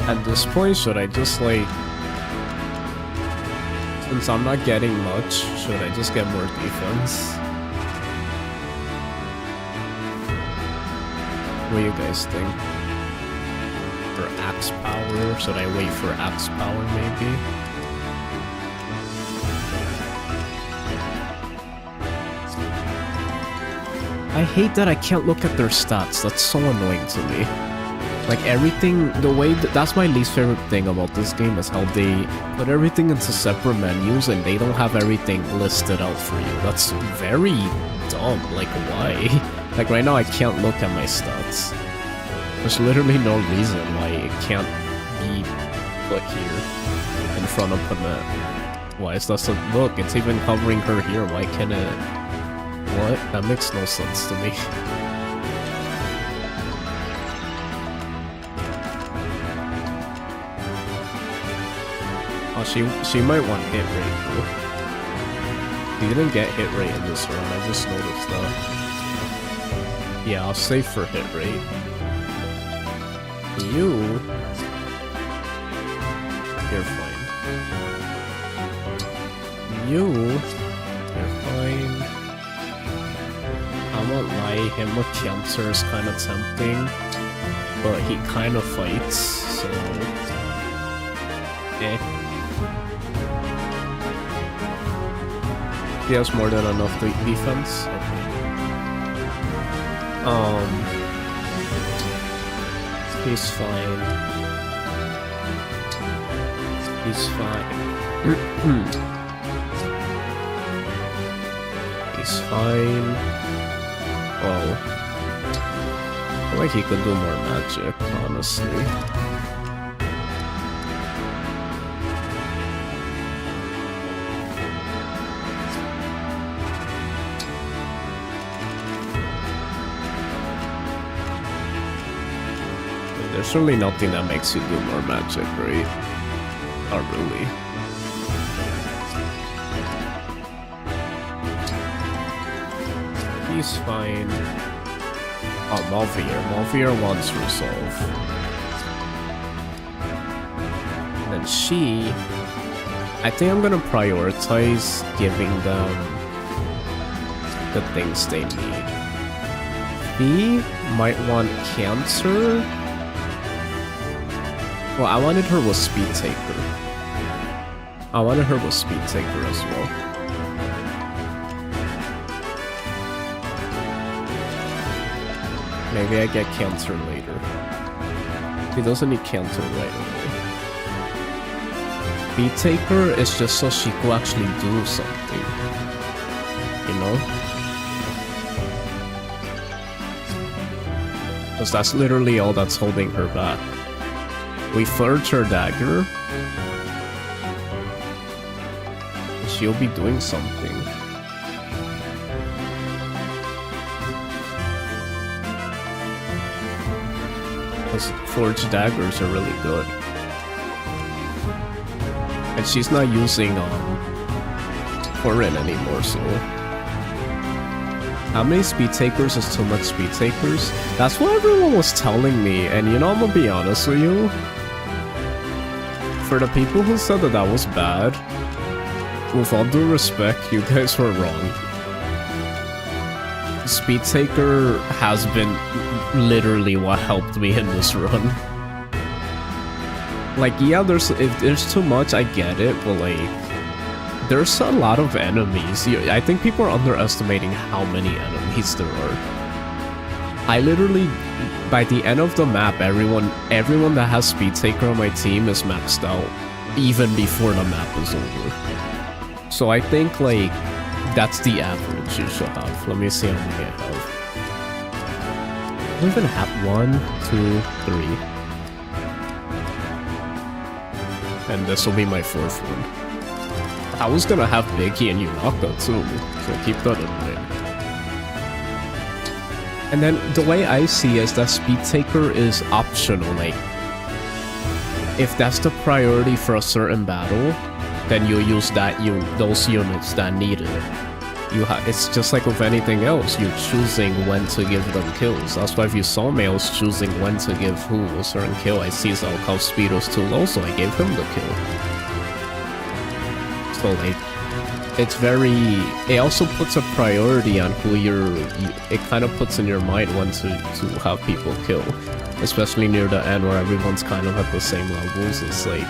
Speaker 1: At this point, should I just like... Since I'm not getting much, should I just get more defense? What do you guys think? For axe power? Should I wait for axe power maybe? I hate that I can't look at their stats. That's so annoying to me. Like everything, the way that's my least favorite thing about this game is how they put everything into separate menus and they don't have everything listed out for you. That's very dumb. Like why? Like right now I can't look at my stats. There's literally no reason why it can't be put here in front of Panette. Why is that so? Look, it's even covering her here. Why can't it? What? That makes no sense to me. Oh, she might want hit rate though. He didn't get hit rate in this run, I just noticed that. Yeah, I'll save for hit rate. You're fine. You're fine. I won't lie, him with cancer is kind of tempting, but he kind of fights, so... Eh. He has more than enough defense? Okay. He's fine. He's fine. He's fine. Well, I feel like he could do more magic, honestly. There's really nothing that makes you do more magic, right? Not really. He's fine. Oh, Malvier. Malvier wants resolve. And then she... I think I'm gonna prioritize giving them the things they need. He might want Cancer. Well, I wanted her with Speed Taker. I wanted her with Speed Taker as well. Maybe I get Cancer later. He doesn't need Cancer right away. Speed Taker is just so she could actually do something. You know? Because that's literally all that's holding her back. We forge her dagger. She'll be doing something. Those forged daggers are really good. And she's not using Corin anymore, so... How many speed takers is too much speed takers? That's what everyone was telling me, and you know, I'm gonna be honest with you. For the people who said that that was bad, with all due respect, you guys were wrong. Speed Taker has been literally what helped me in this run. Like, yeah, if there's too much, I get it, but like, there's a lot of enemies. I think people are underestimating how many enemies there are. I literally, by the end of the map, everyone that has Speed Taker on my team is maxed out, even before the map is over. So I think, like, that's the average you should have. Let me see how many I have. I don't even have 1, 2, 3. And this will be my 4th one. I was gonna have Biggy and Yunaka too, so keep that in mind. And then the way I see is that Speed Taker is optional. Like, if that's the priority for a certain battle, then you use those units that need it. It's just like with anything else. You're choosing when to give them kills. That's why if you saw me, I was choosing when to give who a certain kill. I see Zalkov's speed was too low, so I gave him the kill. So like, it's very... It also puts a priority on who it kind of puts in your mind when to have people kill. Especially near the end where everyone's kind of at the same levels. It's like...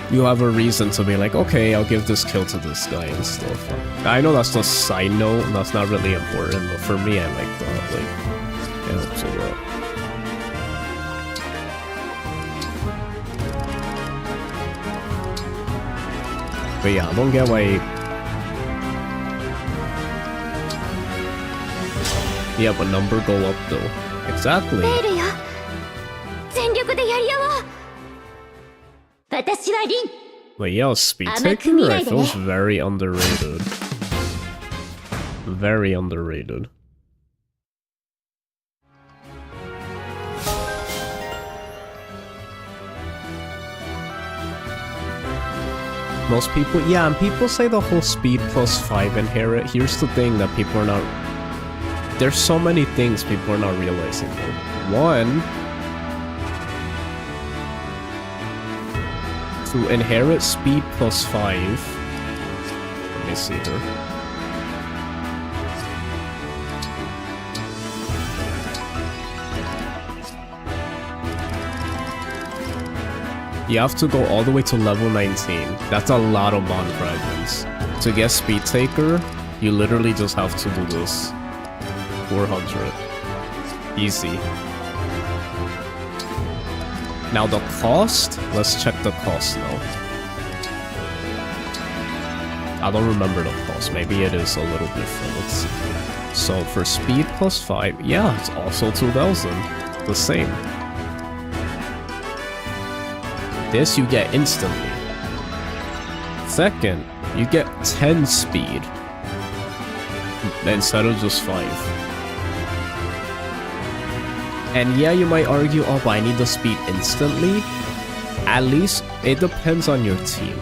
Speaker 1: You have a reason to be like, okay, I'll give this kill to this guy and stuff. I know that's just a side note, and that's not really important, but for me, I like that. Like, it helps a lot. But yeah, I don't get why... Yeah, but number go up though. Exactly. But yeah, Speed Taker, I feel very underrated. Very underrated. Most people, yeah, and people say the whole speed plus 5 inherit. Here's the thing that people are not... There's so many things people are not realizing though. One... To inherit speed plus 5... Let me see here. You have to go all the way to level 19. That's a lot of bond fragments. To get Speed Taker, you literally just have to do this. 400. Easy. Now the cost, let's check the cost now. I don't remember the cost, maybe it is a little different, let's see. So for speed plus 5, yeah, it's also 2000, the same. This you get instantly. Second, you get 10 speed instead of just 5. And yeah, you might argue, oh, but I need the speed instantly. At least it depends on your team.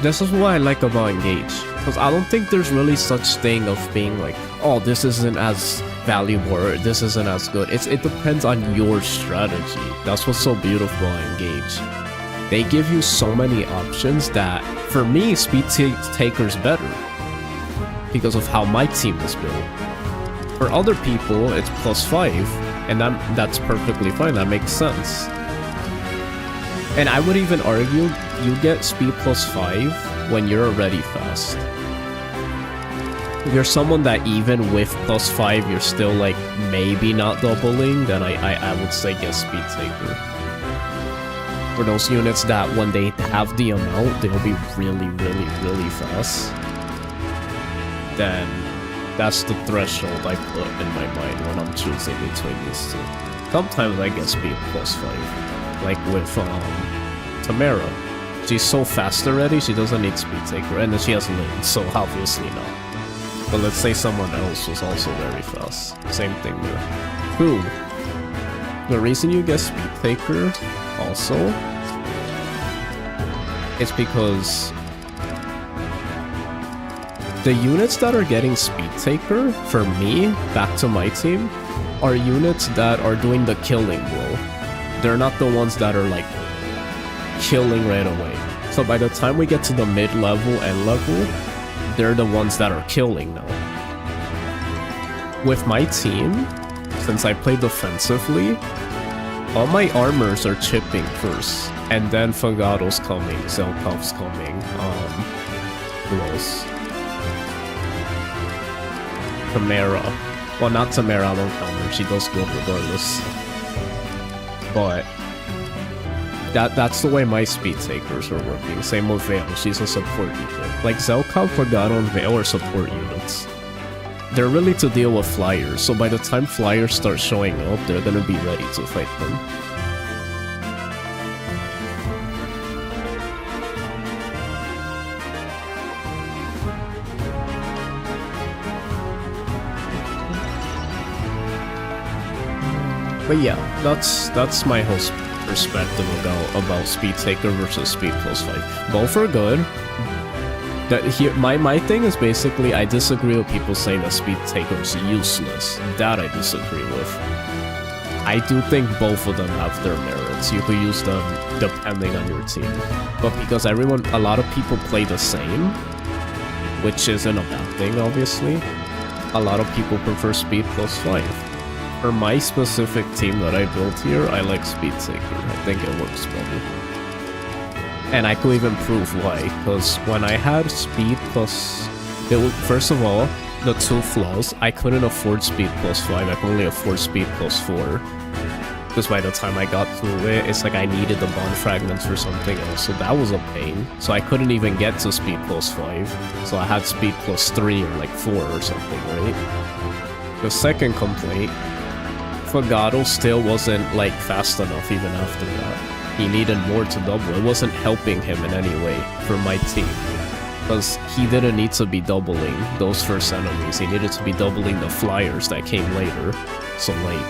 Speaker 1: This is what I like about Engage, because I don't think there's really such thing of being like, oh, this isn't as valuable or this isn't as good. It depends on your strategy. That's what's so beautiful about Engage. They give you so many options that, for me, Speed Taker's better because of how my team is built. For other people, it's plus 5, and that's perfectly fine. That makes sense. And I would even argue you get speed plus 5 when you're already fast. If you're someone that even with plus 5 you're still like maybe not doubling, then I would say get Speed Taker. For those units that when they have the amount, they'll be really fast. Then that's the threshold I put in my mind when I'm choosing between these two. Sometimes I get speed plus 5. Like with Timerra. She's so fast already, she doesn't need Speed Taker, and then she has Lane, so obviously not. But let's say someone else was also very fast. Same thing there. Cool. The reason you get Speed Taker also is because the units that are getting Speed Taker, for me, back to my team, are units that are doing the killing blow. They're not the ones that are like killing right away. So by the time we get to the mid-level and level, they're the ones that are killing now. With my team, since I play defensively, all my armors are chipping first, and then Fagado's coming, Zelkov's coming, who else? Timerra. Well, not Timerra, I don't count her, she does good regardless. But that's the way my Speed Takers are working. Same with Veil, she's a support unit. Like Zelkov, Fagado, and Veil are support units. They're really to deal with flyers, so by the time flyers start showing up, they're gonna be ready to fight them. But yeah, that's my whole perspective about Speed Taker versus Speed plus 5. Both are good. My thing is basically I disagree with people saying that Speed Taker is useless. That I disagree with. I do think both of them have their merits. You could use them depending on your team. But because a lot of people play the same, which isn't a bad thing obviously, a lot of people prefer Speed plus 5. For my specific team that I built here, I like Speed Taker. I think it works better. And I could even prove why, because when I had Speed plus... First of all, the two flaws, I couldn't afford Speed plus 5, I could only afford Speed plus 4. Because by the time I got through it, it's like I needed the bond fragments for something else, so that was a pain. So I couldn't even get to Speed plus 5, so I had Speed plus 3 or like 4 or something, right? The second complaint, Fagado still wasn't like fast enough even after that. He needed more to double. It wasn't helping him in any way for my team. Because he didn't need to be doubling those first enemies. He needed to be doubling the flyers that came later. So like...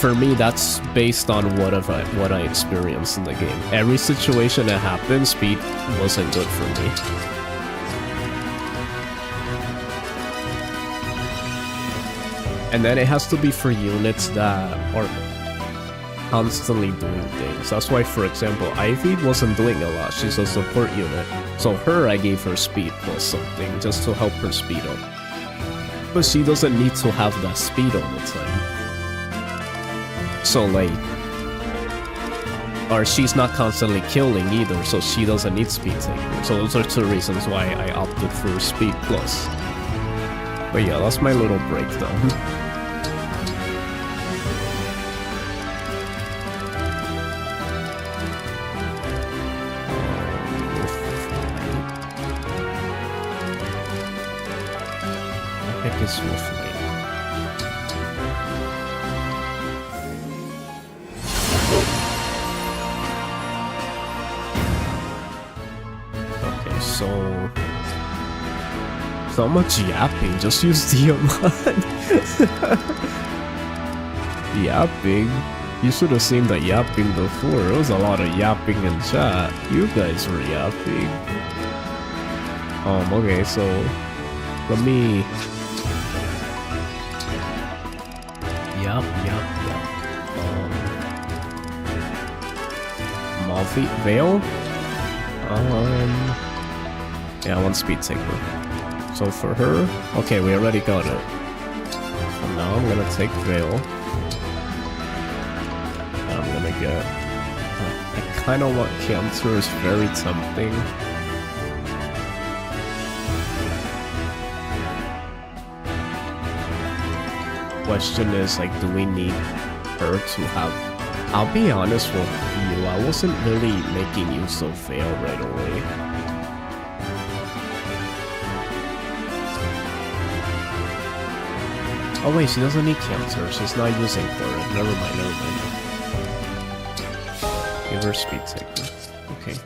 Speaker 1: For me, that's based on what I experienced in the game. Every situation that happened, speed wasn't good for me. And then it has to be for units that are constantly doing things. That's why, for example, Ivy wasn't doing a lot. She's a support unit. So I gave her speed plus something just to help her speed up. But she doesn't need to have that speed all the time. So like... Or she's not constantly killing either, so she doesn't need speed taker. So those are two reasons why I opted for speed plus. But yeah, that's my little breakdown. heck is with me? Okay, so much yapping, just use Diamond. Yapping? You should have seen the yapping before. There was a lot of yapping in chat. You guys were yapping. Okay, so let me... Yup. Malfi Veil? Yeah, one speed taker. So for her, okay, we already got it. So now I'm gonna take Veil. And I'm gonna get... I kinda want Cancer, is very tempting. Question is, like, do we need her to have... I'll be honest with you, I wasn't really making use of Veil right away. Oh wait, she doesn't need Cancer, she's not using for it. Never mind. Give her Speed Taker. Okay.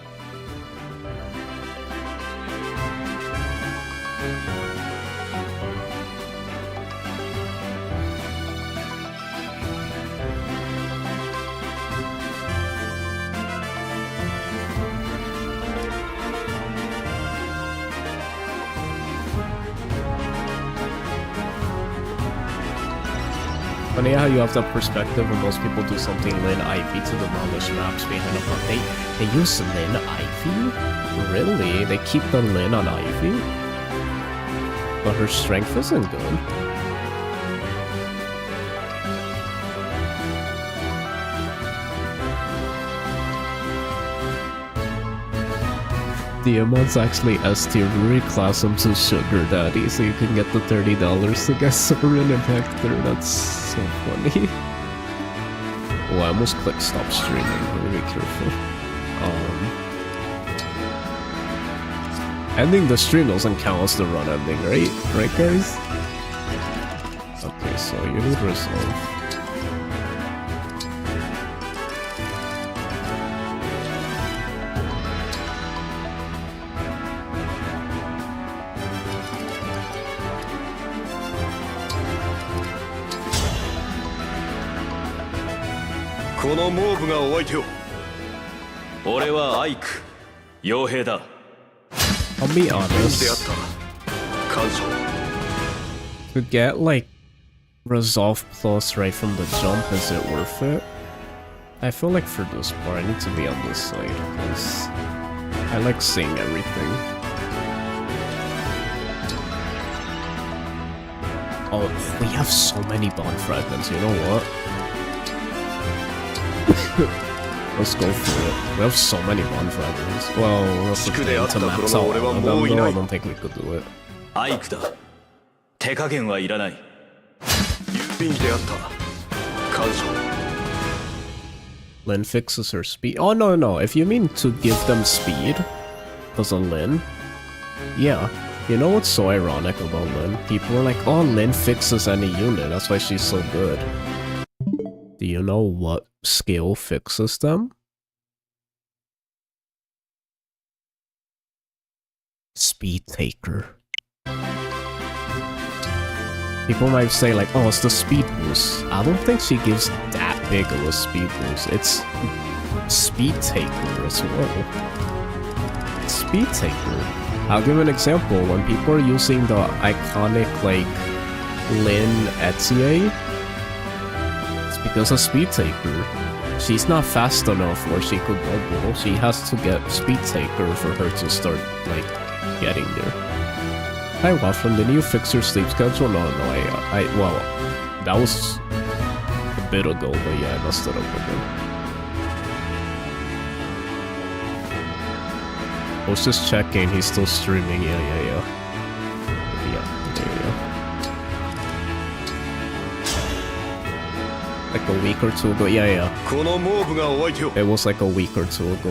Speaker 1: 'Funny how you have that perspective when most people do something Lin Ivy to demolish maps behind a front. They use Lin Ivy? Really? They keep the Lin on Ivy? But her strength isn't good. Diamond's actually S tier. Reclass him to Sugar Daddy so you can get the $30 to get Soren and Hector. That's so funny. Oh, I almost clicked stop streaming. I'm gonna be careful. Ending the stream doesn't count as the run ending, right? Right, guys? Okay, so you need resolve.
Speaker 3: このモーブがお相手を。俺はアイク、傭兵だ。
Speaker 1: I'll be honest.
Speaker 3: 出会った。感謝。
Speaker 1: To get like resolve plus right from the jump, is it worth it? I feel like for this part I need to be on this side because I like seeing everything. Oh, we have so many bond fragments, you know what? Let's go for it. We have so many bond fragments. Well, we'll have to max out all of them, though. I don't think we could do it.
Speaker 3: アイクだ。手加減はいらない。郵便であった。感謝。
Speaker 1: Lin fixes her speed. Oh, no. If you mean to give them speed, because of Lin, yeah. You know what's so ironic about Lin? People are like, oh, Lin fixes any unit. That's why she's so good. Do you know what skill fixes them? Speed Taker. People might say like, oh, it's the speed boost. I don't think she gives that big of a speed boost. It's Speed Taker as well. Speed Taker. I'll give an example. When people are using the iconic like Lin Etier, it's because of Speed Taker. She's not fast enough where she could double. She has to get Speed Taker for her to start like getting there. Hi Waffle, did you fix your sleep schedule? No, well, that was a bit ago, but yeah, I messed it up again. I was just checking, he's still streaming, yeah. Like a week or two ago, yeah. It was like a week or two ago.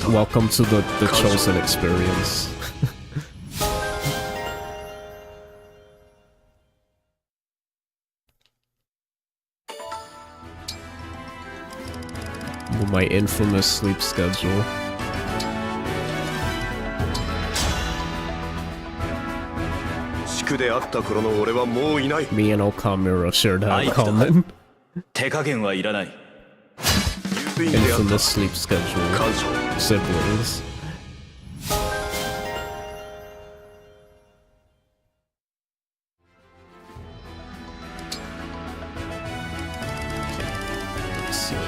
Speaker 1: Welcome to the chosen experience. With my infamous sleep schedule. Me and Okamura shared that common. Infamous sleep schedule. Siblings. Let's see here.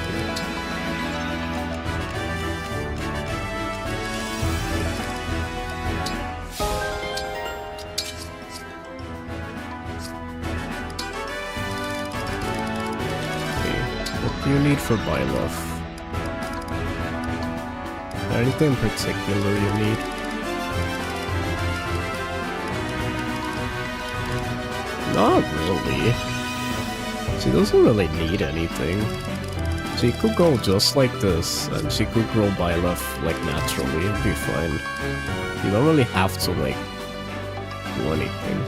Speaker 1: What do you need for Byleth? Anything in particular you need? Not really. She doesn't really need anything. She could go just like this, and she could grow Byleth like naturally, it'd be fine. You don't really have to like do anything.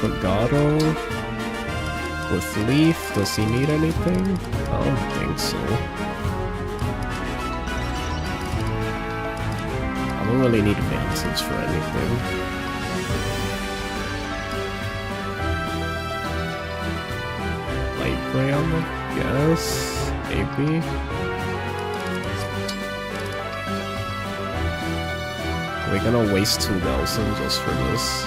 Speaker 1: Legato with Leaf, does he need anything? I don't think so. I don't really need Vantage for anything. Light Gray on the guess? Maybe? Are we gonna waste 2,000 just for this?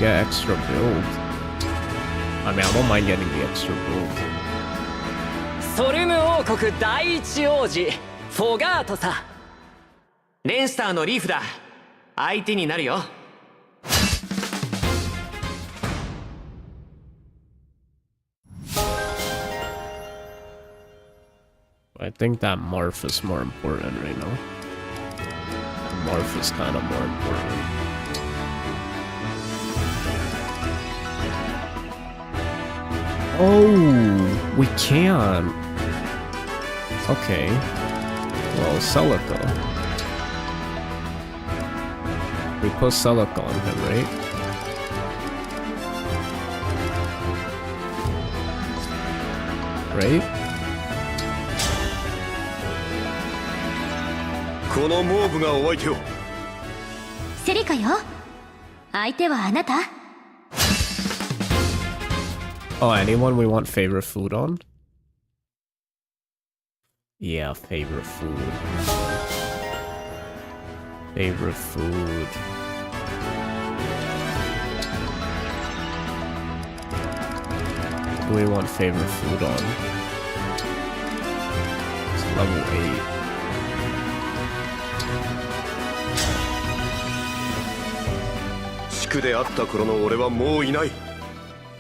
Speaker 1: Get extra build. I mean, I don't mind getting the extra build.
Speaker 5: ソルム王国第一王子フォガートさ。レンスターのリーフだ。相手になるよ。
Speaker 1: I think that Morph is more important right now. Morph is kind of more important. Oh, we can. Okay. Well, Celica. We put Celica on him, right? Right?
Speaker 3: このモーブがお相手を。
Speaker 2: セリカよ。相手はあなた。
Speaker 1: Oh, anyone we want favorite food on? Yeah, favorite food. Favorite food. Who do we want favorite food on? It's level 8.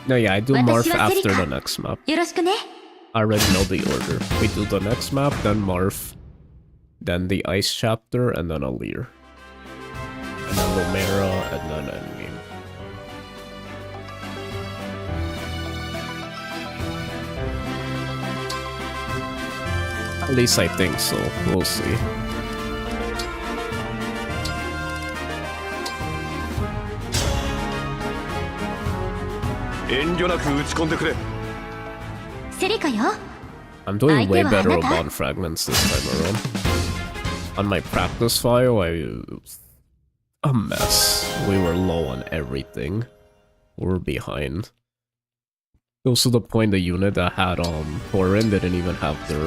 Speaker 1: No, yeah, I do Morph after the next map.
Speaker 2: よろしくね。
Speaker 1: I already know the order. We do the next map, then Morph, then the Ice chapter, and then Alir. And then Timerra, and then Endgame. At least I think so. We'll see. I'm doing way better on bond fragments this time around. On my practice file, a mess. We were low on everything. We were behind. It was to the point the unit that had Thorin didn't even have their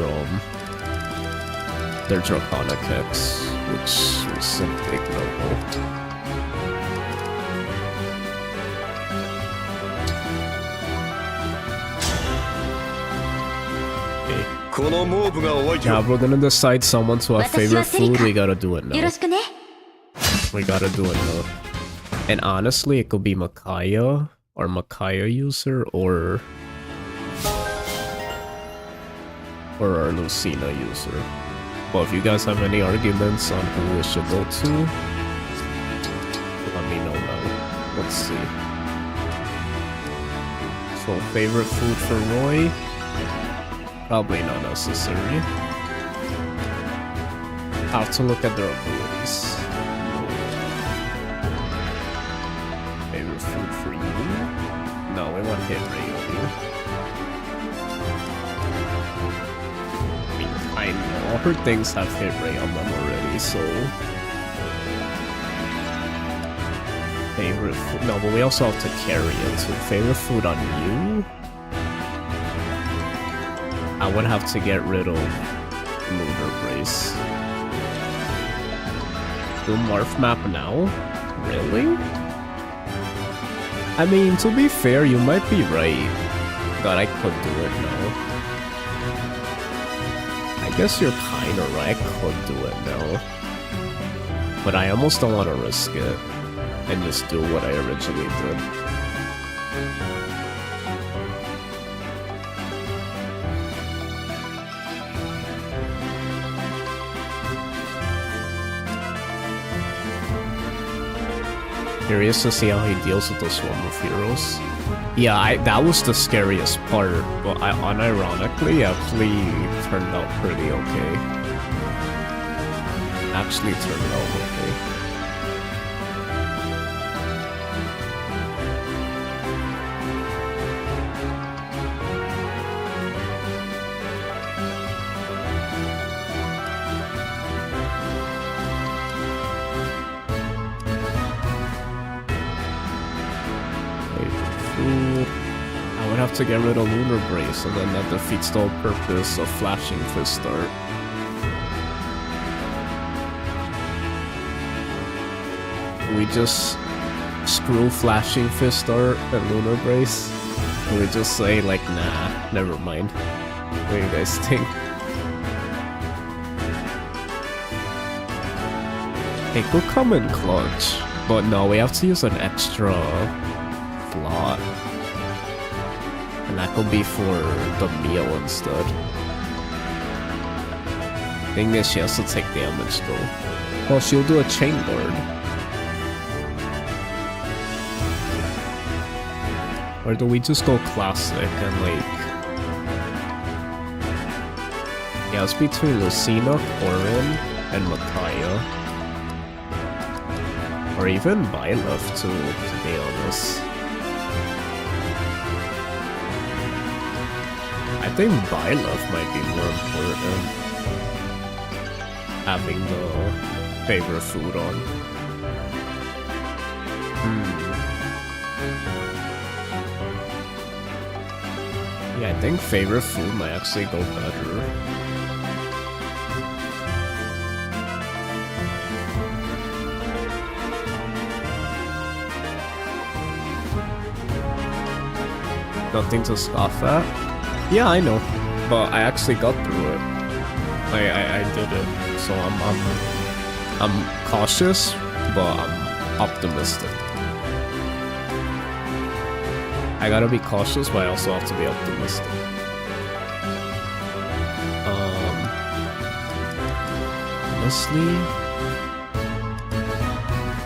Speaker 1: Draconic Hex, which was simply ignoble. Now, if we're gonna decide someone to have favorite food, we gotta do it now. We gotta do it now. And honestly, it could be Makaya, or Makaya user, or our Lucina user. Well, if you guys have any arguments on who we should go to, let me know now. Let's see. So, favorite food for Roy? Probably not necessary. Have to look at their abilities. her things have hit rate on them already, so... Favorite food? No, but we also have to carry it, so favorite food on you? I would have to get rid of Lunar Brace. Do Morph Map now? Really? I mean, to be fair, you might be right that I could do it now. I guess you're kinda right, I could do it now. But I almost don't want to risk it and just do what I originally did. Curious to see how he deals with the swarm of heroes. Yeah, that was the scariest part, but unironically actually turned out pretty okay. Actually turned out okay. To get rid of Lunar Brace, and then that defeats the whole purpose of Flashing Fist Start. We just screw Flashing Fist Start and Lunar Brace, and we just say like, nah, never mind. What do you guys think? It could come in clutch, but no, we have to use an extra slot. And that could be for the meal instead. Thing is, she has to take damage though. Well, she'll do a chain guard. Or do we just go classic and like... Yeah, it's between Lucina, Corin, and Micaiah. Or even Byleth too, to be honest. I think Byleth might be more important. Having the favorite food on. Yeah, I think favorite food might actually go better. Nothing to scoff at? Yeah, I know, but I actually got through it. I did it, so I'm cautious, but I'm optimistic. I gotta be cautious, but I also have to be optimistic. Honestly,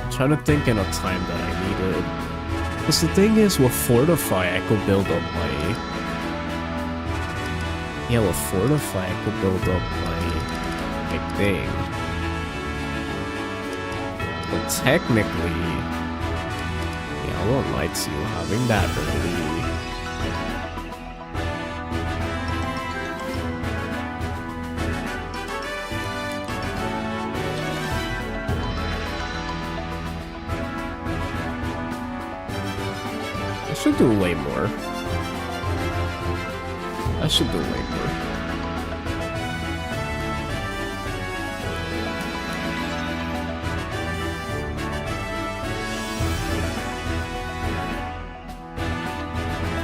Speaker 1: I'm trying to think in a time that I needed. Because the thing is, with Fortify, I could build up my... Yeah, with Fortify, I could build up my thing. But technically, yeah, I won't lie to you, having that early... I should do way more. I should do way more.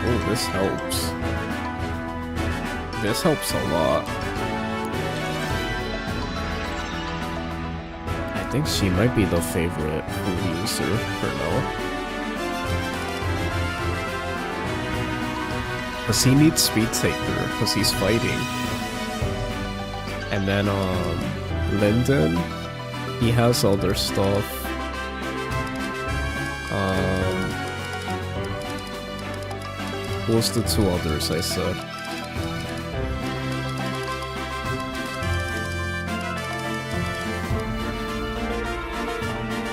Speaker 1: Oh, this helps. This helps a lot. I think she might be the favorite user for now. Because he needs Speed Taker, because he's fighting. And then, Linden, he has other stuff. Who's the two others I said?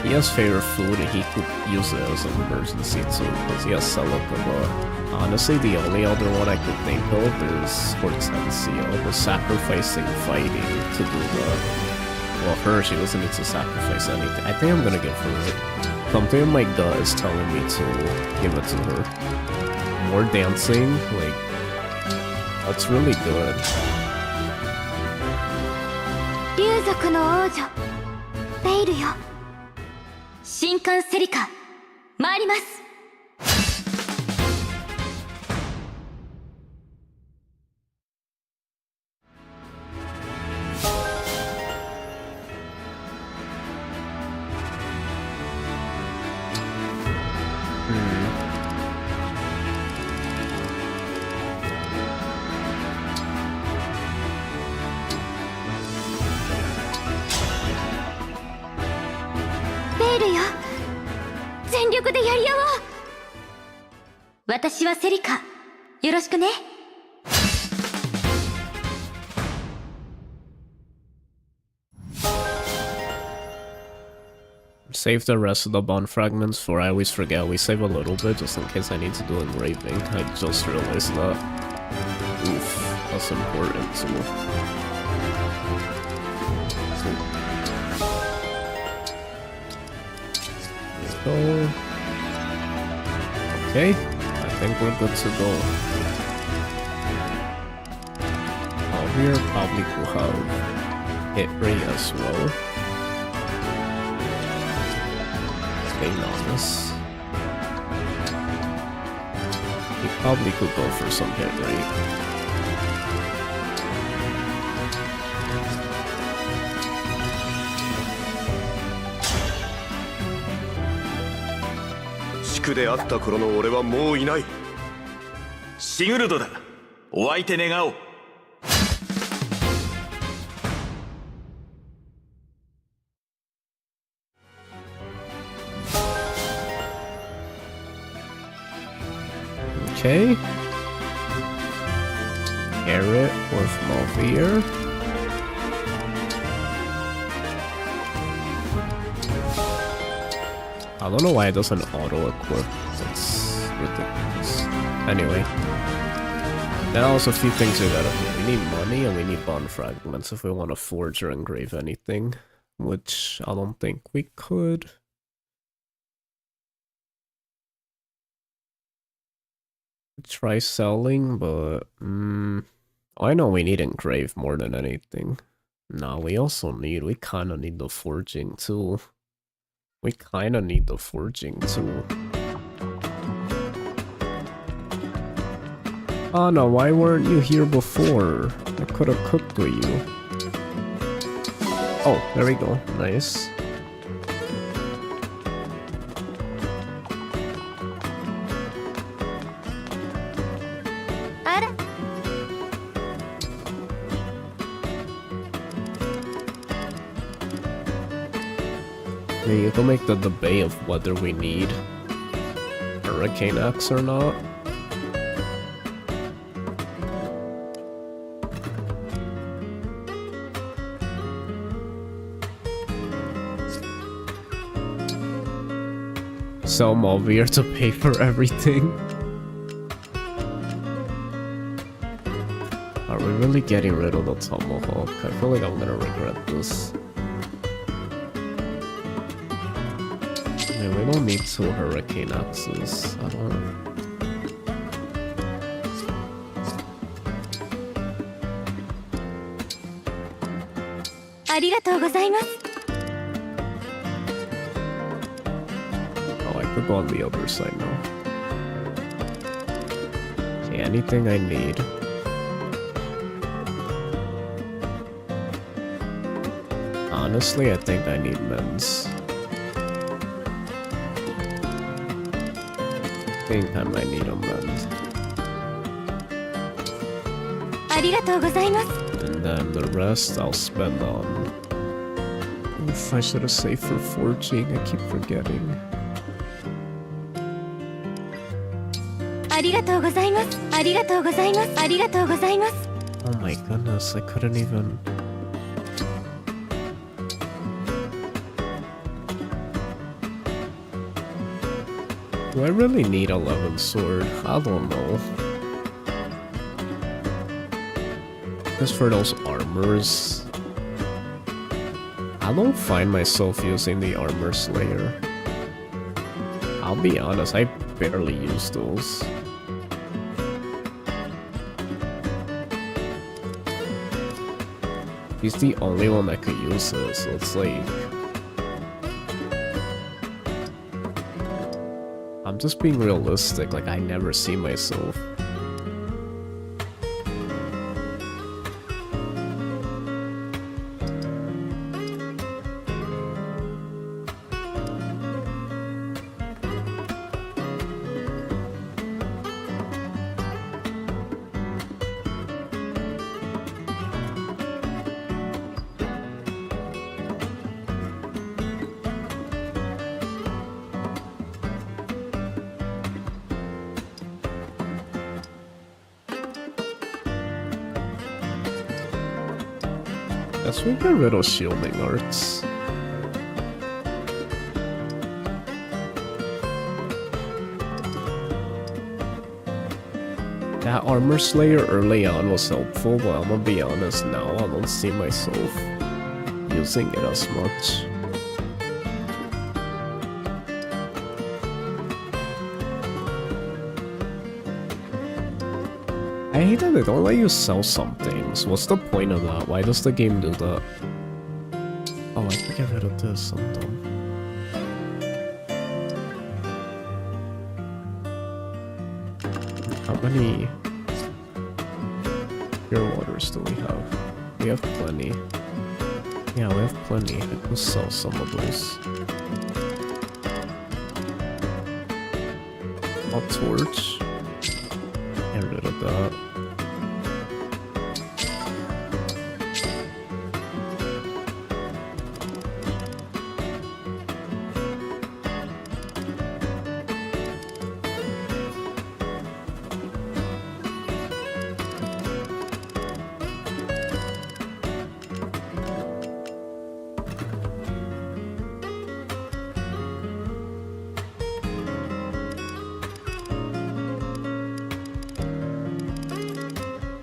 Speaker 1: He has favorite food and he could use it as an emergency too, because he has Celica a lot. Honestly, the only other one I could think of is Hortensio, the sacrificing fighting to do the... Well, her, she doesn't need to sacrifice anything. I think I'm gonna give her it. Something in my gut is telling me to give it to her. More dancing, like... That's really good.
Speaker 2: 竜族の王女ベイルよ神官セリカ参ります ベイルよ全力でやり合おう私はセリカよろしくね
Speaker 1: Save the rest of the bond fragments for I always forget. We save a little bit just in case I need to do engraving. I just realized that. Oof, that's important too. So, okay, I think we're good to go. Here probably will have hit rate as well. Being honest, he probably could go for some hit rate.
Speaker 3: Shiku であった頃の俺はもういない。シグルドだ。お相手願おう。
Speaker 1: Okay. Carrot with Malveer. I don't know why it doesn't auto-equip. That's ridiculous. Anyway. Now also a few things we gotta do. We need money and we need bond fragments if we want to forge or engrave anything. Which I don't think we could. Try selling, but I know we need engrave more than anything. No, we also need, we kind of need the forging too. We kind of need the forging too. Oh no, why weren't you here before? I could have cooked with you. Oh, there we go. Nice. You can make the debate of whether we need Hurricane Axe or not. Sell Malveer to pay for everything. Are we really getting rid of the Tomahawk? I feel like I'm gonna regret this. We don't need 2 Hurricane Axes. I don't... Oh, I could go on the other side now. Okay, anything I need. Honestly, I think I need men's. I think I might need a mend. And then the rest I'll spend on... Oof, I should have saved for forging, I keep forgetting. Oh my goodness, I couldn't even... Do I really need 11 sword? I don't know. Just for those armors. I don't find myself using the armor slayer. I'll be honest, I barely use those. He's the only one that could use it, so it's like... I'm just being realistic, like I never see myself. Guess we get rid of shielding arts. That armor slayer early on was helpful, but I'm gonna be honest now, I don't see myself using it as much. I hate that they don't let you sell some things. What's the point of that? Why does the game do that? Oh, I can get rid of this. I'm dumb. How many pure waters do we have? We have plenty. Yeah, we have plenty. I can sell some of those. A torch. Get rid of that.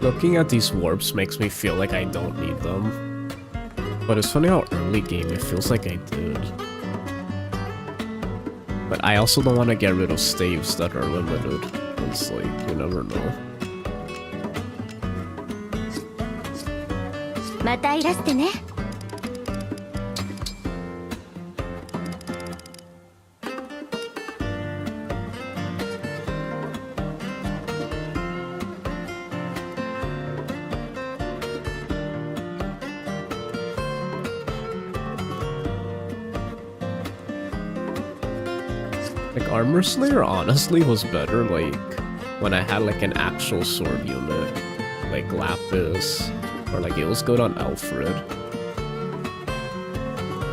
Speaker 1: Looking at these warps makes me feel like I don't need them. But it's funny how early game it feels like I did. But I also don't want to get rid of staves that are limited. It's like, you never know.
Speaker 2: またいらしてね。
Speaker 1: Like, Armor Slayer honestly was better, like, when I had, like, an actual sword unit. Like, Lapis. Or, like, it was good on Alfred.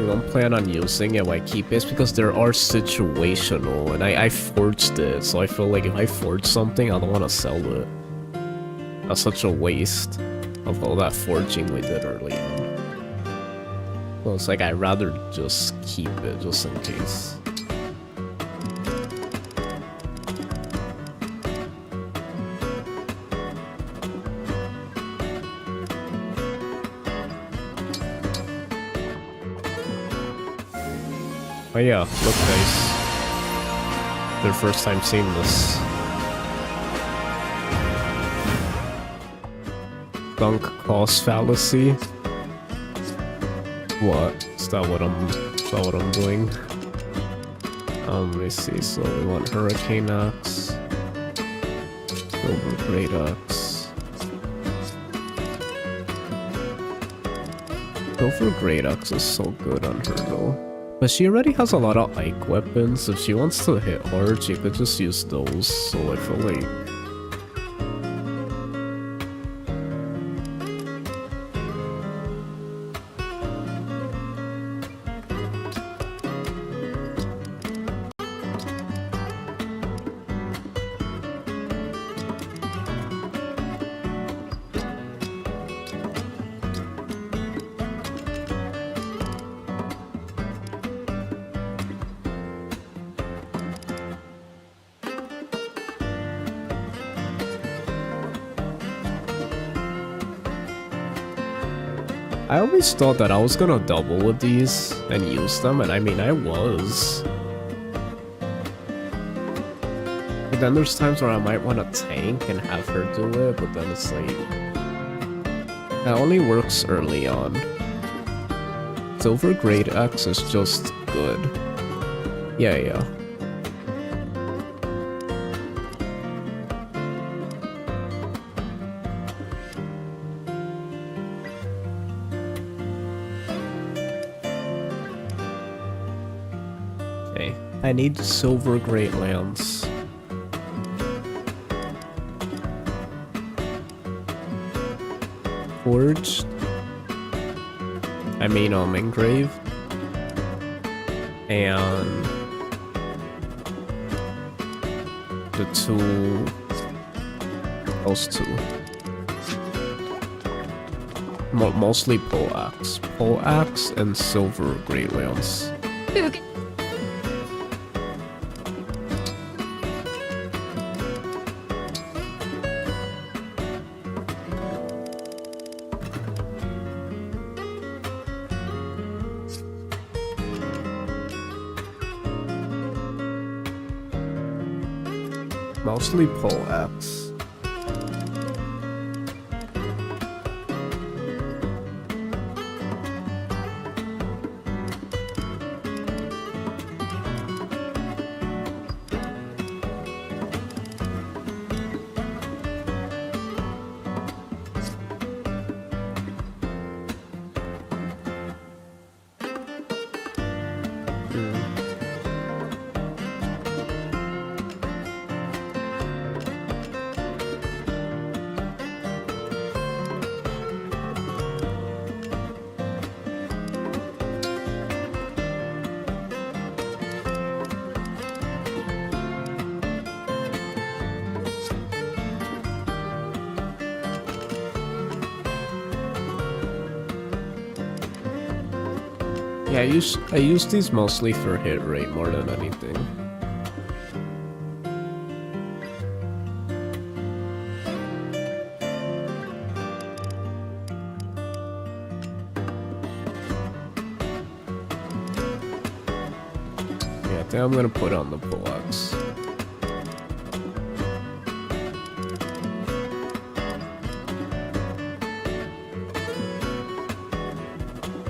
Speaker 1: We don't plan on using it, why keep it? It's because there are situational, and I forged it, so I feel like if I forge something, I don't want to sell it. That's such a waste of all that forging we did early on. So it's like, I'd rather just keep it, just in case. Oh yeah, look guys. Their first time seeing this. Dunk cost fallacy. What? Is that what I'm doing? Let me see, so we want Hurricane Axe. Silver Great Axe. Silver Great Axe is so good on her though. But she already has a lot of Ike weapons. If she wants to hit hard, she could just use those. So I feel like... I always thought that I was gonna double with these and use them, and I mean, I was. But then there's times where I might want to tank and have her do it, but then it's like... That only works early on. Silver grade X is just good. Yeah. Okay, I need silver grade lands. Forged. I mean, engraved. And the two, those two. Mostly pole axe and silver great lands. Mostly pole axe. Yeah, I use these mostly for hit rate more than anything. Yeah, I think I'm gonna put on the bullocks.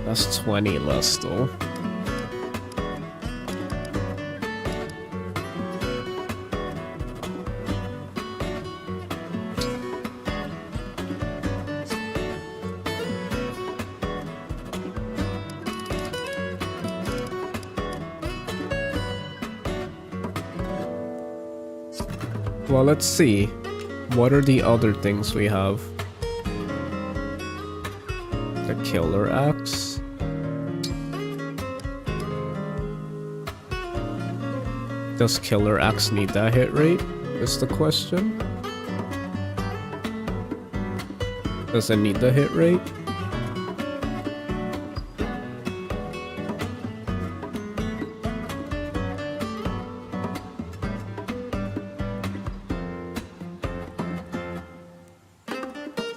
Speaker 1: That's 20 less though. Well, let's see. What are the other things we have? The killer axe. Does killer axe need that hit rate? Is the question. Does it need the hit rate?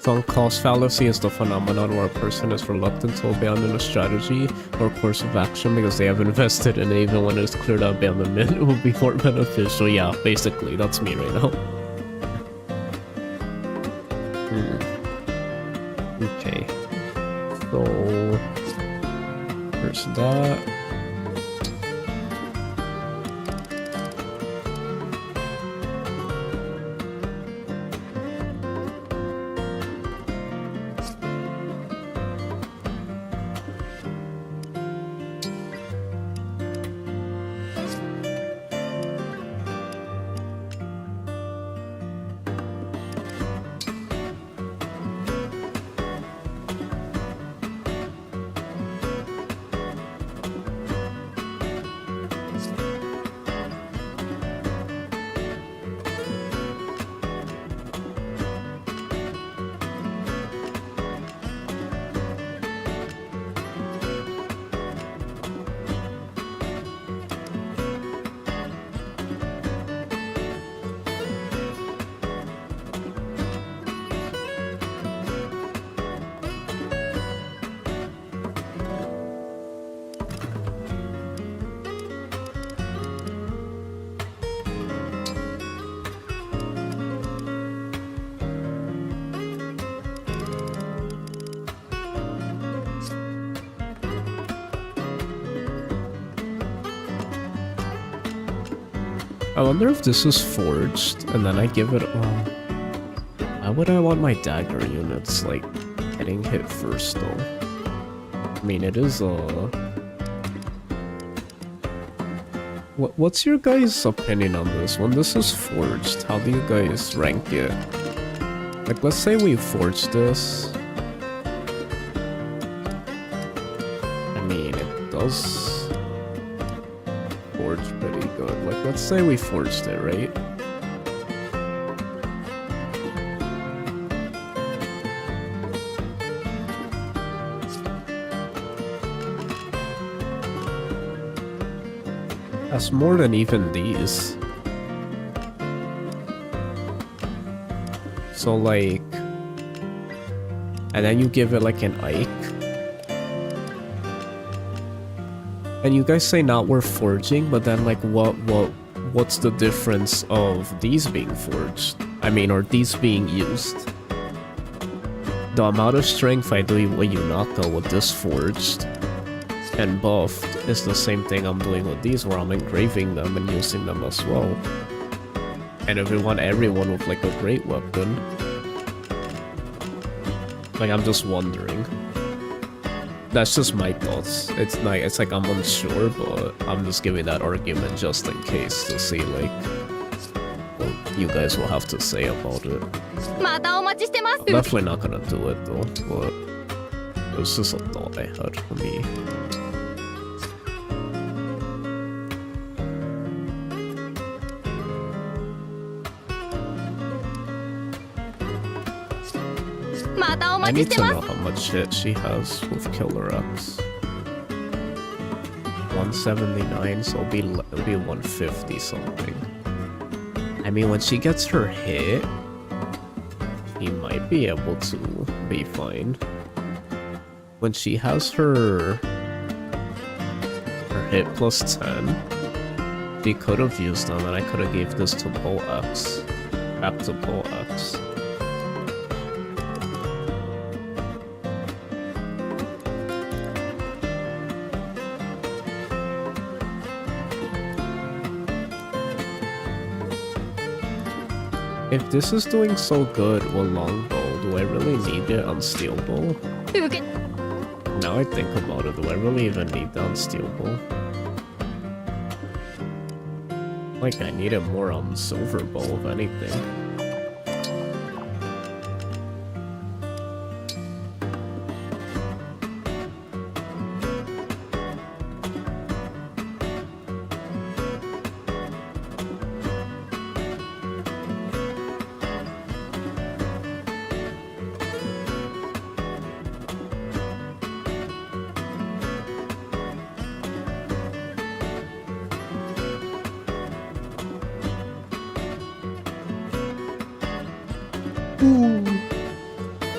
Speaker 1: Sunk cost fallacy is the phenomenon where a person is reluctant to abandon a strategy or course of action because they have invested in it even when it's clear that abandonment would be more beneficial. Yeah, basically, that's me right now. Okay. So... there's that. I wonder if this is forged, and then I give it, why would I want my dagger units, like, getting hit first, though? I mean, it is, What's your guys' opinion on this? When this is forged, how do you guys rank it? Like, let's say we forged this. I mean, it does forge pretty good. Like, let's say we forged it, right? That's more than even these. So like, and then you give it like an Ike. And you guys say not worth forging, but then like what's the difference of these being forged? I mean, or these being used? The amount of strength I do with Yunaka with this forged and buffed is the same thing I'm doing with these, where I'm engraving them and using them as well. And if we want everyone with like a great weapon, like, I'm just wondering. That's just my thoughts. It's like I'm unsure, but I'm just giving that argument just in case to see like what you guys will have to say about it. I'm definitely not gonna do it though, but it was just a thought I had for me. I need to know how much hit she has with Killer X. 179, so it'll be 150 something. I mean, when she gets her hit, he might be able to be fine. When she has her hit plus 10, she could have used them, and I could have gave this to Bull X. Back to Bull X. If this is doing so good with Longbow, do I really need it on Steelbow? Now I think about it, do I really even need that on Steelbow? Like, I need it more on Silverbow, if anything.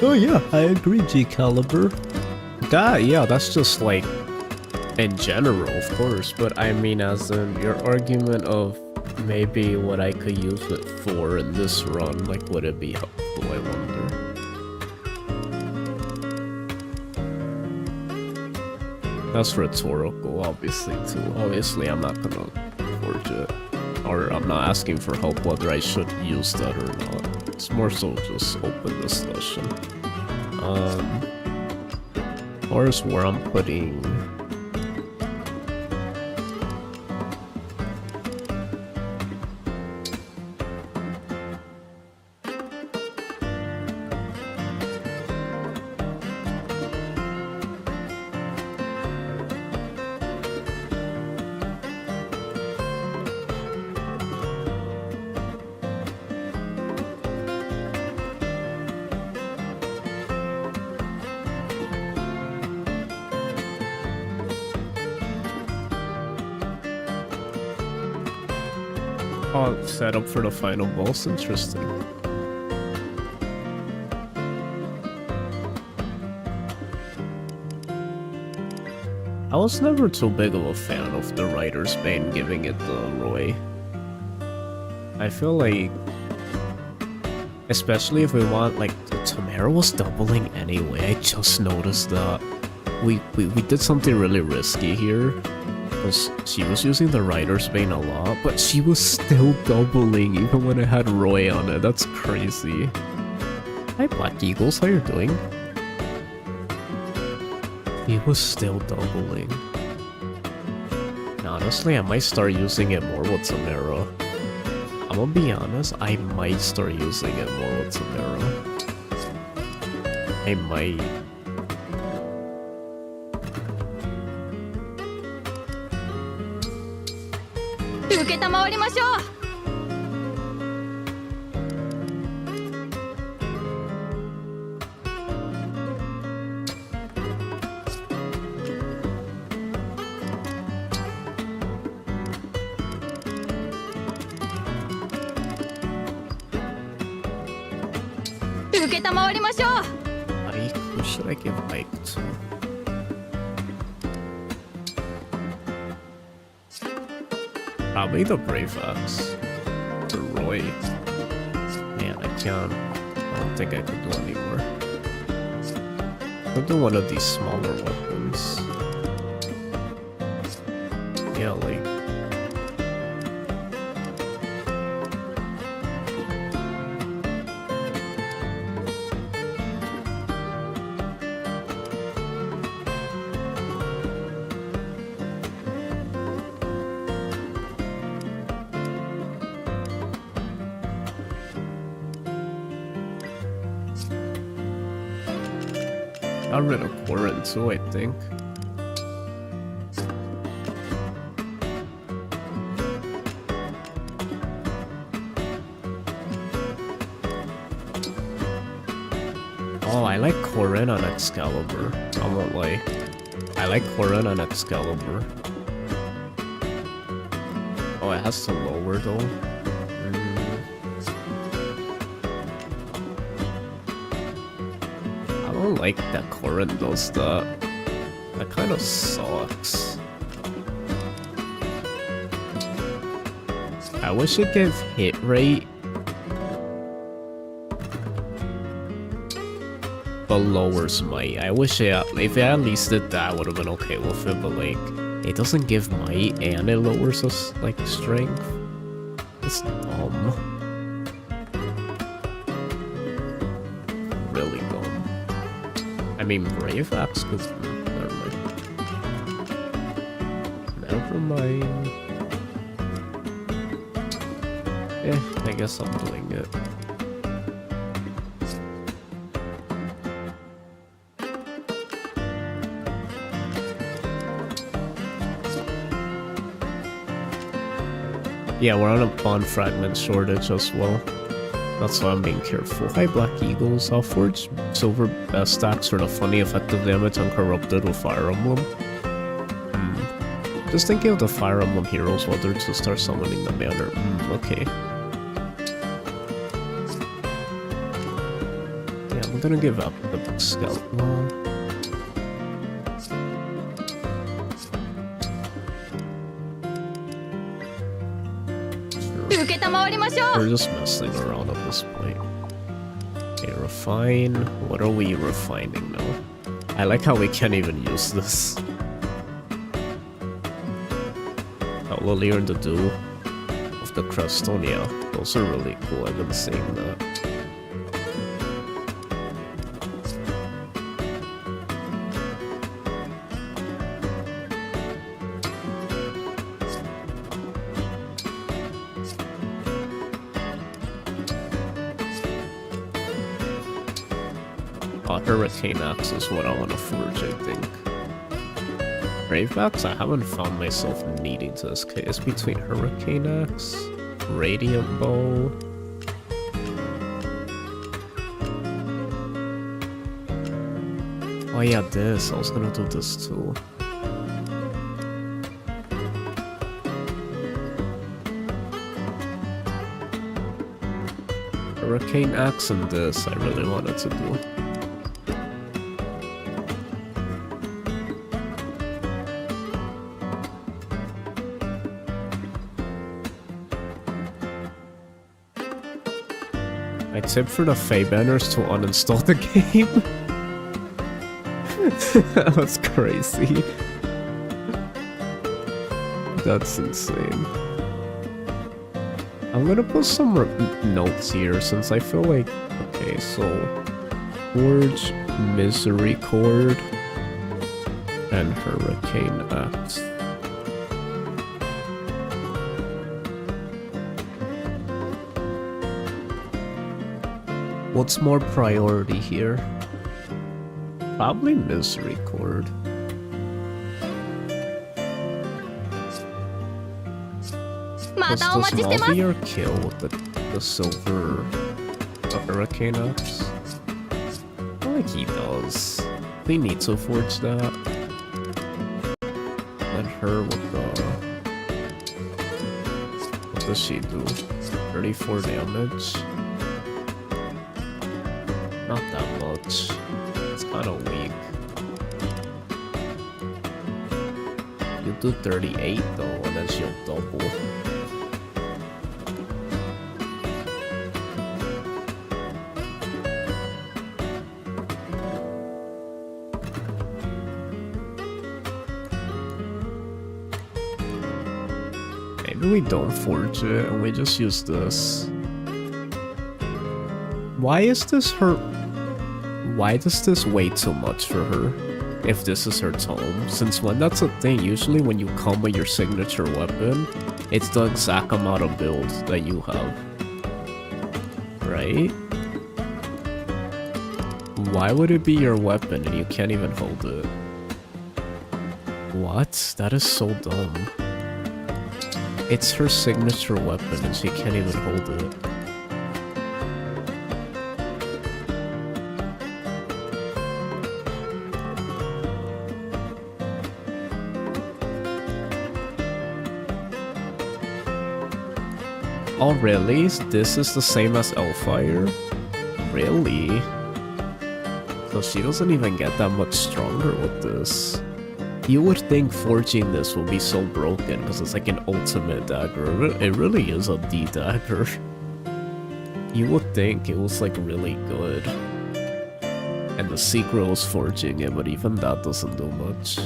Speaker 1: Oh yeah, I agree, G-Caliber. That's just like, in general, of course, but I mean as in your argument of maybe what I could use it for in this run, like would it be helpful, I wonder. That's rhetorical, obviously, too. Obviously, I'm not gonna forge it. Or I'm not asking for help whether I should use that or not. It's more so just open discussion. Or where I'm putting... set up for the final boss, interesting. I was never too big of a fan of the Writer's Bane giving it to Roy. I feel like, especially if we want, like, the Timerra was doubling anyway. I just noticed that we did something really risky here. Because she was using the Rider's Bane a lot, but she was still doubling even when it had Roy on it. That's crazy. Hi Black Eagles, how you doing? He was still doubling. And honestly, I might start using it more with Timerra. I'm gonna be honest, I might start using it more with Timerra. I might. Ike, who should I give Ike to? Probably the Brave Axe. Or Roy. Man, I can't. I don't think I could do anymore. I'll do one of these smaller weapons. Yeah, like. Got rid of Quarren too, I think. Oh, I like Quarren on Excalibur. I won't lie. I like Quarren on Excalibur. Oh, it has to lower though. I don't like that Quarren does that. That kind of sucks. I wish it gave hit rate but lowers might. I wish if it at least did that, I would have been okay with it, but like, it doesn't give might and it lowers us like strength. It's dumb. Really dumb. I mean, Brave Axe could. Never mind. Never mind. I guess I'm doing it. Yeah, we're on a bond fragment shortage as well. That's why I'm being careful. Hi, Black Eagles. I'll forge silver stacks for the funny effective damage uncorrupted with Fire Emblem. Just thinking of the Fire Emblem heroes, whether to start summoning them or okay. Yeah, I'm gonna give up the Big Skeleton. We're just messing around at this point. Okay, refine. What are we refining now? I like how we can't even use this. Oh, we'll learn the Dew of the Creststone. Yeah, those are really cool. I've been seeing that. Hurricane Axe is what I want to forge, I think. Brave Axe, I haven't found myself needing to this case. Between Hurricane Axe, Radiant Bow. Oh yeah, this. I was gonna do this too. Hurricane Axe and this I really wanted to do. My tip for the Fae banners to uninstall the game. That was crazy. That's insane. I'm gonna put some notes here since I feel like... Okay, so... Forge, Misericord, and Hurricane Axe. What's more priority here? Probably Misericord. Does Malvier kill with the silver the Hurricane Axe? I feel like he does. We need to forge that. And her with the... What does she do? 34 damage? Not that much. It's kind of weak. You do 38 though, and then she'll double. Maybe we don't forge it and we just use this. Why is this her? Why does this weigh too much for her? If this is her tome, since when that's a thing, usually when you come with your signature weapon, it's the exact amount of build that you have. Right? Why would it be your weapon and you can't even hold it? What? That is so dumb. It's her signature weapon and she can't even hold it. Oh really? This is the same as Elfire? Really? So she doesn't even get that much stronger with this. You would think forging this will be so broken because it's like an ultimate dagger. It really is a D dagger. You would think it was like really good. And the secret was forging it, but even that doesn't do much.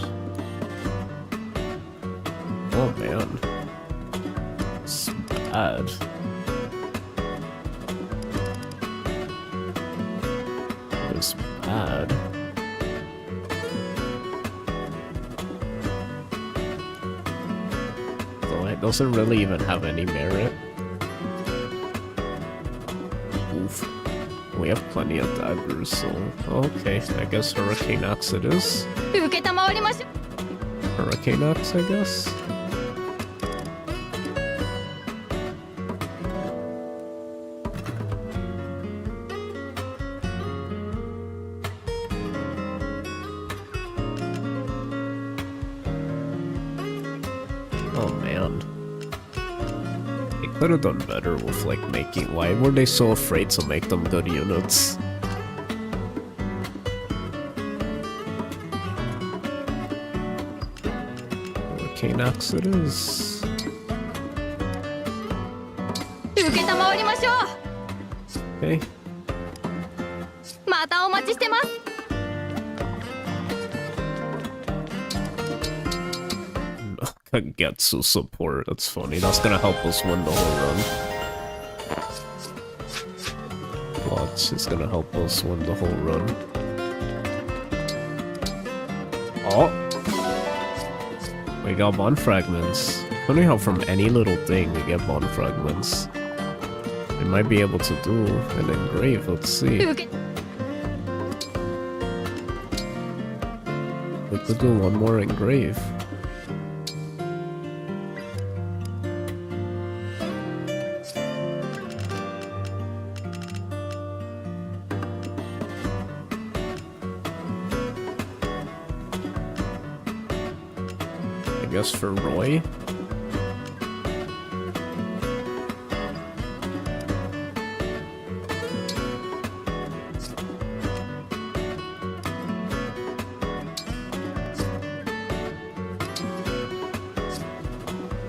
Speaker 1: Oh man. It's bad. It's bad. So it doesn't really even have any merit. Oof. We have plenty of daggers, so... Okay, I guess Hurricane Axe it is. Hurricane Axe, I guess? Could have done better with like making. Why were they so afraid to make them good units? Hurricane Axe it is. Okay. Kagetsu support, that's funny. That's gonna help us win the whole run. Watch, it's gonna help us win the whole run. Oh! We got bond fragments. Funny how from any little thing we get bond fragments. We might be able to do an engrave, let's see. We could do one more engrave. For Roy.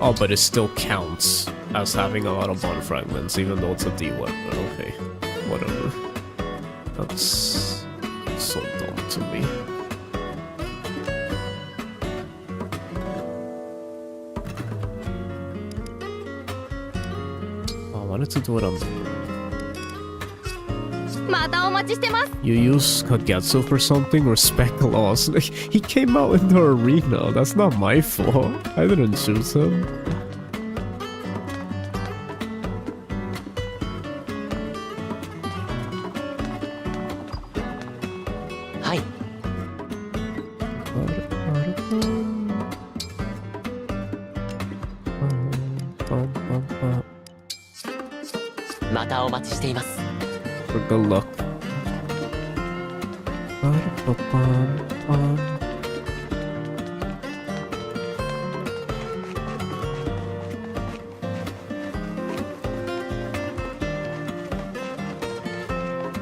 Speaker 1: Oh, but it still counts as having a lot of bond fragments, even though it's a D weapon. Okay, whatever. That's so dumb to me. wanted to do it on the...
Speaker 2: またお待ちしてます。
Speaker 1: You use Kagetsu for something? Respect laws. He came out in the arena. That's not my fault. I didn't choose him.
Speaker 5: Hi. またお待ちしています。
Speaker 1: For good luck.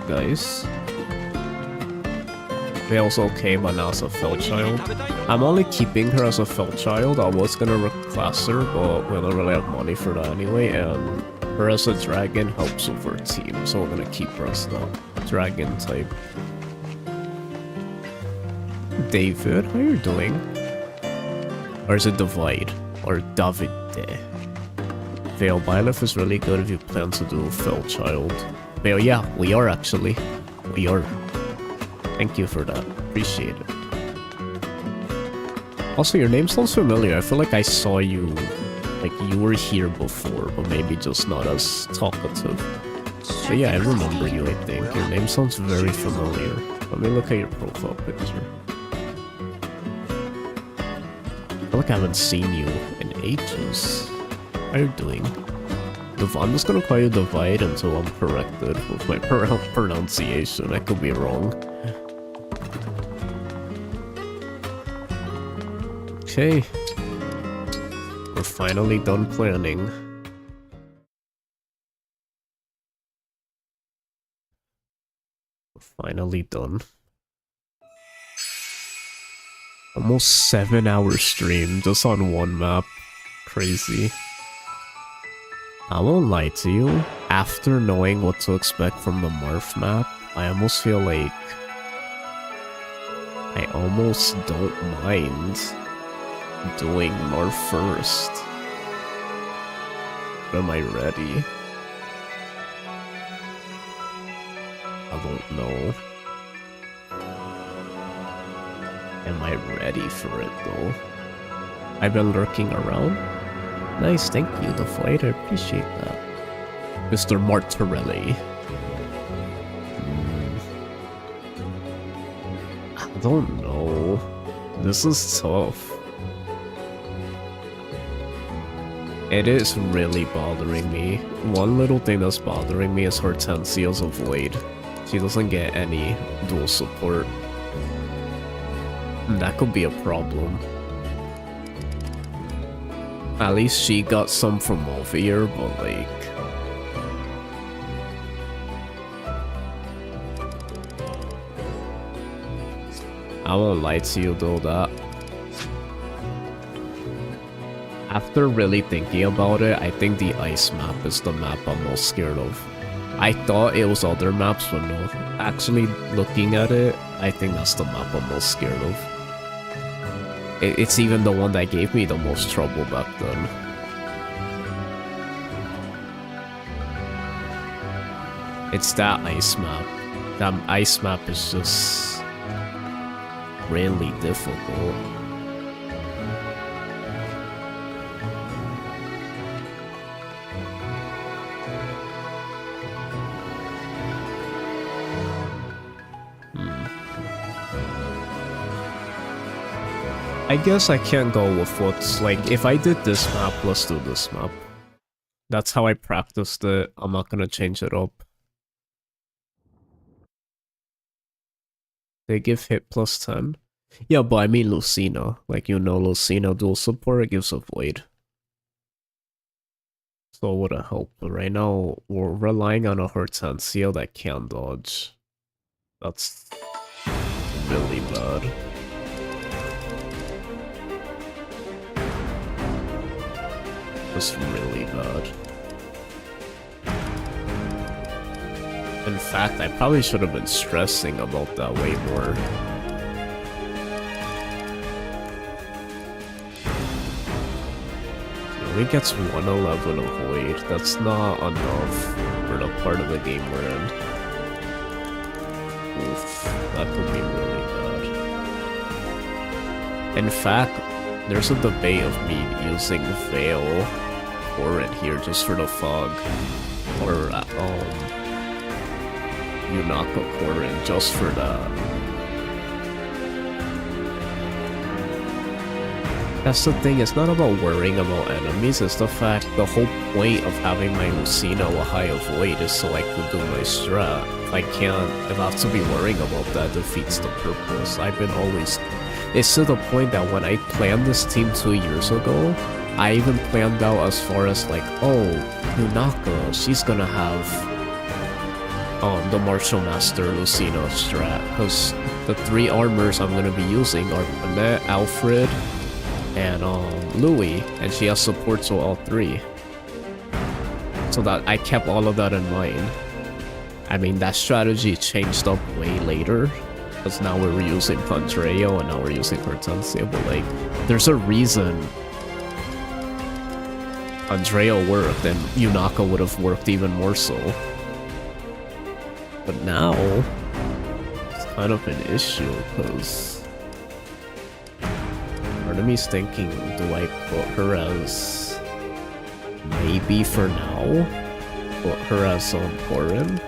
Speaker 1: Guys. They also came on as a fell child. I'm only keeping her as a fell child. I was gonna reclass her, but we don't really have money for that anyway, and her as a dragon helps with her team, so we're gonna keep her as the dragon type. David, how you doing? Or is it Divide? Or Davide? Veil Byleth is really good if you plan to do fell child. Veil, yeah, we are actually. We are. Thank you for that. Appreciate it. Also, your name sounds familiar. I feel like I saw you, like you were here before, but maybe just not as talkative. But yeah, I remember you, I think. Your name sounds very familiar. Let me look at your profile picture. I feel like I haven't seen you in ages. How are you doing? I'm just gonna call you Divide until I'm corrected with my pronunciation. I could be wrong. Okay. We're finally done planning. We're finally done. Almost 7-hour stream just on one map. Crazy. I won't lie to you. After knowing what to expect from the Marth map, I almost feel like I almost don't mind doing Marth first. Am I ready? I don't know. Am I ready for it though? I've been lurking around. Nice, thank you, the fight. I appreciate that. Mr. Martorelli. I don't know. This is tough. It is really bothering me. One little thing that's bothering me is Hortensia's Void. She doesn't get any dual support. And that could be a problem. At least she got some from over here, but like... I won't lie to you though, that... After really thinking about it, I think the ice map is the map I'm most scared of. I thought it was other maps, but no. Actually, looking at it, I think that's the map I'm most scared of. It's even the one that gave me the most trouble back then. It's that ice map. That ice map is just really difficult. I guess I can't go with what's like, if I did this map, let's do this map. That's how I practiced it. I'm not gonna change it up. They give hit plus 10. Yeah, but I mean Lucina. Like, you know, Lucina dual support, it gives a void. So it would've helped. But right now, we're relying on a Hortensia that can dodge. That's really bad. That's really bad. In fact, I probably should have been stressing about that way more. only gets 111 avoid. That's not enough for the part of the game we're in. Oof, that could be really bad. In fact, there's a debate of me using Veil Corin here just for the fog. Or Yunaka Corin just for that. That's the thing, it's not about worrying about enemies, it's the fact the whole point of having my Lucina with high avoid is so I could do my strat. If I have to be worrying about that, defeats the purpose. It's to the point that when I planned this team 2 years ago, I even planned out as far as like, oh, Yunaka, she's gonna have the Martial Master Lucina strat, because the 3 armors I'm gonna be using are Annette, Alfred, and Louis, and she has support to all 3. So that I kept all of that in mind. I mean, that strategy changed up way later, because now we're using Andreo and now we're using Hortensia, but like, there's a reason Andreo worked and Yunaka would have worked even more so. But now, it's kind of an issue, because part of me's thinking, do I put her as, maybe for now, put her as Corin?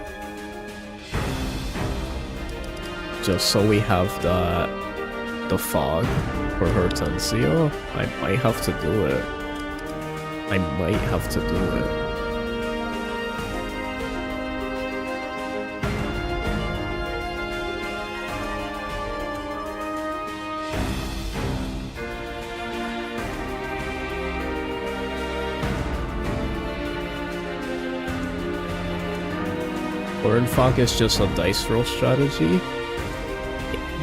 Speaker 1: Just so we have the fog for Hortensia? I might have to do it. I might have to do it. Corin Fog is just a dice roll strategy?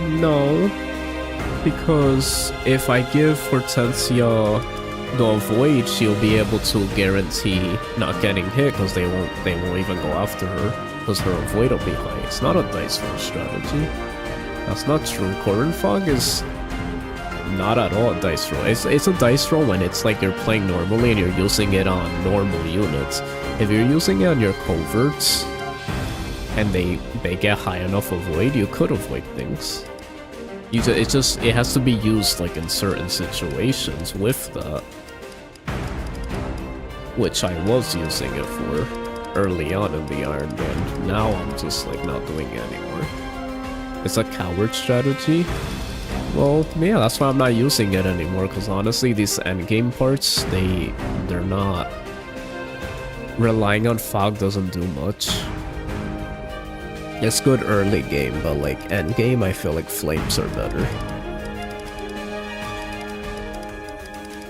Speaker 1: No, because if I give Hortensia the avoid, she'll be able to guarantee not getting hit because they won't even go after her because her avoid will be high. It's not a dice roll strategy. That's not true. Corin Fog is not at all a dice roll. It's a dice roll when it's like you're playing normally and you're using it on normal units. If you're using it on your coverts and they get high enough avoid, you could avoid things. It has to be used like in certain situations with that, which I was using it for early on in the Iron Band. Now I'm just like not doing it anymore. It's a coward strategy. Well, yeah, that's why I'm not using it anymore, because honestly these endgame parts, they're not relying on fog doesn't do much. It's good early game, but like end game, I feel like flames are better.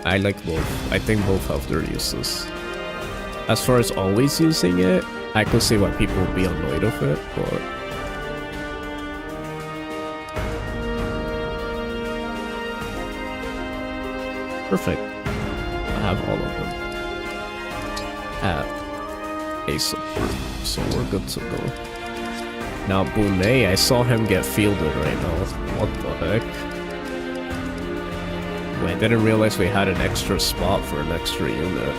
Speaker 1: I like both. I think both have their uses. As far as always using it, I could see why people would be annoyed of it, but perfect. I have all of them at a support, so we're good to go. Now Bonet, I saw him get fielded right now. What the heck? Wait, I didn't realize we had an extra spot for an extra unit.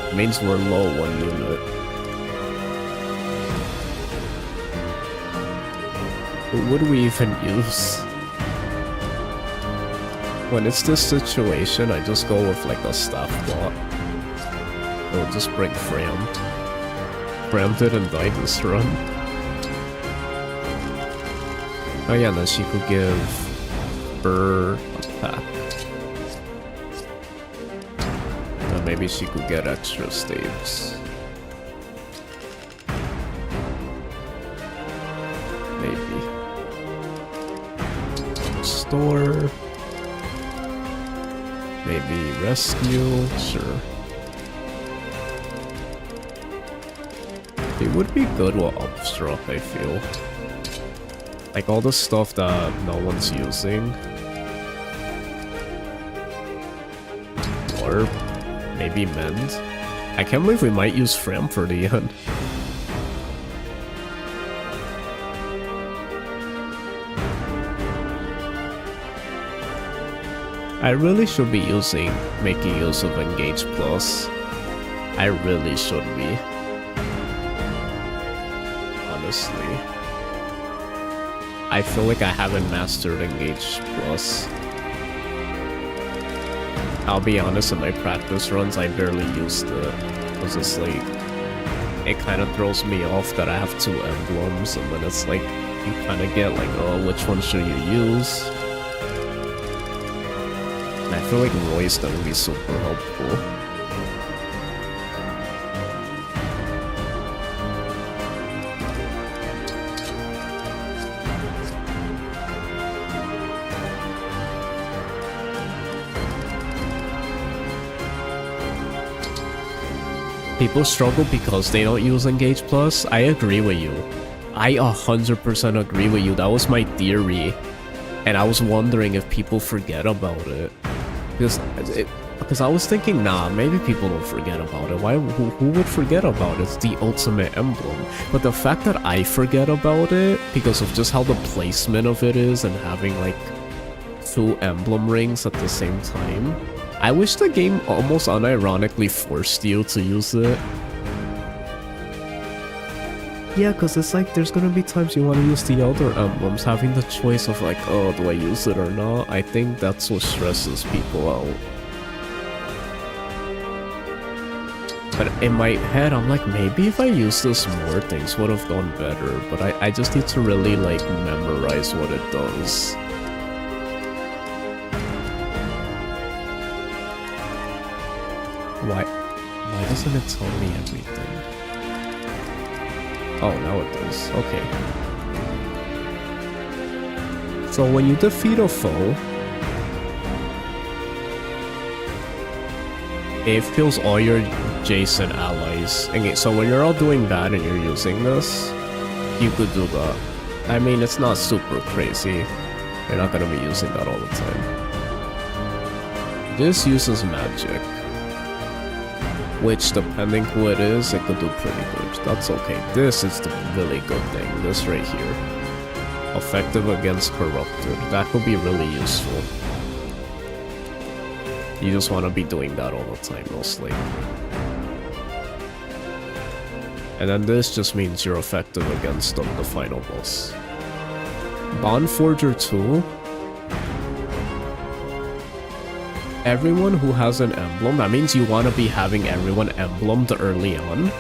Speaker 1: It means we're low 1 unit. What would we even use? When it's this situation, I just go with like a staff bot. We'll just bring Fram. Fram didn't die this run. Oh yeah, then she could give Burr a pack. And maybe she could get extra staves. Maybe. Store. Maybe rescue. Sure. It would be good with Upstruck, I feel. Like all the stuff that no one's using. Or maybe Mend. I can't believe we might use Fram for the end. I really should be making use of Engage Plus. I really should be. Honestly. I feel like I haven't mastered Engage Plus. I'll be honest, in my practice runs, I barely used it. It's just like, it kind of throws me off that I have 2 emblems, and then it's like, you kind of get like, oh, which one should you use? And I feel like voice that would be super helpful. People struggle because they don't use Engage Plus. I agree with you. I 100% agree with you. That was my theory. And I was wondering if people forget about it. Because I was thinking, nah, maybe people don't forget about it. Who would forget about it? It's the ultimate emblem. But the fact that I forget about it, because of just how the placement of it is and having like 2 emblem rings at the same time, I wish the game almost unironically forced you to use it. Yeah, because it's like there's gonna be times you want to use the other emblems, having the choice of like, oh, do I use it or not? I think that's what stresses people out. But in my head, I'm like, maybe if I use this more, things would have gone better. But I just need to really like memorize what it does. Why doesn't it tell me everything? Oh, now it does. Okay. So when you defeat a foe, it kills all your adjacent allies. Okay, so when you're all doing that and you're using this, you could do that. I mean, it's not super crazy. You're not gonna be using that all the time. This uses magic, which, depending who it is, it could do pretty good. That's okay. This is the really good thing. This right here. Effective against corrupted. That could be really useful. You just want to be doing that all the time, mostly. And then this just means you're effective against the final boss. Bond Forger 2. Everyone who has an emblem, that means you want to be having everyone emblemed early on,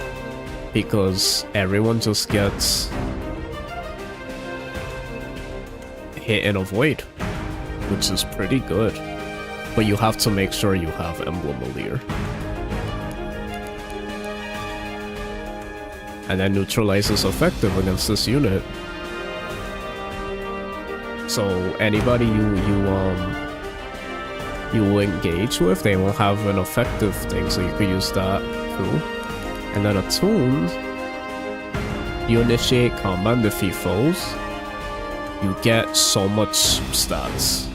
Speaker 1: because everyone just gets hit in a void, which is pretty good. But you have to make sure you have Emblem Allure. And then neutralizes effective against this unit. So anybody you engage with, they will have an effective thing, so you could use that too. And then attuned, you initiate combat and defeat foes. You get so much stats.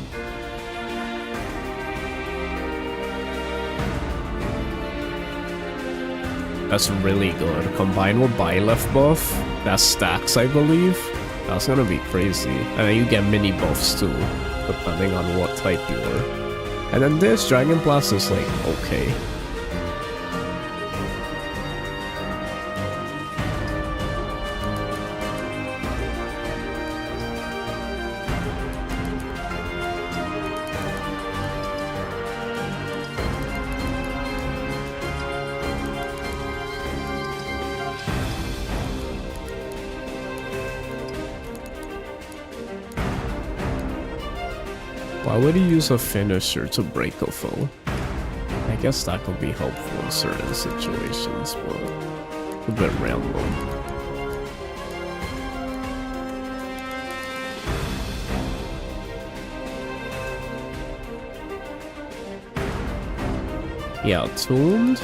Speaker 1: That's really good. Combined with Byleth buff, that stacks, I believe. That's gonna be crazy. And then you get mini buffs too, depending on what type you are. And then this Dragon Blast is like, okay. Why would he use a finisher to break a foe? I guess that could be helpful in certain situations, but a bit random. Yeah, Tuned,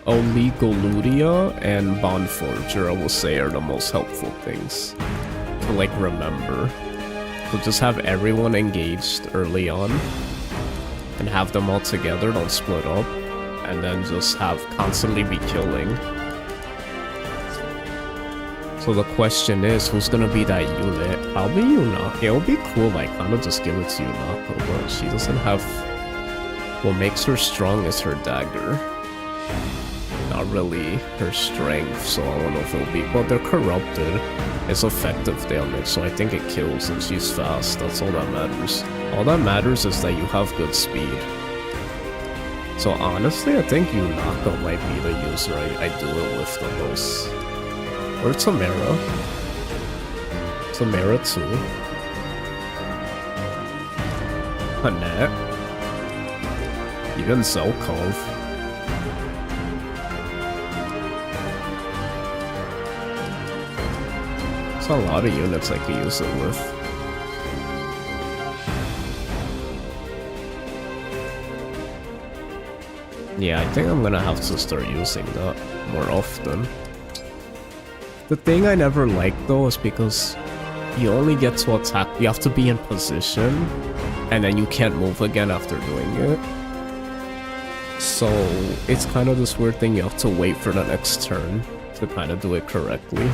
Speaker 1: Oligoludia, and Bond Forger, I will say, are the most helpful things to, like, remember. So just have everyone engaged early on, and have them all together, don't split up, and then just have constantly be killing. So the question is, who's gonna be that unit? Probably Yunaka. It'll be cool, like, kinda just give it to Yunaka, but she doesn't have... What makes her strong is her dagger. Not really her strength, so I don't know if it'll be... But they're corrupted. It's effective damage, so I think it kills and she's fast. That's all that matters. All that matters is that you have good speed. So honestly, I think Yunaka might be the user I do it with the most. Or Timerra. Timerra too. Annette. Even Zelkov. There's a lot of units I could use it with. Yeah, I think I'm gonna have to start using that more often. The thing I never liked though is because you only get to attack, you have to be in position, and then you can't move again after doing it. So it's kind of this weird thing, you have to wait for the next turn to kind of do it correctly.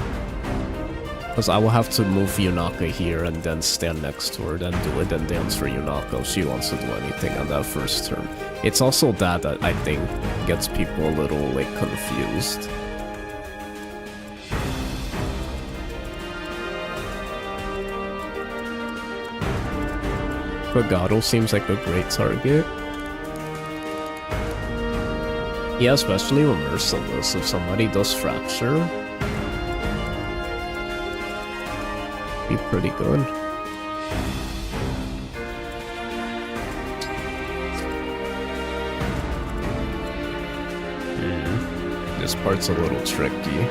Speaker 1: Because I will have to move Yunaka here and then stand next to her, then do it, then dance for Yunaka if she wants to do anything on that first turn. It's also that I think gets people a little like confused. Pagado seems like a great target. Yeah, especially with Merciless, if somebody does fracture, be pretty good. This part's a little tricky,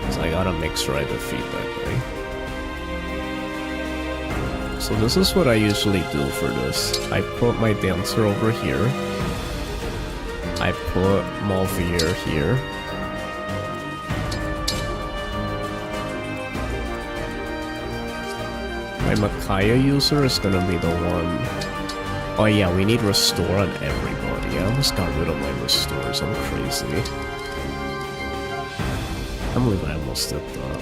Speaker 1: because I gotta make sure I defeat that guy. So this is what I usually do for this. I put my dancer over here. I put Malvier here. My Makaya user is gonna be the one... Oh yeah, we need restore on everybody. I almost got rid of my restores, I'm crazy. I can't believe I almost did that.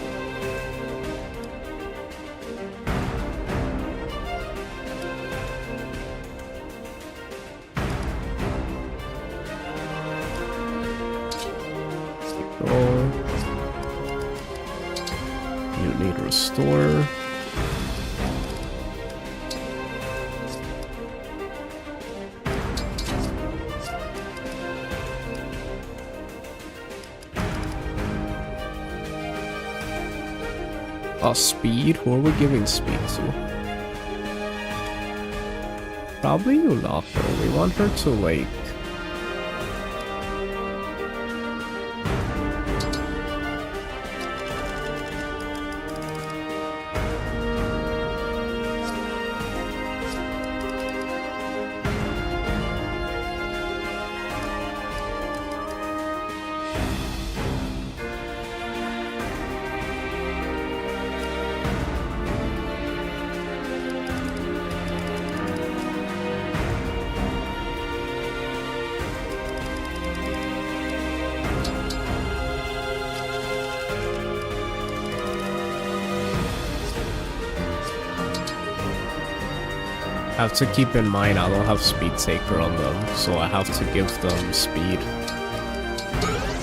Speaker 1: You need restore. Speed? Who are we giving speed to? Probably Yunaka. We want her to, like... have to keep in mind I don't have speed taker on them, so I have to give them speed.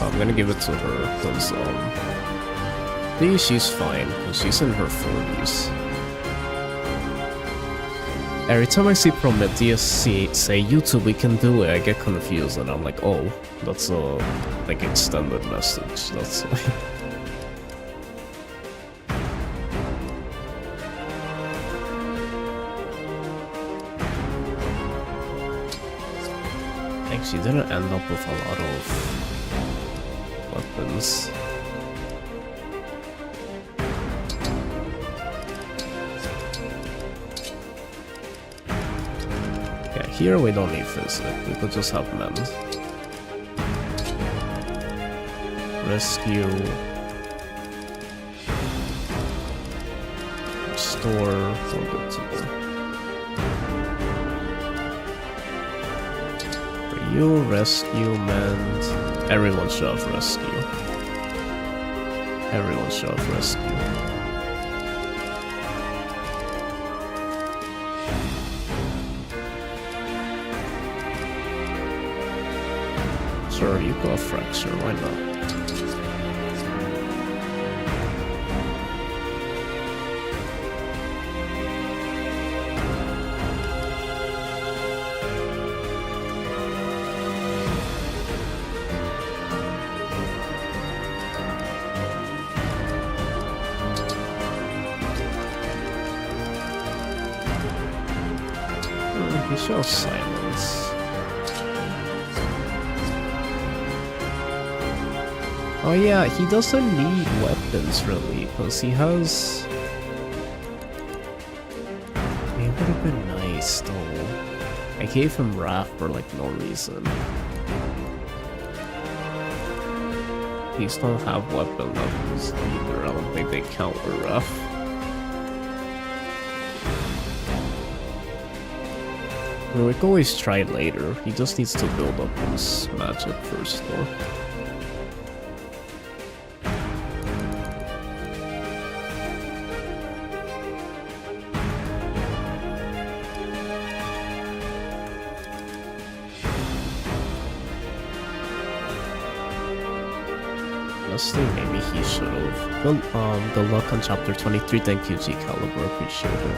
Speaker 1: I'm gonna give it to her, because she's fine, because she's in her 40s. Every time I see Prometheus say YouTube we can do it, I get confused and I'm like, oh, that's a like extended message, that's like... She didn't end up with a lot of weapons. Yeah, here we don't need physic, we could just have men. Rescue. Restore. We're good to go. You rescue, mend. Everyone should have rescue. Everyone should have rescue. Sure, you go fracture, why not? He shows silence. Oh yeah, he doesn't need weapons really, because he has... It would have been nice though. I gave him Wrath for like no reason. These don't have weapon levels either, I don't think they count for Wrath. I mean, we can always try it later. He just needs to build up his magic first though. Honestly, maybe he should have. Well, good luck on chapter 23. Thank you, G Caliber. Appreciate it.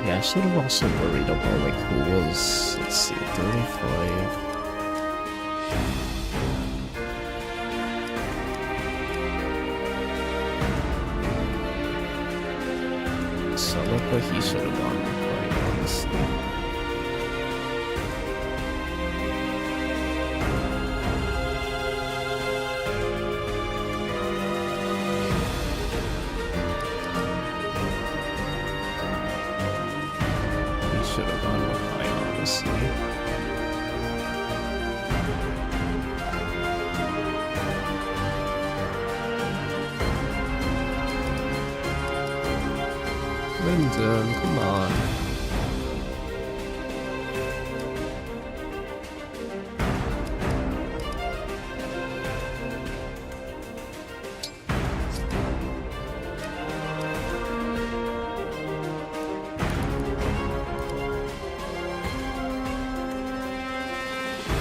Speaker 1: Yeah, I should have also worried about like who was, let's see, 35. So look what he should have gone with, quite honestly. Should have gone with high, honestly. Lyndon, come on.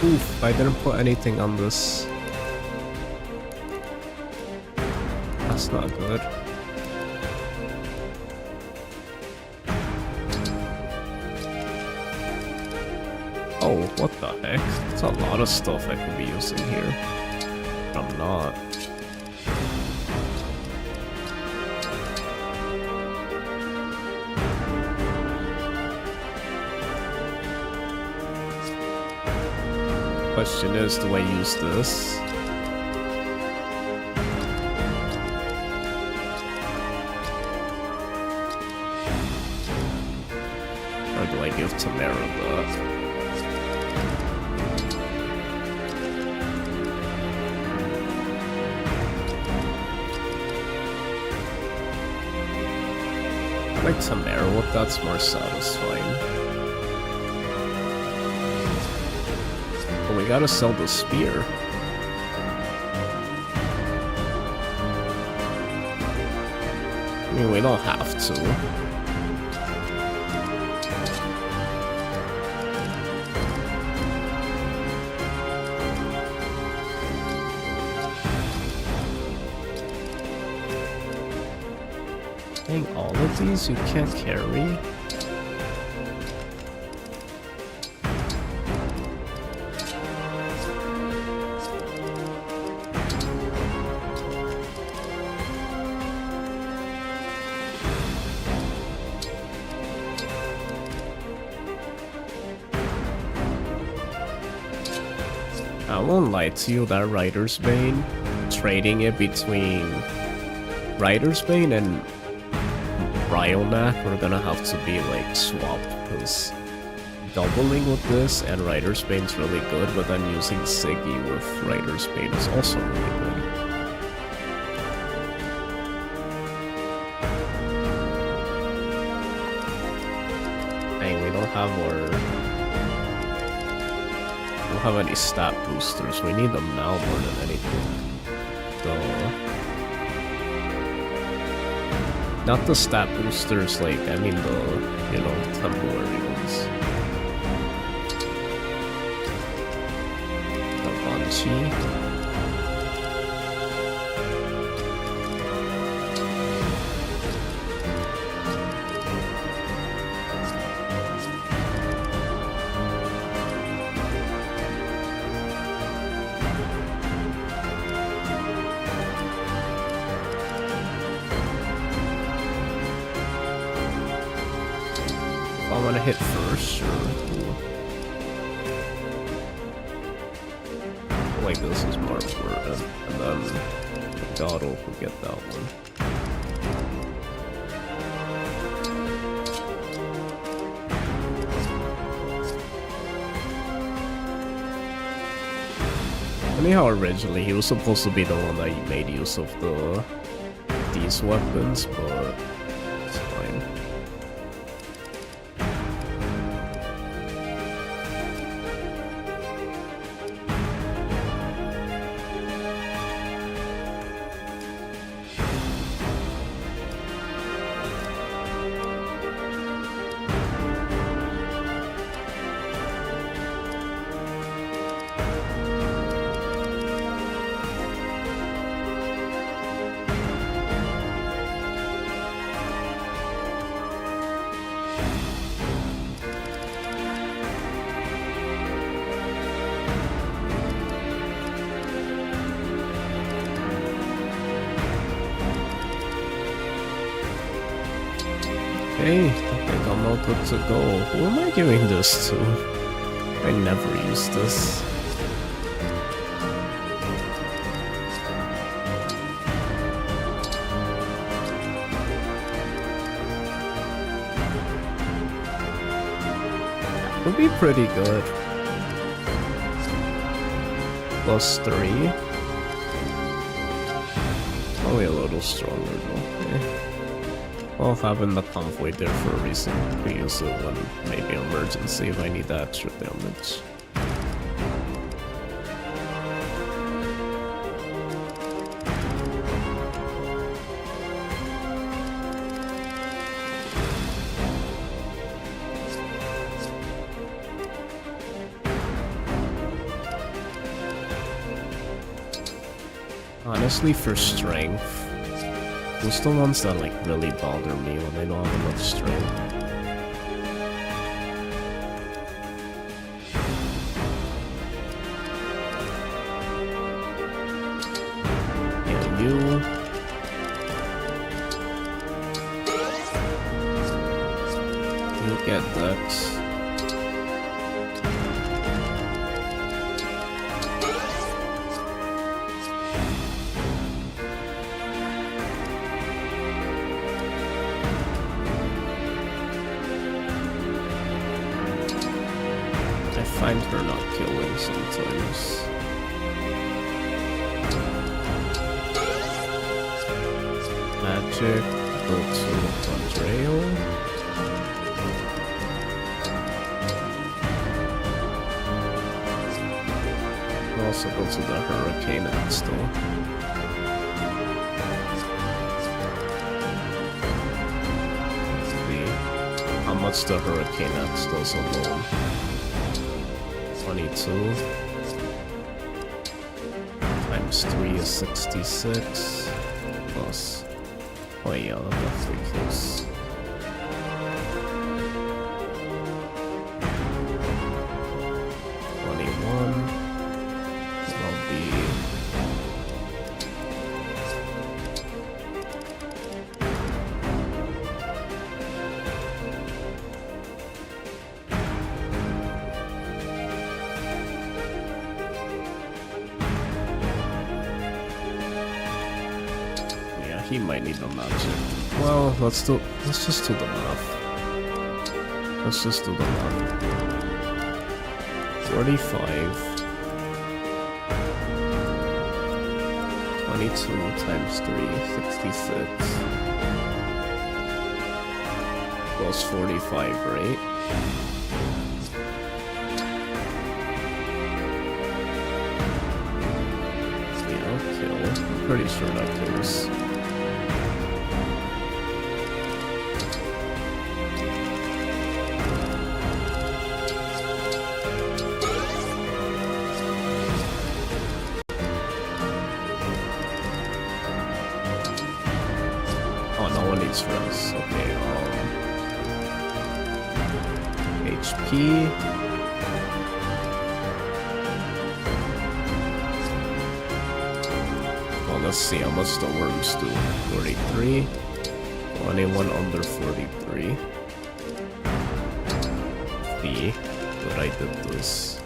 Speaker 1: Oof, I didn't put anything on this. That's not good. Oh, what the heck? There's a lot of stuff I could be using here. But I'm not. Question is, do I use this? Or do I give Timerra that? I like Timerra, what that's more satisfying. We gotta sell the spear. I mean, we don't have to. Dang, all of these you can't carry? I won't lie to you, that Rider's Bane, trading it between Rider's Bane and Ryonak, we're gonna have to be like swapped, because doubling with this and Rider's Bane's really good, but then using Siggy with Rider's Bane is also really good. Dang, we don't have our... don't have any stat boosters. We need them now more than anything. Not the stat boosters, like, I mean the, you know, temporary ones. The Banshee. I want to hit first, sure. Like this is more important, and then God will get that one. Anyhow, originally he was supposed to be the one that made use of these weapons, but it's fine. Okay, I think I'm all good to go. Who am I giving this to? I never use this. Would be pretty good. +3. Probably a little stronger though. Okay. Well, having the convoy there for a reason. We use it when maybe emergency if I need that extra damage. Honestly, for strength, who's the ones that like really bother me when they don't have enough strength? Yeah, you get Dex. Find her not killing sometimes. Magic, go to Andreo. Also go to the Hurricane Axe though. See how much the Hurricane Axe does alone. 22 times 3 is 66 plus, oh yeah, that definitely kills. He might need the magic. Well, let's just do the math. Let's just do the math. 45. 22 times 3, 66. Plus 45, right? kill. I'm pretty sure that kills. Oh, no one needs friends. Okay, HP. Let's see how much the worms do. 43. Well, anyone under 43. B. But I did this.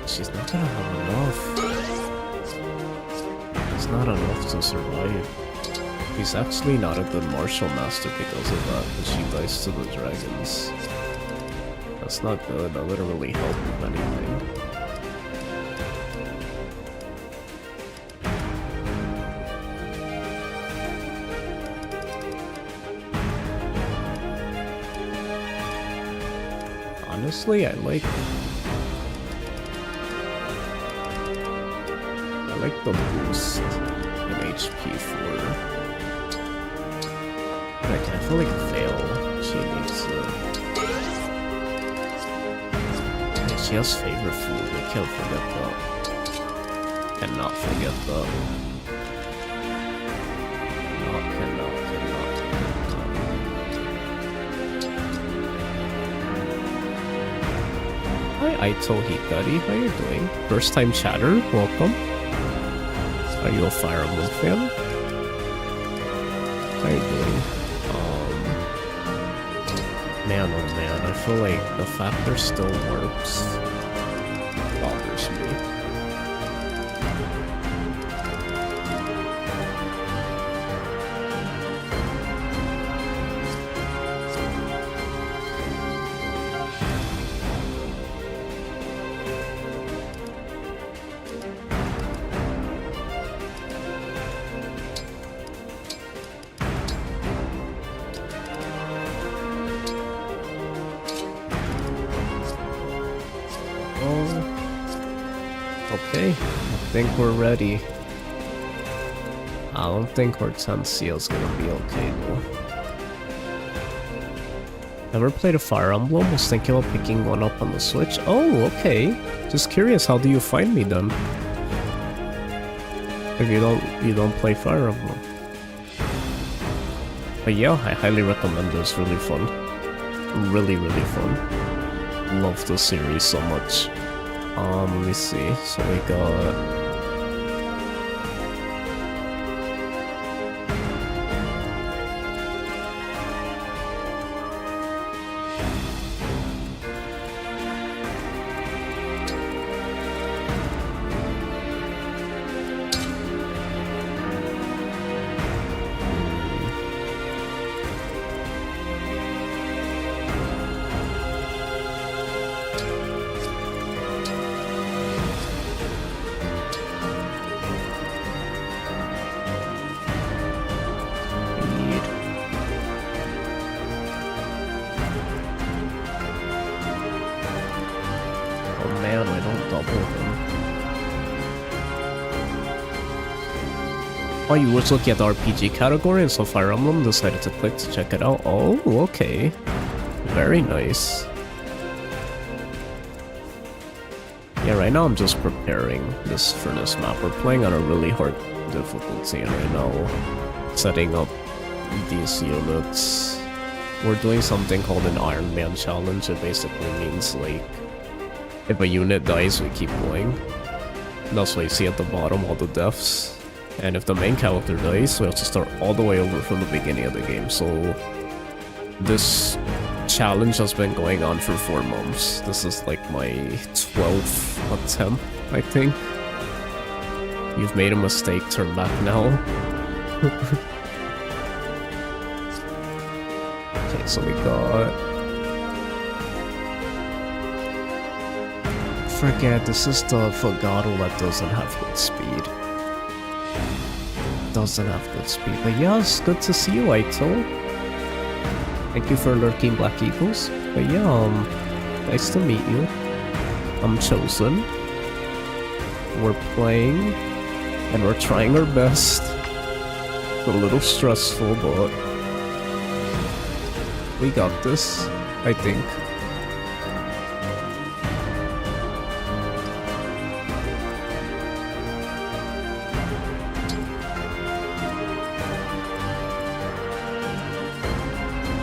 Speaker 1: She's not gonna have enough. It's not enough to survive. He's actually not a good martial master because of that, because she dies to the dragons. That's not good. That wouldn't really help with anything. Honestly, I like the boost in HP for. Like, I feel like Veil. She needs to. Yeah, she has favorite food. We can't forget that. Cannot forget that. Cannot. Hi, Aito Hikari, how you doing? First time chatter, welcome. Are you a Fire Emblem fan? How you doing? Man, oh man, I feel like the fact there's still warps bothers me. Okay, I think we're ready. I don't think Hortensia's gonna be okay though. Never played a Fire Emblem? Was thinking about picking one up on the Switch. Oh, okay. Just curious, how do you find me then? If you don't play Fire Emblem. But yeah, I highly recommend it. It's really fun. Really, really fun. Love the series so much. Let me see. So we got. Oh, you were looking at the RPG category and so Fire Emblem decided to click to check it out. Oh, okay. Very nice. Yeah, right now I'm just preparing this for this map. We're playing on a really hard difficulty right now. Setting up these units. We're doing something called an Iron Man challenge. It basically means like if a unit dies, we keep going. That's why you see at the bottom all the deaths. And if the main character dies, we have to start all the way over from the beginning of the game. So this challenge has been going on for 4 months. This is like my 12th attempt, I think. You've made a mistake, turn back now. Okay, so we got... Forget, this is the Fogado that doesn't have good speed. Doesn't have good speed. But yeah, it's good to see you, Aito. Thank you for lurking, Black Eagles. But yeah, nice to meet you. I'm Chosen. We're playing, and we're trying our best. It's a little stressful, but we got this, I think.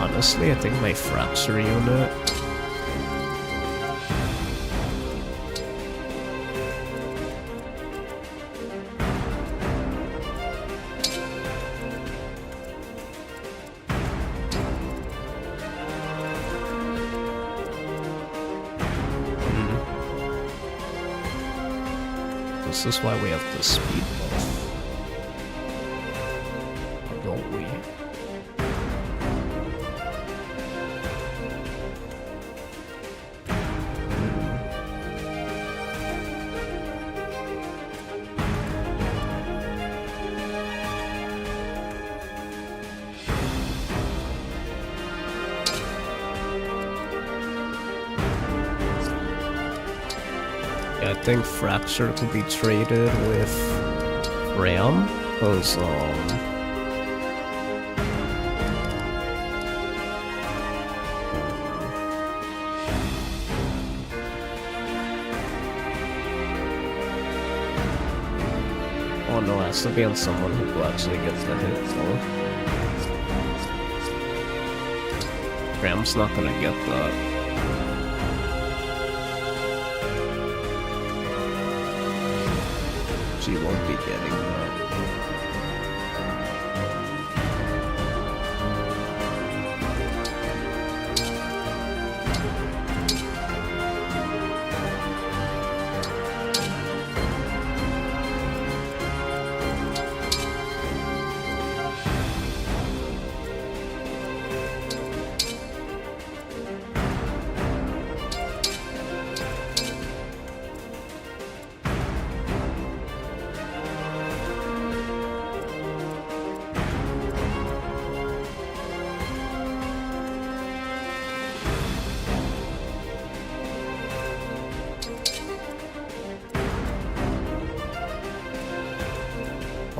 Speaker 1: Honestly, I think my fracture unit This is why we have the speed buff, don't we? I think Fracture could be traded with Ram, because, oh no, it has to be on someone who actually gets the hit, though. Ram's not gonna get that. She won't be getting that.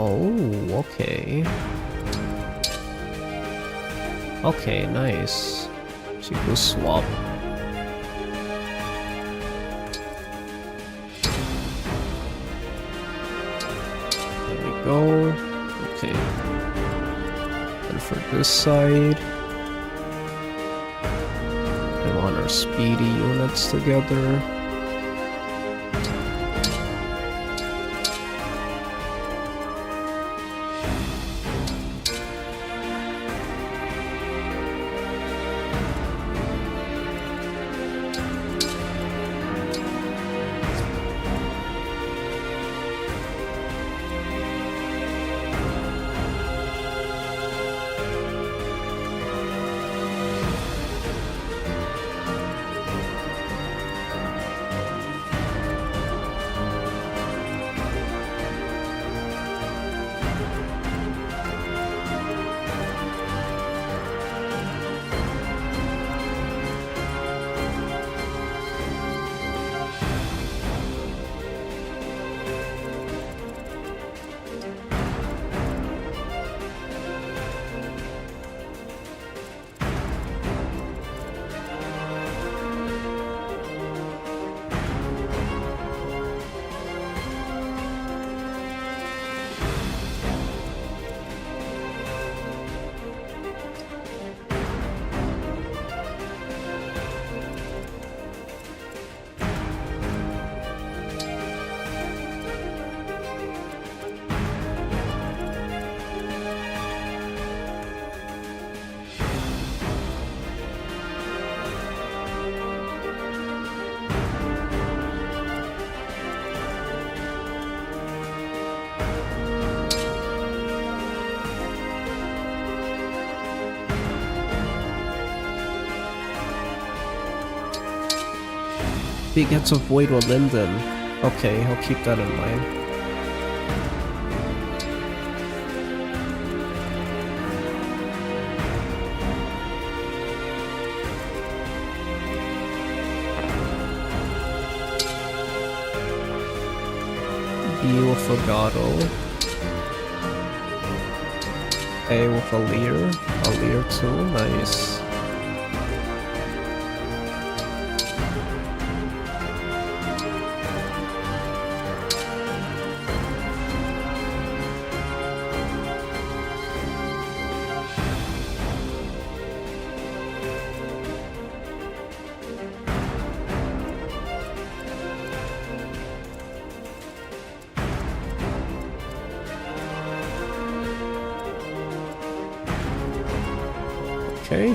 Speaker 1: Oh, okay. Okay, nice. She could swap. There we go. Okay. And for this side, we want our speedy units together. He gets a void with Linden. Okay, I'll keep that in mind. E with a Gato. A with a Lear too, nice. Okay.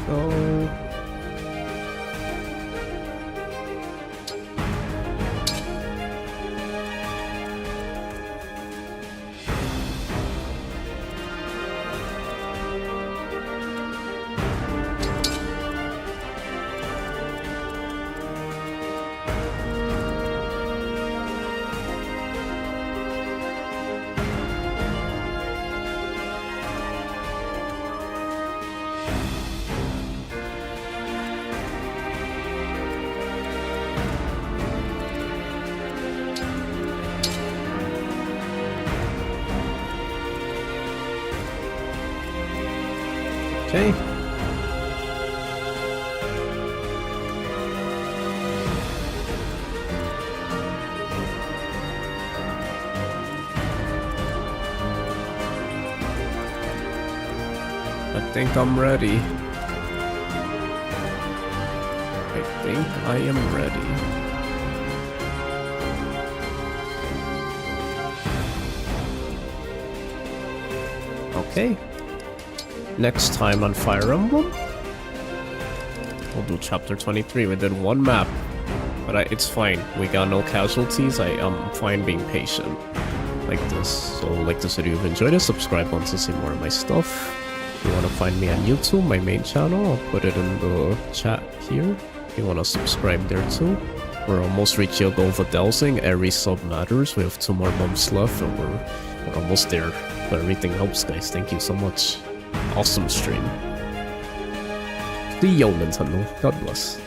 Speaker 1: Go. Okay. I think I'm ready. I think I am ready. Okay. Next time on Fire Emblem, we'll do chapter 23. We did one map, but it's fine. We got no casualties. I'm fine being patient like this. So like this video if you enjoyed it, subscribe once to see more of my stuff. If you want to find me on YouTube, my main channel, I'll put it in the chat here. If you want to subscribe there too. We're almost reaching a goal for dowsing. Every sub matters. We have 2 more months left and we're almost there. But everything helps, guys. Thank you so much. Awesome stream. See you, Nintendo. God bless.